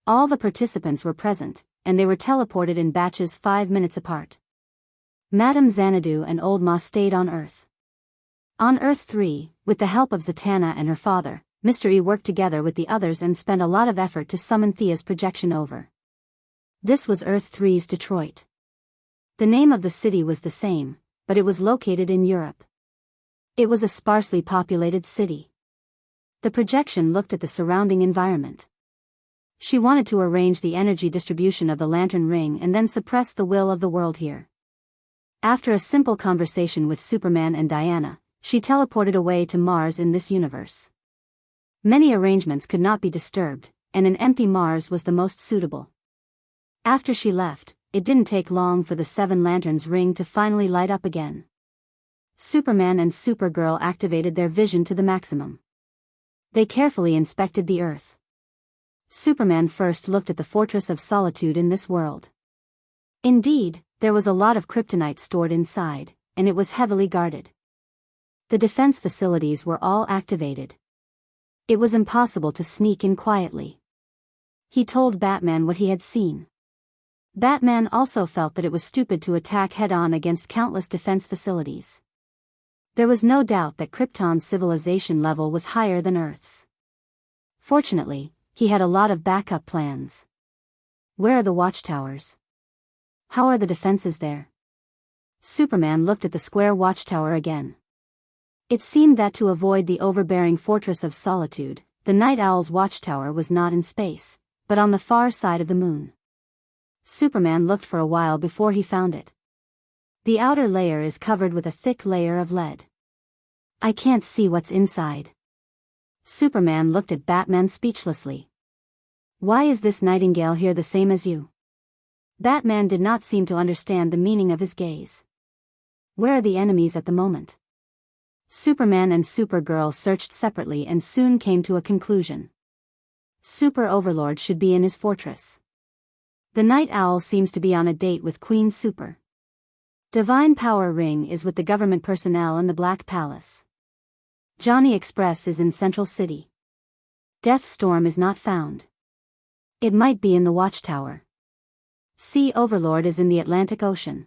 All the participants were present, and they were teleported in batches 5 minutes apart. Madame Xanadu and Old Ma stayed on Earth. On Earth 3, with the help of Zatanna and her father, Mr. E worked together with the others and spent a lot of effort to summon Thea's projection over. This was Earth 3's Detroit. The name of the city was the same, but it was located in Europe. It was a sparsely populated city. The projection looked at the surrounding environment. She wanted to arrange the energy distribution of the lantern ring and then suppress the will of the world here. After a simple conversation with Superman and Diana, she teleported away to Mars in this universe. Many arrangements could not be disturbed, and an empty Mars was the most suitable. After she left, it didn't take long for the 7 lanterns ring to finally light up again. Superman and Supergirl activated their vision to the maximum. They carefully inspected the Earth. Superman first looked at the Fortress of Solitude in this world. Indeed, there was a lot of kryptonite stored inside, and it was heavily guarded. The defense facilities were all activated. It was impossible to sneak in quietly. He told Batman what he had seen. Batman also felt that it was stupid to attack head-on against countless defense facilities. There was no doubt that Krypton's civilization level was higher than Earth's. Fortunately, he had a lot of backup plans. Where are the watchtowers? How are the defenses there? Superman looked at the square watchtower again. It seemed that to avoid the overbearing Fortress of Solitude, the Night Owl's watchtower was not in space, but on the far side of the moon. Superman looked for a while before he found it. The outer layer is covered with a thick layer of lead. I can't see what's inside. Superman looked at Batman speechlessly. Why is this nightingale here the same as you? Batman did not seem to understand the meaning of his gaze. Where are the enemies at the moment? Superman and Supergirl searched separately and soon came to a conclusion. Super Overlord should be in his fortress. The Night Owl seems to be on a date with Queen Super. Divine Power Ring is with the government personnel in the Black Palace. Johnny Express is in Central City. Death Storm is not found. It might be in the watchtower. Sea Overlord is in the Atlantic Ocean.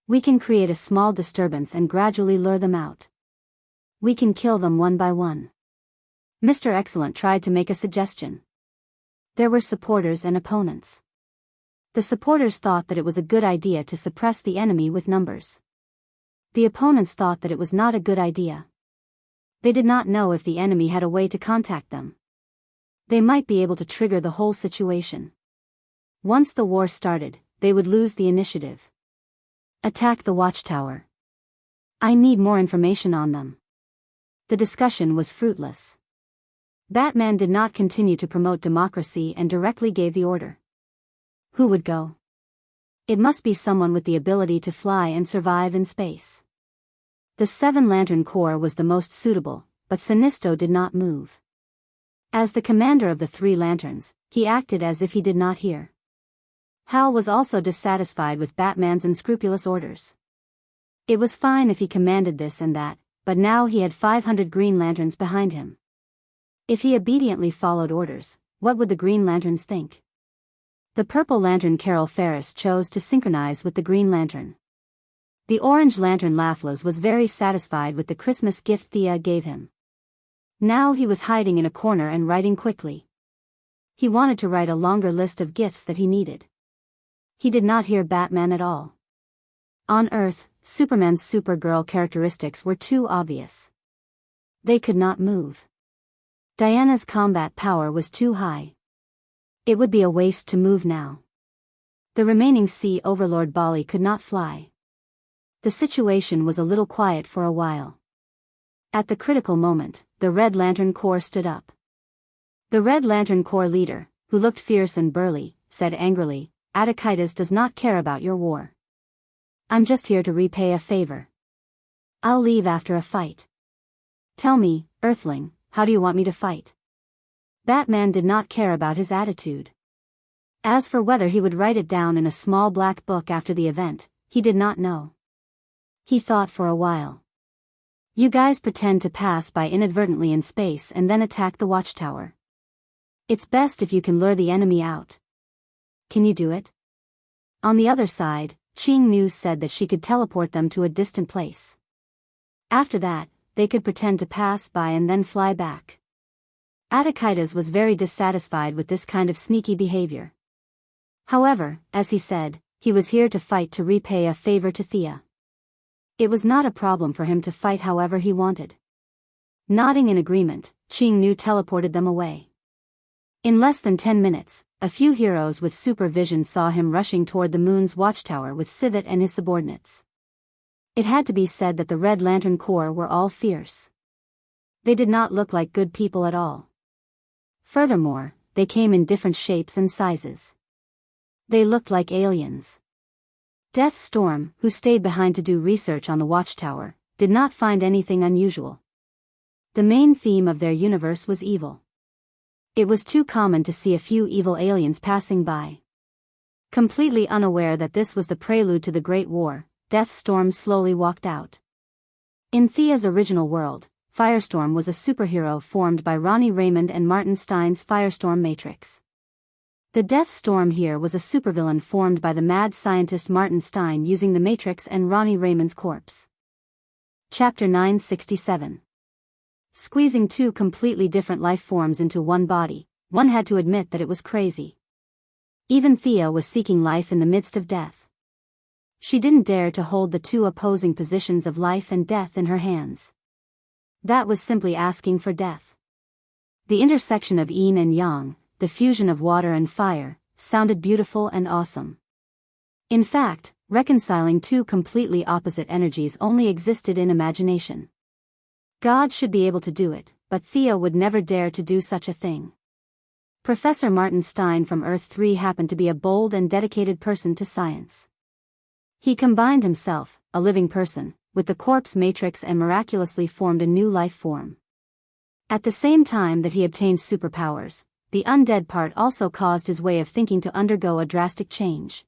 We can create a small disturbance and gradually lure them out. We can kill them one by one. Mr. Excellent tried to make a suggestion. There were supporters and opponents. The supporters thought that it was a good idea to suppress the enemy with numbers. The opponents thought that it was not a good idea. They did not know if the enemy had a way to contact them. They might be able to trigger the whole situation. Once the war started, they would lose the initiative. Attack the watchtower. I need more information on them. The discussion was fruitless. Batman did not continue to promote democracy and directly gave the order. Who would go? It must be someone with the ability to fly and survive in space. The 7-lantern Corps was the most suitable, but Sinisto did not move. As the commander of the 3 lanterns, he acted as if he did not hear. Hal was also dissatisfied with Batman's unscrupulous orders. It was fine if he commanded this and that, but now he had 500 Green Lanterns behind him. If he obediently followed orders, what would the Green Lanterns think? The Purple Lantern Carol Ferris chose to synchronize with the Green Lantern. The Orange Lantern Lafflas was very satisfied with the Christmas gift Thea gave him. Now he was hiding in a corner and writing quickly. He wanted to write a longer list of gifts that he needed. He did not hear Batman at all. On Earth, Superman's Supergirl characteristics were too obvious. They could not move. Diana's combat power was too high. It would be a waste to move now. The remaining Sea Overlord Bali could not fly. The situation was a little quiet for a while. At the critical moment, the Red Lantern Corps stood up. The Red Lantern Corps leader, who looked fierce and burly, said angrily, "Attikitis does not care about your war. I'm just here to repay a favor. I'll leave after a fight. Tell me, Earthling, how do you want me to fight?" Batman did not care about his attitude. As for whether he would write it down in a small black book after the event, he did not know. He thought for a while. You guys pretend to pass by inadvertently in space and then attack the watchtower. It's best if you can lure the enemy out. Can you do it? On the other side, Ching News said that she could teleport them to a distant place. After that, they could pretend to pass by and then fly back. Attikitis was very dissatisfied with this kind of sneaky behavior. However, as he said, he was here to fight to repay a favor to Thea. It was not a problem for him to fight however he wanted. Nodding in agreement, Qing teleported them away. In less than 10 minutes, a few heroes with supervision saw him rushing toward the moon's watchtower with Civet and his subordinates. It had to be said that the Red Lantern Corps were all fierce. They did not look like good people at all. Furthermore, they came in different shapes and sizes. They looked like aliens. Death Storm, who stayed behind to do research on the watchtower, did not find anything unusual. The main theme of their universe was evil. It was too common to see a few evil aliens passing by. Completely unaware that this was the prelude to the Great War, Death Storm slowly walked out. In Thea's original world, Firestorm was a superhero formed by Ronnie Raymond and Martin Stein's Firestorm Matrix. The Death Storm here was a supervillain formed by the mad scientist Martin Stein using the Matrix and Ronnie Raymond's corpse. Chapter 967. Squeezing two completely different life forms into one body, one had to admit that it was crazy. Even Thea was seeking life in the midst of death. She didn't dare to hold the two opposing positions of life and death in her hands. That was simply asking for death. The intersection of yin and yang, the fusion of water and fire, sounded beautiful and awesome. In fact, reconciling two completely opposite energies only existed in imagination. God should be able to do it, but Thea would never dare to do such a thing. Professor Martin Stein from Earth 3 happened to be a bold and dedicated person to science. He combined himself, a living person, with the corpse matrix and miraculously formed a new life form. At the same time that he obtained superpowers, the undead part also caused his way of thinking to undergo a drastic change.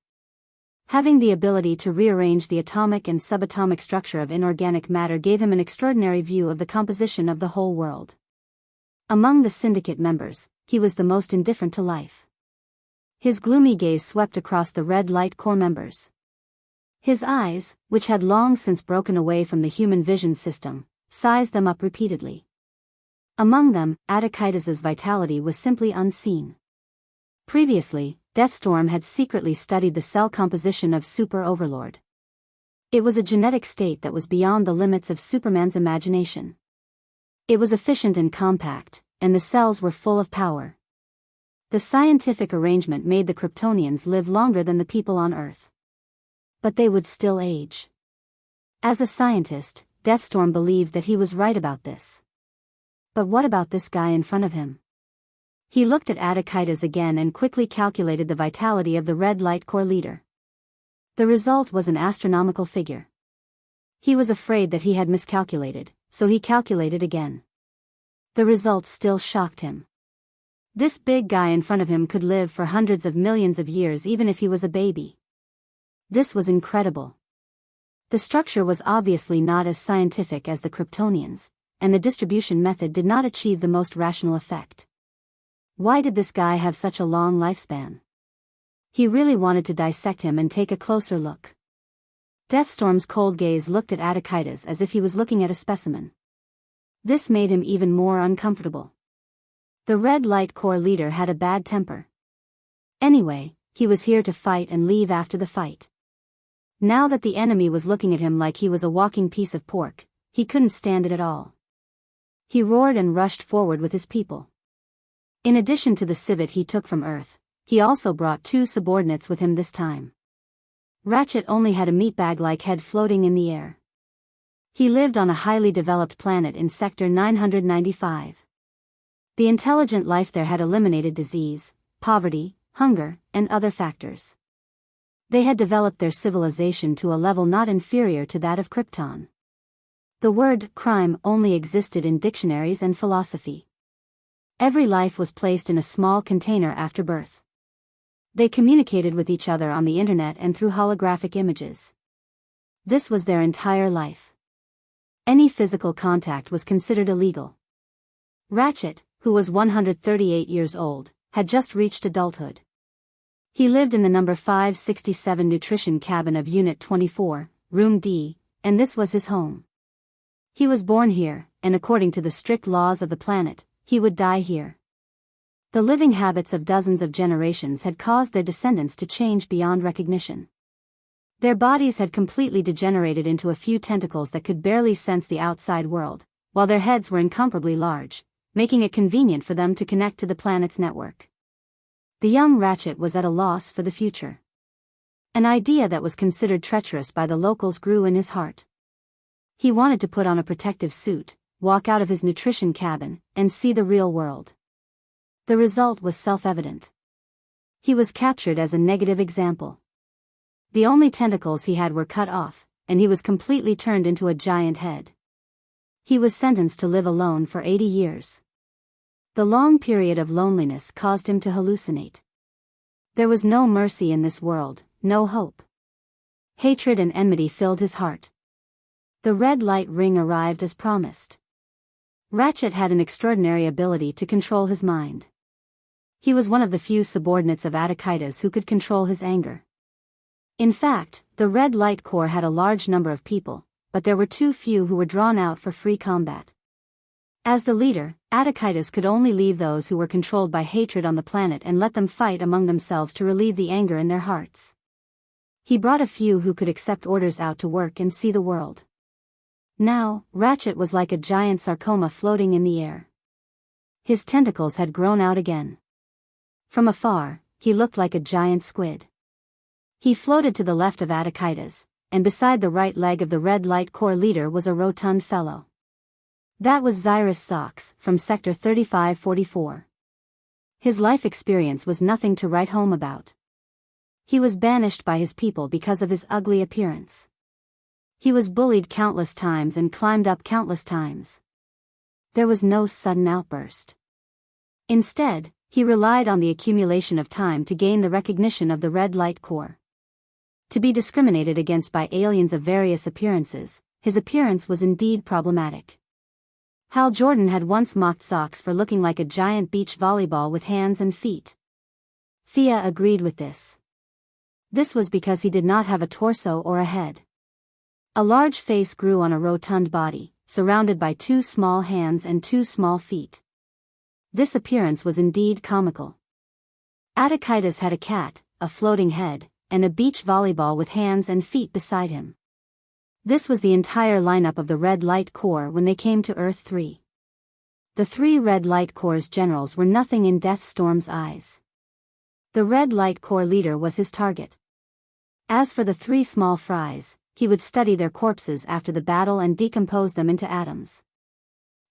Having the ability to rearrange the atomic and subatomic structure of inorganic matter gave him an extraordinary view of the composition of the whole world. Among the syndicate members, he was the most indifferent to life. His gloomy gaze swept across the Red Light Corps members. His eyes, which had long since broken away from the human vision system, sized them up repeatedly. Among them, Attikides' vitality was simply unseen. Previously, Deathstorm had secretly studied the cell composition of Super Overlord. It was a genetic state that was beyond the limits of Superman's imagination. It was efficient and compact, and the cells were full of power. The scientific arrangement made the Kryptonians live longer than the people on Earth. But they would still age. As a scientist, Deathstorm believed that he was right about this. But what about this guy in front of him? He looked at Attikides again and quickly calculated the vitality of the Red Light Corps leader. The result was an astronomical figure. He was afraid that he had miscalculated, so he calculated again. The result still shocked him. This big guy in front of him could live for hundreds of millions of years even if he was a baby. This was incredible. The structure was obviously not as scientific as the Kryptonians, and the distribution method did not achieve the most rational effect. Why did this guy have such a long lifespan? He really wanted to dissect him and take a closer look. Deathstorm's cold gaze looked at Attikides as if he was looking at a specimen. This made him even more uncomfortable. The Red Light Corps leader had a bad temper. Anyway, he was here to fight and leave after the fight. Now that the enemy was looking at him like he was a walking piece of pork, he couldn't stand it at all. He roared and rushed forward with his people. In addition to the civet he took from Earth, he also brought two subordinates with him this time. Ratchet only had a meatbag-like head floating in the air. He lived on a highly developed planet in Sector 995. The intelligent life there had eliminated disease, poverty, hunger, and other factors. They had developed their civilization to a level not inferior to that of Krypton. The word crime only existed in dictionaries and philosophy. Every life was placed in a small container after birth. They communicated with each other on the internet and through holographic images. This was their entire life. Any physical contact was considered illegal. Ratchet, who was 138 years old, had just reached adulthood. He lived in the number 567 nutrition cabin of Unit 24, Room D, and this was his home. He was born here, and according to the strict laws of the planet, he would die here. The living habits of dozens of generations had caused their descendants to change beyond recognition. Their bodies had completely degenerated into a few tentacles that could barely sense the outside world, while their heads were incomparably large, making it convenient for them to connect to the planet's network. The young Ratchet was at a loss for the future. An idea that was considered treacherous by the locals grew in his heart. He wanted to put on a protective suit, walk out of his nutrition cabin, and see the real world. The result was self-evident. He was captured as a negative example. The only tentacles he had were cut off, and he was completely turned into a giant head. He was sentenced to live alone for 80 years. The long period of loneliness caused him to hallucinate. There was no mercy in this world, no hope. Hatred and enmity filled his heart. The red light ring arrived as promised. Ratchet had an extraordinary ability to control his mind. He was one of the few subordinates of Attikitas who could control his anger. In fact, the Red Light Corps had a large number of people, but there were too few who were drawn out for free combat. As the leader, Attikitas could only leave those who were controlled by hatred on the planet and let them fight among themselves to relieve the anger in their hearts. He brought a few who could accept orders out to work and see the world. Now, Ratchet was like a giant sarcoma floating in the air. His tentacles had grown out again. From afar, he looked like a giant squid. He floated to the left of Attikitas, and beside the right leg of the Red Light Corps leader was a rotund fellow. That was Xyrus Sox, from Sector 3544. His life experience was nothing to write home about. He was banished by his people because of his ugly appearance. He was bullied countless times and climbed up countless times. There was no sudden outburst. Instead, he relied on the accumulation of time to gain the recognition of the Red Light Corps. To be discriminated against by aliens of various appearances, his appearance was indeed problematic. Hal Jordan had once mocked Sox for looking like a giant beach volleyball with hands and feet. Thea agreed with this. This was because he did not have a torso or a head. A large face grew on a rotund body, surrounded by 2 small hands and 2 small feet. This appearance was indeed comical. Attikitas had a cat, a floating head, and a beach volleyball with hands and feet beside him. This was the entire lineup of the Red Light Corps when they came to Earth 3. The 3 Red Light Corps' generals were nothing in Deathstorm's eyes. The Red Light Corps leader was his target. As for the 3 small fries, he would study their corpses after the battle and decompose them into atoms.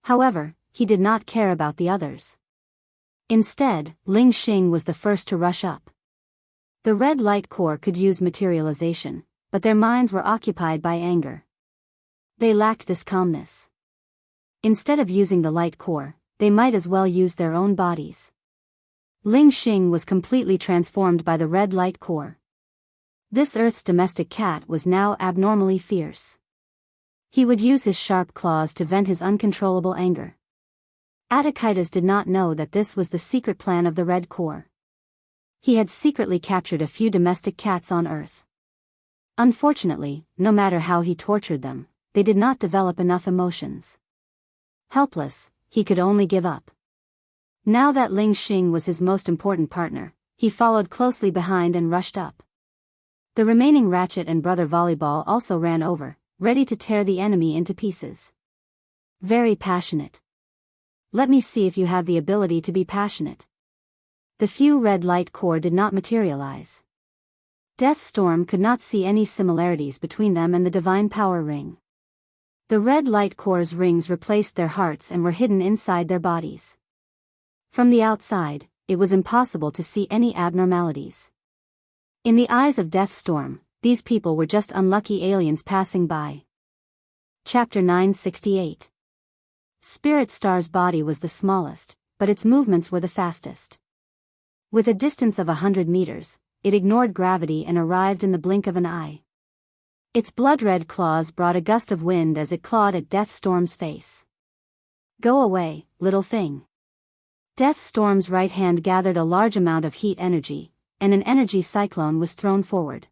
However, he did not care about the others. Instead, Ling Xing was the first to rush up. The Red Light Corps could use materialization, but their minds were occupied by anger. They lacked this calmness. Instead of using the Light Corps, they might as well use their own bodies. Ling Xing was completely transformed by the Red Light Corps. This Earth's domestic cat was now abnormally fierce. He would use his sharp claws to vent his uncontrollable anger. Attikitas did not know that this was the secret plan of the Red Corps. He had secretly captured a few domestic cats on Earth. Unfortunately, no matter how he tortured them, they did not develop enough emotions. Helpless, he could only give up. Now that Ling Xing was his most important partner, he followed closely behind and rushed up. The remaining Ratchet and Brother Volleyball also ran over, ready to tear the enemy into pieces. Very passionate. Let me see if you have the ability to be passionate. The few Red Light Corps did not materialize. Deathstorm could not see any similarities between them and the Divine Power Ring. The Red Light Corps' rings replaced their hearts and were hidden inside their bodies. From the outside, it was impossible to see any abnormalities. In the eyes of Deathstorm, these people were just unlucky aliens passing by. Chapter 968. Spirit Star's body was the smallest, but its movements were the fastest. With a distance of 100 meters, it ignored gravity and arrived in the blink of an eye. Its blood-red claws brought a gust of wind as it clawed at Deathstorm's face. Go away, little thing. Deathstorm's right hand gathered a large amount of heat energy, and an energy cyclone was thrown forward.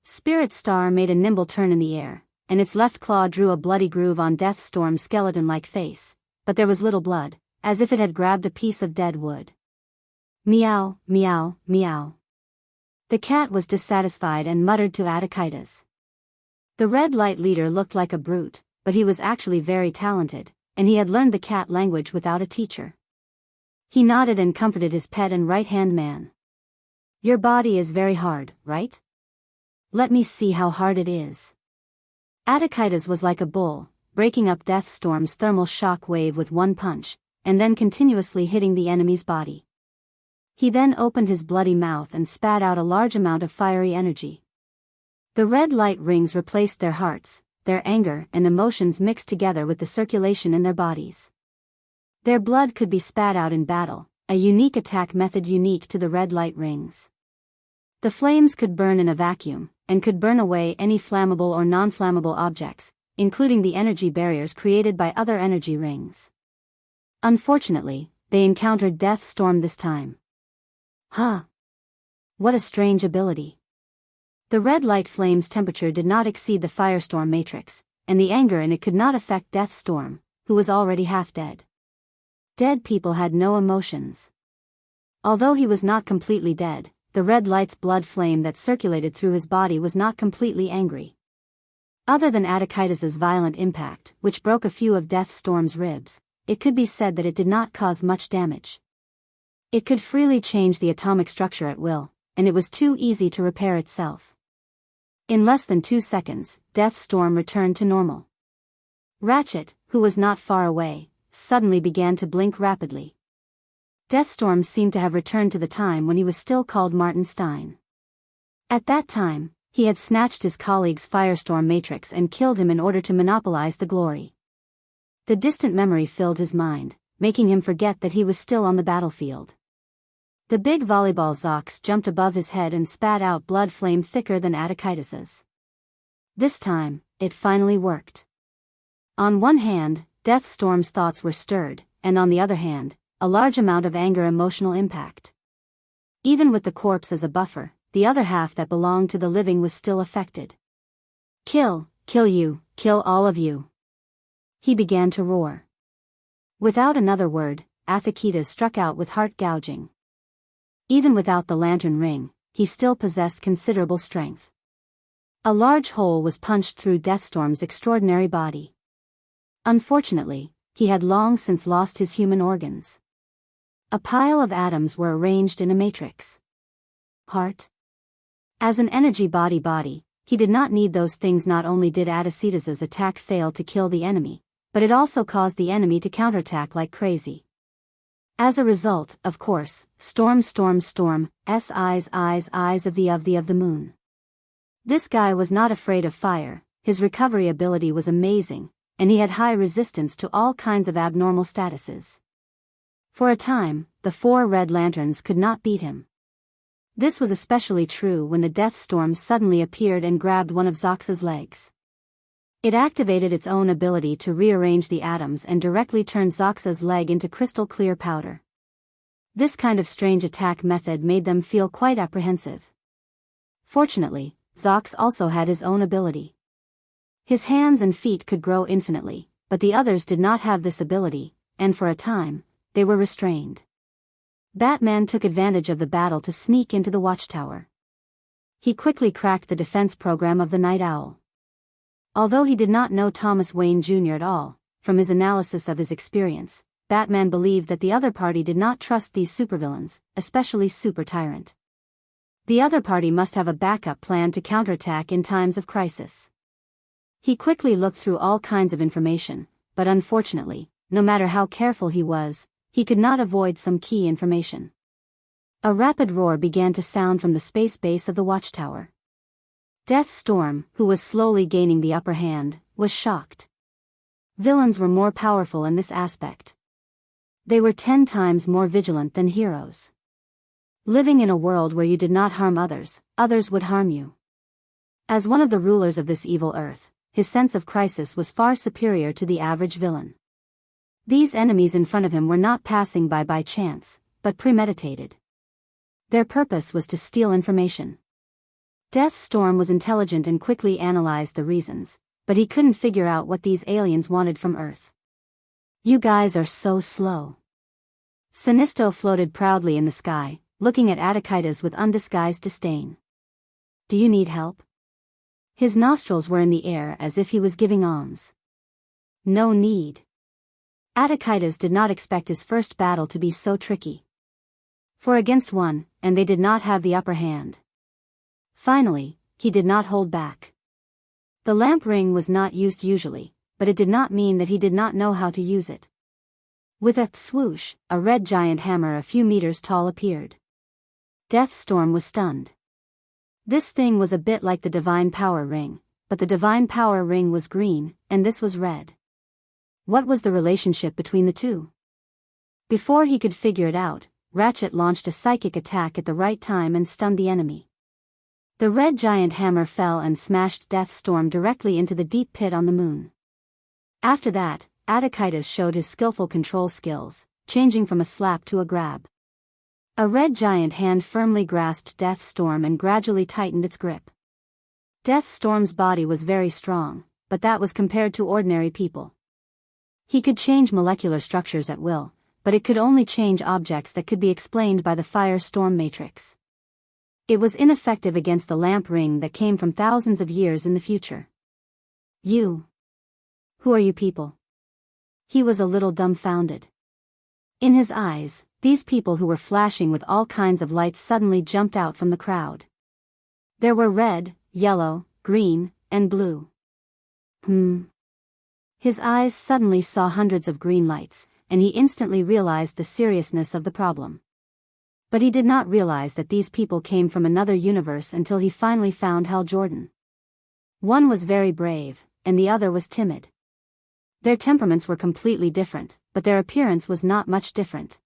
Spirit Star made a nimble turn in the air, and its left claw drew a bloody groove on Deathstorm's skeleton-like face, but there was little blood, as if it had grabbed a piece of dead wood. Meow, meow, meow. The cat was dissatisfied and muttered to Attikitas. The red light leader looked like a brute, but he was actually very talented, and he had learned the cat language without a teacher. He nodded and comforted his pet and right-hand man. Your body is very hard, right? Let me see how hard it is. Attikitas was like a bull, breaking up Deathstorm's thermal shock wave with one punch, and then continuously hitting the enemy's body. He then opened his bloody mouth and spat out a large amount of fiery energy. The red light rings replaced their hearts, their anger and emotions mixed together with the circulation in their bodies. Their blood could be spat out in battle, a unique attack method unique to the red light rings. The flames could burn in a vacuum, and could burn away any flammable or non-flammable objects, including the energy barriers created by other energy rings. Unfortunately, they encountered Deathstorm this time. Huh! What a strange ability. The red light flame's temperature did not exceed the firestorm matrix, and the anger in it could not affect Deathstorm, who was already half dead. Dead people had no emotions. Although he was not completely dead, the red light's blood flame that circulated through his body was not completely angry. Other than Attikitas' violent impact, which broke a few of Deathstorm's ribs, it could be said that it did not cause much damage. It could freely change the atomic structure at will, and it was too easy to repair itself. In less than 2 seconds, Deathstorm returned to normal. Ratchet, who was not far away, suddenly began to blink rapidly. Deathstorm seemed to have returned to the time when he was still called Martin Stein. At that time, he had snatched his colleague's firestorm matrix and killed him in order to monopolize the glory. The distant memory filled his mind, making him forget that he was still on the battlefield. The big volleyball Zox jumped above his head and spat out blood flame thicker than Attikitas's. This time, it finally worked. On one hand, Deathstorm's thoughts were stirred, and on the other hand, a large amount of anger emotional impact. Even with the corpse as a buffer, the other half that belonged to the living was still affected. Kill you, kill all of you. He began to roar. Without another word, Attikitas struck out with heart gouging. Even without the lantern ring, he still possessed considerable strength. A large hole was punched through Deathstorm's extraordinary body. Unfortunately, he had long since lost his human organs. A pile of atoms were arranged in a matrix. Heart. As an energy body, he did not need those things. Not only did Attikitas's attack fail to kill the enemy, but it also caused the enemy to counterattack like crazy. As a result, of course, storm, eyes of the moon. This guy was not afraid of fire, his recovery ability was amazing, and he had high resistance to all kinds of abnormal statuses. For a time, the 4 red lanterns could not beat him. This was especially true when the Deathstorm suddenly appeared and grabbed one of Zox's legs. It activated its own ability to rearrange the atoms and directly turned Zox's leg into crystal clear powder. This kind of strange attack method made them feel quite apprehensive. Fortunately, Zox also had his own ability. His hands and feet could grow infinitely, but the others did not have this ability, and for a time, they were restrained. Batman took advantage of the battle to sneak into the watchtower. He quickly cracked the defense program of the Night Owl. Although he did not know Thomas Wayne Jr. at all, from his analysis of his experience, Batman believed that the other party did not trust these supervillains, especially Super Tyrant. The other party must have a backup plan to counterattack in times of crisis. He quickly looked through all kinds of information, but unfortunately, no matter how careful he was, he could not avoid some key information. A rapid roar began to sound from the space base of the watchtower. Deathstorm, who was slowly gaining the upper hand, was shocked. Villains were more powerful in this aspect. They were 10 times more vigilant than heroes. Living in a world where you did not harm others, others would harm you. As one of the rulers of this evil earth, his sense of crisis was far superior to the average villain. These enemies in front of him were not passing by chance, but premeditated. Their purpose was to steal information. Deathstorm was intelligent and quickly analyzed the reasons, but he couldn't figure out what these aliens wanted from Earth. You guys are so slow. Sinisto floated proudly in the sky, looking at Attikitas with undisguised disdain. Do you need help? His nostrils were in the air as if he was giving alms. No need. Adachitas did not expect his first battle to be so tricky. 4 against 1, and they did not have the upper hand. Finally, he did not hold back. The lamp ring was not used usually, but it did not mean that he did not know how to use it. With a swoosh, a red giant hammer a few meters tall appeared. Deathstorm was stunned. This thing was a bit like the Divine Power Ring, but the Divine Power Ring was green, and this was red. What was the relationship between the two? Before he could figure it out, Ratchet launched a psychic attack at the right time and stunned the enemy. The red giant hammer fell and smashed Deathstorm directly into the deep pit on the moon. After that, Adachitas showed his skillful control skills, changing from a slap to a grab. A red giant hand firmly grasped Deathstorm and gradually tightened its grip. Deathstorm's body was very strong, but that was compared to ordinary people. He could change molecular structures at will, but it could only change objects that could be explained by the firestorm matrix. It was ineffective against the lamp ring that came from thousands of years in the future. You. Who are you people? He was a little dumbfounded. In his eyes, these people who were flashing with all kinds of lights suddenly jumped out from the crowd. There were red, yellow, green, and blue. His eyes suddenly saw hundreds of green lights, and he instantly realized the seriousness of the problem. But he did not realize that these people came from another universe until he finally found Hal Jordan. One was very brave, and the other was timid. Their temperaments were completely different, but their appearance was not much different.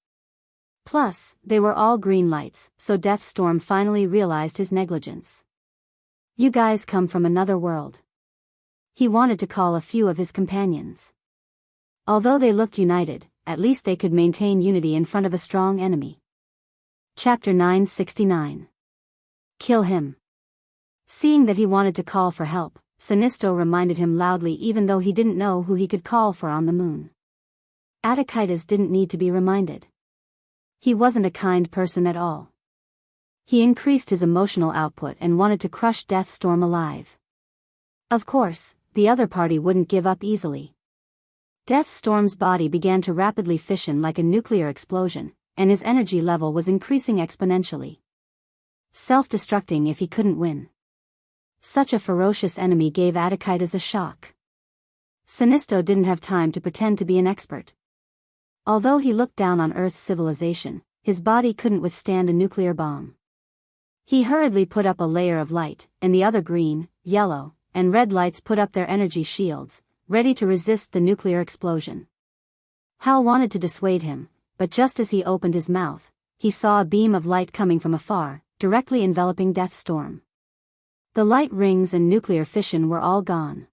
Plus, they were all green lights, so Deathstorm finally realized his negligence. You guys come from another world. He wanted to call a few of his companions. Although they looked united, at least they could maintain unity in front of a strong enemy. Chapter 969. Kill him. Seeing that he wanted to call for help, Sinisto reminded him loudly even though he didn't know who he could call for on the moon. Adachitas didn't need to be reminded. He wasn't a kind person at all. He increased his emotional output and wanted to crush Deathstorm alive. Of course, the other party wouldn't give up easily. Deathstorm's body began to rapidly fission like a nuclear explosion, and his energy level was increasing exponentially. Self-destructing if he couldn't win. Such a ferocious enemy gave Adachitas a shock. Sinisto didn't have time to pretend to be an expert. Although he looked down on Earth's civilization, his body couldn't withstand a nuclear bomb. He hurriedly put up a layer of light, and the other green, yellow, and red lights put up their energy shields, ready to resist the nuclear explosion. Hal wanted to dissuade him, but just as he opened his mouth, he saw a beam of light coming from afar, directly enveloping Deathstorm. The light rings and nuclear fission were all gone.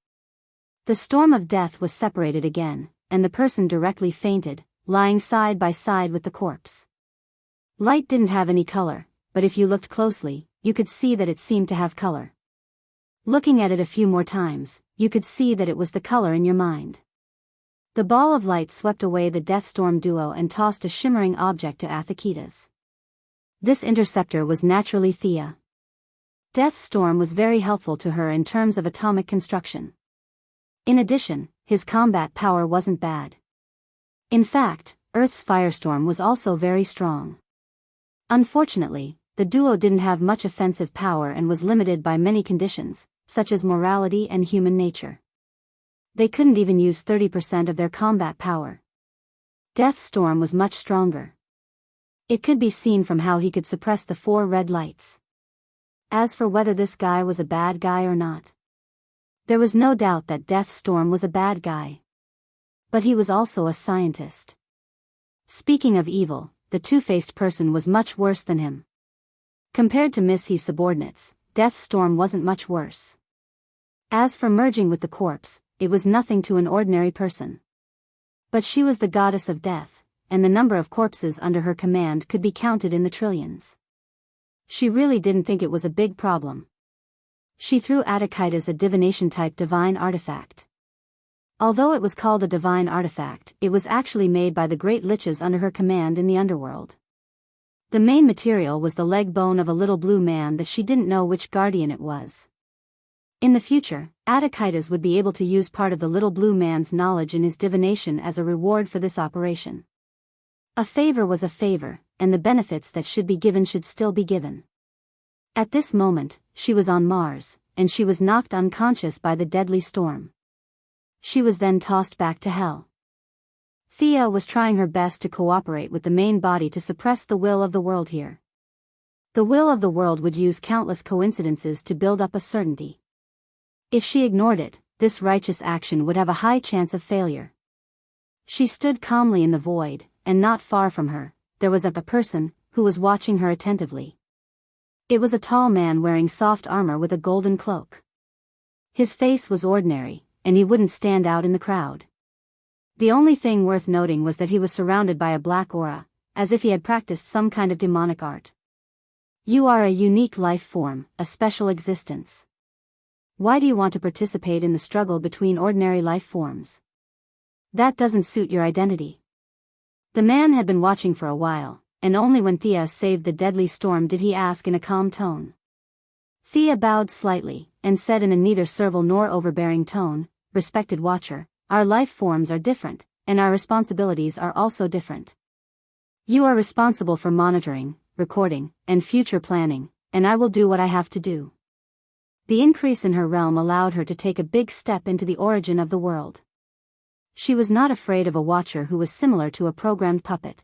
The storm of death was separated again, and the person directly fainted, lying side by side with the corpse. Light didn't have any color, but if you looked closely, you could see that it seemed to have color. Looking at it a few more times, you could see that it was the color in your mind. The ball of light swept away the Deathstorm duo and tossed a shimmering object to Adachitas. This interceptor was naturally Thea. Deathstorm was very helpful to her in terms of atomic construction. In addition, his combat power wasn't bad. In fact, Earth's firestorm was also very strong. Unfortunately, the duo didn't have much offensive power and was limited by many conditions, such as morality and human nature. They couldn't even use 30% of their combat power. Deathstorm was much stronger. It could be seen from how he could suppress the 4 red lights. As for whether this guy was a bad guy or not, there was no doubt that Deathstorm was a bad guy. But he was also a scientist. Speaking of evil, the two-faced person was much worse than him. Compared to Missy's subordinates, Deathstorm wasn't much worse. As for merging with the corpse, it was nothing to an ordinary person. But she was the goddess of death, and the number of corpses under her command could be counted in the trillions. She really didn't think it was a big problem. She threw Adachitas a divination-type divine artifact. Although it was called a divine artifact, it was actually made by the great liches under her command in the underworld. The main material was the leg bone of a little blue man that she didn't know which guardian it was. In the future, Attikitas would be able to use part of the little blue man's knowledge in his divination as a reward for this operation. A favor was a favor, and the benefits that should be given should still be given. At this moment, she was on Mars, and she was knocked unconscious by the deadly storm. She was then tossed back to Hell. Thea was trying her best to cooperate with the main body to suppress the will of the world here. The will of the world would use countless coincidences to build up a certainty. If she ignored it, this righteous action would have a high chance of failure. She stood calmly in the void, and not far from her, there was a person who was watching her attentively. It was a tall man wearing soft armor with a golden cloak. His face was ordinary, and he wouldn't stand out in the crowd. The only thing worth noting was that he was surrounded by a black aura, as if he had practiced some kind of demonic art. You are a unique life form, a special existence. Why do you want to participate in the struggle between ordinary life forms? That doesn't suit your identity. The man had been watching for a while, and only when Thea saved the deadly storm did he ask in a calm tone. Thea bowed slightly, and said in a neither servile nor overbearing tone, "Respected watcher, our life forms are different, and our responsibilities are also different. You are responsible for monitoring, recording, and future planning, and I will do what I have to do." The increase in her realm allowed her to take a big step into the origin of the world. She was not afraid of a watcher who was similar to a programmed puppet.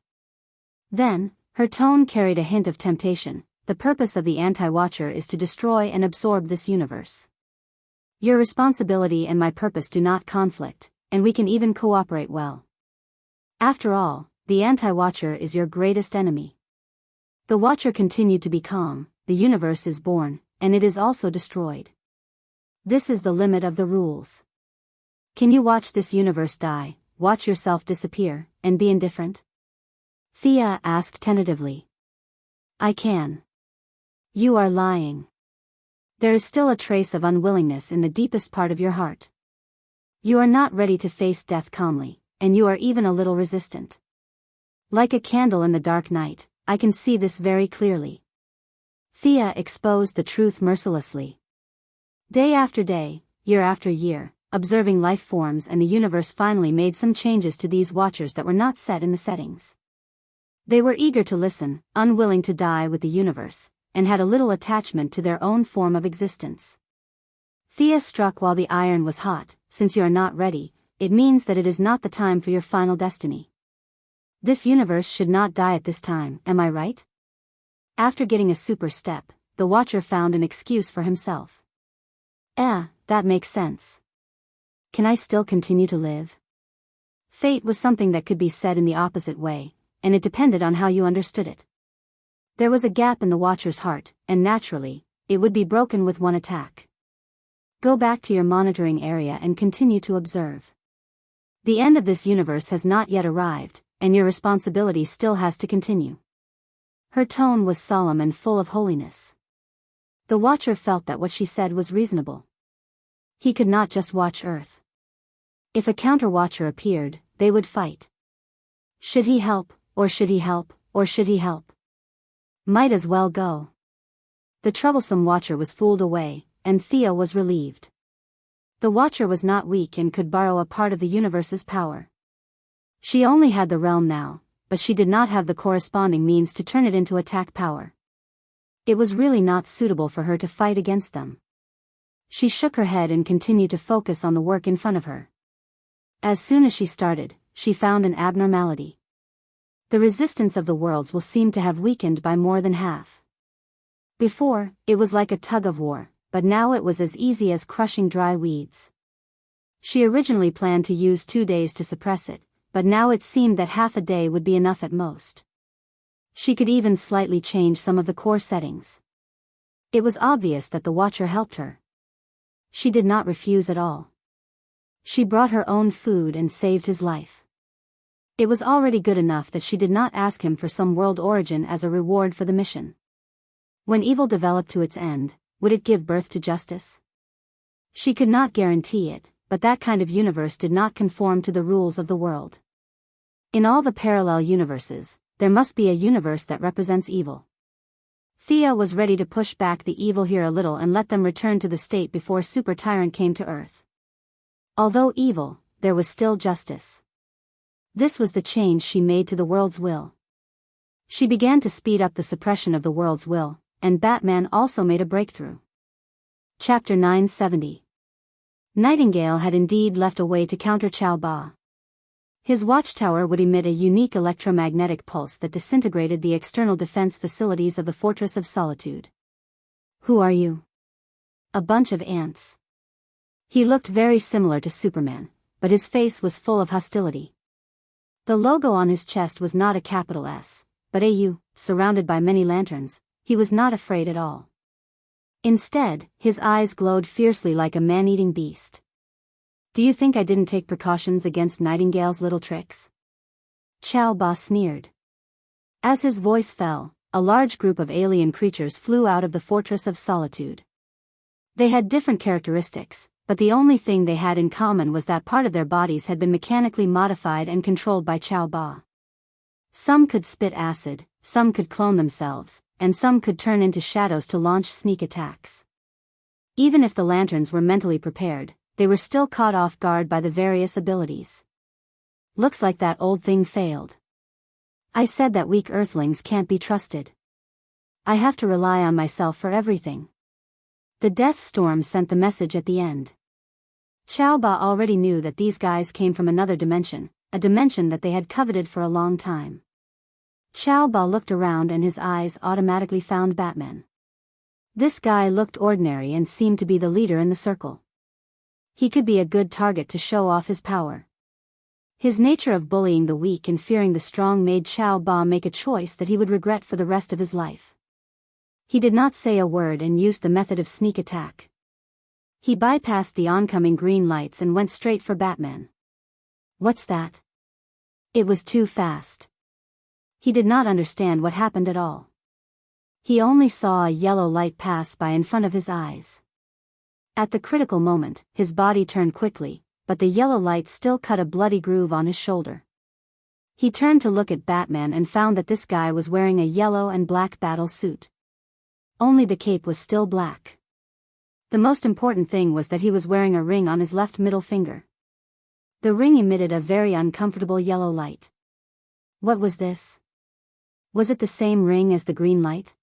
Then, her tone carried a hint of temptation. The purpose of the anti-watcher is to destroy and absorb this universe. Your responsibility and my purpose do not conflict, and we can even cooperate well. After all, the anti-watcher is your greatest enemy. The watcher continued to be calm. The universe is born, and it is also destroyed. This is the limit of the rules. Can you watch this universe die, watch yourself disappear, and be indifferent? Thea asked tentatively. I can. You are lying. There is still a trace of unwillingness in the deepest part of your heart. You are not ready to face death calmly, and you are even a little resistant. Like a candle in the dark night, I can see this very clearly. Thea exposed the truth mercilessly. Day after day, year after year, observing life forms and the universe finally made some changes to these watchers that were not set in the settings. They were eager to listen, unwilling to die with the universe, and had a little attachment to their own form of existence. Thea struck while the iron was hot. Since you are not ready, it means that it is not the time for your final destiny. This universe should not die at this time, am I right? After getting a super step, the watcher found an excuse for himself. That makes sense. Can I still continue to live? Fate was something that could be said in the opposite way, and it depended on how you understood it. There was a gap in the watcher's heart, and naturally, it would be broken with one attack. Go back to your monitoring area and continue to observe. The end of this universe has not yet arrived, and your responsibility still has to continue. Her tone was solemn and full of holiness. The watcher felt that what she said was reasonable. He could not just watch Earth. If a counter-watcher appeared, they would fight. Should he help, or should he help, or should he help? Might as well go. The troublesome watcher was fooled away, and Thea was relieved. The watcher was not weak and could borrow a part of the universe's power. She only had the realm now, but she did not have the corresponding means to turn it into attack power. It was really not suitable for her to fight against them. She shook her head and continued to focus on the work in front of her. As soon as she started, she found an abnormality. The resistance of the worlds will seem to have weakened by more than half. Before, it was like a tug of war, but now it was as easy as crushing dry weeds. She originally planned to use 2 days to suppress it, but now it seemed that half a day would be enough at most. She could even slightly change some of the core settings. It was obvious that the watcher helped her. She did not refuse at all. She brought her own food and saved his life. It was already good enough that she did not ask him for some world origin as a reward for the mission. When evil developed to its end, would it give birth to justice? She could not guarantee it, but that kind of universe did not conform to the rules of the world. In all the parallel universes, there must be a universe that represents evil. Thea was ready to push back the evil here a little and let them return to the state before Super Tyrant came to Earth. Although evil, there was still justice. This was the change she made to the world's will. She began to speed up the suppression of the world's will, and Batman also made a breakthrough. Chapter 970. Nightingale had indeed left a way to counter Chow Ba. His watchtower would emit a unique electromagnetic pulse that disintegrated the external defense facilities of the Fortress of Solitude. Who are you? A bunch of ants. He looked very similar to Superman, but his face was full of hostility. The logo on his chest was not a capital S, but a U, surrounded by many lanterns. He was not afraid at all. Instead, his eyes glowed fiercely like a man-eating beast. Do you think I didn't take precautions against Nightingale's little tricks? Chow Ba sneered. As his voice fell, a large group of alien creatures flew out of the Fortress of Solitude. They had different characteristics, but the only thing they had in common was that part of their bodies had been mechanically modified and controlled by Chow Ba. Some could spit acid, some could clone themselves, and some could turn into shadows to launch sneak attacks. Even if the lanterns were mentally prepared, they were still caught off guard by the various abilities. Looks like that old thing failed. I said that weak earthlings can't be trusted. I have to rely on myself for everything. The death storm sent the message at the end. Chow Ba already knew that these guys came from another dimension, a dimension that they had coveted for a long time. Chow Ba looked around and his eyes automatically found Batman. This guy looked ordinary and seemed to be the leader in the circle. He could be a good target to show off his power. His nature of bullying the weak and fearing the strong made Chow Ba make a choice that he would regret for the rest of his life. He did not say a word and used the method of sneak attack. He bypassed the oncoming green lights and went straight for Batman. What's that? It was too fast. He did not understand what happened at all. He only saw a yellow light pass by in front of his eyes. At the critical moment, his body turned quickly, but the yellow light still cut a bloody groove on his shoulder. He turned to look at Batman and found that this guy was wearing a yellow and black battle suit. Only the cape was still black. The most important thing was that he was wearing a ring on his left middle finger. The ring emitted a very uncomfortable yellow light. What was this? Was it the same ring as the green light?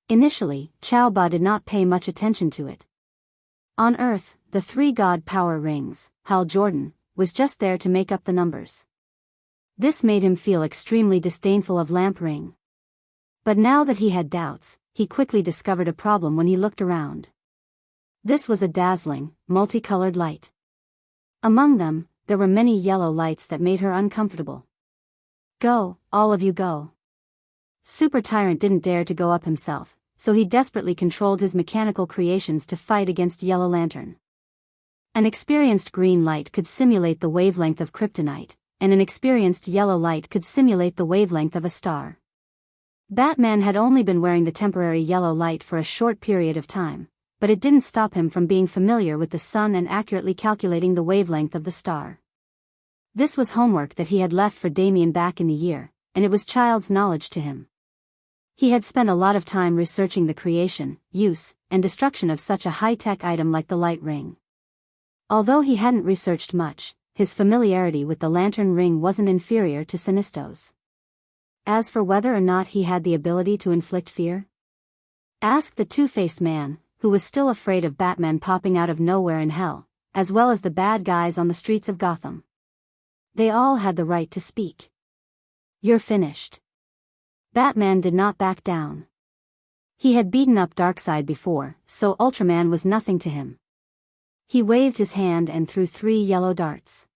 Initially, Chow Ba did not pay much attention to it. On Earth, the 3 god power rings, Hal Jordan, was just there to make up the numbers. This made him feel extremely disdainful of Lamp Ring. But now that he had doubts, he quickly discovered a problem when he looked around. This was a dazzling, multicolored light. Among them, there were many yellow lights that made her uncomfortable. Go, all of you go. Super Tyrant didn't dare to go up himself, so he desperately controlled his mechanical creations to fight against Yellow Lantern. An experienced green light could simulate the wavelength of kryptonite, and an experienced yellow light could simulate the wavelength of a star. Batman had only been wearing the temporary yellow light for a short period of time, but it didn't stop him from being familiar with the sun and accurately calculating the wavelength of the star. This was homework that he had left for Damien back in the year, and it was child's knowledge to him. He had spent a lot of time researching the creation, use, and destruction of such a high-tech item like the light ring. Although he hadn't researched much, his familiarity with the lantern ring wasn't inferior to Sinisto's. As for whether or not he had the ability to inflict fear, ask the two-faced man, who was still afraid of Batman popping out of nowhere in hell, as well as the bad guys on the streets of Gotham. They all had the right to speak. You're finished. Batman did not back down. He had beaten up Darkseid before, so Ultraman was nothing to him. He waved his hand and threw 3 yellow darts.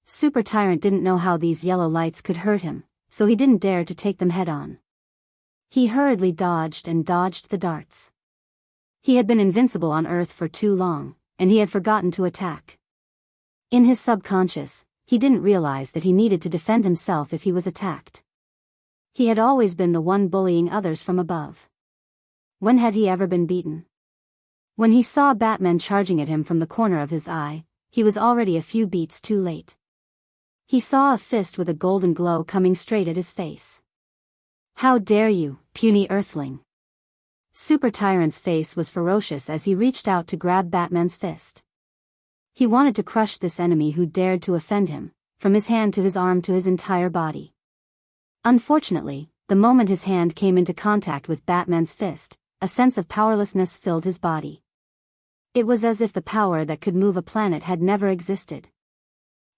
Super Tyrant didn't know how these yellow lights could hurt him, so he didn't dare to take them head-on. He hurriedly dodged and dodged the darts. He had been invincible on Earth for too long, and he had forgotten to attack. In his subconscious, he didn't realize that he needed to defend himself if he was attacked. He had always been the one bullying others from above. When had he ever been beaten? When he saw Batman charging at him from the corner of his eye, he was already a few beats too late. He saw a fist with a golden glow coming straight at his face. "How dare you, puny earthling!" Super Tyrant's face was ferocious as he reached out to grab Batman's fist. He wanted to crush this enemy who dared to offend him, from his hand to his arm to his entire body. Unfortunately, the moment his hand came into contact with Batman's fist, a sense of powerlessness filled his body. It was as if the power that could move a planet had never existed.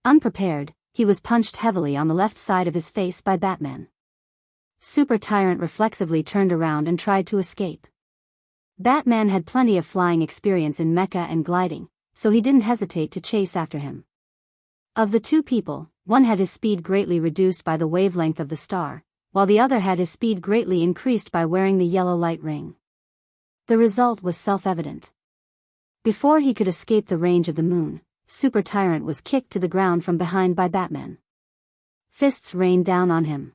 Unprepared, he was punched heavily on the left side of his face by Batman. Super Tyrant reflexively turned around and tried to escape. Batman had plenty of flying experience in mecha and gliding, so he didn't hesitate to chase after him. Of the two people, one had his speed greatly reduced by the wavelength of the star, while the other had his speed greatly increased by wearing the yellow light ring. The result was self-evident. Before he could escape the range of the moon, Super Tyrant was kicked to the ground from behind by Batman. Fists rained down on him.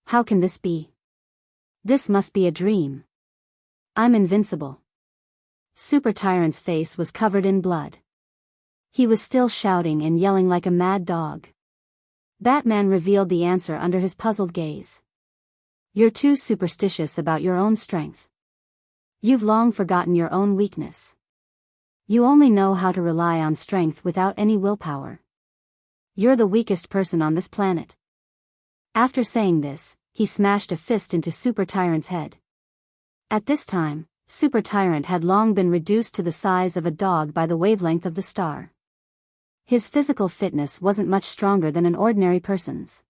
How can this be? This must be a dream. I'm invincible. Super Tyrant's face was covered in blood. He was still shouting and yelling like a mad dog. Batman revealed the answer under his puzzled gaze. You're too superstitious about your own strength. You've long forgotten your own weakness. You only know how to rely on strength without any willpower. You're the weakest person on this planet. After saying this, he smashed a fist into Super Tyrant's head. At this time, Super Tyrant had long been reduced to the size of a dog by the wavelength of the star. His physical fitness wasn't much stronger than an ordinary person's.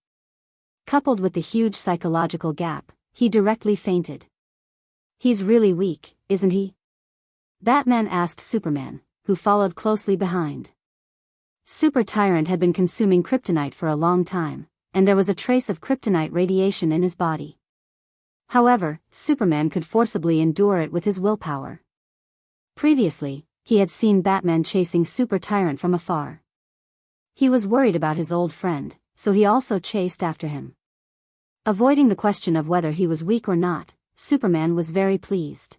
Coupled with the huge psychological gap, he directly fainted. He's really weak, isn't he? Batman asked Superman, who followed closely behind. Super Tyrant had been consuming kryptonite for a long time, and there was a trace of kryptonite radiation in his body. However, Superman could forcibly endure it with his willpower. Previously, he had seen Batman chasing Super Tyrant from afar. He was worried about his old friend, so he also chased after him. Avoiding the question of whether he was weak or not, Superman was very pleased.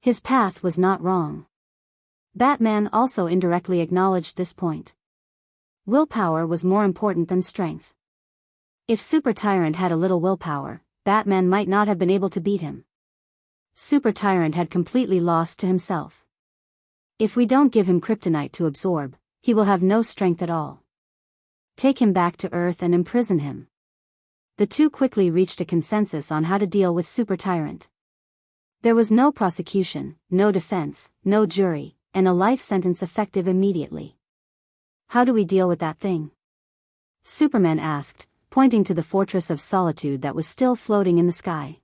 His path was not wrong. Batman also indirectly acknowledged this point. Willpower was more important than strength. If Super Tyrant had a little willpower, Batman might not have been able to beat him. Super Tyrant had completely lost to himself. If we don't give him kryptonite to absorb, he will have no strength at all. Take him back to Earth and imprison him. The two quickly reached a consensus on how to deal with Super Tyrant. There was no prosecution, no defense, no jury, and a life sentence effective immediately. How do we deal with that thing? Superman asked, pointing to the Fortress of Solitude that was still floating in the sky.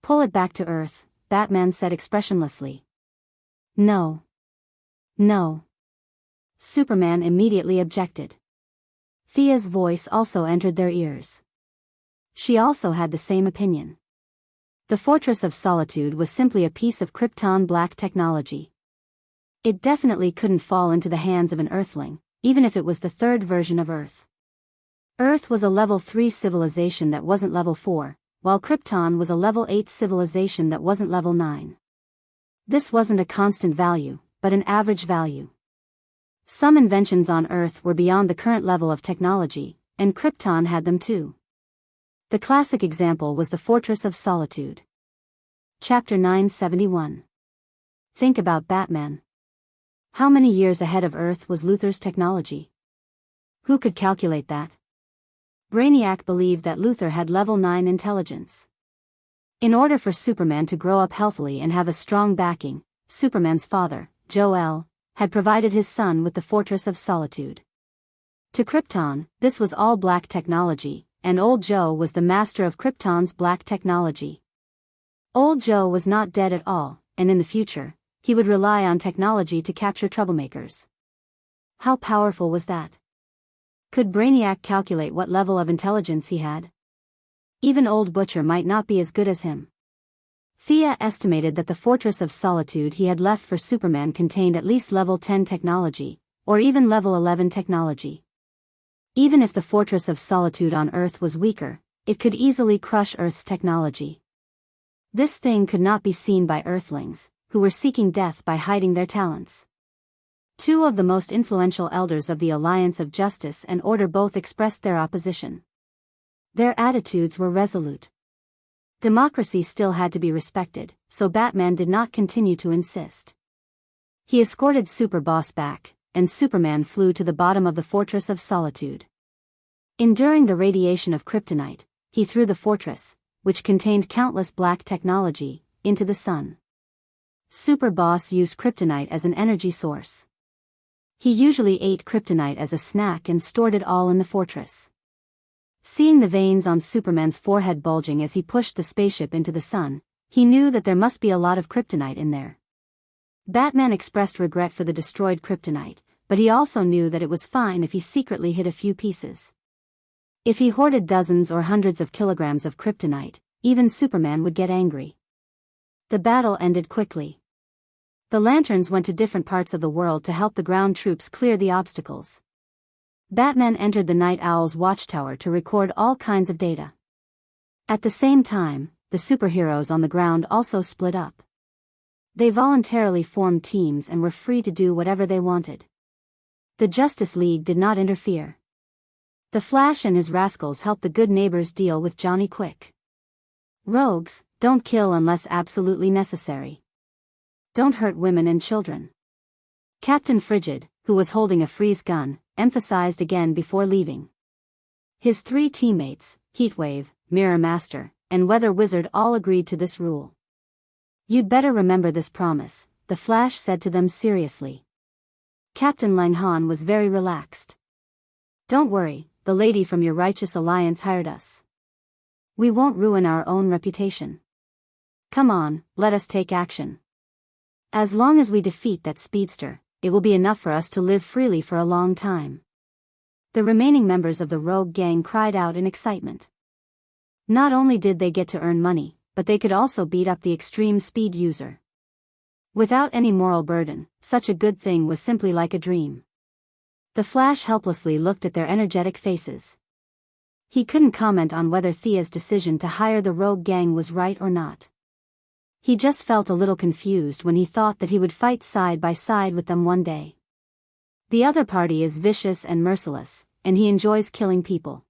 Pull it back to Earth, Batman said expressionlessly. No. No. Superman immediately objected. Thea's voice also entered their ears. She also had the same opinion. The Fortress of Solitude was simply a piece of Krypton black technology. It definitely couldn't fall into the hands of an Earthling, even if it was the third version of Earth. Earth was a level 3 civilization that wasn't level 4, while Krypton was a level 8 civilization that wasn't level 9. This wasn't a constant value, but an average value. Some inventions on Earth were beyond the current level of technology, and Krypton had them too. The classic example was the Fortress of Solitude. Chapter 971. Think about Batman. How many years ahead of Earth was Luthor's technology? Who could calculate that? Brainiac believed that Luthor had level 9 intelligence. In order for Superman to grow up healthily and have a strong backing, Superman's father, Jor-El, had provided his son with the Fortress of Solitude. To Krypton, this was all black technology, and Old Joe was the master of Krypton's black technology. Old Joe was not dead at all, and in the future, he would rely on technology to capture troublemakers. How powerful was that? Could Brainiac calculate what level of intelligence he had? Even Old Butcher might not be as good as him. Thea estimated that the Fortress of Solitude he had left for Superman contained at least level 10 technology, or even level 11 technology. Even if the Fortress of Solitude on Earth was weaker, it could easily crush Earth's technology. This thing could not be seen by Earthlings, who were seeking death by hiding their talents. Two of the most influential elders of the Alliance of Justice and Order both expressed their opposition. Their attitudes were resolute. Democracy still had to be respected, so Batman did not continue to insist. He escorted Superboss back, and Superman flew to the bottom of the Fortress of Solitude. Enduring the radiation of kryptonite, he threw the fortress, which contained countless black technology, into the sun. Superboss used kryptonite as an energy source. He usually ate kryptonite as a snack and stored it all in the fortress. Seeing the veins on Superman's forehead bulging as he pushed the spaceship into the sun, he knew that there must be a lot of kryptonite in there. Batman expressed regret for the destroyed kryptonite, but he also knew that it was fine if he secretly hid a few pieces. If he hoarded dozens or hundreds of kilograms of kryptonite, even Superman would get angry. The battle ended quickly. The lanterns went to different parts of the world to help the ground troops clear the obstacles. Batman entered the Night Owl's watchtower to record all kinds of data. At the same time, the superheroes on the ground also split up. They voluntarily formed teams and were free to do whatever they wanted. The Justice League did not interfere. The Flash and his rascals helped the good neighbors deal with Johnny Quick. Rogues, don't kill unless absolutely necessary. Don't hurt women and children. Captain Frigid, who was holding a freeze gun, emphasized again before leaving. His three teammates, Heatwave, Mirror Master, and Weather Wizard all agreed to this rule. You'd better remember this promise, the Flash said to them seriously. Captain Langhan was very relaxed. Don't worry, the lady from your righteous alliance hired us. We won't ruin our own reputation. Come on, let us take action. As long as we defeat that speedster, it will be enough for us to live freely for a long time. The remaining members of the rogue gang cried out in excitement. Not only did they get to earn money, but they could also beat up the extreme speed user. Without any moral burden, such a good thing was simply like a dream. The Flash helplessly looked at their energetic faces. He couldn't comment on whether Thea's decision to hire the rogue gang was right or not. He just felt a little confused when he thought that he would fight side by side with them one day. The other party is vicious and merciless, and he enjoys killing people.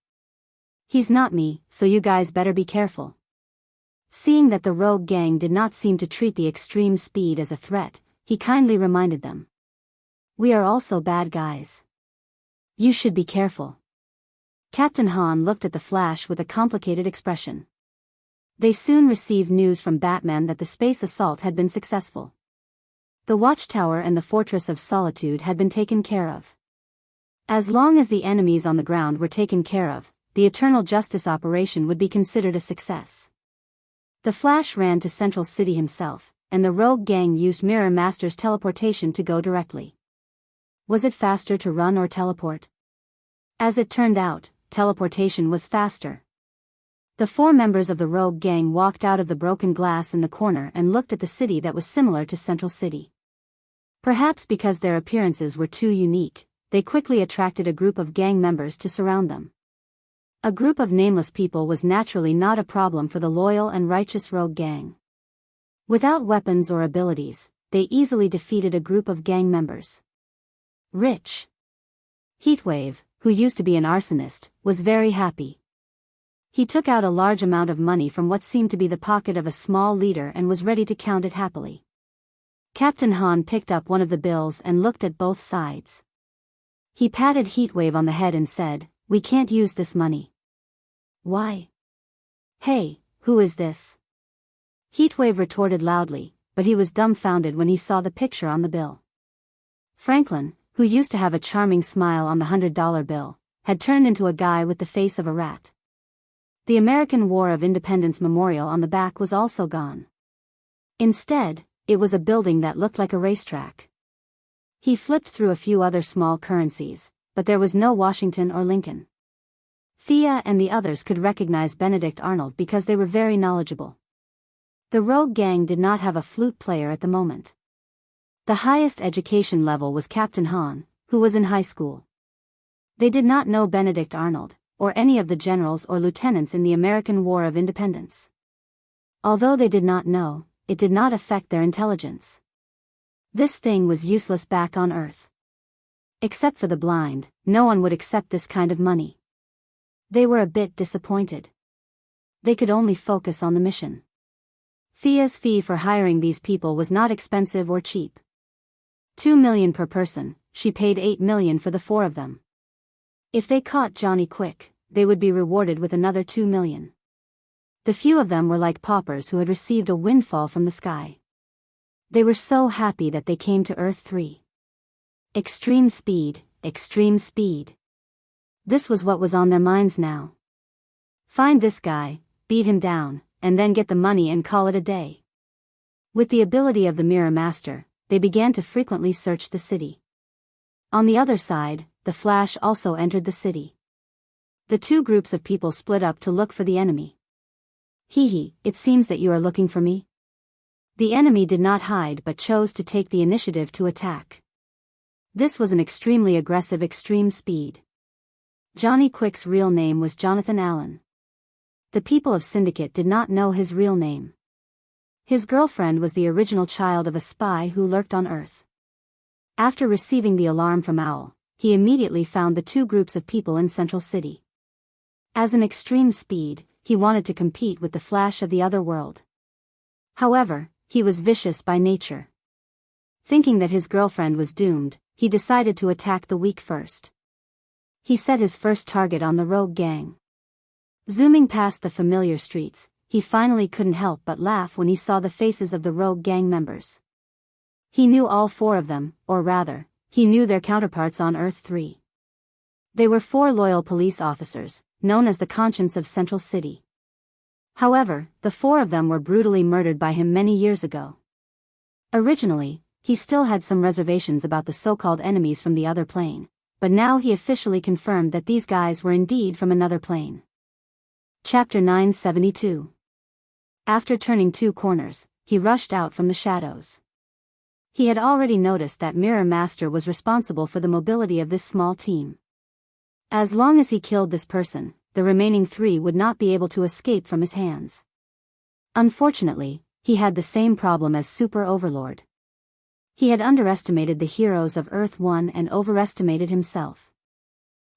He's not me, so you guys better be careful. Seeing that the rogue gang did not seem to treat the extreme speed as a threat, he kindly reminded them. We are also bad guys. You should be careful. Captain Han looked at the Flash with a complicated expression. They soon received news from Batman that the space assault had been successful. The Watchtower and the Fortress of Solitude had been taken care of. As long as the enemies on the ground were taken care of, the Eternal Justice operation would be considered a success. The Flash ran to Central City himself, and the rogue gang used Mirror Master's teleportation to go directly. Was it faster to run or teleport? As it turned out, teleportation was faster. The four members of the rogue gang walked out of the broken glass in the corner and looked at the city that was similar to Central City. Perhaps because their appearances were too unique, they quickly attracted a group of gang members to surround them. A group of nameless people was naturally not a problem for the loyal and righteous rogue gang. Without weapons or abilities, they easily defeated a group of gang members. Rich. Heatwave, who used to be an arsonist, was very happy. He took out a large amount of money from what seemed to be the pocket of a small leader and was ready to count it happily. Captain Han picked up one of the bills and looked at both sides. He patted Heatwave on the head and said, "We can't use this money." Why? Hey, who is this? Heatwave retorted loudly, but he was dumbfounded when he saw the picture on the bill. Franklin, who used to have a charming smile on the $100 bill, had turned into a guy with the face of a rat. The American War of Independence memorial on the back was also gone. Instead, it was a building that looked like a racetrack. He flipped through a few other small currencies, but there was no Washington or Lincoln. Thea and the others could recognize Benedict Arnold because they were very knowledgeable. The rogue gang did not have a flute player at the moment. The highest education level was Captain Han, who was in high school. They did not know Benedict Arnold, or any of the generals or lieutenants in the American War of Independence. Although they did not know, it did not affect their intelligence. This thing was useless back on Earth. Except for the blind, no one would accept this kind of money. They were a bit disappointed. They could only focus on the mission. Thea's fee for hiring these people was not expensive or cheap. 2 million per person, she paid 8 million for the 4 of them. If they caught Johnny quick, they would be rewarded with another 2 million. The few of them were like paupers who had received a windfall from the sky. They were so happy that they came to Earth 3. Extreme speed, extreme speed. This was what was on their minds now. Find this guy, beat him down, and then get the money and call it a day. With the ability of the Mirror Master, they began to frequently search the city. On the other side, the Flash also entered the city. The 2 groups of people split up to look for the enemy. Hee, it seems that you are looking for me. The enemy did not hide but chose to take the initiative to attack. This was an extremely aggressive extreme speed. Johnny Quick's real name was Jonathan Allen. The people of Syndicate did not know his real name. His girlfriend was the original child of a spy who lurked on Earth. After receiving the alarm from Owl, he immediately found the 2 groups of people in Central City. As an extreme speed, he wanted to compete with the Flash of the other world. However, he was vicious by nature. Thinking that his girlfriend was doomed, he decided to attack the weak first. He set his first target on the rogue gang. Zooming past the familiar streets, he finally couldn't help but laugh when he saw the faces of the rogue gang members. He knew all 4 of them, or rather, he knew their counterparts on Earth 3. They were 4 loyal police officers, known as the conscience of Central City. However, the 4 of them were brutally murdered by him many years ago. Originally, he still had some reservations about the so-called enemies from the other plane, but now he officially confirmed that these guys were indeed from another plane. Chapter 972. After turning 2 corners, he rushed out from the shadows. He had already noticed that Mirror Master was responsible for the mobility of this small team. As long as he killed this person, the remaining 3 would not be able to escape from his hands. Unfortunately, he had the same problem as Super Overlord. He had underestimated the heroes of Earth 1 and overestimated himself.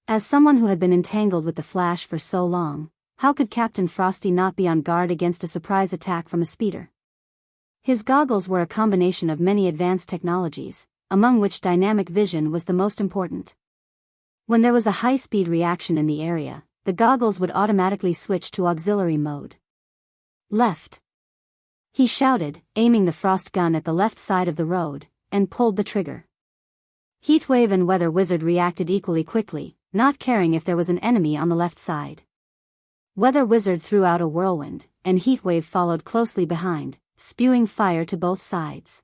As someone who had been entangled with the Flash for so long, how could Captain Frosty not be on guard against a surprise attack from a speeder? His goggles were a combination of many advanced technologies, among which dynamic vision was the most important. When there was a high-speed reaction in the area, the goggles would automatically switch to auxiliary mode. Left. He shouted, aiming the frost gun at the left side of the road, and pulled the trigger. Heatwave and Weather Wizard reacted equally quickly, not caring if there was an enemy on the left side. Weather Wizard threw out a whirlwind, and Heatwave followed closely behind, spewing fire to both sides.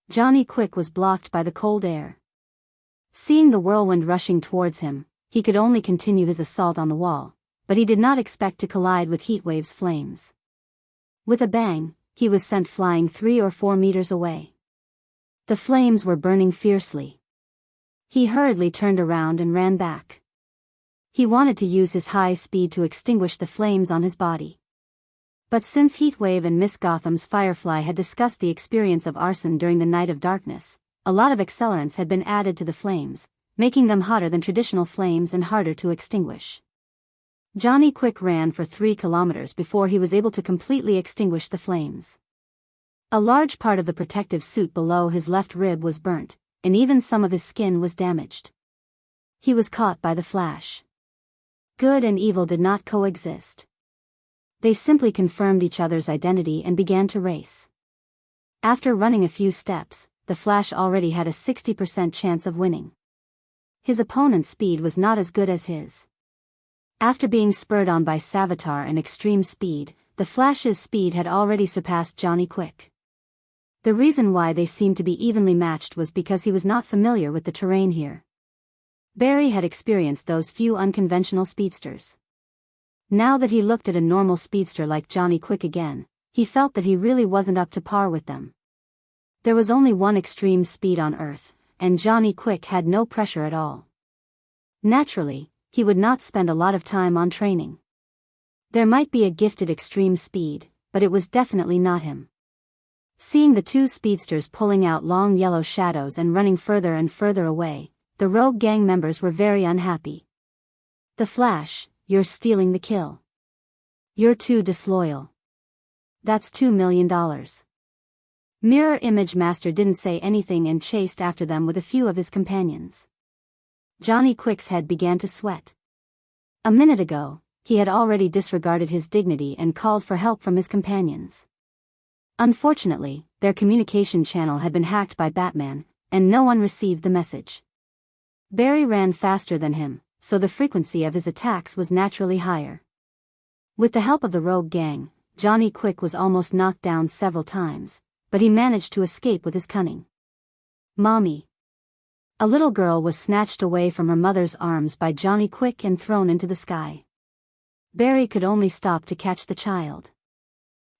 Johnny Quick was blocked by the cold air. Seeing the whirlwind rushing towards him, he could only continue his assault on the wall, but he did not expect to collide with Heatwave's flames. With a bang, he was sent flying 3 or 4 meters away. The flames were burning fiercely. He hurriedly turned around and ran back. He wanted to use his high speed to extinguish the flames on his body. But since Heatwave and Miss Gotham's Firefly had discussed the experience of arson during the Night of Darkness, a lot of accelerants had been added to the flames, making them hotter than traditional flames and harder to extinguish. Johnny Quick ran for 3 kilometers before he was able to completely extinguish the flames. A large part of the protective suit below his left rib was burnt, and even some of his skin was damaged. He was caught by the Flash. Good and evil did not coexist. They simply confirmed each other's identity and began to race. After running a few steps, the Flash already had a 60% chance of winning. His opponent's speed was not as good as his. After being spurred on by Savitar and extreme speed, the Flash's speed had already surpassed Johnny Quick. The reason why they seemed to be evenly matched was because he was not familiar with the terrain here. Barry had experienced those few unconventional speedsters. Now that he looked at a normal speedster like Johnny Quick again, he felt that he really wasn't up to par with them. There was only one extreme speed on Earth, and Johnny Quick had no pressure at all. Naturally, he would not spend a lot of time on training. There might be a gifted extreme speed, but it was definitely not him. Seeing the 2 speedsters pulling out long yellow shadows and running further and further away, the rogue gang members were very unhappy. "The Flash, you're stealing the kill. You're too disloyal. That's $2 million. Mirror Image Master didn't say anything and chased after them with a few of his companions. Johnny Quick's head began to sweat. A minute ago, he had already disregarded his dignity and called for help from his companions. Unfortunately, their communication channel had been hacked by Batman, and no one received the message. Barry ran faster than him, so the frequency of his attacks was naturally higher. With the help of the rogue gang, Johnny Quick was almost knocked down several times, but he managed to escape with his cunning. "Mommy!" A little girl was snatched away from her mother's arms by Johnny Quick and thrown into the sky. Barry could only stop to catch the child.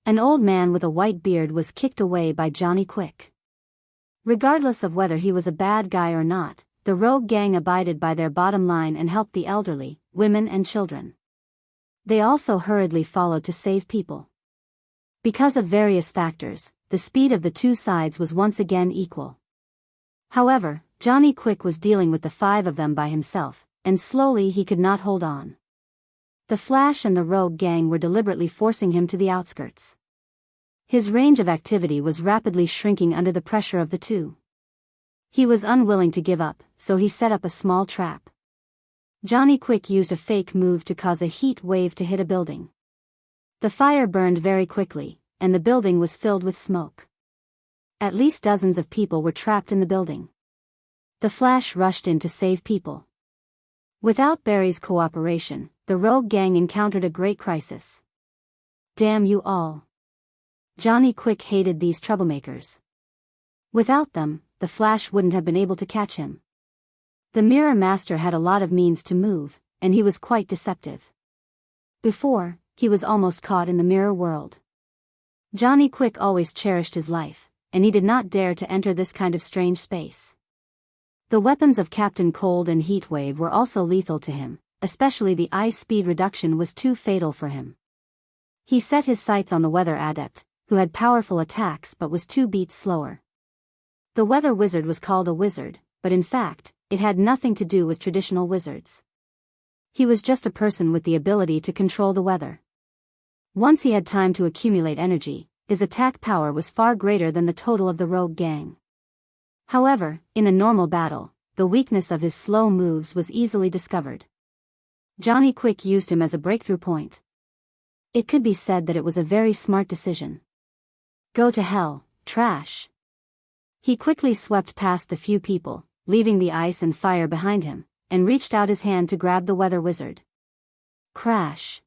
An old man with a white beard was kicked away by Johnny Quick. Regardless of whether he was a bad guy or not, the rogue gang abided by their bottom line and helped the elderly, women and children. They also hurriedly followed to save people. Because of various factors, the speed of the two sides was once again equal. However, Johnny Quick was dealing with the 5 of them by himself, and slowly he could not hold on. The Flash and the rogue gang were deliberately forcing him to the outskirts. His range of activity was rapidly shrinking under the pressure of the two. He was unwilling to give up, so he set up a small trap. Johnny Quick used a fake move to cause a heat wave to hit a building. The fire burned very quickly, and the building was filled with smoke. At least dozens of people were trapped in the building. The Flash rushed in to save people. Without Barry's cooperation, the rogue gang encountered a great crisis. Damn you all! Johnny Quick hated these troublemakers. Without them, the Flash wouldn't have been able to catch him. The Mirror Master had a lot of means to move, and he was quite deceptive. Before, he was almost caught in the mirror world. Johnny Quick always cherished his life, and he did not dare to enter this kind of strange space. The weapons of Captain Cold and Heatwave were also lethal to him, especially the ice speed reduction was too fatal for him. He set his sights on the Weather Adept, who had powerful attacks but was 2 beats slower. The Weather Wizard was called a wizard, but in fact, it had nothing to do with traditional wizards. He was just a person with the ability to control the weather. Once he had time to accumulate energy, his attack power was far greater than the total of the rogue gang. However, in a normal battle, the weakness of his slow moves was easily discovered. Johnny Quick used him as a breakthrough point. It could be said that it was a very smart decision. Go to hell, trash. He quickly swept past the few people, leaving the ice and fire behind him, and reached out his hand to grab the Weather Wizard. Crash.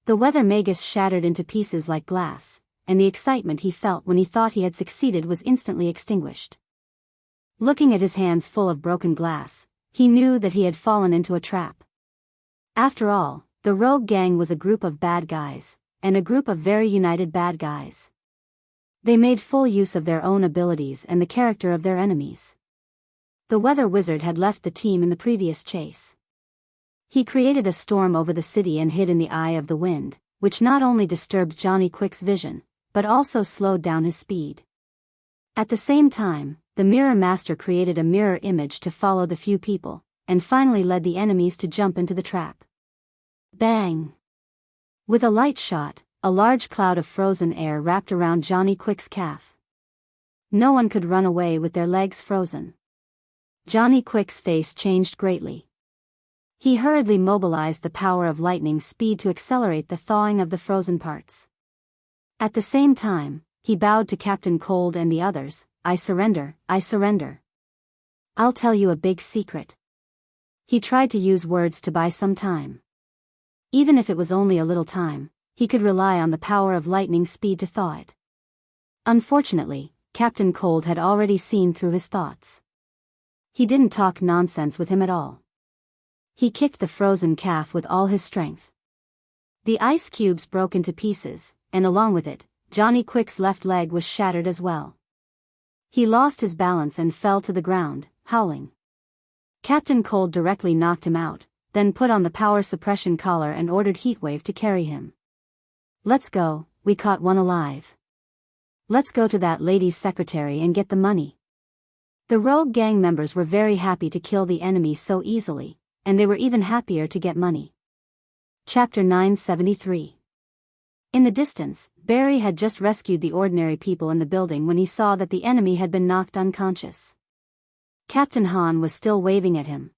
The Weather Magus shattered into pieces like glass, and the excitement he felt when he thought he had succeeded was instantly extinguished. Looking at his hands full of broken glass, he knew that he had fallen into a trap. After all, the rogue gang was a group of bad guys, and a group of very united bad guys. They made full use of their own abilities and the character of their enemies. The Weather Wizard had left the team in the previous chase. He created a storm over the city and hid in the eye of the wind, which not only disturbed Johnny Quick's vision, but also slowed down his speed. At the same time, the Mirror Master created a mirror image to follow the few people, and finally led the enemies to jump into the trap. Bang! With a light shot, a large cloud of frozen air wrapped around Johnny Quick's calf. No one could run away with their legs frozen. Johnny Quick's face changed greatly. He hurriedly mobilized the power of lightning speed to accelerate the thawing of the frozen parts. At the same time, he bowed to Captain Cold and the others. I surrender, I surrender. I'll tell you a big secret. He tried to use words to buy some time. Even if it was only a little time, he could rely on the power of lightning speed to thaw it. Unfortunately, Captain Cold had already seen through his thoughts. He didn't talk nonsense with him at all. He kicked the frozen calf with all his strength. The ice cubes broke into pieces, and along with it, Johnny Quick's left leg was shattered as well. He lost his balance and fell to the ground, howling. Captain Cold directly knocked him out, then put on the power suppression collar and ordered Heatwave to carry him. Let's go, we caught one alive. Let's go to that lady's secretary and get the money. The rogue gang members were very happy to kill the enemy so easily, and they were even happier to get money. Chapter 973. In the distance, Barry had just rescued the ordinary people in the building when he saw that the enemy had been knocked unconscious. Captain Han was still waving at him.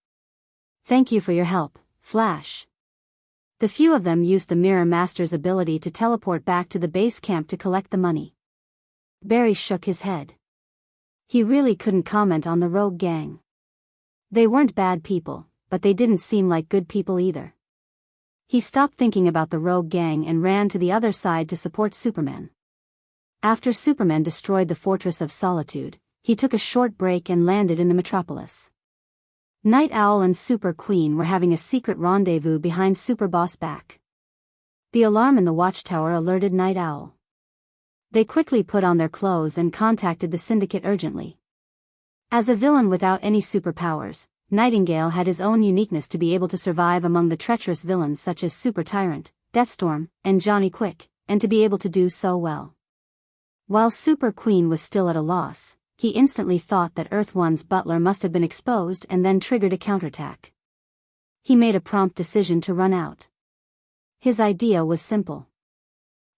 "Thank you for your help, Flash." The few of them used the Mirror Master's ability to teleport back to the base camp to collect the money. Barry shook his head. He really couldn't comment on the rogue gang. They weren't bad people, but they didn't seem like good people either. He stopped thinking about the rogue gang and ran to the other side to support Superman. After Superman destroyed the Fortress of Solitude, he took a short break and landed in the metropolis. Night Owl and Super Queen were having a secret rendezvous behind Superboss back. The alarm in the watchtower alerted Night Owl. They quickly put on their clothes and contacted the Syndicate urgently. As a villain without any superpowers, Nightingale had his own uniqueness to be able to survive among the treacherous villains such as Super Tyrant, Deathstorm, and Johnny Quick, and to be able to do so well. While Super Queen was still at a loss, he instantly thought that Earth One's butler must have been exposed and then triggered a counterattack. He made a prompt decision to run out. His idea was simple.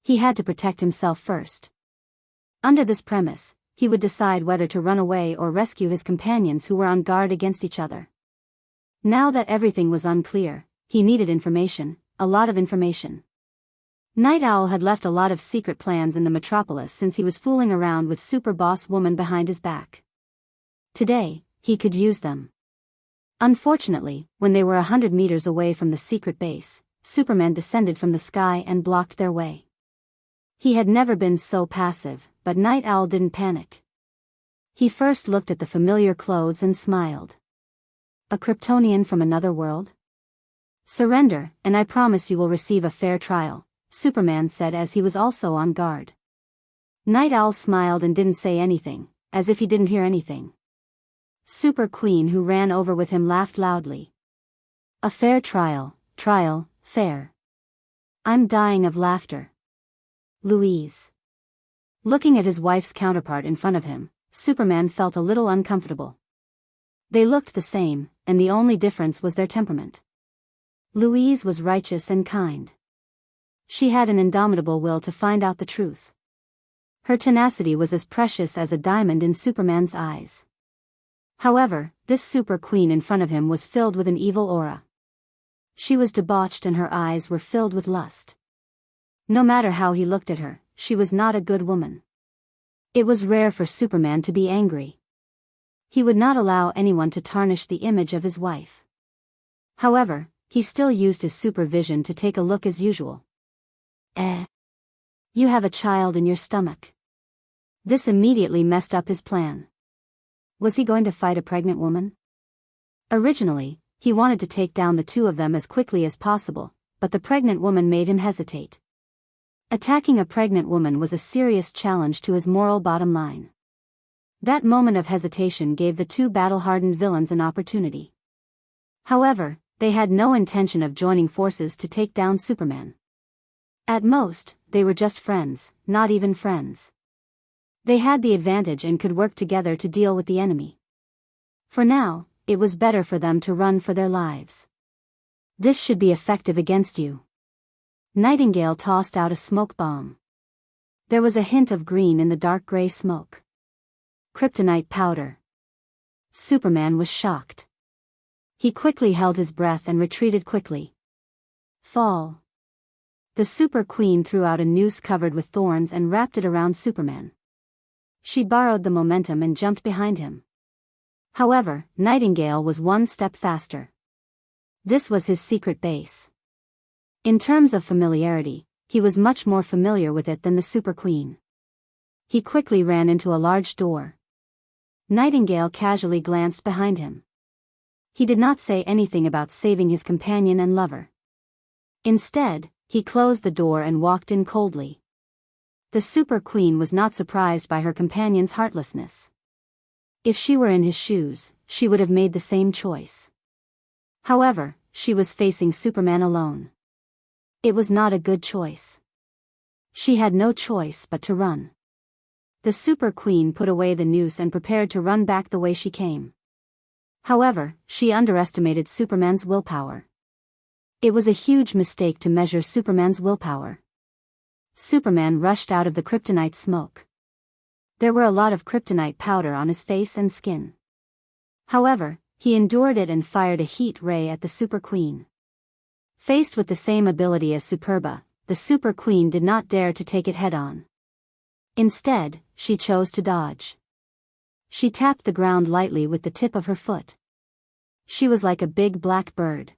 He had to protect himself first. Under this premise, he would decide whether to run away or rescue his companions who were on guard against each other. Now that everything was unclear, he needed information, a lot of information. Night Owl had left a lot of secret plans in the metropolis since he was fooling around with Super Boss Woman behind his back. Today, he could use them. Unfortunately, when they were 100 meters away from the secret base, Superman descended from the sky and blocked their way. He had never been so passive, but Night Owl didn't panic. He first looked at the familiar clothes and smiled. A Kryptonian from another world? "Surrender, and I promise you will receive a fair trial," Superman said as he was also on guard. Night Owl smiled and didn't say anything, as if he didn't hear anything. Super Queen, who ran over with him, laughed loudly. "A fair trial, fair. I'm dying of laughter." Louise. Looking at his wife's counterpart in front of him, Superman felt a little uncomfortable. They looked the same, and the only difference was their temperament. Louise was righteous and kind. She had an indomitable will to find out the truth. Her tenacity was as precious as a diamond in Superman's eyes. However, this Super Queen in front of him was filled with an evil aura. She was debauched and her eyes were filled with lust. No matter how he looked at her, she was not a good woman. It was rare for Superman to be angry. He would not allow anyone to tarnish the image of his wife. However, he still used his supervision to take a look as usual. You have a child in your stomach." This immediately messed up his plan. Was he going to fight a pregnant woman? Originally, he wanted to take down the two of them as quickly as possible, but the pregnant woman made him hesitate. Attacking a pregnant woman was a serious challenge to his moral bottom line. That moment of hesitation gave the two battle-hardened villains an opportunity. However, they had no intention of joining forces to take down Superman. At most, they were just friends, not even friends. They had the advantage and could work together to deal with the enemy. For now, it was better for them to run for their lives. "This should be effective against you." Nightingale tossed out a smoke bomb. There was a hint of green in the dark gray smoke. Kryptonite powder. Superman was shocked. He quickly held his breath and retreated quickly. Fall. The Super Queen threw out a noose covered with thorns and wrapped it around Superman. She borrowed the momentum and jumped behind him. However, Nightingale was one step faster. This was his secret base. In terms of familiarity, he was much more familiar with it than the Super Queen. He quickly ran into a large door. Nightingale casually glanced behind him. He did not say anything about saving his companion and lover. Instead, he closed the door and walked in coldly. The Super Queen was not surprised by her companion's heartlessness. If she were in his shoes, she would have made the same choice. However, she was facing Superman alone. It was not a good choice. She had no choice but to run. The Super Queen put away the noose and prepared to run back the way she came. However, she underestimated Superman's willpower. It was a huge mistake to measure Superman's willpower. Superman rushed out of the kryptonite smoke. There were a lot of kryptonite powder on his face and skin. However, he endured it and fired a heat ray at the Super Queen. Faced with the same ability as Superba, the Super Queen did not dare to take it head-on. Instead, she chose to dodge. She tapped the ground lightly with the tip of her foot. She was like a big black bird.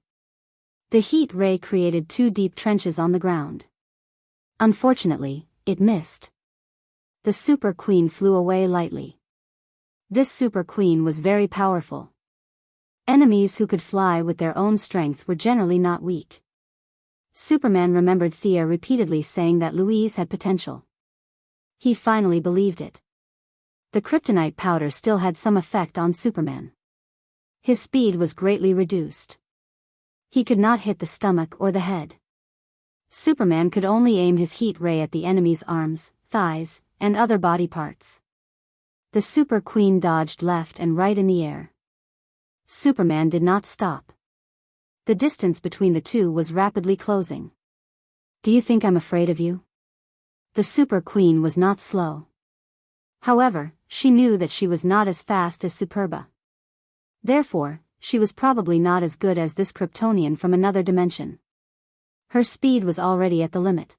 The heat ray created 2 deep trenches on the ground. Unfortunately, it missed. The Super Queen flew away lightly. This Super Queen was very powerful. Enemies who could fly with their own strength were generally not weak. Superman remembered Thea repeatedly saying that Louise had potential. He finally believed it. The kryptonite powder still had some effect on Superman. His speed was greatly reduced. He could not hit the stomach or the head. Superman could only aim his heat ray at the enemy's arms, thighs, and other body parts. The Super Queen dodged left and right in the air. Superman did not stop. The distance between the two was rapidly closing. "Do you think I'm afraid of you?" The Super Queen was not slow. However, she knew that she was not as fast as Superba. Therefore, she was probably not as good as this Kryptonian from another dimension. Her speed was already at the limit.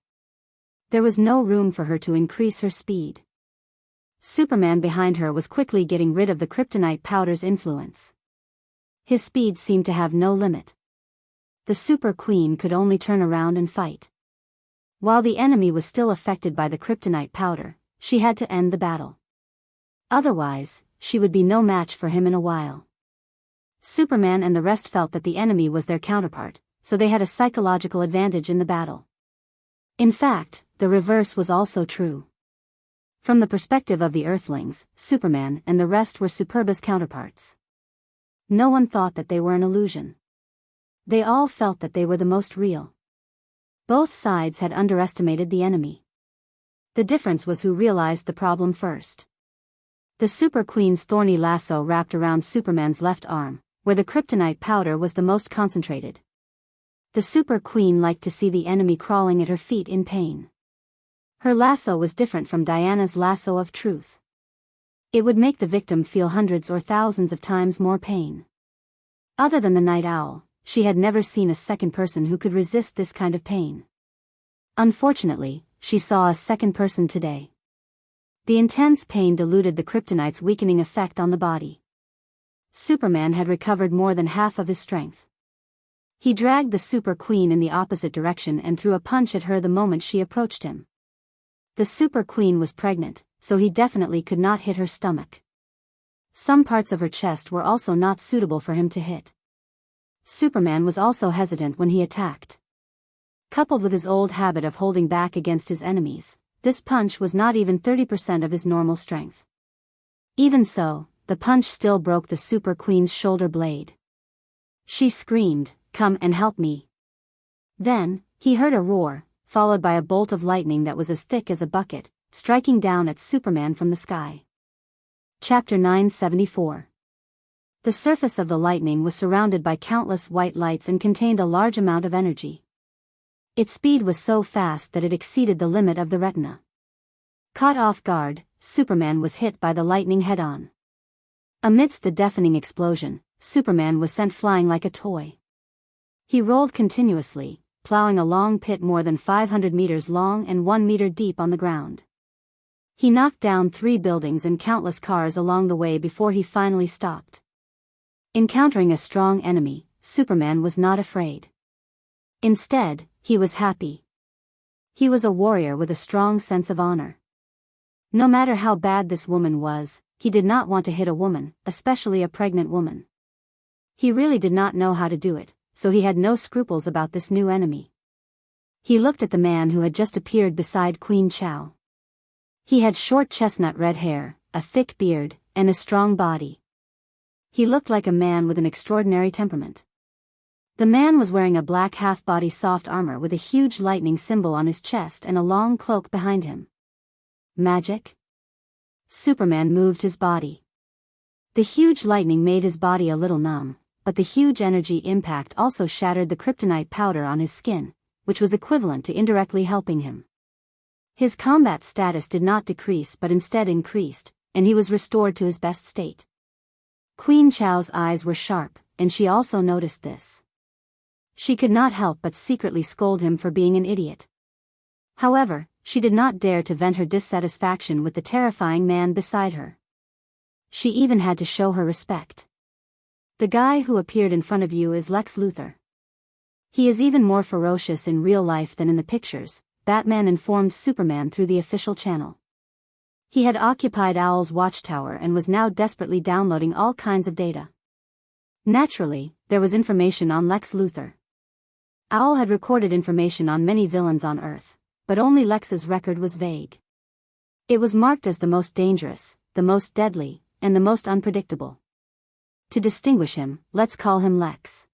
There was no room for her to increase her speed. Superman behind her was quickly getting rid of the kryptonite powder's influence. His speed seemed to have no limit. The Super Queen could only turn around and fight. While the enemy was still affected by the kryptonite powder, she had to end the battle. Otherwise, she would be no match for him in a while. Superman and the rest felt that the enemy was their counterpart, so they had a psychological advantage in the battle. In fact, the reverse was also true. From the perspective of the Earthlings, Superman and the rest were Superba's counterparts. No one thought that they were an illusion. They all felt that they were the most real. Both sides had underestimated the enemy. The difference was who realized the problem first. The Super Queen's thorny lasso wrapped around Superman's left arm, where the kryptonite powder was the most concentrated. The Super Queen liked to see the enemy crawling at her feet in pain. Her lasso was different from Diana's lasso of truth. It would make the victim feel hundreds or thousands of times more pain. Other than the Night Owl, she had never seen a second person who could resist this kind of pain. Unfortunately, she saw a second person today. The intense pain diluted the kryptonite's weakening effect on the body. Superman had recovered more than half of his strength. He dragged the Super Queen in the opposite direction and threw a punch at her the moment she approached him. The Super Queen was pregnant, so he definitely could not hit her stomach. Some parts of her chest were also not suitable for him to hit. Superman was also hesitant when he attacked. Coupled with his old habit of holding back against his enemies, this punch was not even 30% of his normal strength. Even so, the punch still broke the Super Queen's shoulder blade. She screamed, "Come and help me." Then, he heard a roar, followed by a bolt of lightning that was as thick as a bucket, striking down at Superman from the sky. Chapter 974. The surface of the lightning was surrounded by countless white lights and contained a large amount of energy. Its speed was so fast that it exceeded the limit of the retina. Caught off guard, Superman was hit by the lightning head-on. Amidst the deafening explosion, Superman was sent flying like a toy. He rolled continuously, plowing a long pit more than 500 meters long and 1 meter deep on the ground. He knocked down 3 buildings and countless cars along the way before he finally stopped. Encountering a strong enemy, Superman was not afraid. Instead, he was happy. He was a warrior with a strong sense of honor. No matter how bad this woman was, he did not want to hit a woman, especially a pregnant woman. He really did not know how to do it, so he had no scruples about this new enemy. He looked at the man who had just appeared beside Queen Chow. He had short chestnut red hair, a thick beard, and a strong body. He looked like a man with an extraordinary temperament. The man was wearing a black half-body soft armor with a huge lightning symbol on his chest and a long cloak behind him. Magic? Superman moved his body. The huge lightning made his body a little numb, but the huge energy impact also shattered the kryptonite powder on his skin, which was equivalent to indirectly helping him. His combat status did not decrease but instead increased, and he was restored to his best state. Queen Chow's eyes were sharp, and she also noticed this. She could not help but secretly scold him for being an idiot. However, she did not dare to vent her dissatisfaction with the terrifying man beside her. She even had to show her respect. The guy who appeared in front of you is Lex Luthor. He is even more ferocious in real life than in the pictures, Batman informed Superman through the official channel. He had occupied Owl's watchtower and was now desperately downloading all kinds of data. Naturally, there was information on Lex Luthor. Owl had recorded information on many villains on Earth, but only Lex's record was vague. It was marked as the most dangerous, the most deadly, and the most unpredictable. To distinguish him, let's call him Lex.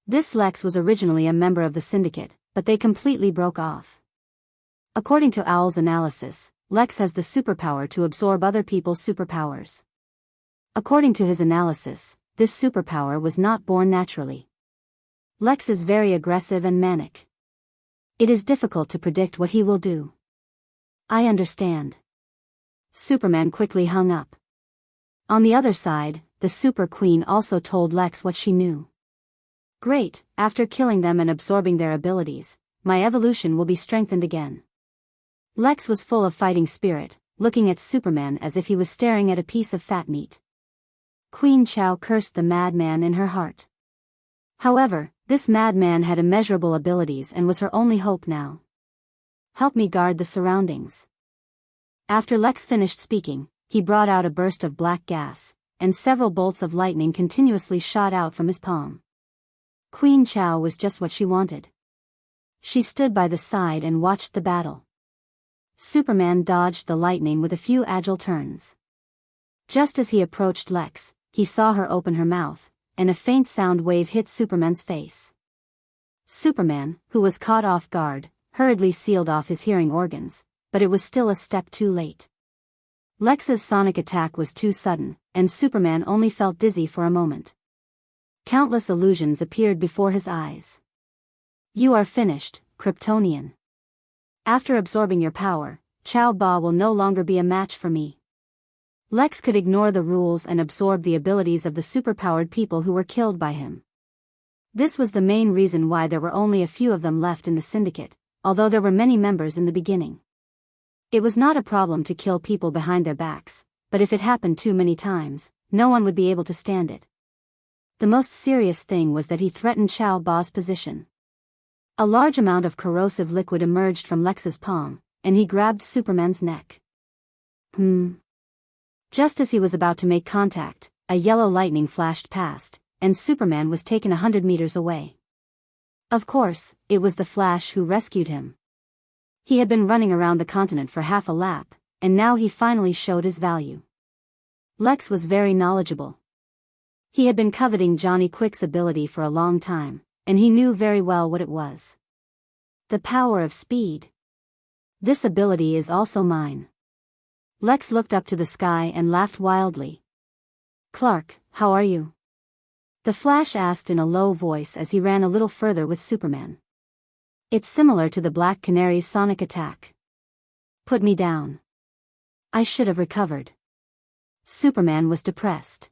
This Lex was originally a member of the Syndicate, but they completely broke off. According to Owl's analysis, Lex has the superpower to absorb other people's superpowers. According to his analysis, this superpower was not born naturally. Lex is very aggressive and manic. It is difficult to predict what he will do. I understand. Superman quickly hung up. On the other side, the Super Queen also told Lex what she knew. Great, after killing them and absorbing their abilities, my evolution will be strengthened again. Lex was full of fighting spirit, looking at Superman as if he was staring at a piece of fat meat. Queen Chow cursed the madman in her heart. However, this madman had immeasurable abilities and was her only hope now. Help me guard the surroundings. After Lex finished speaking, he brought out a burst of black gas, and several bolts of lightning continuously shot out from his palm. Queen Chow was just what she wanted. She stood by the side and watched the battle. Superman dodged the lightning with a few agile turns. Just as he approached Lex, he saw her open her mouth, and a faint sound wave hit Superman's face. Superman, who was caught off guard, hurriedly sealed off his hearing organs, but it was still a step too late. Lex's sonic attack was too sudden, and Superman only felt dizzy for a moment. Countless illusions appeared before his eyes. You are finished, Kryptonian. After absorbing your power, Chow Ba will no longer be a match for me. Lex could ignore the rules and absorb the abilities of the superpowered people who were killed by him. This was the main reason why there were only a few of them left in the Syndicate, although there were many members in the beginning. It was not a problem to kill people behind their backs, but if it happened too many times, no one would be able to stand it. The most serious thing was that he threatened Chow Ba's position. A large amount of corrosive liquid emerged from Lex's palm, and he grabbed Superman's neck. Just as he was about to make contact, a yellow lightning flashed past, and Superman was taken 100 meters away. Of course, it was the Flash who rescued him. He had been running around the continent for half a lap, and now he finally showed his value. Lex was very knowledgeable. He had been coveting Johnny Quick's ability for a long time, and he knew very well what it was. The power of speed. This ability is also mine. Lex looked up to the sky and laughed wildly. Clark, how are you? The Flash asked in a low voice as he ran a little further with Superman. It's similar to the Black Canary's sonic attack. Put me down. I should have recovered. Superman was depressed.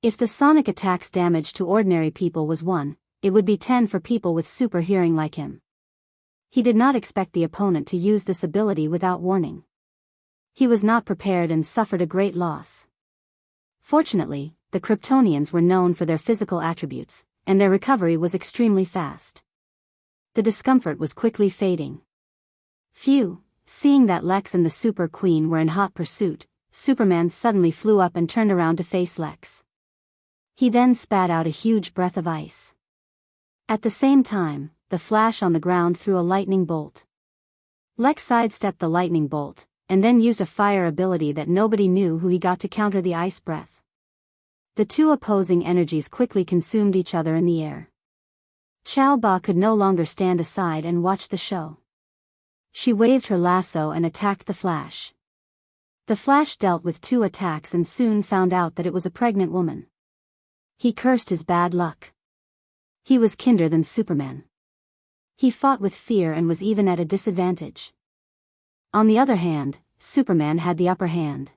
If the sonic attack's damage to ordinary people was 1, it would be 10 for people with super hearing like him. He did not expect the opponent to use this ability without warning. He was not prepared and suffered a great loss. Fortunately, the Kryptonians were known for their physical attributes, and their recovery was extremely fast. The discomfort was quickly fading. Phew, seeing that Lex and the Super Queen were in hot pursuit, Superman suddenly flew up and turned around to face Lex. He then spat out a huge breath of ice. At the same time, the Flash on the ground threw a lightning bolt. Lex sidestepped the lightning bolt, and then used a fire ability that nobody knew who he got to counter the ice breath. The two opposing energies quickly consumed each other in the air. Chow Ba could no longer stand aside and watch the show. She waved her lasso and attacked the Flash. The Flash dealt with 2 attacks and soon found out that it was a pregnant woman. He cursed his bad luck. He was kinder than Superman. He fought with fear and was even at a disadvantage. On the other hand, Superman had the upper hand.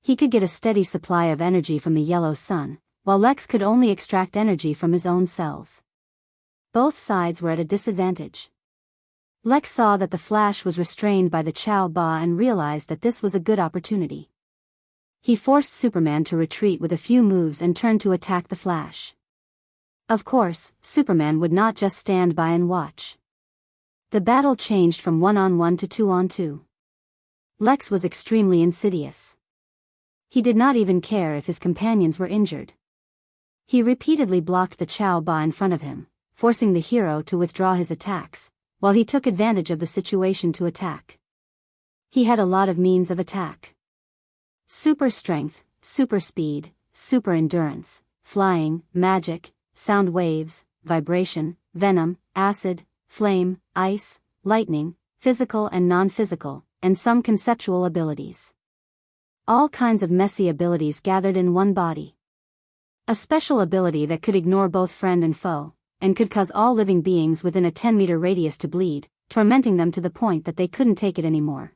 He could get a steady supply of energy from the yellow sun, while Lex could only extract energy from his own cells. Both sides were at a disadvantage. Lex saw that the Flash was restrained by the Chow Ba and realized that this was a good opportunity. He forced Superman to retreat with a few moves and turned to attack the Flash. Of course, Superman would not just stand by and watch. The battle changed from 1-on-1 to 2-on-2. Lex was extremely insidious. He did not even care if his companions were injured. He repeatedly blocked the Chow Ba in front of him, forcing the hero to withdraw his attacks, while he took advantage of the situation to attack. He had a lot of means of attack. Super strength, super speed, super endurance, flying, magic, sound waves, vibration, venom, acid, flame, ice, lightning, physical and non-physical, and some conceptual abilities. All kinds of messy abilities gathered in one body. A special ability that could ignore both friend and foe, and could cause all living beings within a 10-meter radius to bleed, tormenting them to the point that they couldn't take it anymore.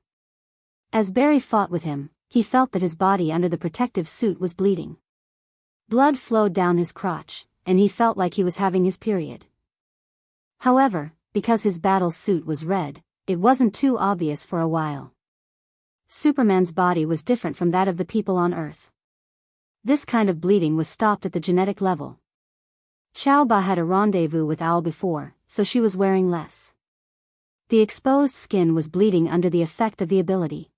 As Barry fought with him, he felt that his body under the protective suit was bleeding. Blood flowed down his crotch, and he felt like he was having his period. However, because his battle suit was red, it wasn't too obvious for a while. Superman's body was different from that of the people on Earth. This kind of bleeding was stopped at the genetic level. Chow Ba had a rendezvous with Owl before, so she was wearing less. The exposed skin was bleeding under the effect of the ability.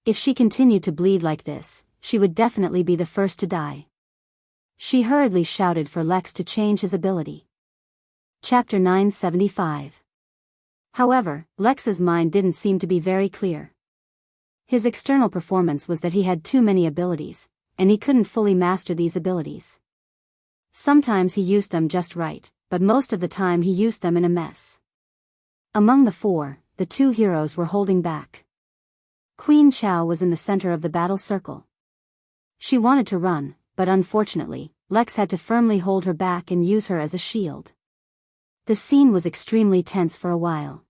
If she continued to bleed like this, she would definitely be the first to die. She hurriedly shouted for Lex to change his ability. Chapter 975. However, Lex's mind didn't seem to be very clear. His external performance was that he had too many abilities, and he couldn't fully master these abilities. Sometimes he used them just right, but most of the time he used them in a mess. Among the 4, the 2 heroes were holding back. Queen Chow was in the center of the battle circle. She wanted to run, but unfortunately, Lex had to firmly hold her back and use her as a shield. The scene was extremely tense for a while.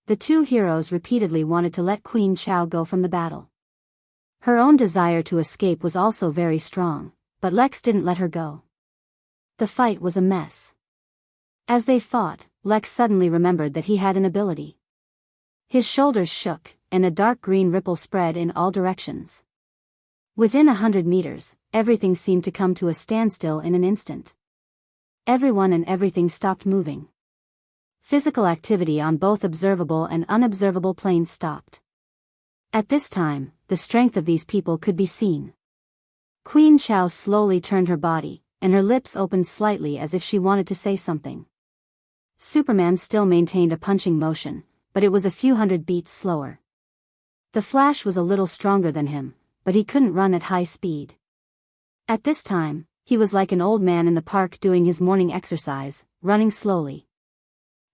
The 2 heroes repeatedly wanted to let Queen Chow go from the battle. Her own desire to escape was also very strong, but Lex didn't let her go. The fight was a mess. As they fought, Lex suddenly remembered that he had an ability. His shoulders shook, and a dark green ripple spread in all directions. Within 100 meters, everything seemed to come to a standstill in an instant. Everyone and everything stopped moving. Physical activity on both observable and unobservable planes stopped. At this time, the strength of these people could be seen. Queen Chow slowly turned her body, and her lips opened slightly as if she wanted to say something. Superman still maintained a punching motion, but it was a few hundred beats slower. The Flash was a little stronger than him, but he couldn't run at high speed. At this time, he was like an old man in the park doing his morning exercise, running slowly.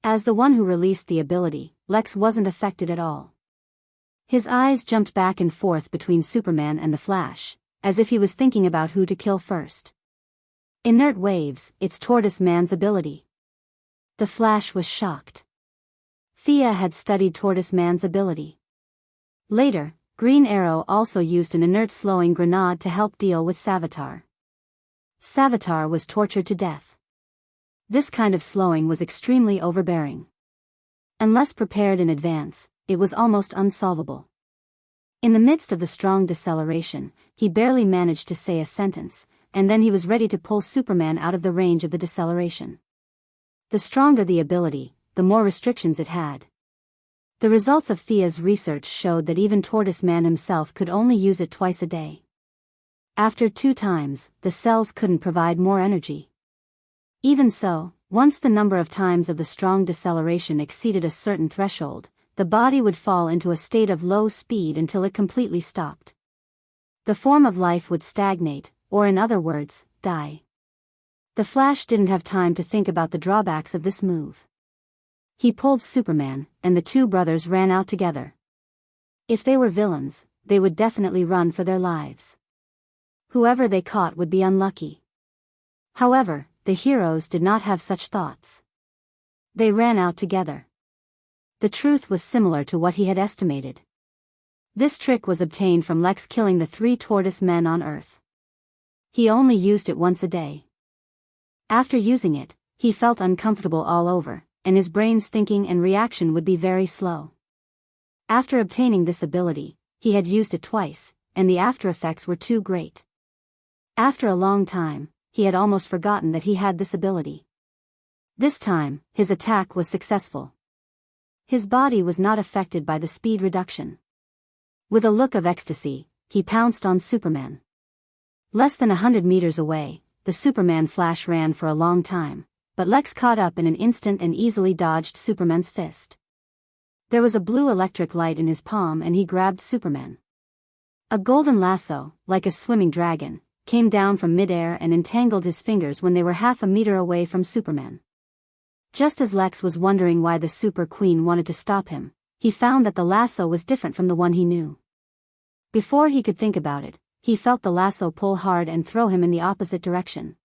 As the one who released the ability, Lex wasn't affected at all. His eyes jumped back and forth between Superman and the Flash, as if he was thinking about who to kill first. Inert waves, it's Tortoise Man's ability. The Flash was shocked. Thea had studied Tortoise Man's ability. Later, Green Arrow also used an inert slowing grenade to help deal with Savitar. Savitar was tortured to death. This kind of slowing was extremely overbearing. Unless prepared in advance, it was almost unsolvable. In the midst of the strong deceleration, he barely managed to say a sentence, and then he was ready to pull Superman out of the range of the deceleration. The stronger the ability, the more restrictions it had. The results of Thea's research showed that even Tortoise Man himself could only use it twice a day. After 2 times, the cells couldn't provide more energy. Even so, once the number of times of the strong deceleration exceeded a certain threshold, the body would fall into a state of low speed until it completely stopped. The form of life would stagnate, or in other words, die. The Flash didn't have time to think about the drawbacks of this move. He pulled Superman, and the 2 brothers ran out together. If they were villains, they would definitely run for their lives. Whoever they caught would be unlucky. However, the heroes did not have such thoughts. They ran out together. The truth was similar to what he had estimated. This trick was obtained from Lex killing the 3 tortoise men on Earth. He only used it once a day. After using it, he felt uncomfortable all over, and his brain's thinking and reaction would be very slow. After obtaining this ability, he had used it twice, and the after effects were too great. After a long time, he had almost forgotten that he had this ability. This time, his attack was successful. His body was not affected by the speed reduction. With a look of ecstasy, he pounced on Superman. Less than 100 meters away, the Superman flash ran for a long time, but Lex caught up in an instant and easily dodged Superman's fist. There was a blue electric light in his palm and he grabbed Superman. A golden lasso, like a swimming dragon, came down from midair and entangled his fingers when they were half a meter away from Superman. Just as Lex was wondering why the Super Queen wanted to stop him, he found that the lasso was different from the one he knew. Before he could think about it, he felt the lasso pull hard and throw him in the opposite direction.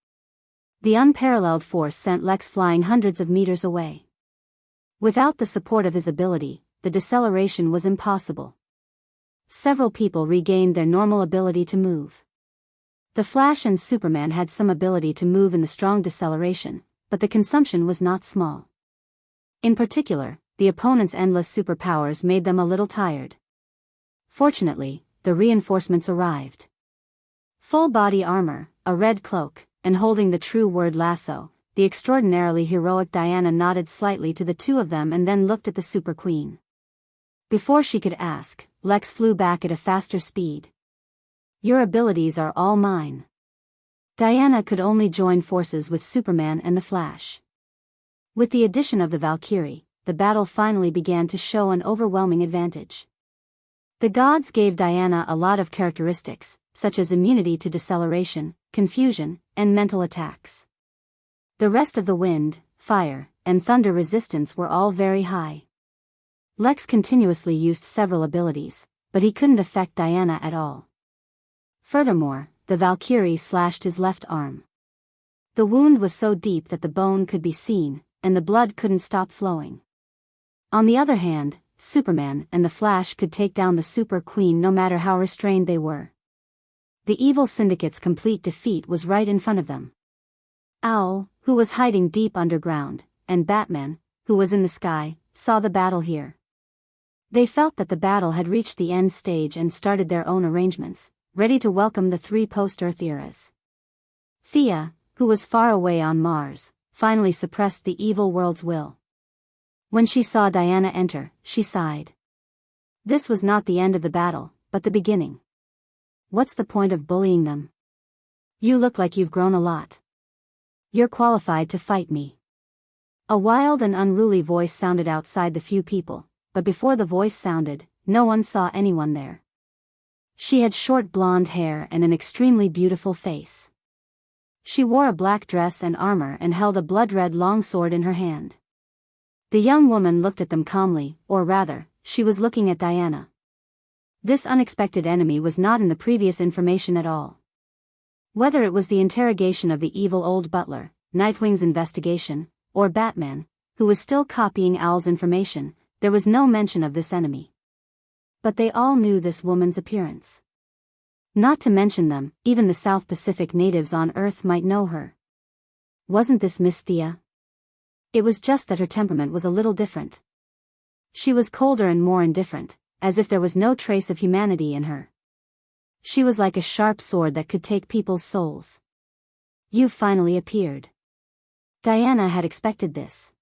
The unparalleled force sent Lex flying hundreds of meters away. Without the support of his ability, the deceleration was impossible. Several people regained their normal ability to move. The Flash and Superman had some ability to move in the strong deceleration, but the consumption was not small. In particular, the opponent's endless superpowers made them a little tired. Fortunately, the reinforcements arrived. Full body armor, a red cloak, and holding the true word lasso, the extraordinarily heroic Diana nodded slightly to the two of them and then looked at the Super Queen. Before she could ask, Lex flew back at a faster speed. Your abilities are all mine. Diana could only join forces with Superman and the Flash. With the addition of the Valkyrie, the battle finally began to show an overwhelming advantage. The gods gave Diana a lot of characteristics, such as immunity to deceleration, confusion, and mental attacks. The rest of the wind, fire, and thunder resistance were all very high. Lex continuously used several abilities, but he couldn't affect Diana at all. Furthermore, the Valkyrie slashed his left arm. The wound was so deep that the bone could be seen, and the blood couldn't stop flowing. On the other hand, Superman and the Flash could take down the Super Queen no matter how restrained they were. The evil syndicate's complete defeat was right in front of them. Owl, who was hiding deep underground, and Batman, who was in the sky, saw the battle here. They felt that the battle had reached the end stage and started their own arrangements, ready to welcome the 3 post-Earth eras. Thea, who was far away on Mars, finally suppressed the evil world's will. When she saw Diana enter, she sighed. This was not the end of the battle, but the beginning. What's the point of bullying them? You look like you've grown a lot. You're qualified to fight me. A wild and unruly voice sounded outside the few people, but before the voice sounded, no one saw anyone there. She had short blonde hair and an extremely beautiful face. She wore a black dress and armor and held a blood-red long sword in her hand. The young woman looked at them calmly, or rather, she was looking at Diana. This unexpected enemy was not in the previous information at all. Whether it was the interrogation of the evil old butler, Nightwing's investigation, or Batman, who was still copying Owl's information, there was no mention of this enemy. But they all knew this woman's appearance. Not to mention them, even the South Pacific natives on Earth might know her. Wasn't this Miss Thea? It was just that her temperament was a little different. She was colder and more indifferent, as if there was no trace of humanity in her. She was like a sharp sword that could take people's souls. You finally appeared. Diana had expected this.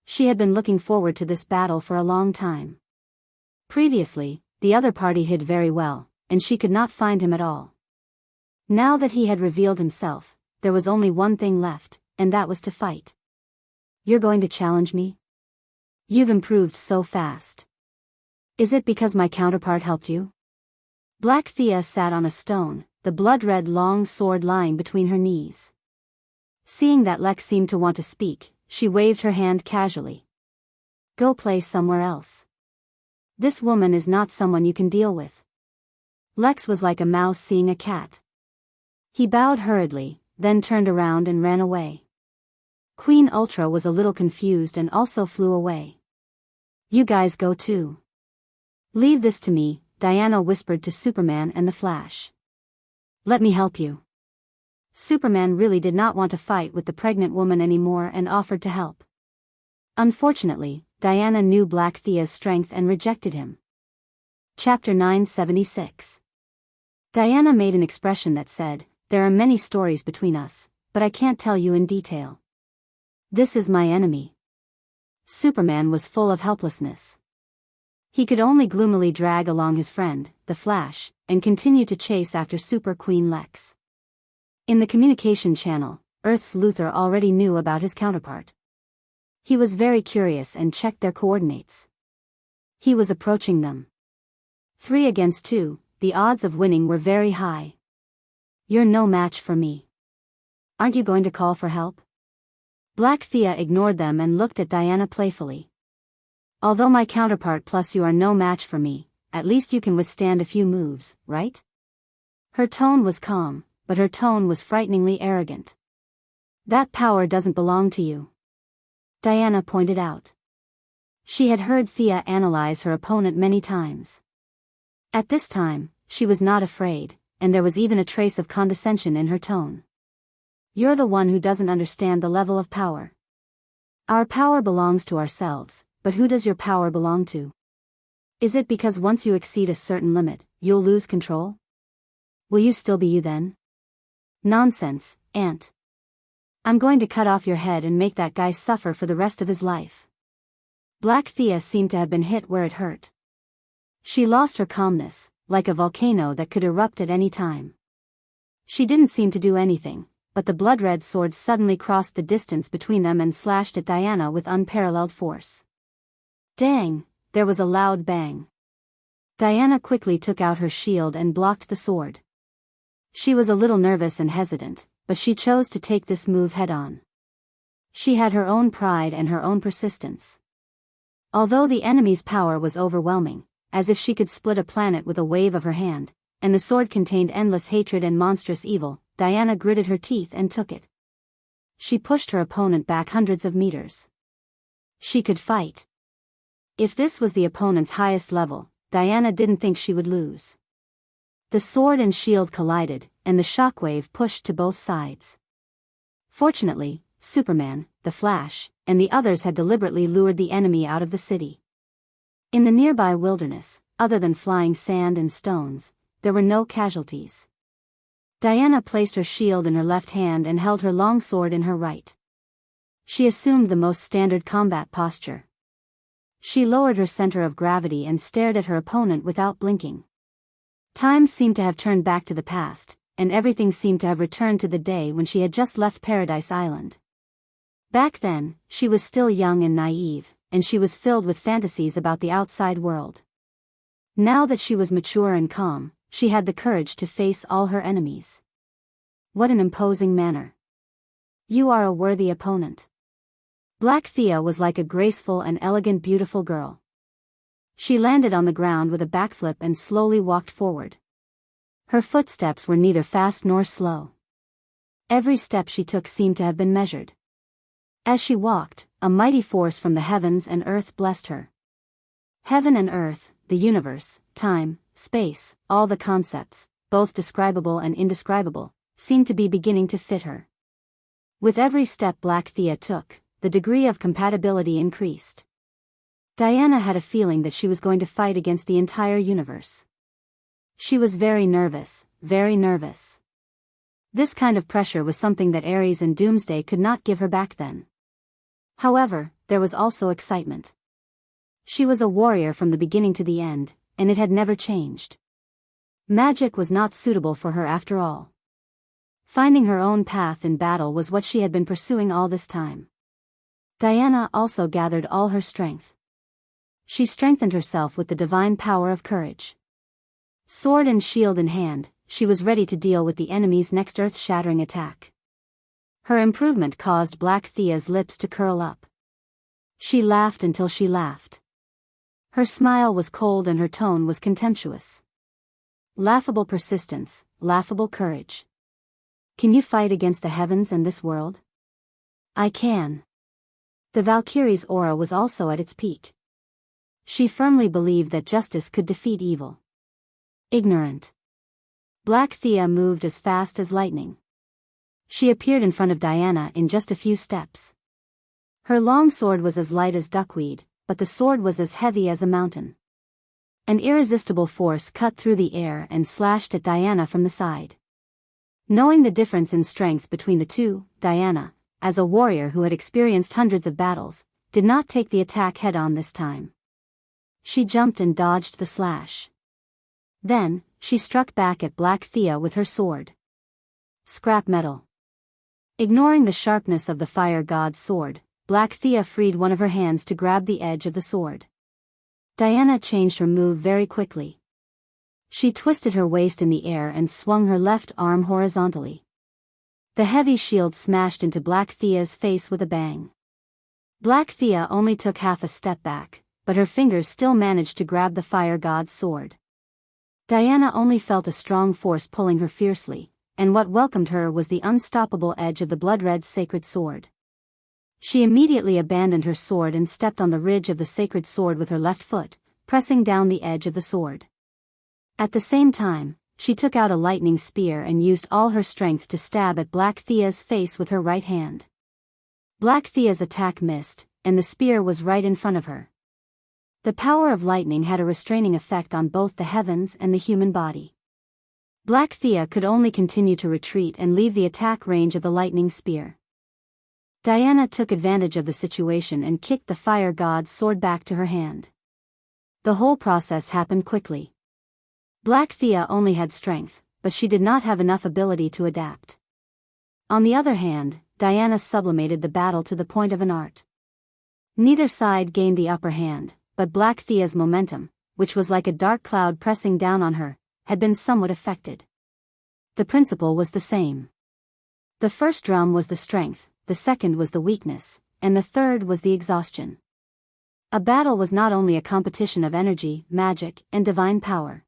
She had been looking forward to this battle for a long time. Previously, the other party hid very well, and she could not find him at all. Now that he had revealed himself, there was only one thing left, and that was to fight. You're going to challenge me? You've improved so fast. Is it because my counterpart helped you? Black Thea sat on a stone, the blood-red long sword lying between her knees. Seeing that Lex seemed to want to speak, she waved her hand casually. Go play somewhere else. This woman is not someone you can deal with. Lex was like a mouse seeing a cat. He bowed hurriedly, then turned around and ran away. Queen Ultra was a little confused and also flew away. You guys go too. Leave this to me, Diana whispered to Superman and the Flash. Let me help you. Superman really did not want to fight with the pregnant woman anymore and offered to help. Unfortunately, Diana knew Black Thea's strength and rejected him. Chapter 976. Diana made an expression that said, "There are many stories between us, but I can't tell you in detail. This is my enemy." Superman was full of helplessness. He could only gloomily drag along his friend, the Flash, and continue to chase after Super Queen Lex. In the communication channel, Earth's Luthor already knew about his counterpart. He was very curious and checked their coordinates. He was approaching them. 3 against 2, the odds of winning were very high. You're no match for me. Aren't you going to call for help? Black Thea ignored them and looked at Diana playfully. Although my counterpart plus you are no match for me, at least you can withstand a few moves, right? Her tone was calm, but her tone was frighteningly arrogant. That power doesn't belong to you, Diana pointed out. She had heard Thea analyze her opponent many times. At this time, she was not afraid, and there was even a trace of condescension in her tone. You're the one who doesn't understand the level of power. Our power belongs to ourselves, but who does your power belong to? Is it because once you exceed a certain limit, you'll lose control? Will you still be you then? Nonsense, Ant. I'm going to cut off your head and make that guy suffer for the rest of his life. Black Thea seemed to have been hit where it hurt. She lost her calmness, like a volcano that could erupt at any time. She didn't seem to do anything, but the blood-red sword suddenly crossed the distance between them and slashed at Diana with unparalleled force. Dang, there was a loud bang. Diana quickly took out her shield and blocked the sword. She was a little nervous and hesitant, but she chose to take this move head-on. She had her own pride and her own persistence. Although the enemy's power was overwhelming, as if she could split a planet with a wave of her hand, and the sword contained endless hatred and monstrous evil, Diana gritted her teeth and took it. She pushed her opponent back hundreds of meters. She could fight. If this was the opponent's highest level, Diana didn't think she would lose. The sword and shield collided, and the shockwave pushed to both sides. Fortunately, Superman, the Flash, and the others had deliberately lured the enemy out of the city. In the nearby wilderness, other than flying sand and stones, there were no casualties. Diana placed her shield in her left hand and held her long sword in her right. She assumed the most standard combat posture. She lowered her center of gravity and stared at her opponent without blinking. Time seemed to have turned back to the past, and everything seemed to have returned to the day when she had just left Paradise Island. Back then, she was still young and naive, and she was filled with fantasies about the outside world. Now that she was mature and calm, she had the courage to face all her enemies. What an imposing manner. You are a worthy opponent. Black Thea was like a graceful and elegant beautiful girl. She landed on the ground with a backflip and slowly walked forward. Her footsteps were neither fast nor slow. Every step she took seemed to have been measured. As she walked, a mighty force from the heavens and earth blessed her. Heaven and earth, the universe, time, space, all the concepts, both describable and indescribable, seemed to be beginning to fit her. With every step Black Thea took, the degree of compatibility increased. Diana had a feeling that she was going to fight against the entire universe. She was very nervous, very nervous. This kind of pressure was something that Ares and Doomsday could not give her back then. However, there was also excitement. She was a warrior from the beginning to the end, and it had never changed. Magic was not suitable for her after all. Finding her own path in battle was what she had been pursuing all this time. Diana also gathered all her strength. She strengthened herself with the divine power of courage. Sword and shield in hand, she was ready to deal with the enemy's next earth-shattering attack. Her improvement caused Black Thea's lips to curl up. She laughed until she laughed. Her smile was cold and her tone was contemptuous. Laughable persistence, laughable courage. Can you fight against the heavens and this world? I can. The Valkyrie's aura was also at its peak. She firmly believed that justice could defeat evil. Ignorant. Black Thea moved as fast as lightning. She appeared in front of Diana in just a few steps. Her long sword was as light as duckweed, but the sword was as heavy as a mountain. An irresistible force cut through the air and slashed at Diana from the side. Knowing the difference in strength between the two, Diana, as a warrior who had experienced hundreds of battles, did not take the attack head-on this time. She jumped and dodged the slash. Then, she struck back at Black Thea with her sword. Scrap metal. Ignoring the sharpness of the fire god's sword, Black Thea freed one of her hands to grab the edge of the sword. Diana changed her move very quickly. She twisted her waist in the air and swung her left arm horizontally. The heavy shield smashed into Black Thea's face with a bang. Black Thea only took half a step back, but her fingers still managed to grab the fire god's sword. Diana only felt a strong force pulling her fiercely, and what welcomed her was the unstoppable edge of the blood-red sacred sword. She immediately abandoned her sword and stepped on the ridge of the sacred sword with her left foot, pressing down the edge of the sword. At the same time, she took out a lightning spear and used all her strength to stab at Black Thea's face with her right hand. Black Thea's attack missed, and the spear was right in front of her. The power of lightning had a restraining effect on both the heavens and the human body. Black Thea could only continue to retreat and leave the attack range of the lightning spear. Diana took advantage of the situation and kicked the fire god's sword back to her hand. The whole process happened quickly. Black Thea only had strength, but she did not have enough ability to adapt. On the other hand, Diana sublimated the battle to the point of an art. Neither side gained the upper hand, but Black Thea's momentum, which was like a dark cloud pressing down on her, had been somewhat affected. The principle was the same. The first drum was the strength, the second was the weakness, and the third was the exhaustion. A battle was not only a competition of energy, magic, and divine power.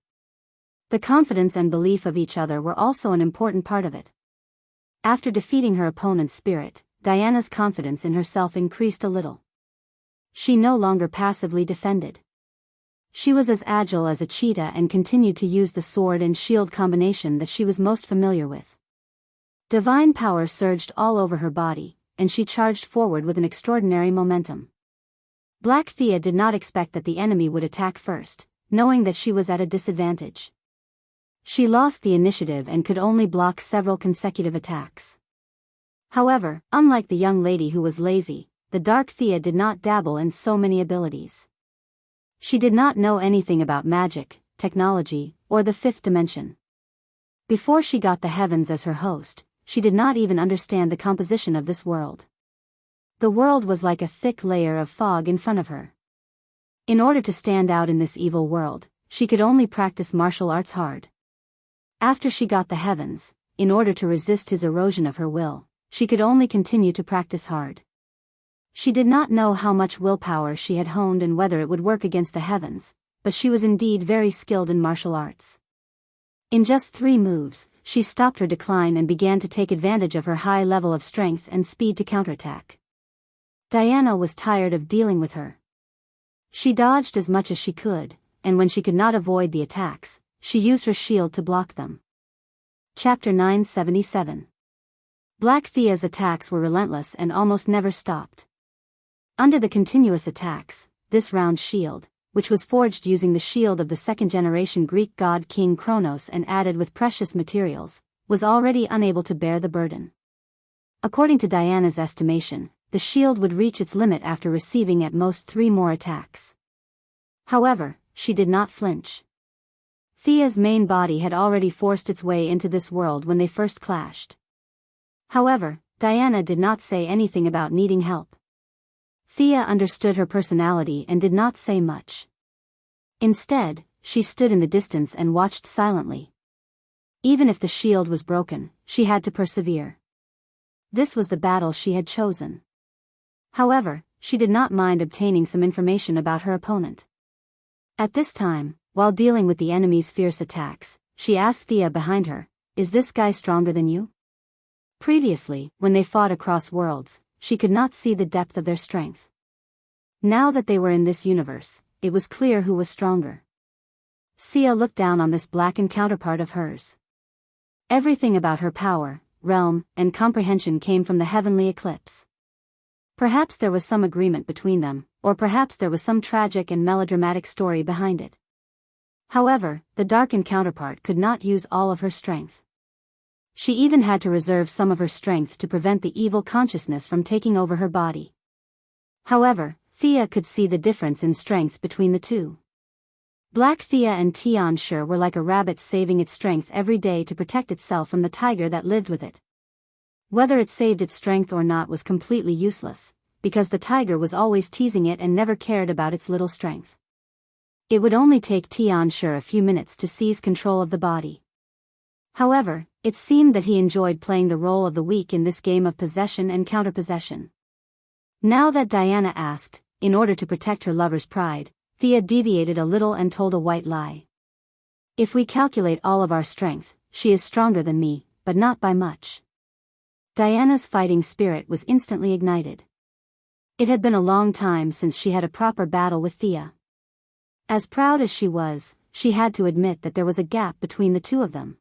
The confidence and belief of each other were also an important part of it. After defeating her opponent's spirit, Diana's confidence in herself increased a little. She no longer passively defended. She was as agile as a cheetah and continued to use the sword and shield combination that she was most familiar with. Divine power surged all over her body, and she charged forward with an extraordinary momentum. Black Thea did not expect that the enemy would attack first, knowing that she was at a disadvantage. She lost the initiative and could only block several consecutive attacks. However, unlike the young lady who was lazy, the Dark Thea did not dabble in so many abilities. She did not know anything about magic, technology, or the fifth dimension. Before she got the heavens as her host, she did not even understand the composition of this world. The world was like a thick layer of fog in front of her. In order to stand out in this evil world, she could only practice martial arts hard. After she got the heavens, in order to resist his erosion of her will, she could only continue to practice hard. She did not know how much willpower she had honed and whether it would work against the heavens, but she was indeed very skilled in martial arts. In just 3 moves, she stopped her decline and began to take advantage of her high level of strength and speed to counterattack. Diana was tired of dealing with her. She dodged as much as she could, and when she could not avoid the attacks, she used her shield to block them. Chapter 977. Black Thea's attacks were relentless and almost never stopped. Under the continuous attacks, this round shield, which was forged using the shield of the second-generation Greek god King Kronos and added with precious materials, was already unable to bear the burden. According to Diana's estimation, the shield would reach its limit after receiving at most 3 more attacks. However, she did not flinch. Thea's main body had already forced its way into this world when they first clashed. However, Diana did not say anything about needing help. Thea understood her personality and did not say much. Instead, she stood in the distance and watched silently. Even if the shield was broken, she had to persevere. This was the battle she had chosen. However, she did not mind obtaining some information about her opponent. At this time, while dealing with the enemy's fierce attacks, she asked Thea behind her, "Is this guy stronger than you?" Previously, when they fought across worlds, she could not see the depth of their strength. Now that they were in this universe, it was clear who was stronger. Thea looked down on this blackened counterpart of hers. Everything about her power, realm, and comprehension came from the heavenly eclipse. Perhaps there was some agreement between them, or perhaps there was some tragic and melodramatic story behind it. However, the darkened counterpart could not use all of her strength. She even had to reserve some of her strength to prevent the evil consciousness from taking over her body. However, Thea could see the difference in strength between the two. Black Thea and Tianshi were like a rabbit saving its strength every day to protect itself from the tiger that lived with it. Whether it saved its strength or not was completely useless, because the tiger was always teasing it and never cared about its little strength. It would only take Tianshi a few minutes to seize control of the body. However, it seemed that he enjoyed playing the role of the weak in this game of possession and counterpossession. Now that Diana asked, in order to protect her lover's pride, Thea deviated a little and told a white lie. "If we calculate all of our strength, she is stronger than me, but not by much." Diana's fighting spirit was instantly ignited. It had been a long time since she had a proper battle with Thea. As proud as she was, she had to admit that there was a gap between the two of them.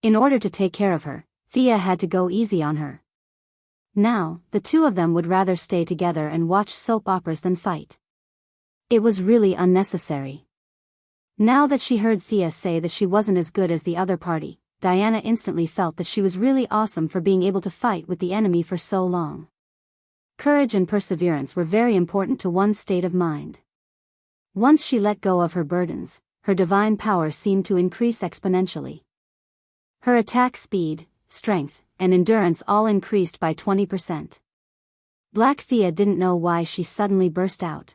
In order to take care of her, Thea had to go easy on her. Now, the two of them would rather stay together and watch soap operas than fight. It was really unnecessary. Now that she heard Thea say that she wasn't as good as the other party, Diana instantly felt that she was really awesome for being able to fight with the enemy for so long. Courage and perseverance were very important to one's state of mind. Once she let go of her burdens, her divine power seemed to increase exponentially. Her attack speed, strength, and endurance all increased by 20%. Black Thea didn't know why she suddenly burst out.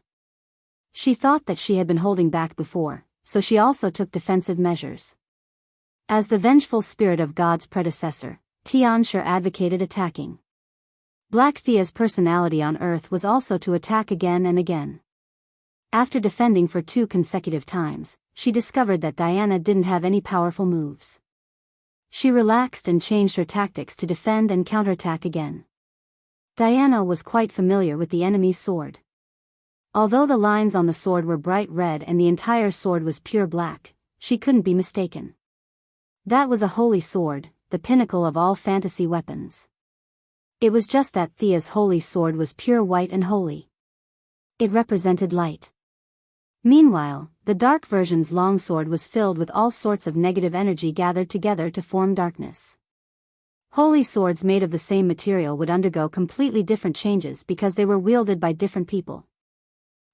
She thought that she had been holding back before, so she also took defensive measures. As the vengeful spirit of God's predecessor, Tianshi advocated attacking. Black Thea's personality on Earth was also to attack again and again. After defending for 2 consecutive times, she discovered that Diana didn't have any powerful moves. She relaxed and changed her tactics to defend and counterattack again. Diana was quite familiar with the enemy's sword. Although the lines on the sword were bright red and the entire sword was pure black, she couldn't be mistaken. That was a holy sword, the pinnacle of all fantasy weapons. It was just that Thea's holy sword was pure white and holy. It represented light. Meanwhile, the dark version's longsword was filled with all sorts of negative energy gathered together to form darkness. Holy swords made of the same material would undergo completely different changes because they were wielded by different people.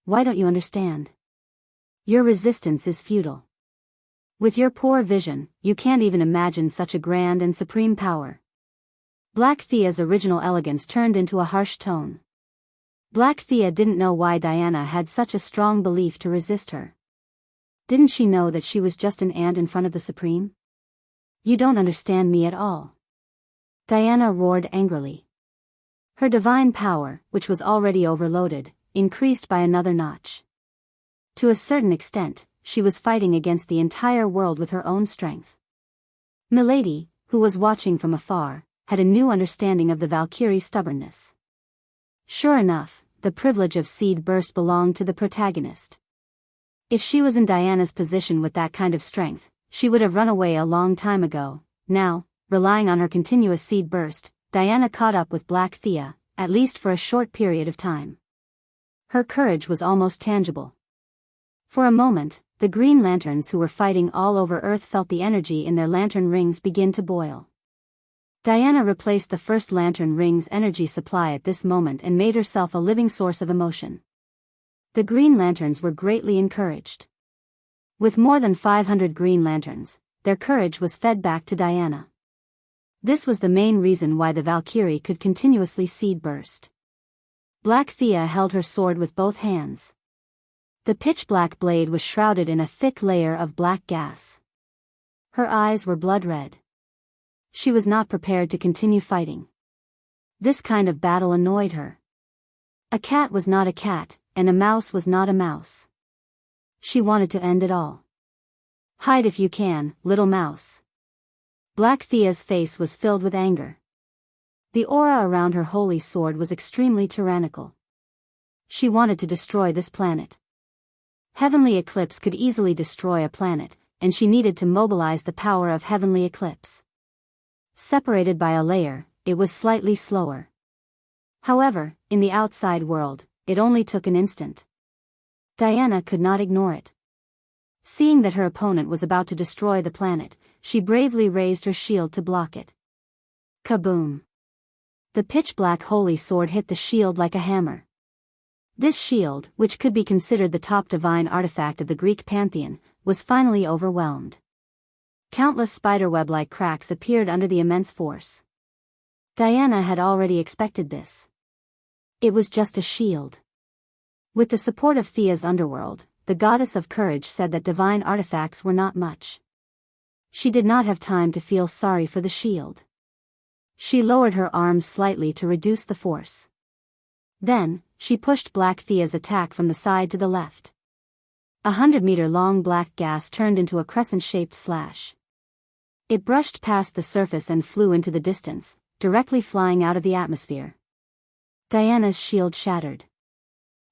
Why don't you understand? Your resistance is futile. With your poor vision, you can't even imagine such a grand and supreme power. Black Thea's original elegance turned into a harsh tone. Black Thea didn't know why Diana had such a strong belief to resist her. Didn't she know that she was just an ant in front of the Supreme? You don't understand me at all. Diana roared angrily. Her divine power, which was already overloaded, increased by another notch. To a certain extent, she was fighting against the entire world with her own strength. Milady, who was watching from afar, had a new understanding of the Valkyrie's stubbornness. Sure enough, the privilege of seed burst belonged to the protagonist. If she was in Diana's position with that kind of strength, she would have run away a long time ago. Now, relying on her continuous seed burst, Diana caught up with Black Thea, at least for a short period of time. Her courage was almost tangible. For a moment, the Green Lanterns who were fighting all over Earth felt the energy in their lantern rings begin to boil. Diana replaced the first lantern ring's energy supply at this moment and made herself a living source of emotion. The Green Lanterns were greatly encouraged. With more than 500 Green Lanterns, their courage was fed back to Diana. This was the main reason why the Valkyrie could continuously seed burst. Black Thea held her sword with both hands. The pitch-black blade was shrouded in a thick layer of black gas. Her eyes were blood red. She was not prepared to continue fighting. This kind of battle annoyed her. A cat was not a cat, and a mouse was not a mouse. She wanted to end it all. Hide if you can, little mouse. Black Thea's face was filled with anger. The aura around her holy sword was extremely tyrannical. She wanted to destroy this planet. Heavenly eclipse could easily destroy a planet, and she needed to mobilize the power of heavenly eclipse. Separated by a layer, it was slightly slower. However, in the outside world, it only took an instant. Diana could not ignore it. Seeing that her opponent was about to destroy the planet, she bravely raised her shield to block it. Kaboom! The pitch-black holy sword hit the shield like a hammer. This shield, which could be considered the top divine artifact of the Greek pantheon, was finally overwhelmed. Countless spiderweb-like cracks appeared under the immense force. Diana had already expected this. It was just a shield. With the support of Thea's underworld, the goddess of courage said that divine artifacts were not much. She did not have time to feel sorry for the shield. She lowered her arms slightly to reduce the force. Then, she pushed Black Thea's attack from the side to the left. 100-meter-long black gas turned into a crescent-shaped slash. It brushed past the surface and flew into the distance, directly flying out of the atmosphere. Diana's shield shattered.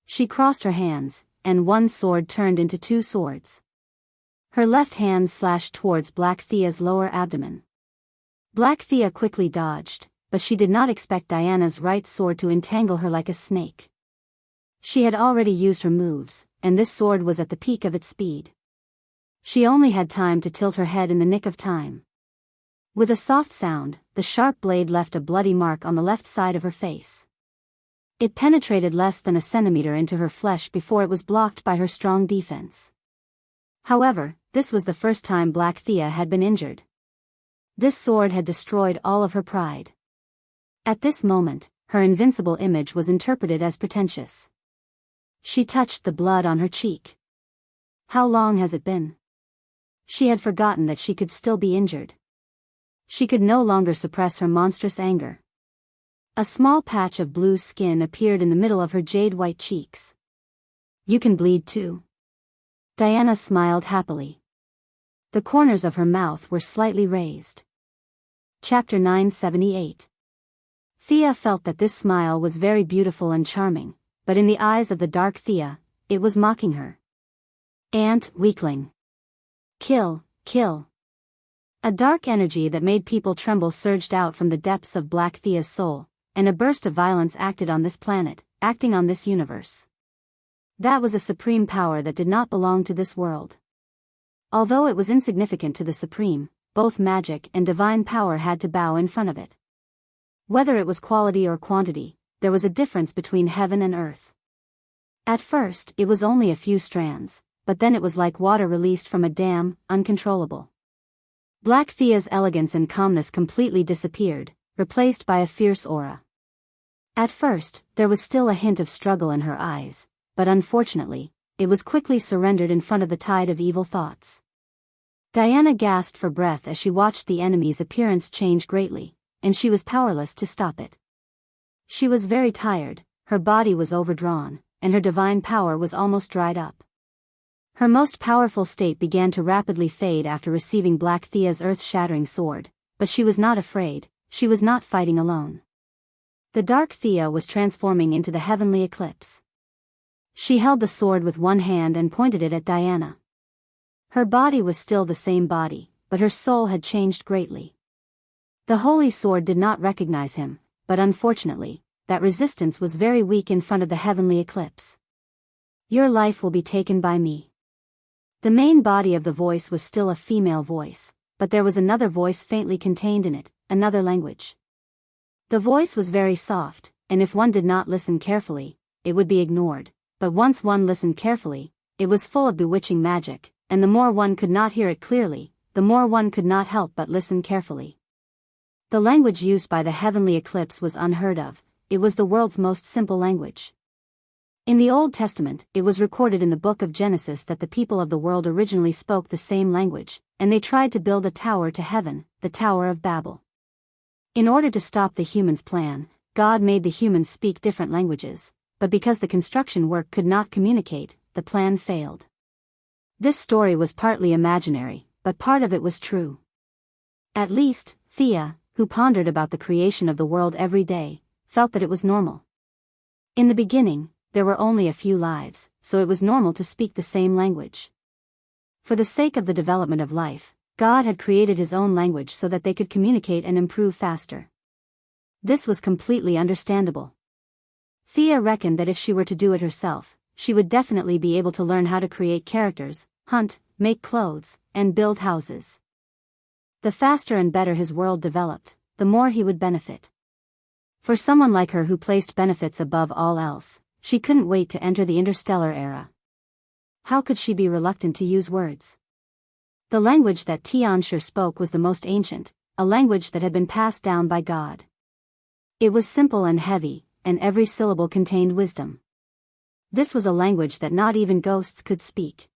She crossed her hands, and one sword turned into two swords. Her left hand slashed towards Black Thea's lower abdomen. Black Thea quickly dodged, but she did not expect Diana's right sword to entangle her like a snake. She had already used her moves, and this sword was at the peak of its speed. She only had time to tilt her head in the nick of time. With a soft sound, the sharp blade left a bloody mark on the left side of her face. It penetrated less than a centimeter into her flesh before it was blocked by her strong defense. However, this was the first time Black Thea had been injured. This sword had destroyed all of her pride. At this moment, her invincible image was interpreted as pretentious. She touched the blood on her cheek. How long has it been? She had forgotten that she could still be injured. She could no longer suppress her monstrous anger. A small patch of blue skin appeared in the middle of her jade-white cheeks. You can bleed too. Diana smiled happily. The corners of her mouth were slightly raised. Chapter 978. Thea felt that this smile was very beautiful and charming, but in the eyes of the dark Thea, it was mocking her. Ant, weakling. Kill, kill. A dark energy that made people tremble surged out from the depths of Black Thea's soul, and a burst of violence acted on this planet, acting on this universe. That was a supreme power that did not belong to this world. Although it was insignificant to the supreme, both magic and divine power had to bow in front of it. Whether it was quality or quantity, there was a difference between heaven and earth. At first, it was only a few strands, but then it was like water released from a dam, uncontrollable. Black Thea's elegance and calmness completely disappeared, replaced by a fierce aura. At first, there was still a hint of struggle in her eyes, but unfortunately, it was quickly surrendered in front of the tide of evil thoughts. Diana gasped for breath as she watched the enemy's appearance change greatly, and she was powerless to stop it. She was very tired, her body was overdrawn, and her divine power was almost dried up. Her most powerful state began to rapidly fade after receiving Black Thea's earth-shattering sword, but she was not afraid, she was not fighting alone. The dark Thea was transforming into the heavenly eclipse. She held the sword with one hand and pointed it at Diana. Her body was still the same body, but her soul had changed greatly. The holy sword did not recognize him, but unfortunately, that resistance was very weak in front of the heavenly eclipse. Your life will be taken by me. The main body of the voice was still a female voice, but there was another voice faintly contained in it, another language. The voice was very soft, and if one did not listen carefully, it would be ignored, but once one listened carefully, it was full of bewitching magic, and the more one could not hear it clearly, the more one could not help but listen carefully. The language used by the heavenly eclipse was unheard of, it was the world's most simple language. In the Old Testament, it was recorded in the book of Genesis that the people of the world originally spoke the same language, and they tried to build a tower to heaven, the Tower of Babel. In order to stop the humans' plan, God made the humans speak different languages, but because the construction work could not communicate, the plan failed. This story was partly imaginary, but part of it was true. At least, Thea, who pondered about the creation of the world every day, felt that it was normal. In the beginning, there were only a few lives, so it was normal to speak the same language. For the sake of the development of life, God had created his own language so that they could communicate and improve faster. This was completely understandable. Thea reckoned that if she were to do it herself, she would definitely be able to learn how to create characters, hunt, make clothes, and build houses. The faster and better his world developed, the more he would benefit. For someone like her who placed benefits above all else, she couldn't wait to enter the interstellar era. How could she be reluctant to use words? The language that Tianshi spoke was the most ancient, a language that had been passed down by God. It was simple and heavy, and every syllable contained wisdom. This was a language that not even ghosts could speak.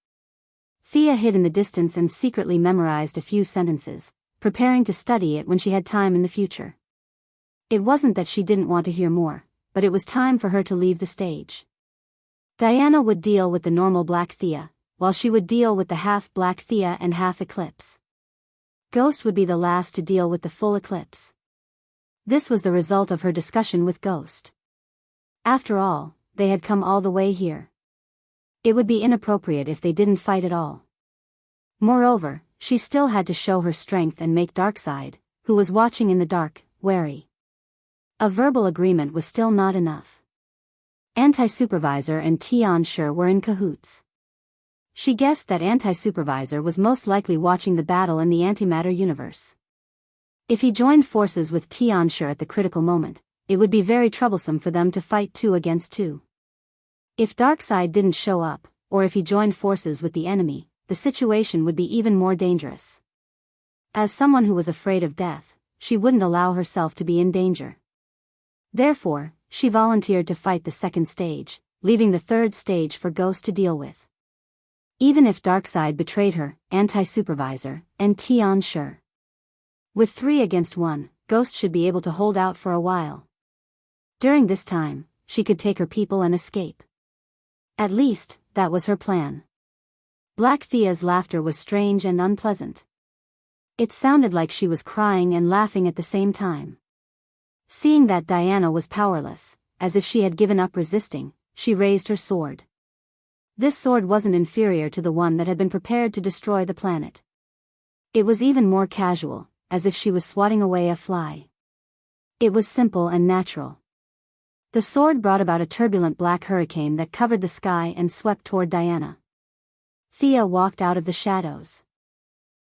Thea hid in the distance and secretly memorized a few sentences, preparing to study it when she had time in the future. It wasn't that she didn't want to hear more, but it was time for her to leave the stage. Diana would deal with the normal Black Thea, while she would deal with the half-Black Thea and half-Eclipse. Ghost would be the last to deal with the full Eclipse. This was the result of her discussion with Ghost. After all, they had come all the way here. It would be inappropriate if they didn't fight at all. Moreover, she still had to show her strength and make Darkseid, who was watching in the dark, wary. A verbal agreement was still not enough. Anti-Supervisor and Tianshi were in cahoots. She guessed that Anti-Supervisor was most likely watching the battle in the antimatter universe. If he joined forces with Tianshi at the critical moment, it would be very troublesome for them to fight 2 against 2. If Darkseid didn't show up, or if he joined forces with the enemy, the situation would be even more dangerous. As someone who was afraid of death, she wouldn't allow herself to be in danger. Therefore, she volunteered to fight the second stage, leaving the third stage for Ghost to deal with. Even if Darkseid betrayed her, Anti-Supervisor, and Tianshi. With 3 against 1, Ghost should be able to hold out for a while. During this time, she could take her people and escape. At least, that was her plan. Black Thea's laughter was strange and unpleasant. It sounded like she was crying and laughing at the same time. Seeing that Diana was powerless, as if she had given up resisting, she raised her sword. This sword wasn't inferior to the one that had been prepared to destroy the planet. It was even more casual, as if she was swatting away a fly. It was simple and natural. The sword brought about a turbulent black hurricane that covered the sky and swept toward Diana. Thea walked out of the shadows.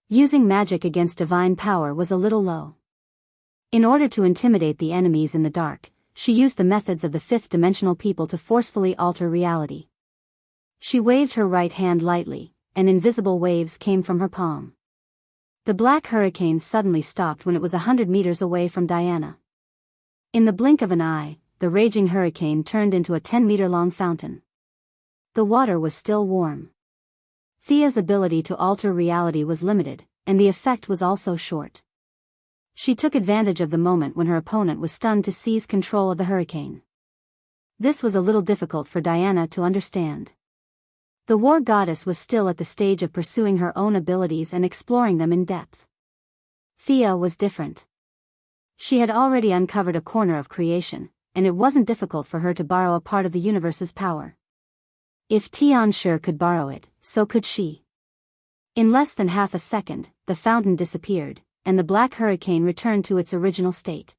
Using magic against divine power was a little low. In order to intimidate the enemies in the dark, she used the methods of the fifth-dimensional people to forcefully alter reality. She waved her right hand lightly, and invisible waves came from her palm. The black hurricane suddenly stopped when it was 100 meters away from Diana. In the blink of an eye, the raging hurricane turned into a 10-meter-long fountain. The water was still warm. Thea's ability to alter reality was limited, and the effect was also short. She took advantage of the moment when her opponent was stunned to seize control of the hurricane. This was a little difficult for Diana to understand. The war goddess was still at the stage of pursuing her own abilities and exploring them in depth. Thea was different. She had already uncovered a corner of creation, and it wasn't difficult for her to borrow a part of the universe's power. If Tianshi could borrow it, so could she. In less than half a second, the fountain disappeared, and the black hurricane returned to its original state.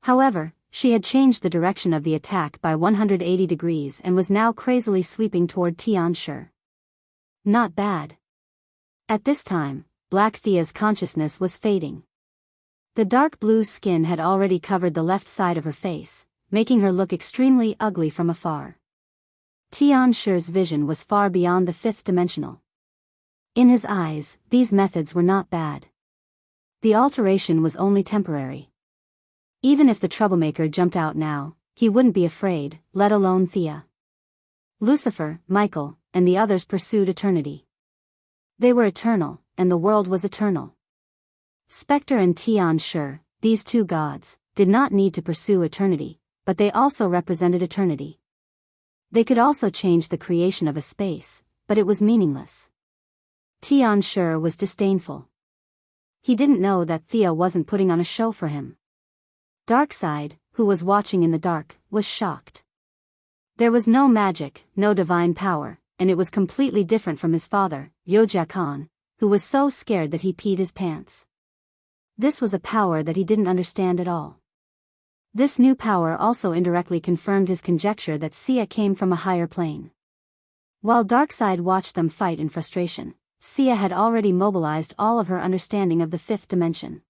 However, she had changed the direction of the attack by 180 degrees and was now crazily sweeping toward Tianshi. Not bad. At this time, Black Thea's consciousness was fading. The dark blue skin had already covered the left side of her face, making her look extremely ugly from afar. Tianshi's vision was far beyond the fifth dimensional. In his eyes, these methods were not bad. The alteration was only temporary. Even if the troublemaker jumped out now, he wouldn't be afraid, let alone Thea. Lucifer, Michael, and the others pursued eternity. They were eternal, and the world was eternal. Spectre and Tianshi, these two gods, did not need to pursue eternity, but they also represented eternity. They could also change the creation of a space, but it was meaningless. Tianshi was disdainful. He didn't know that Thea wasn't putting on a show for him. Darkseid, who was watching in the dark, was shocked. There was no magic, no divine power, and it was completely different from his father, Yoja-kan, who was so scared that he peed his pants. This was a power that he didn't understand at all. This new power also indirectly confirmed his conjecture that Sia came from a higher plane. While Darkseid watched them fight in frustration, Sia had already mobilized all of her understanding of the fifth dimension.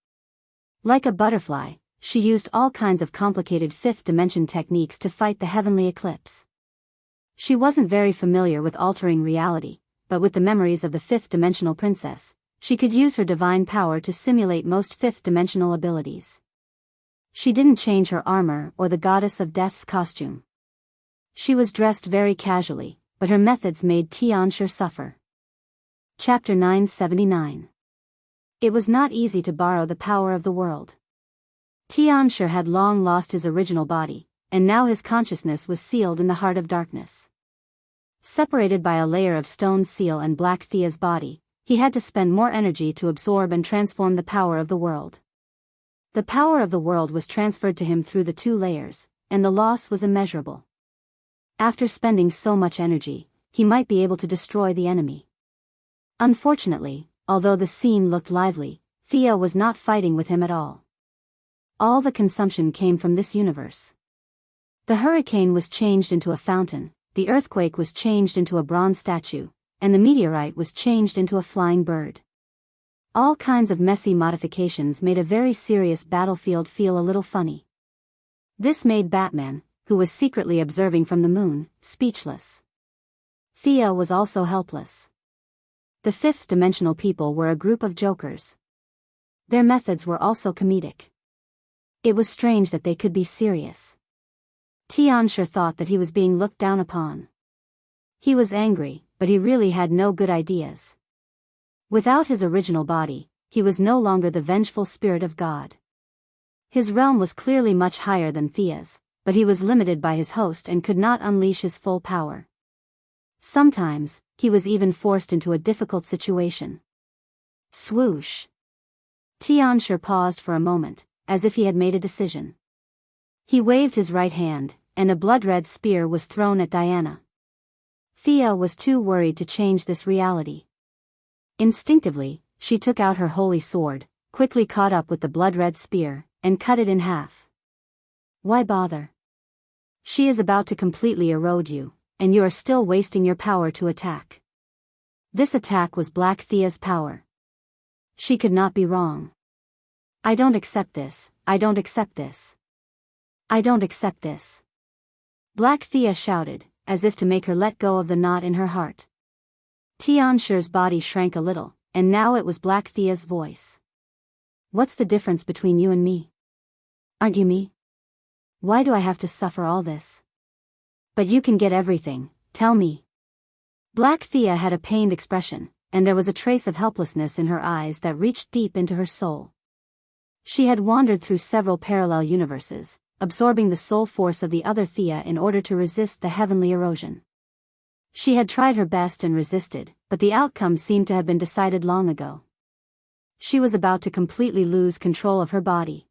Like a butterfly, she used all kinds of complicated fifth dimension techniques to fight the heavenly eclipse. She wasn't very familiar with altering reality, but with the memories of the fifth dimensional princess, she could use her divine power to simulate most fifth dimensional abilities. She didn't change her armor or the goddess of death's costume. She was dressed very casually, but her methods made Tianshi suffer. Chapter 979. It was not easy to borrow the power of the world. Tianshi had long lost his original body, and now his consciousness was sealed in the heart of darkness. Separated by a layer of stone seal and Black Thea's body, he had to spend more energy to absorb and transform the power of the world. The power of the world was transferred to him through the two layers, and the loss was immeasurable. After spending so much energy, he might be able to destroy the enemy. Unfortunately, although the scene looked lively, Thea was not fighting with him at all. All the consumption came from this universe. The hurricane was changed into a fountain, the earthquake was changed into a bronze statue, and the meteorite was changed into a flying bird. All kinds of messy modifications made a very serious battlefield feel a little funny. This made Batman, who was secretly observing from the moon, speechless. Thea was also helpless. The fifth-dimensional people were a group of jokers. Their methods were also comedic. It was strange that they could be serious. Tianshi thought that he was being looked down upon. He was angry, but he really had no good ideas. Without his original body, he was no longer the vengeful spirit of God. His realm was clearly much higher than Thea's, but he was limited by his host and could not unleash his full power. Sometimes, he was even forced into a difficult situation. Swoosh! Tianshi paused for a moment, as if he had made a decision. He waved his right hand, and a blood-red spear was thrown at Diana. Thea was too worried to change this reality. Instinctively, she took out her holy sword, quickly caught up with the blood-red spear, and cut it in half. Why bother? She is about to completely erode you, and you are still wasting your power to attack. This attack was Black Thea's power. She could not be wrong. I don't accept this, I don't accept this. I don't accept this. Black Thea shouted, as if to make her let go of the knot in her heart. Tianshi's body shrank a little, and now it was Black Thea's voice. What's the difference between you and me? Aren't you me? Why do I have to suffer all this? But you can get everything, tell me. Black Thea had a pained expression, and there was a trace of helplessness in her eyes that reached deep into her soul. She had wandered through several parallel universes, absorbing the soul force of the other Thea in order to resist the heavenly erosion. She had tried her best and resisted, but the outcome seemed to have been decided long ago. She was about to completely lose control of her body.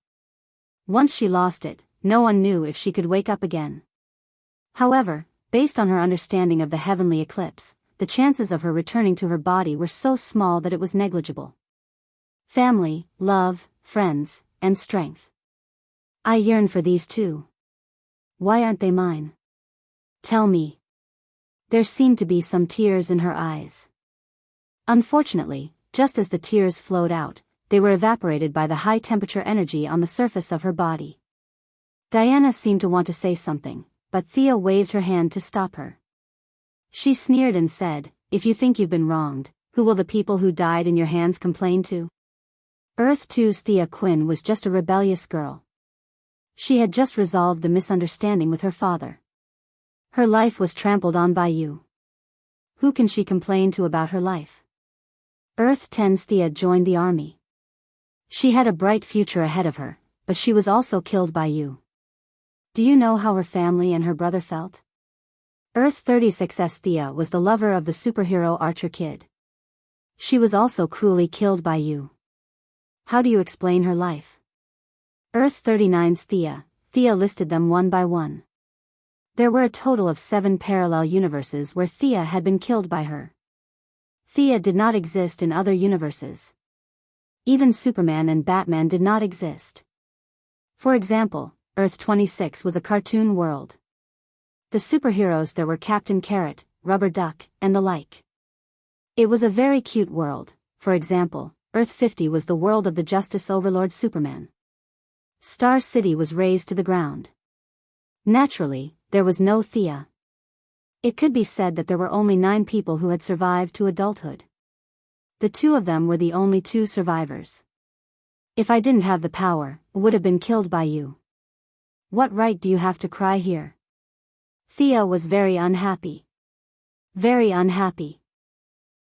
Once she lost it, no one knew if she could wake up again. However, based on her understanding of the heavenly eclipse, the chances of her returning to her body were so small that it was negligible. Family, love, friends, and strength. I yearn for these too. Why aren't they mine? Tell me. There seemed to be some tears in her eyes. Unfortunately, just as the tears flowed out, they were evaporated by the high-temperature energy on the surface of her body. Diana seemed to want to say something, but Thea waved her hand to stop her. She sneered and said, "If you think you've been wronged, who will the people who died in your hands complain to?" Earth 2's Thea Quinn was just a rebellious girl. She had just resolved the misunderstanding with her father. Her life was trampled on by you. Who can she complain to about her life? Earth 10's Thea joined the army. She had a bright future ahead of her, but she was also killed by you. Do you know how her family and her brother felt? Earth 36's Thea was the lover of the superhero Archer Kid. She was also cruelly killed by you. How do you explain her life? Earth 39's Thea. Thea listed them one by one. There were a total of 7 parallel universes where Thea had been killed by her. Thea did not exist in other universes. Even Superman and Batman did not exist. For example, Earth 26 was a cartoon world. The superheroes there were Captain Carrot, Rubber Duck, and the like. It was a very cute world. For example, Earth 50 was the world of the Justice Overlord Superman. Star City was razed to the ground. Naturally, there was no Thea. It could be said that there were only 9 people who had survived to adulthood. The 2 of them were the only 2 survivors. If I didn't have the power, I would have been killed by you. What right do you have to cry here? Thea was very unhappy. Very unhappy.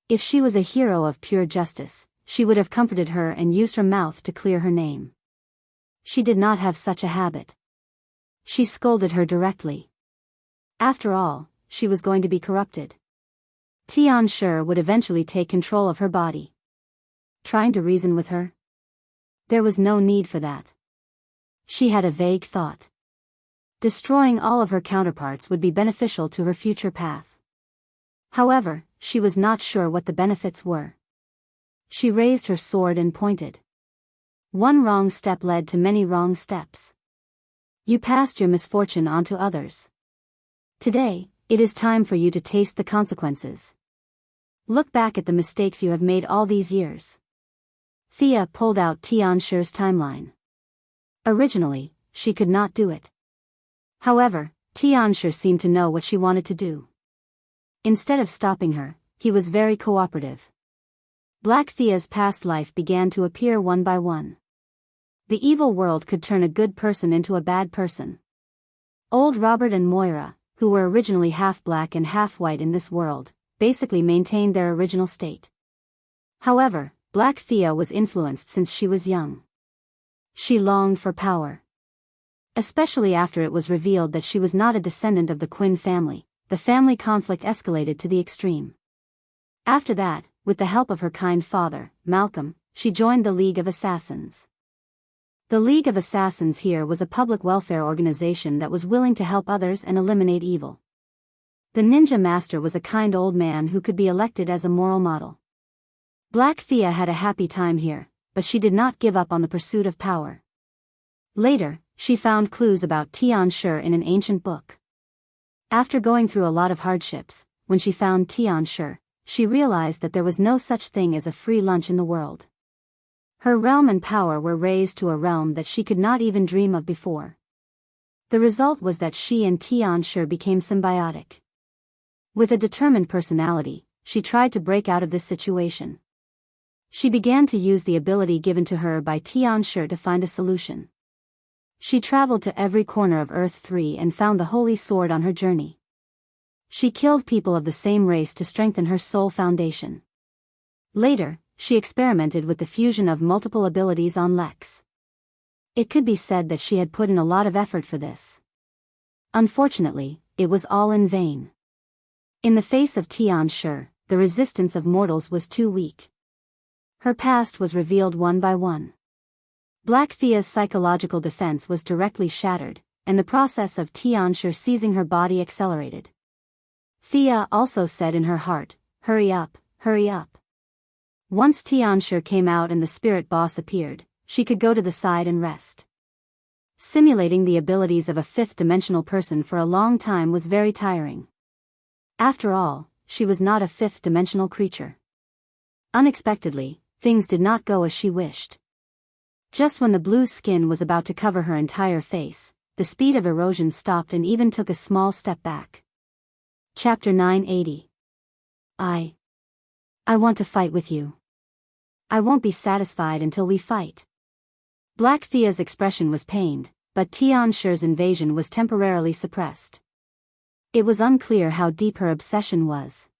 If she was a hero of pure justice, she would have comforted her and used her mouth to clear her name. She did not have such a habit. She scolded her directly. After all, she was going to be corrupted. Tian Shi would eventually take control of her body. Trying to reason with her? There was no need for that. She had a vague thought. Destroying all of her counterparts would be beneficial to her future path. However, she was not sure what the benefits were. She raised her sword and pointed. One wrong step led to many wrong steps. You passed your misfortune on to others. Today, it is time for you to taste the consequences. Look back at the mistakes you have made all these years. Thea pulled out Tian Shi's timeline. Originally, she could not do it. However, Tian Shi seemed to know what she wanted to do. Instead of stopping her, he was very cooperative. Black Thea's past life began to appear one by one. The evil world could turn a good person into a bad person. Old Robert and Moira, who were originally half black and half white in this world, basically maintained their original state. However, Black Thea was influenced since she was young. She longed for power. Especially after it was revealed that she was not a descendant of the Quinn family, the family conflict escalated to the extreme. After that, with the help of her kind father, Malcolm, she joined the League of Assassins. The League of Assassins here was a public welfare organization that was willing to help others and eliminate evil. The Ninja Master was a kind old man who could be elected as a moral model. Black Thea had a happy time here, but she did not give up on the pursuit of power. Later, she found clues about Tian Shi in an ancient book. After going through a lot of hardships, when she found Tian Shi, she realized that there was no such thing as a free lunch in the world. Her realm and power were raised to a realm that she could not even dream of before. The result was that she and Tian Shi became symbiotic. With a determined personality, she tried to break out of this situation. She began to use the ability given to her by Tian Shi to find a solution. She traveled to every corner of Earth 3 and found the Holy Sword on her journey. She killed people of the same race to strengthen her soul foundation. Later, she experimented with the fusion of multiple abilities on Lex. It could be said that she had put in a lot of effort for this. Unfortunately, it was all in vain. In the face of Tian Shi, the resistance of mortals was too weak. Her past was revealed one by one. Black Thea's psychological defense was directly shattered, and the process of Tian Shi seizing her body accelerated. Thea also said in her heart, "Hurry up, hurry up." Once Tian Shi came out and the spirit boss appeared, she could go to the side and rest. Simulating the abilities of a fifth-dimensional person for a long time was very tiring. After all, she was not a fifth-dimensional creature. Unexpectedly, things did not go as she wished. Just when the blue skin was about to cover her entire face, the speed of erosion stopped and even took a small step back. Chapter 980. I want to fight with you. I won't be satisfied until we fight. Black Thea's expression was pained, but Tian Shi's invasion was temporarily suppressed. It was unclear how deep her obsession was.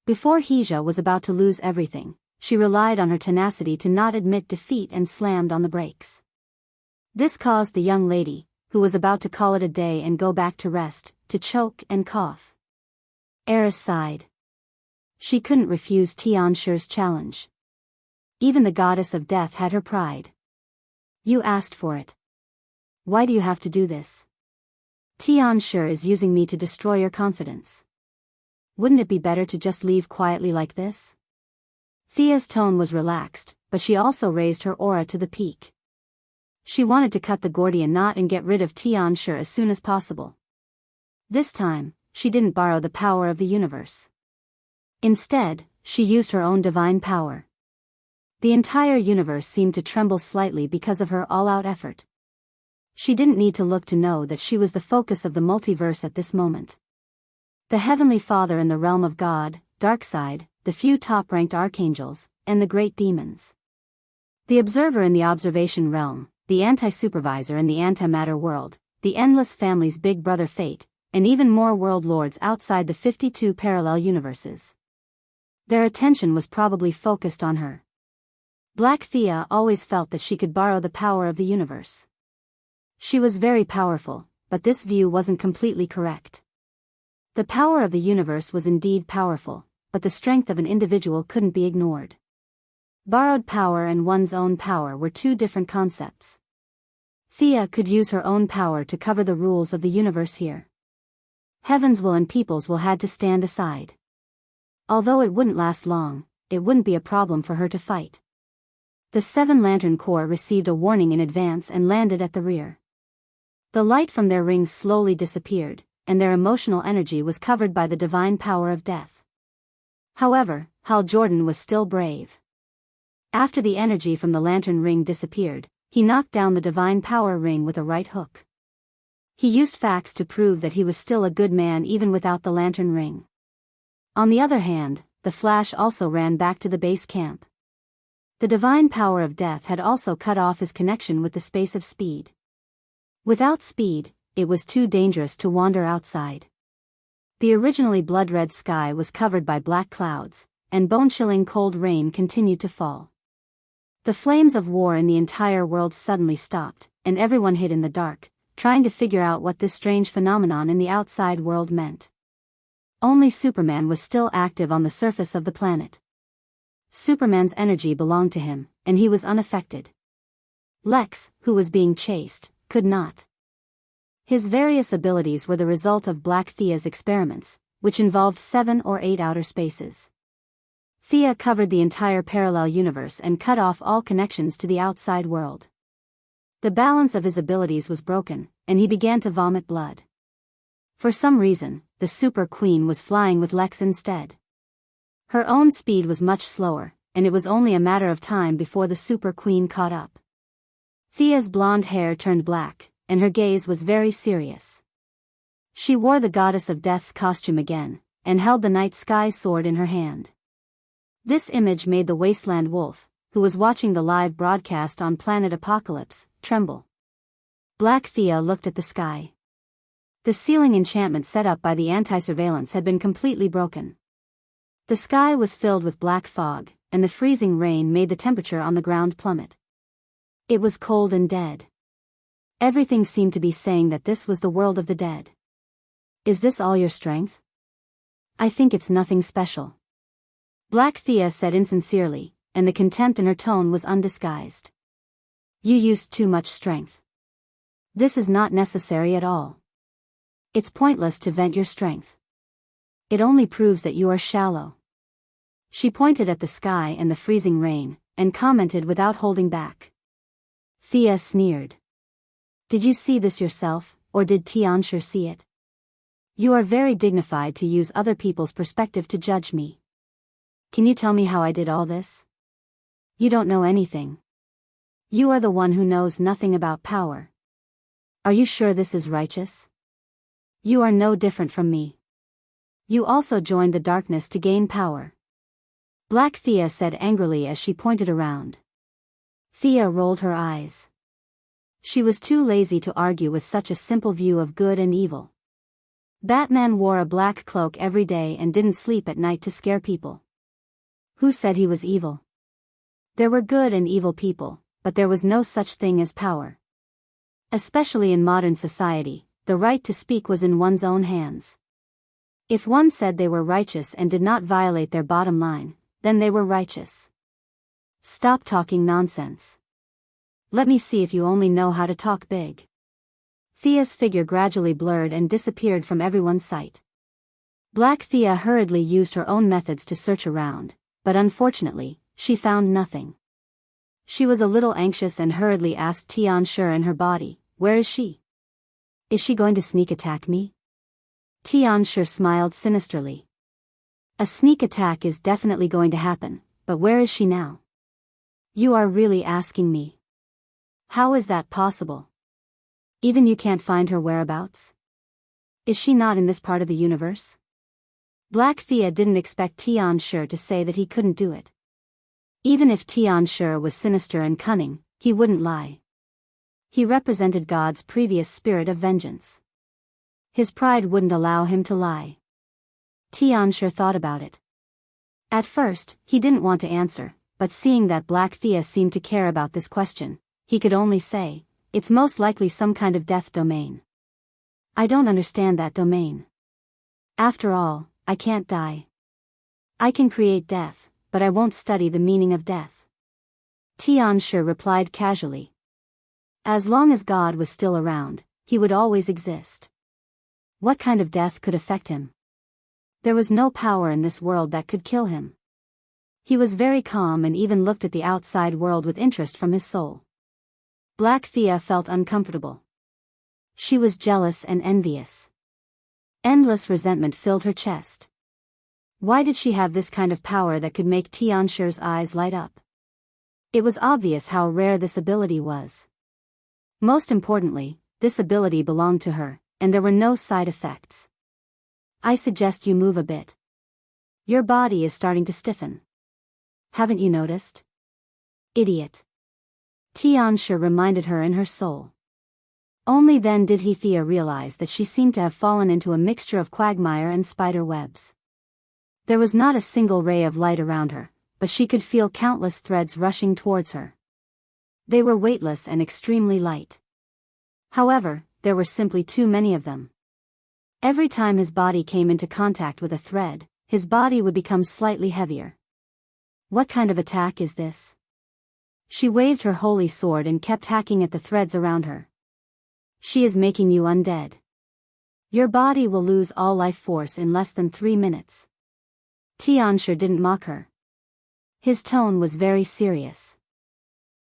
Before Hija was about to lose everything, she relied on her tenacity to not admit defeat and slammed on the brakes. This caused the young lady, who was about to call it a day and go back to rest, to choke and cough. Eris sighed. She couldn't refuse Tianshi's challenge. Even the goddess of death had her pride. You asked for it. Why do you have to do this? Tianshi is using me to destroy your confidence. Wouldn't it be better to just leave quietly like this? Thea's tone was relaxed, but she also raised her aura to the peak. She wanted to cut the Gordian knot and get rid of Tianshi as soon as possible. This time, she didn't borrow the power of the universe. Instead, she used her own divine power. The entire universe seemed to tremble slightly because of her all-out effort. She didn't need to look to know that she was the focus of the multiverse at this moment. The Heavenly Father in the realm of God, Darkside, the few top-ranked archangels, and the great demons. The observer in the observation realm, the anti-supervisor in the antimatter world, the endless family's big brother fate, and even more world lords outside the 52 parallel universes. Their attention was probably focused on her. Black Thea always felt that she could borrow the power of the universe. She was very powerful, but this view wasn't completely correct. The power of the universe was indeed powerful, but the strength of an individual couldn't be ignored. Borrowed power and one's own power were two different concepts. Thea could use her own power to cover the rules of the universe here. Heaven's will and people's will had to stand aside. Although it wouldn't last long, it wouldn't be a problem for her to fight. The Seven Lantern Corps received a warning in advance and landed at the rear. The light from their rings slowly disappeared, and their emotional energy was covered by the divine power of death. However, Hal Jordan was still brave. After the energy from the lantern ring disappeared, he knocked down the divine power ring with a right hook. He used facts to prove that he was still a good man even without the lantern ring. On the other hand, the Flash also ran back to the base camp. The divine power of death had also cut off his connection with the space of speed. Without speed, it was too dangerous to wander outside. The originally blood-red sky was covered by black clouds, and bone-chilling cold rain continued to fall. The flames of war in the entire world suddenly stopped, and everyone hid in the dark, trying to figure out what this strange phenomenon in the outside world meant. Only Superman was still active on the surface of the planet. Superman's energy belonged to him, and he was unaffected. Lex, who was being chased, could not. His various abilities were the result of Black Thea's experiments, which involved 7 or 8 outer spaces. Thea covered the entire parallel universe and cut off all connections to the outside world. The balance of his abilities was broken, and he began to vomit blood. For some reason, the Super Queen was flying with Lex instead. Her own speed was much slower, and it was only a matter of time before the Super Queen caught up. Thea's blonde hair turned black, and her gaze was very serious. She wore the Goddess of Death's costume again, and held the night sky sword in her hand. This image made the Wasteland Wolf, who was watching the live broadcast on Planet Apocalypse, tremble. Black Thea looked at the sky. The ceiling enchantment set up by the anti-surveillance had been completely broken. The sky was filled with black fog, and the freezing rain made the temperature on the ground plummet. It was cold and dead. Everything seemed to be saying that this was the world of the dead. Is this all your strength? I think it's nothing special. Black Thea said insincerely, and the contempt in her tone was undisguised. You used too much strength. This is not necessary at all. It's pointless to vent your strength. It only proves that you are shallow. She pointed at the sky and the freezing rain, and commented without holding back. Thea sneered. Did you see this yourself, or did Tianshi see it? You are very dignified to use other people's perspective to judge me. Can you tell me how I did all this? You don't know anything. You are the one who knows nothing about power. Are you sure this is righteous? You are no different from me. You also joined the darkness to gain power. Black Thea said angrily as she pointed around. Thea rolled her eyes. She was too lazy to argue with such a simple view of good and evil. Batman wore a black cloak every day and didn't sleep at night to scare people. Who said he was evil? There were good and evil people, but there was no such thing as power. Especially in modern society, the right to speak was in one's own hands. If one said they were righteous and did not violate their bottom line, then they were righteous. Stop talking nonsense. Let me see if you only know how to talk big. Thea's figure gradually blurred and disappeared from everyone's sight. Black Thea hurriedly used her own methods to search around, but unfortunately, she found nothing. She was a little anxious and hurriedly asked Tianshi in her body, "Where is she? Is she going to sneak attack me?" Tianshi smiled sinisterly. "A sneak attack is definitely going to happen, but where is she now?" "You are really asking me? How is that possible? Even you can't find her whereabouts? Is she not in this part of the universe?" Black Thea didn't expect Tianshi to say that he couldn't do it. Even if Tianshi was sinister and cunning, he wouldn't lie. He represented God's previous spirit of vengeance. His pride wouldn't allow him to lie. Tianshi thought about it. At first, he didn't want to answer, but seeing that Black Thea seemed to care about this question, he could only say, "It's most likely some kind of death domain. I don't understand that domain. After all, I can't die. I can create death, but I won't study the meaning of death." Tianshi replied casually. As long as God was still around, he would always exist. What kind of death could affect him? There was no power in this world that could kill him. He was very calm and even looked at the outside world with interest from his soul. Black Thea felt uncomfortable. She was jealous and envious. Endless resentment filled her chest. Why did she have this kind of power that could make Tianshi's eyes light up? It was obvious how rare this ability was. Most importantly, this ability belonged to her, and there were no side effects. "I suggest you move a bit. Your body is starting to stiffen. Haven't you noticed?" "Idiot." Tianshi reminded her in her soul. Only then did Thea realize that she seemed to have fallen into a mixture of quagmire and spider webs. There was not a single ray of light around her, but she could feel countless threads rushing towards her. They were weightless and extremely light. However, there were simply too many of them. Every time his body came into contact with a thread, his body would become slightly heavier. What kind of attack is this? She waved her holy sword and kept hacking at the threads around her. "She is making you undead. Your body will lose all life force in less than 3 minutes." Tianshi didn't mock her. His tone was very serious.